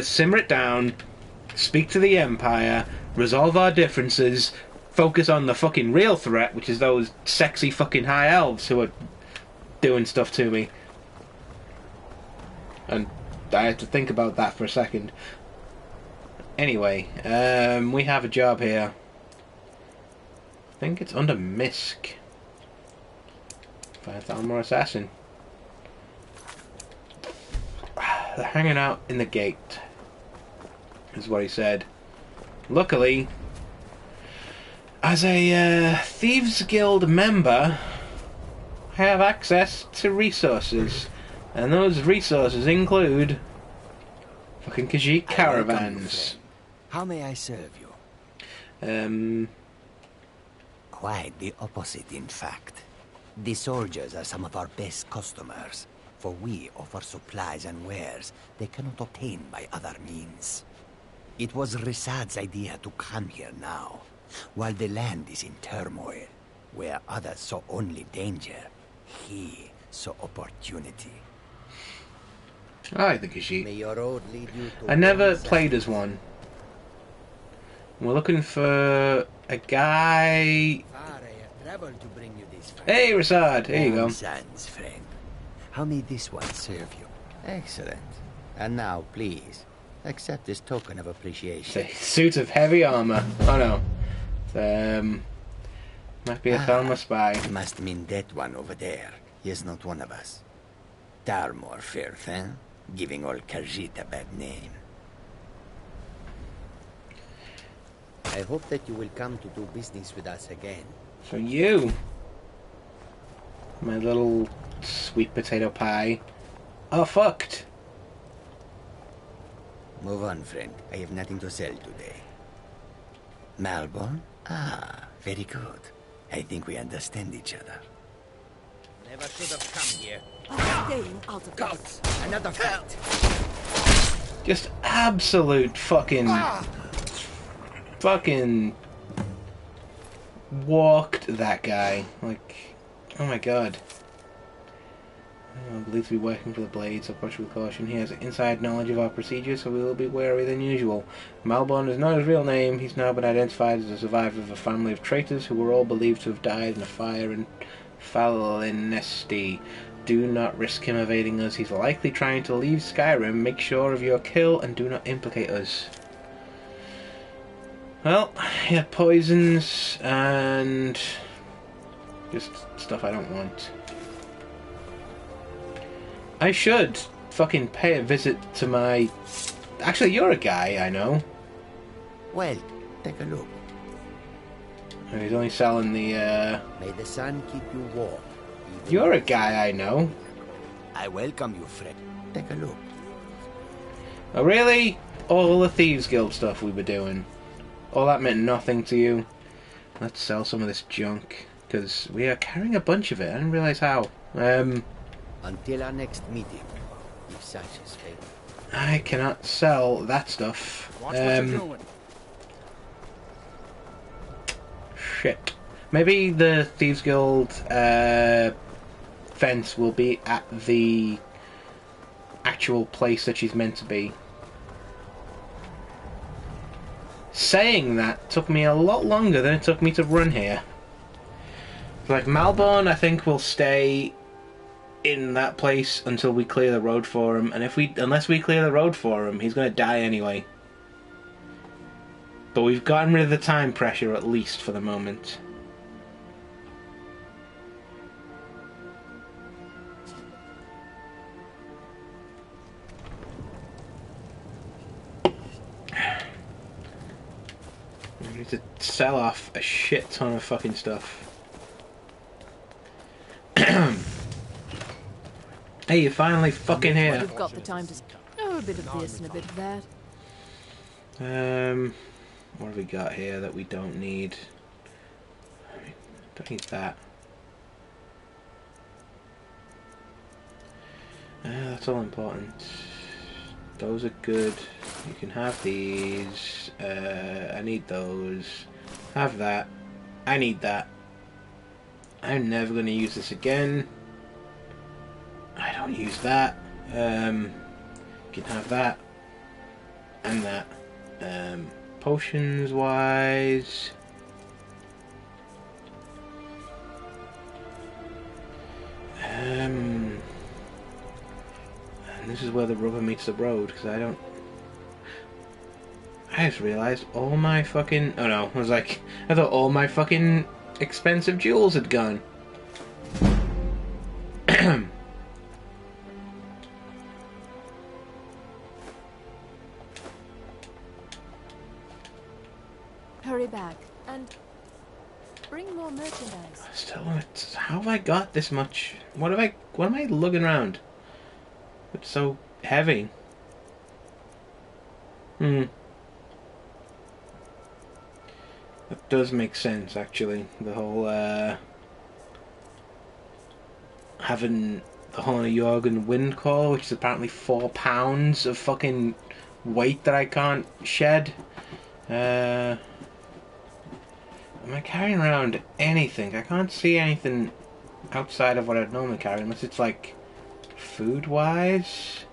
simmer it down, speak to the Empire, resolve our differences, focus on the fucking real threat, which is those sexy fucking high elves who are doing stuff to me. And I had to think about that for a second. Anyway, we have a job here. I think it's under Misk. Find Thalmor Assassin. They're hanging out in the gate, is what he said. Luckily, as a Thieves Guild member, I have access to resources. And those resources include fucking Khajiit caravans. How may I serve you? Quite the opposite, in fact. The soldiers are some of our best customers, for we offer supplies and wares they cannot obtain by other means. It was Risad's idea to come here now, while the land is in turmoil. Where others saw only danger, he saw opportunity. I like the Khajiit. I never played as one. We're looking for a guy. Hey, Rasad, here you go. Sans, friend. How may this one serve you? Excellent. And now, please, accept this token of appreciation. It's a suit of heavy armor. Oh no. Might be a Thalmor spy. It must mean that one over there. He is not one of us. Thalmor Firth, eh? Giving all Khajiit a bad name. I hope that you will come to do business with us again. So you, my little sweet potato pie, are fucked. Move on, friend. I have nothing to sell today. Malborn? Ah, very good. I think we understand each other. Never should have come here. Staying out of Gods! Another fight! Just absolute fucking walked that guy. Like, oh my god. I believe to be working for the Blades, so approach with caution. He has inside knowledge of our procedures, so we will be wary than usual. Malborn is not his real name. He's now been identified as a survivor of a family of traitors who were all believed to have died in a fire in Falinesti. Do not risk him evading us. He's likely trying to leave Skyrim. Make sure of your kill and do not implicate us. Well, yeah, poisons and just stuff I don't want. I should fucking pay a visit to my... Actually, you're a guy I know. Well, take a look. Oh, he's only selling the, May the sun keep you warm. You're a guy I know. I welcome you, friend. Take a look. Oh, really? All the Thieves Guild stuff we were doing. All that meant nothing to you. Let's sell some of this junk, because we are carrying a bunch of it. I didn't realise how. Until our next meeting, if such is fate. I cannot sell that stuff. Watch what you're doing. Shit. Maybe the Thieves Guild fence will be at the actual place that she's meant to be. Saying that took me a lot longer than it took me to run here. Like, Malborn, I think, will stay in that place until we clear the road for him, and unless we clear the road for him, he's gonna die anyway. But we've gotten rid of the time pressure, at least for the moment. We need to sell off a shit ton of fucking stuff. Hey, you're finally fucking here. You've got the time to... Oh, a bit of this and a bit of that. What have we got here that we don't need? Don't need that. That's all important. Those are good. You can have these. I need those. Have that. I need that. I'm never going to use this again. I don't use that. You can have that. And that. Potions wise. And this is where the rubber meets the road, because I just realized all my fucking... Oh no, I thought all my fucking expensive jewels had gone. Hurry back and bring more merchandise. Still, how have I got this much? What am I lugging around? It's so heavy. That does make sense, actually. The whole, having the Holland Jorgen wind core, which is apparently 4 pounds of fucking weight that I can't shed. Am I carrying around anything? I can't see anything outside of what I'd normally carry, unless it's like food-wise.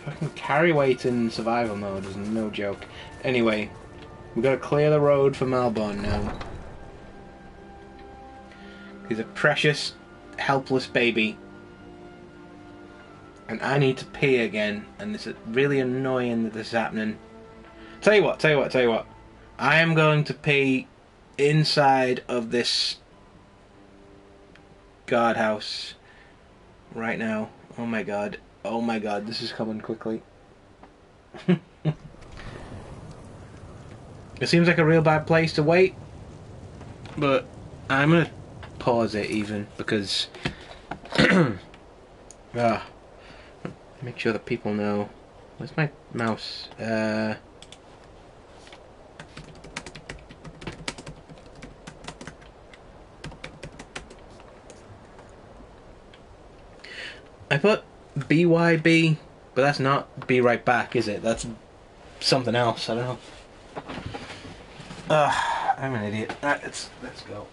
Fucking carry weight in survival mode is no joke. Anyway, we gotta clear the road for Malborn now. He's a precious, helpless baby. And I need to pee again, and it's really annoying that this is happening. Tell you what. I am going to pee inside of this guardhouse right now. Oh my god, this is coming quickly. It seems like a real bad place to wait, but I'm gonna pause it even, because... make sure that people know. Where's my mouse? I put BYB, but that's not be right back, is it? That's something else. I don't know. I'm an idiot. Let's go.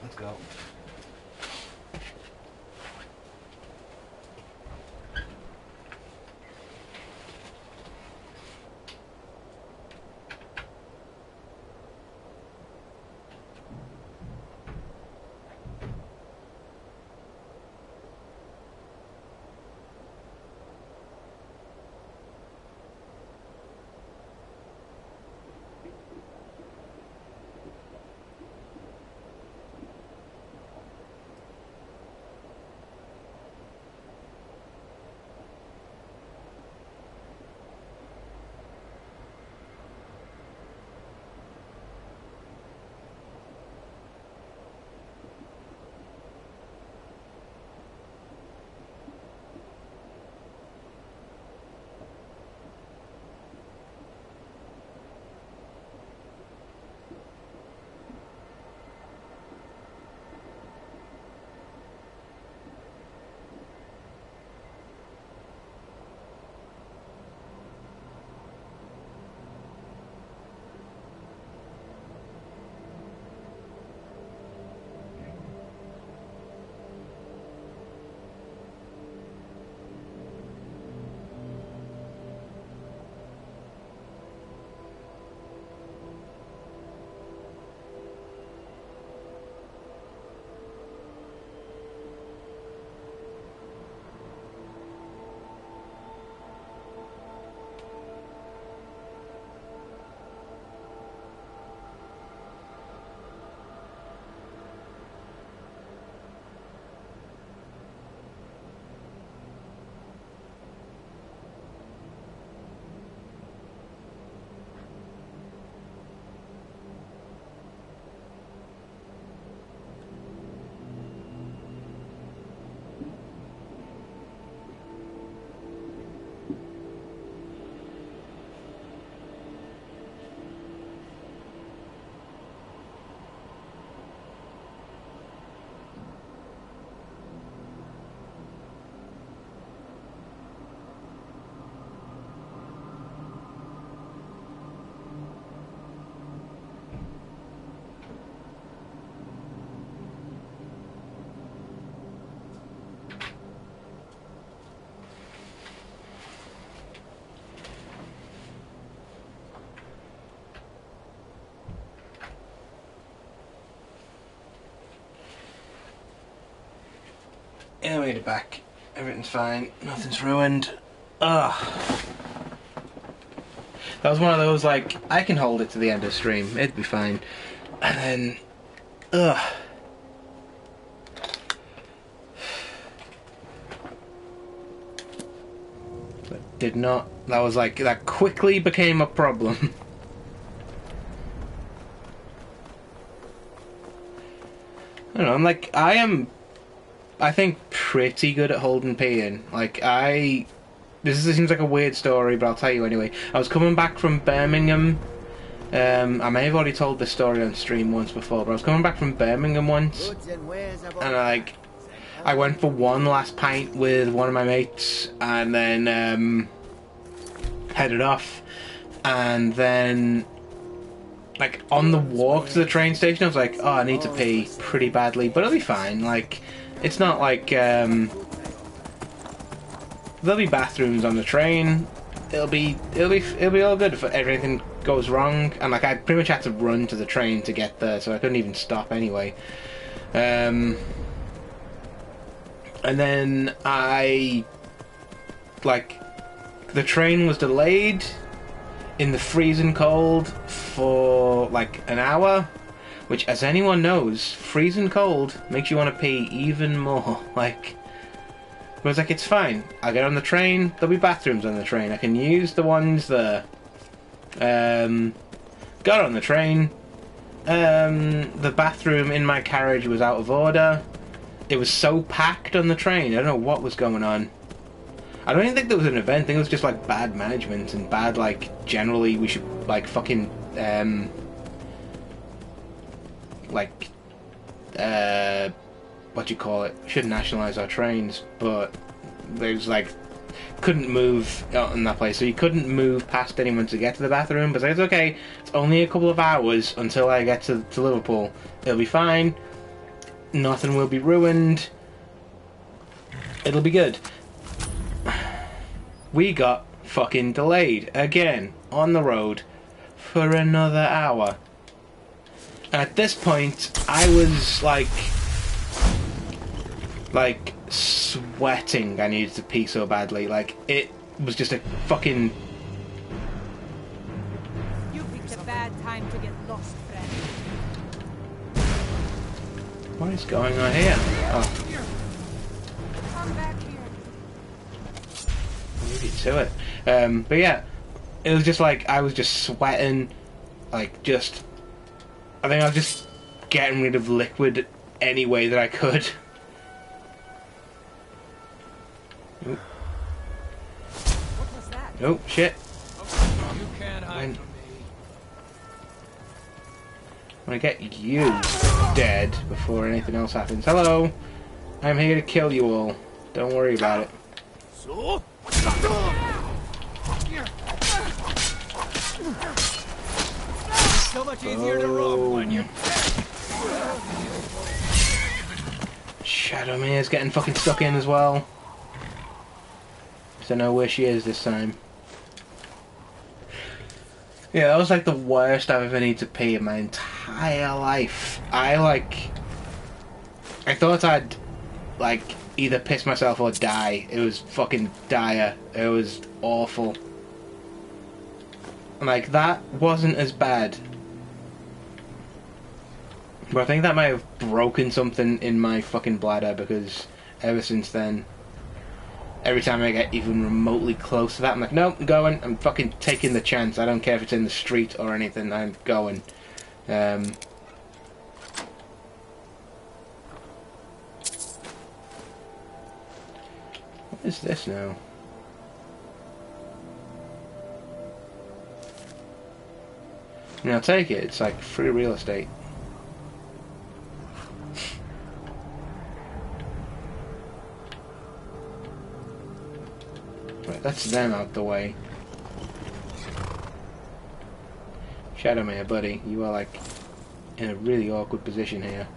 I made it back. Everything's fine. Nothing's ruined. Ugh. That was one of those, like, I can hold it to the end of the stream. It'd be fine. And then... Ugh. That did not... That was like... That quickly became a problem. I don't know, I'm like... I think pretty good at holding P in. Like, this seems like a weird story, but I'll tell you anyway. I was coming back from Birmingham. I may have already told this story on stream once before, but I was coming back from Birmingham once, and I went for one last pint with one of my mates, and then headed off, and then like on the walk to the train station, I was like, oh, I need to pee pretty badly, but it'll be fine. Like, it's not like there'll be bathrooms on the train. It'll be all good if everything goes wrong. And like, I pretty much had to run to the train to get there, so I couldn't even stop anyway. And then the train was delayed in the freezing cold for like an hour, which, as anyone knows, freezing cold makes you want to pee even more. Like, I was like, it's fine. I'll get on the train. There'll be bathrooms on the train. I can use the ones there. Got on the train. The bathroom in my carriage was out of order. It was so packed on the train. I don't know what was going on. I don't even think there was an event. I think it was just like bad management and bad, like, generally we should like fucking what do you call it? Should nationalise our trains, but there's like couldn't move in that place, so you couldn't move past anyone to get to the bathroom. But it's okay. It's only a couple of hours until I get to Liverpool. It'll be fine. Nothing will be ruined. It'll be good. We got fucking delayed again on the road for another hour. At this point, I was like sweating. I needed to pee so badly. Like, it was just a fucking... You picked a bad time to get lost, friend. What is going on here? Oh. Come back here. Leave you to it. But yeah, it was just like, I was just sweating. Like, just... I think I was just getting rid of liquid any way that I could. Oh. What was that? Oh, shit. You can't hide from me. I'm gonna get you dead before anything else happens. Hello! I'm here to kill you all. Don't worry about it. So? So much easier to rob when you... Shadowmere's getting fucking stuck in as well. So I know where she is this time. Yeah, that was like the worst I've ever needed to pee in my entire life. I thought I'd like either piss myself or die. It was fucking dire. It was awful. Like, that wasn't as bad. But I think that might have broken something in my fucking bladder, because ever since then, every time I get even remotely close to that, I'm like, nope, I'm going. I'm fucking taking the chance. I don't care if it's in the street or anything. I'm going. What is this now? Now take it. It's like free real estate. Right, that's them out the way. Shadowmere, buddy, you are like in a really awkward position here.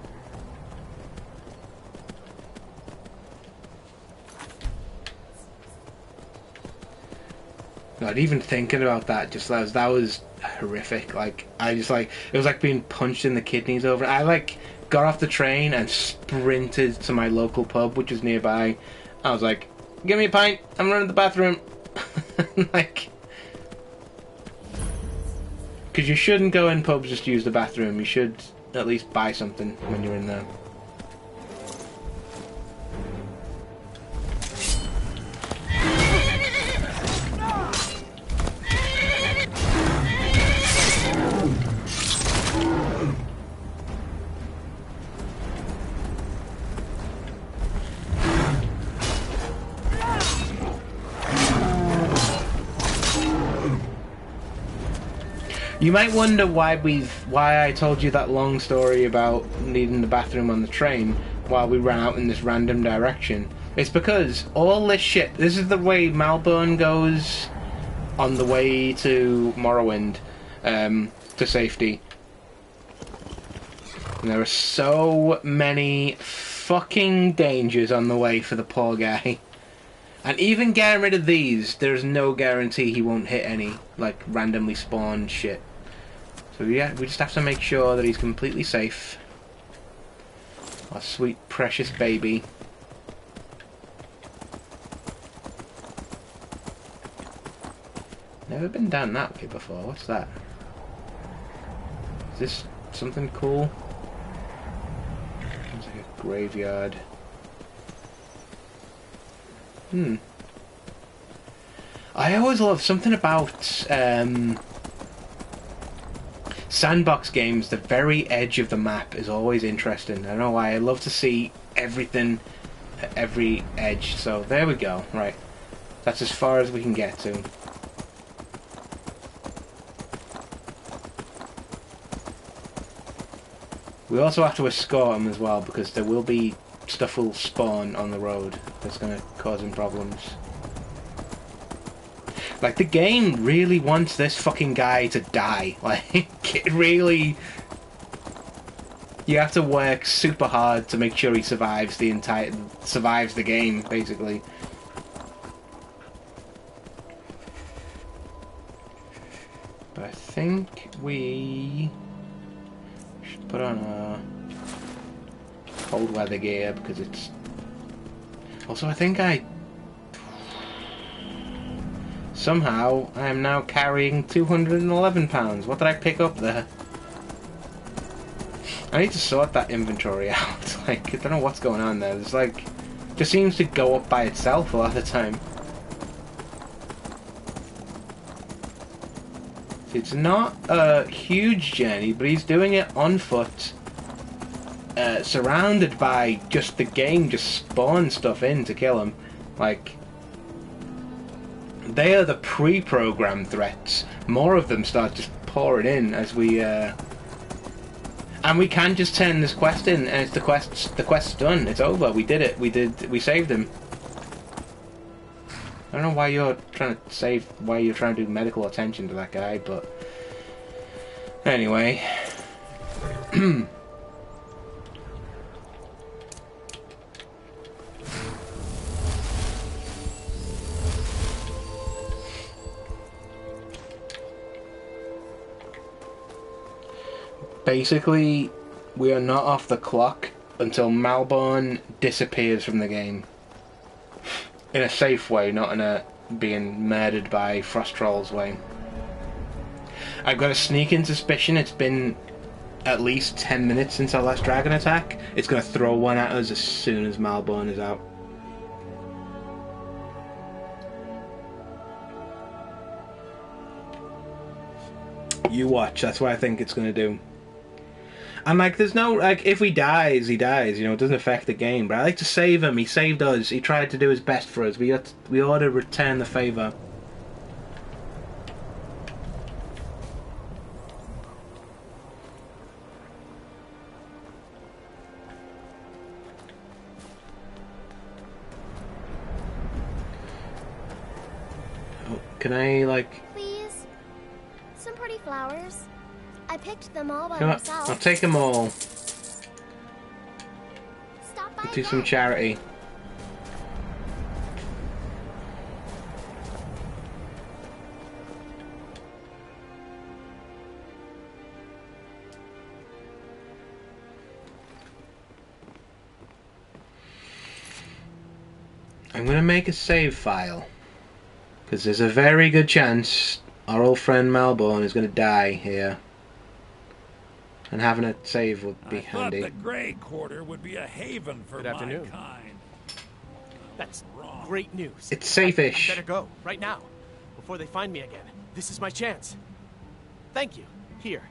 God, even thinking about that, just that was horrific. Like, I just like, it was like being punched in the kidneys over. I like got off the train and sprinted to my local pub, which was nearby. I was like, "Give me a pint. I'm running to the bathroom." Like, because you shouldn't go in pubs just to use the bathroom. You should at least buy something when you're in there. You might wonder why I told you that long story about needing the bathroom on the train while we ran out in this random direction. It's because all this shit, this is the way Malborn goes on the way to Morrowind, to safety. And there are so many fucking dangers on the way for the poor guy. And even getting rid of these, there's no guarantee he won't hit any, like, randomly spawned shit. So yeah, we just have to make sure that he's completely safe. Our sweet, precious baby. Never been down that way before. What's that? Is this something cool? Looks like a graveyard. I always love something about sandbox games. The very edge of the map is always interesting. I don't know why. I love to see everything at every edge. So there we go. Right, that's as far as we can get to. We also have to escort him as well, because there will be stuff will spawn on the road that's going to cause him problems. Like, the game really wants this fucking guy to die. Like, it really... You have to work super hard to make sure he survives survives the game, basically. But I think we should put on our cold weather gear, because it's... Also, I think somehow, I am now carrying 211 pounds. What did I pick up there? I need to sort that inventory out. Like, I don't know what's going on there. It's like, just seems to go up by itself a lot of the time. It's not a huge journey, but he's doing it on foot. Surrounded by just the game just spawn stuff in to kill him. Like, they are the pre-programmed threats. More of them start just pouring in as we and we can just turn this quest in, and it's the quest's done. It's over. We did it. We saved him. I don't know why you're trying to do medical attention to that guy, but anyway. Basically, we are not off the clock until Malborn disappears from the game. In a safe way, not in a being murdered by frost trolls way. I've got a sneaking suspicion it's been at least 10 minutes since our last dragon attack. It's going to throw one at us as soon as Malborn is out. You watch, that's what I think it's going to do. And, like, there's no, like, if he dies, he dies, you know, it doesn't affect the game. But I like to save him. He saved us. He tried to do his best for us. We ought to return the favour. Oh, can I, like... Please? Some pretty flowers. I picked them all by Come on, myself. I'll take them all. Stop by Do some charity. I'm going to make a save file. Because there's a very good chance our old friend Malborn is going to die here. And having a save would be handy. I thought the Grey Quarter would be a haven for my kind. That's great news. It's safe-ish. I better go, right now, before they find me again. This is my chance. Thank you. Here.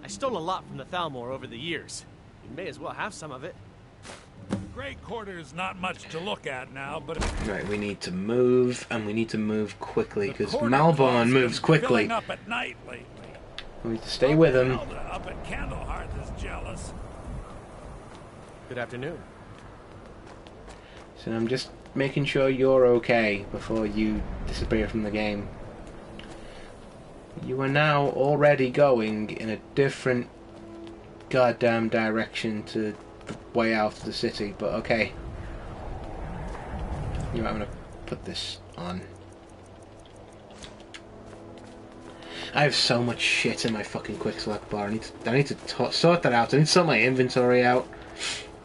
I stole a lot from the Thalmor over the years. You may as well have some of it. The Grey Quarter is not much to look at now, but... Right, we need to move, and we need to move quickly, because Malborn moves quickly. Up at night lately. We need to stay with him. Up at Candlehearth is jealous. Good afternoon. So I'm just making sure you're okay before you disappear from the game. You are now already going in a different goddamn direction to the way out of the city, but okay. You know, I'm gonna put this on. I have so much shit in my fucking quick select bar. I need to sort that out. I need to sort my inventory out.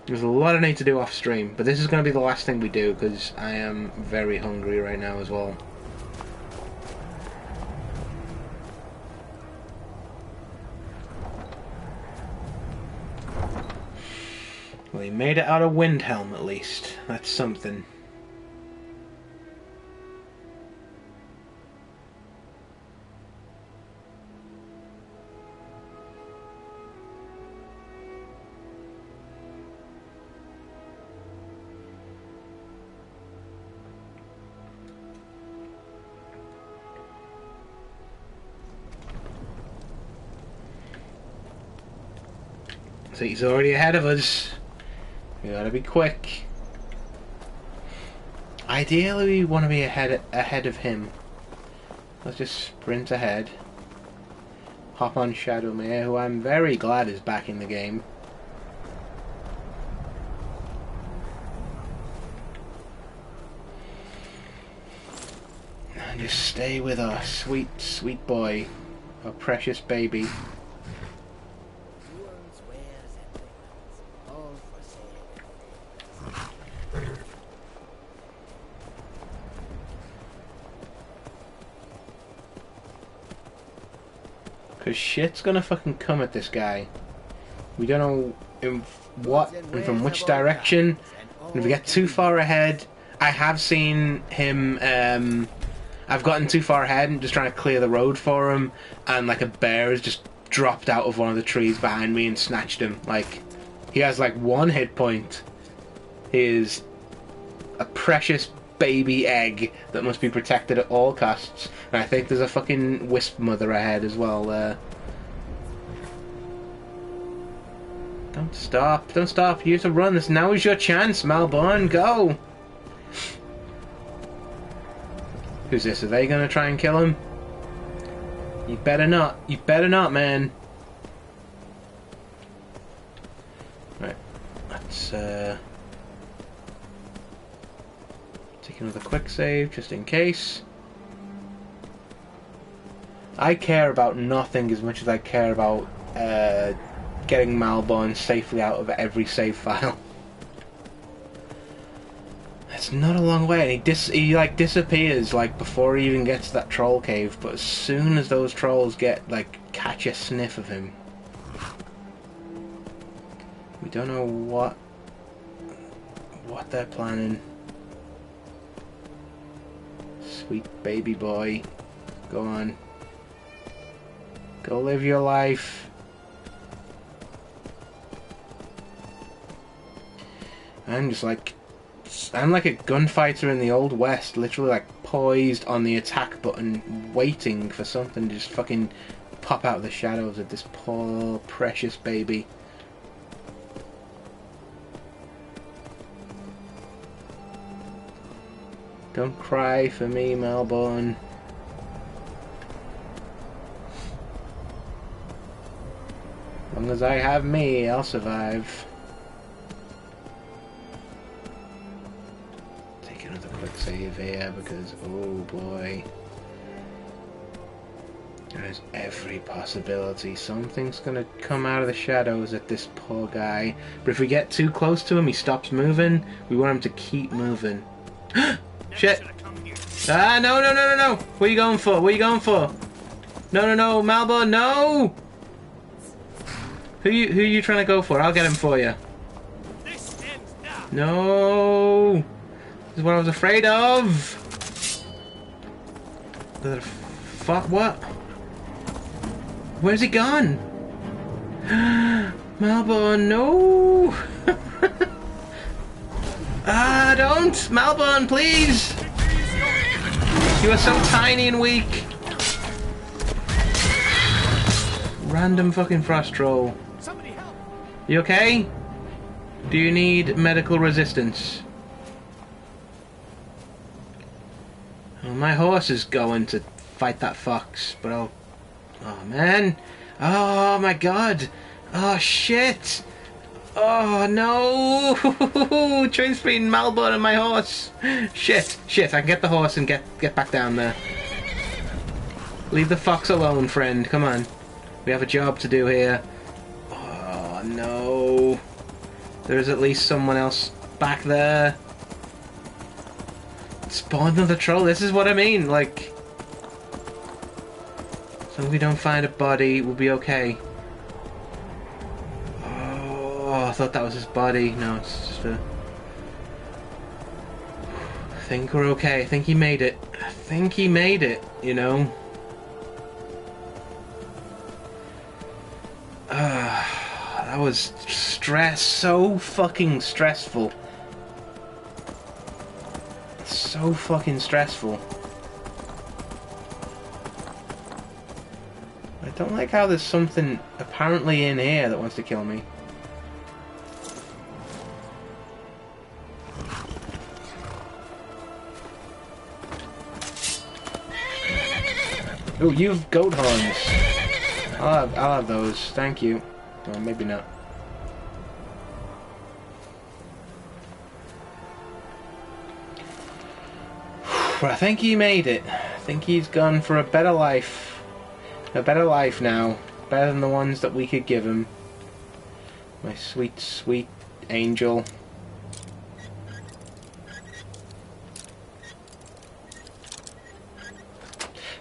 There's a lot I need to do off stream, but this is going to be the last thing we do because I am very hungry right now as well. Well, he made it out of Windhelm at least. That's something. So he's already ahead of us. We gotta be quick. Ideally, we want to be ahead of him. Let's just sprint ahead. Hop on Shadowmere, who I'm very glad is back in the game. And just stay with our sweet, sweet boy, our precious baby. Because shit's gonna fucking come at this guy. We don't know in what and from which direction. And if we get too far ahead, I have seen him, I've gotten too far ahead and just trying to clear the road for him, and like a bear has just dropped out of one of the trees behind me and snatched him. Like, he has like 1 hit point. He is a precious baby egg that must be protected at all costs. And I think there's a fucking wisp mother ahead as well there. Don't stop, don't stop. You have to run. This now is your chance, Malborn. Go! Who's this? Are they gonna try and kill him? You better not. You better not, man. Right. Let's take another quick save, just in case. I care about nothing as much as I care about getting Malborn safely out of every save file. It's not a long way, and he like disappears like before he even gets to that troll cave. But as soon as those trolls catch a sniff of him, we don't know what they're planning. Sweet baby boy, go on, go live your life. I'm like a gunfighter in the Old West, literally like poised on the attack button, waiting for something to just fucking pop out of the shadows of this poor, precious baby. Don't cry for me, Malborn. As long as I have me, I'll survive. Save here because, oh boy, there's every possibility something's gonna come out of the shadows at this poor guy. But if we get too close to him, he stops moving. We want him to keep moving. Shit. Ah, no, no, no, no, no. What are you going for? What are you going for? No, no, no, Malbon, no! Who are you trying to go for? I'll get him for you. No! This is what I was afraid of! Fuck, what? Where's he gone? Malbon, no! Ah, don't! Malbon, please! You are so tiny and weak! Random fucking frost troll. You okay? Do you need medical resistance? Well, my horse is going to fight that fox, but I'll... Oh, man! Oh, my God! Oh, shit! Oh, no! Choice between Malbon and my horse! Shit! Shit, I can get the horse and get back down there. Leave the fox alone, friend. Come on. We have a job to do here. Oh, no. There is at least someone else back there. Spawned another troll. This is what I mean. Like, as long as we don't find a body, we'll be okay. Oh, I thought that was his body. No, it's just a... I think we're okay. I think he made it. I think he made it, you know. That was so fucking stressful. So fucking stressful. I don't like how there's something apparently in here that wants to kill me. Oh, you've goat horns. I'll have those. Thank you. Or maybe not. But I think he made it. I think he's gone for a better life. A better life now. Better than the ones that we could give him. My sweet, sweet angel.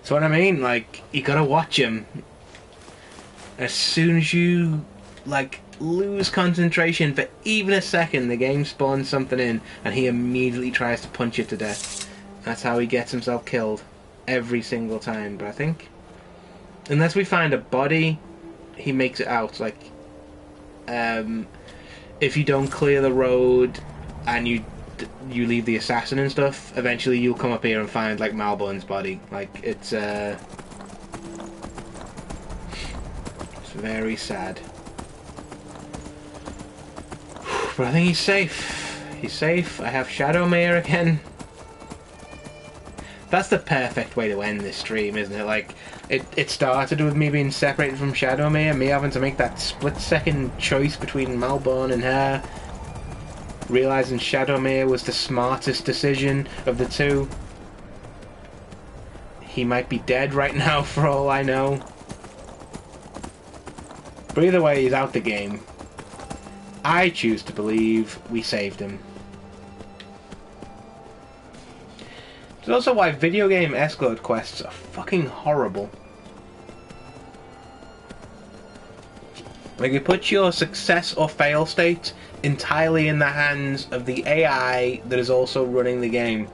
So what I mean, like, you gotta watch him. As soon as you, like, lose concentration for even a second, the game spawns something in, and he immediately tries to punch you to death. That's how he gets himself killed. Every single time. But I think, unless we find a body, he makes it out. Like, if you don't clear the road, and you leave the assassin and stuff, eventually you'll come up here and find, like, Malbon's body. Like, it's very sad. But I think he's safe. He's safe. I have Shadowmere again. That's the perfect way to end this stream, isn't it? Like, it started with me being separated from Shadowmere, me having to make that split-second choice between Malbon and her, realising Shadowmere was the smartest decision of the two. He might be dead right now, for all I know. But either way, he's out the game. I choose to believe we saved him. It's also why video game escort quests are fucking horrible. Like, you put your success or fail state entirely in the hands of the AI that is also running the game.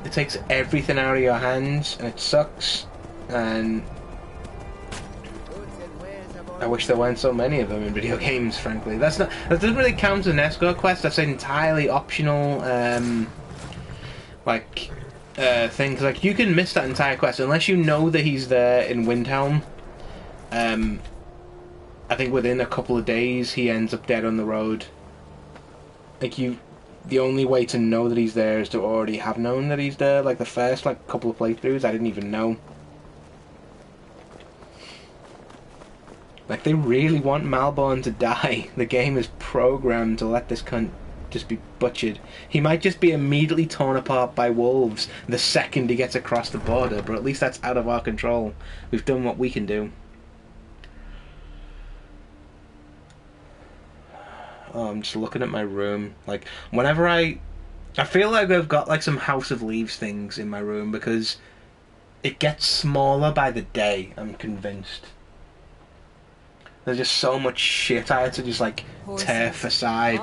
It takes everything out of your hands, and it sucks, and I wish there weren't so many of them in video games, frankly. That doesn't really count as an escort quest. That's an entirely optional thing. 'Cause, like, you can miss that entire quest unless you know that he's there in Windhelm. I think within a couple of days he ends up dead on the road. Like, the only way to know that he's there is to already have known that he's there. Like, the first, like, couple of playthroughs, I didn't even know. Like, they really want Malbon to die. The game is programmed to let this cunt just be butchered. He might just be immediately torn apart by wolves the second he gets across the border, but at least that's out of our control. We've done what we can do. Oh, I'm just looking at my room. Like, whenever I feel like I've got like some House of Leaves things in my room because it gets smaller by the day, I'm convinced. There's just so much shit I had to just like tear aside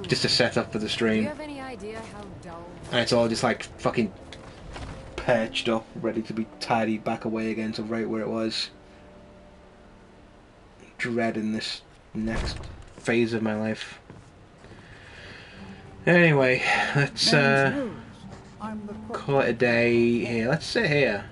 just to set up for the stream. Do you have any idea how dull? And it's all just like fucking perched up, ready to be tidied back away again to right where it was. Dreading this next phase of my life. Anyway, let's call it a day here. Let's sit here.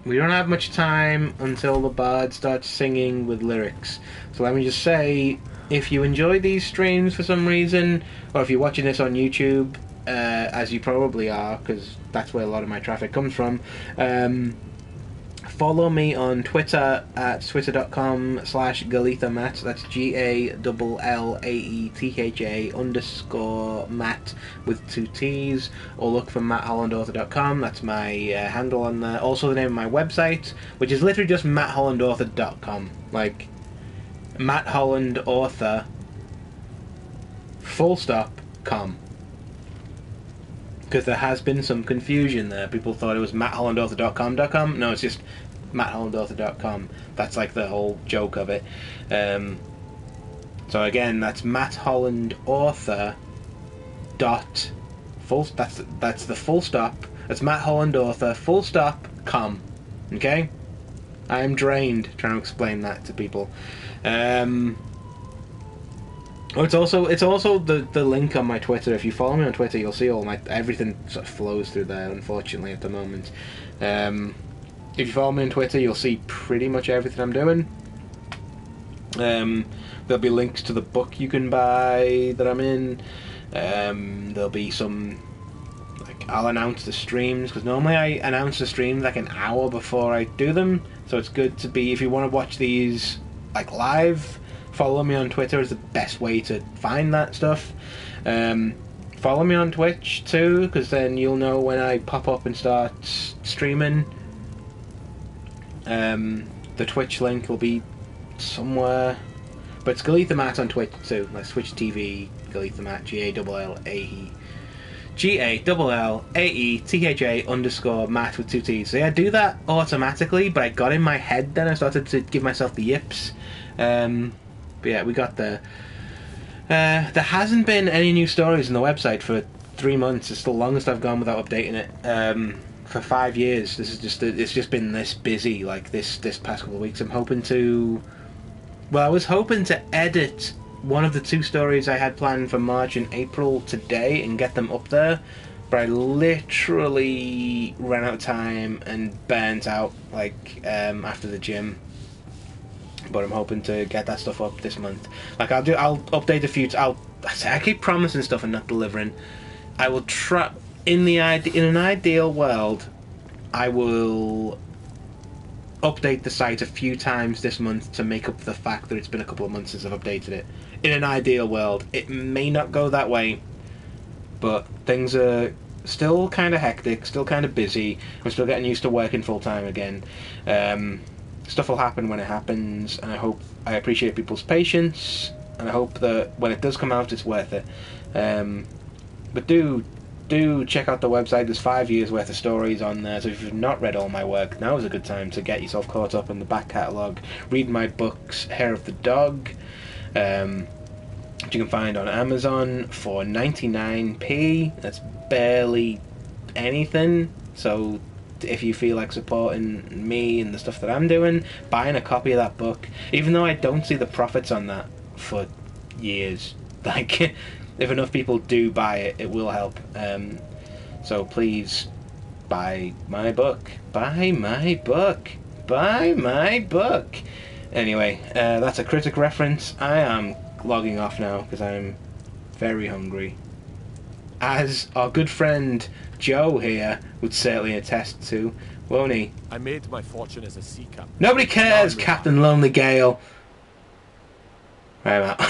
We don't have much time until the bard starts singing with lyrics. So let me just say, if you enjoy these streams for some reason, or if you're watching this on YouTube, as you probably are, because that's where a lot of my traffic comes from, follow me on Twitter at twitter.com/GalithaMatt. That's GALLAETHA_Matt with 2 T's. Or look for MattHollandAuthor.com. That's my handle on there. Also the name of my website, which is literally just MattHollandAuthor.com. Like, Matt Holland Author _com. Because there has been some confusion there. People thought it was MattHollandAuthor.com. No, it's just MattHollandAuthor.com. That's like the whole joke of it. So again, that's MattHollandAuthor. That's the full stop. That's MattHollandAuthor _com. Okay? I am drained trying to explain that to people. It's also the link on my Twitter. If you follow me on Twitter, you'll see everything sort of flows through there. Unfortunately, at the moment, if you follow me on Twitter, you'll see pretty much everything I'm doing. There'll be links to the book you can buy that I'm in. There'll be some. I'll announce the streams because normally I announce the streams like an hour before I do them. So it's good to be, if you want to watch these like live, follow me on Twitter is the best way to find that stuff. Follow me on Twitch too, because then you'll know when I pop up and start streaming. The Twitch link will be somewhere, but it's Galitha Matt on Twitch too. That's Twitch TV Galitha Matt, GALLAETHA_Matt with 2 T's. So yeah, I do that automatically, but I got in my head then. I started to give myself the yips. But yeah, we got there. There hasn't been any new stories on the website for 3 months. It's the longest I've gone without updating it. For 5 years. It's just been this busy, like this past couple of weeks. I was hoping to edit one of the 2 stories I had planned for March and April today and get them up there, but I literally ran out of time and burnt out after the gym. But I'm hoping to get that stuff up this month. I'll update a few. I keep promising stuff and not delivering. I will try. In an ideal world, I will update the site a few times this month to make up the fact that it's been a couple of months since I've updated it. In an ideal world, it may not go that way, but things are still kind of hectic, still kind of busy. I'm still getting used to working full time again. Stuff will happen when it happens, and I appreciate people's patience, and I hope that when it does come out, it's worth it. But do check out the website. There's 5 years worth of stories on there, so if you've not read all my work, now is a good time to get yourself caught up in the back catalogue. Read my books, Hair of the Dog, which you can find on Amazon for 99p. That's barely anything, so if you feel like supporting me and the stuff that I'm doing, buying a copy of that book, even though I don't see the profits on that for years, if enough people do buy it, it will help. So please buy my book. Buy my book. Buy my book. Anyway, that's a Critic reference. I am logging off now because I'm very hungry. As our good friend Joe here would certainly attest to, won't he? I made my fortune as a sea captain. Nobody cares, Captain Lonely Gale. Right, I'm out.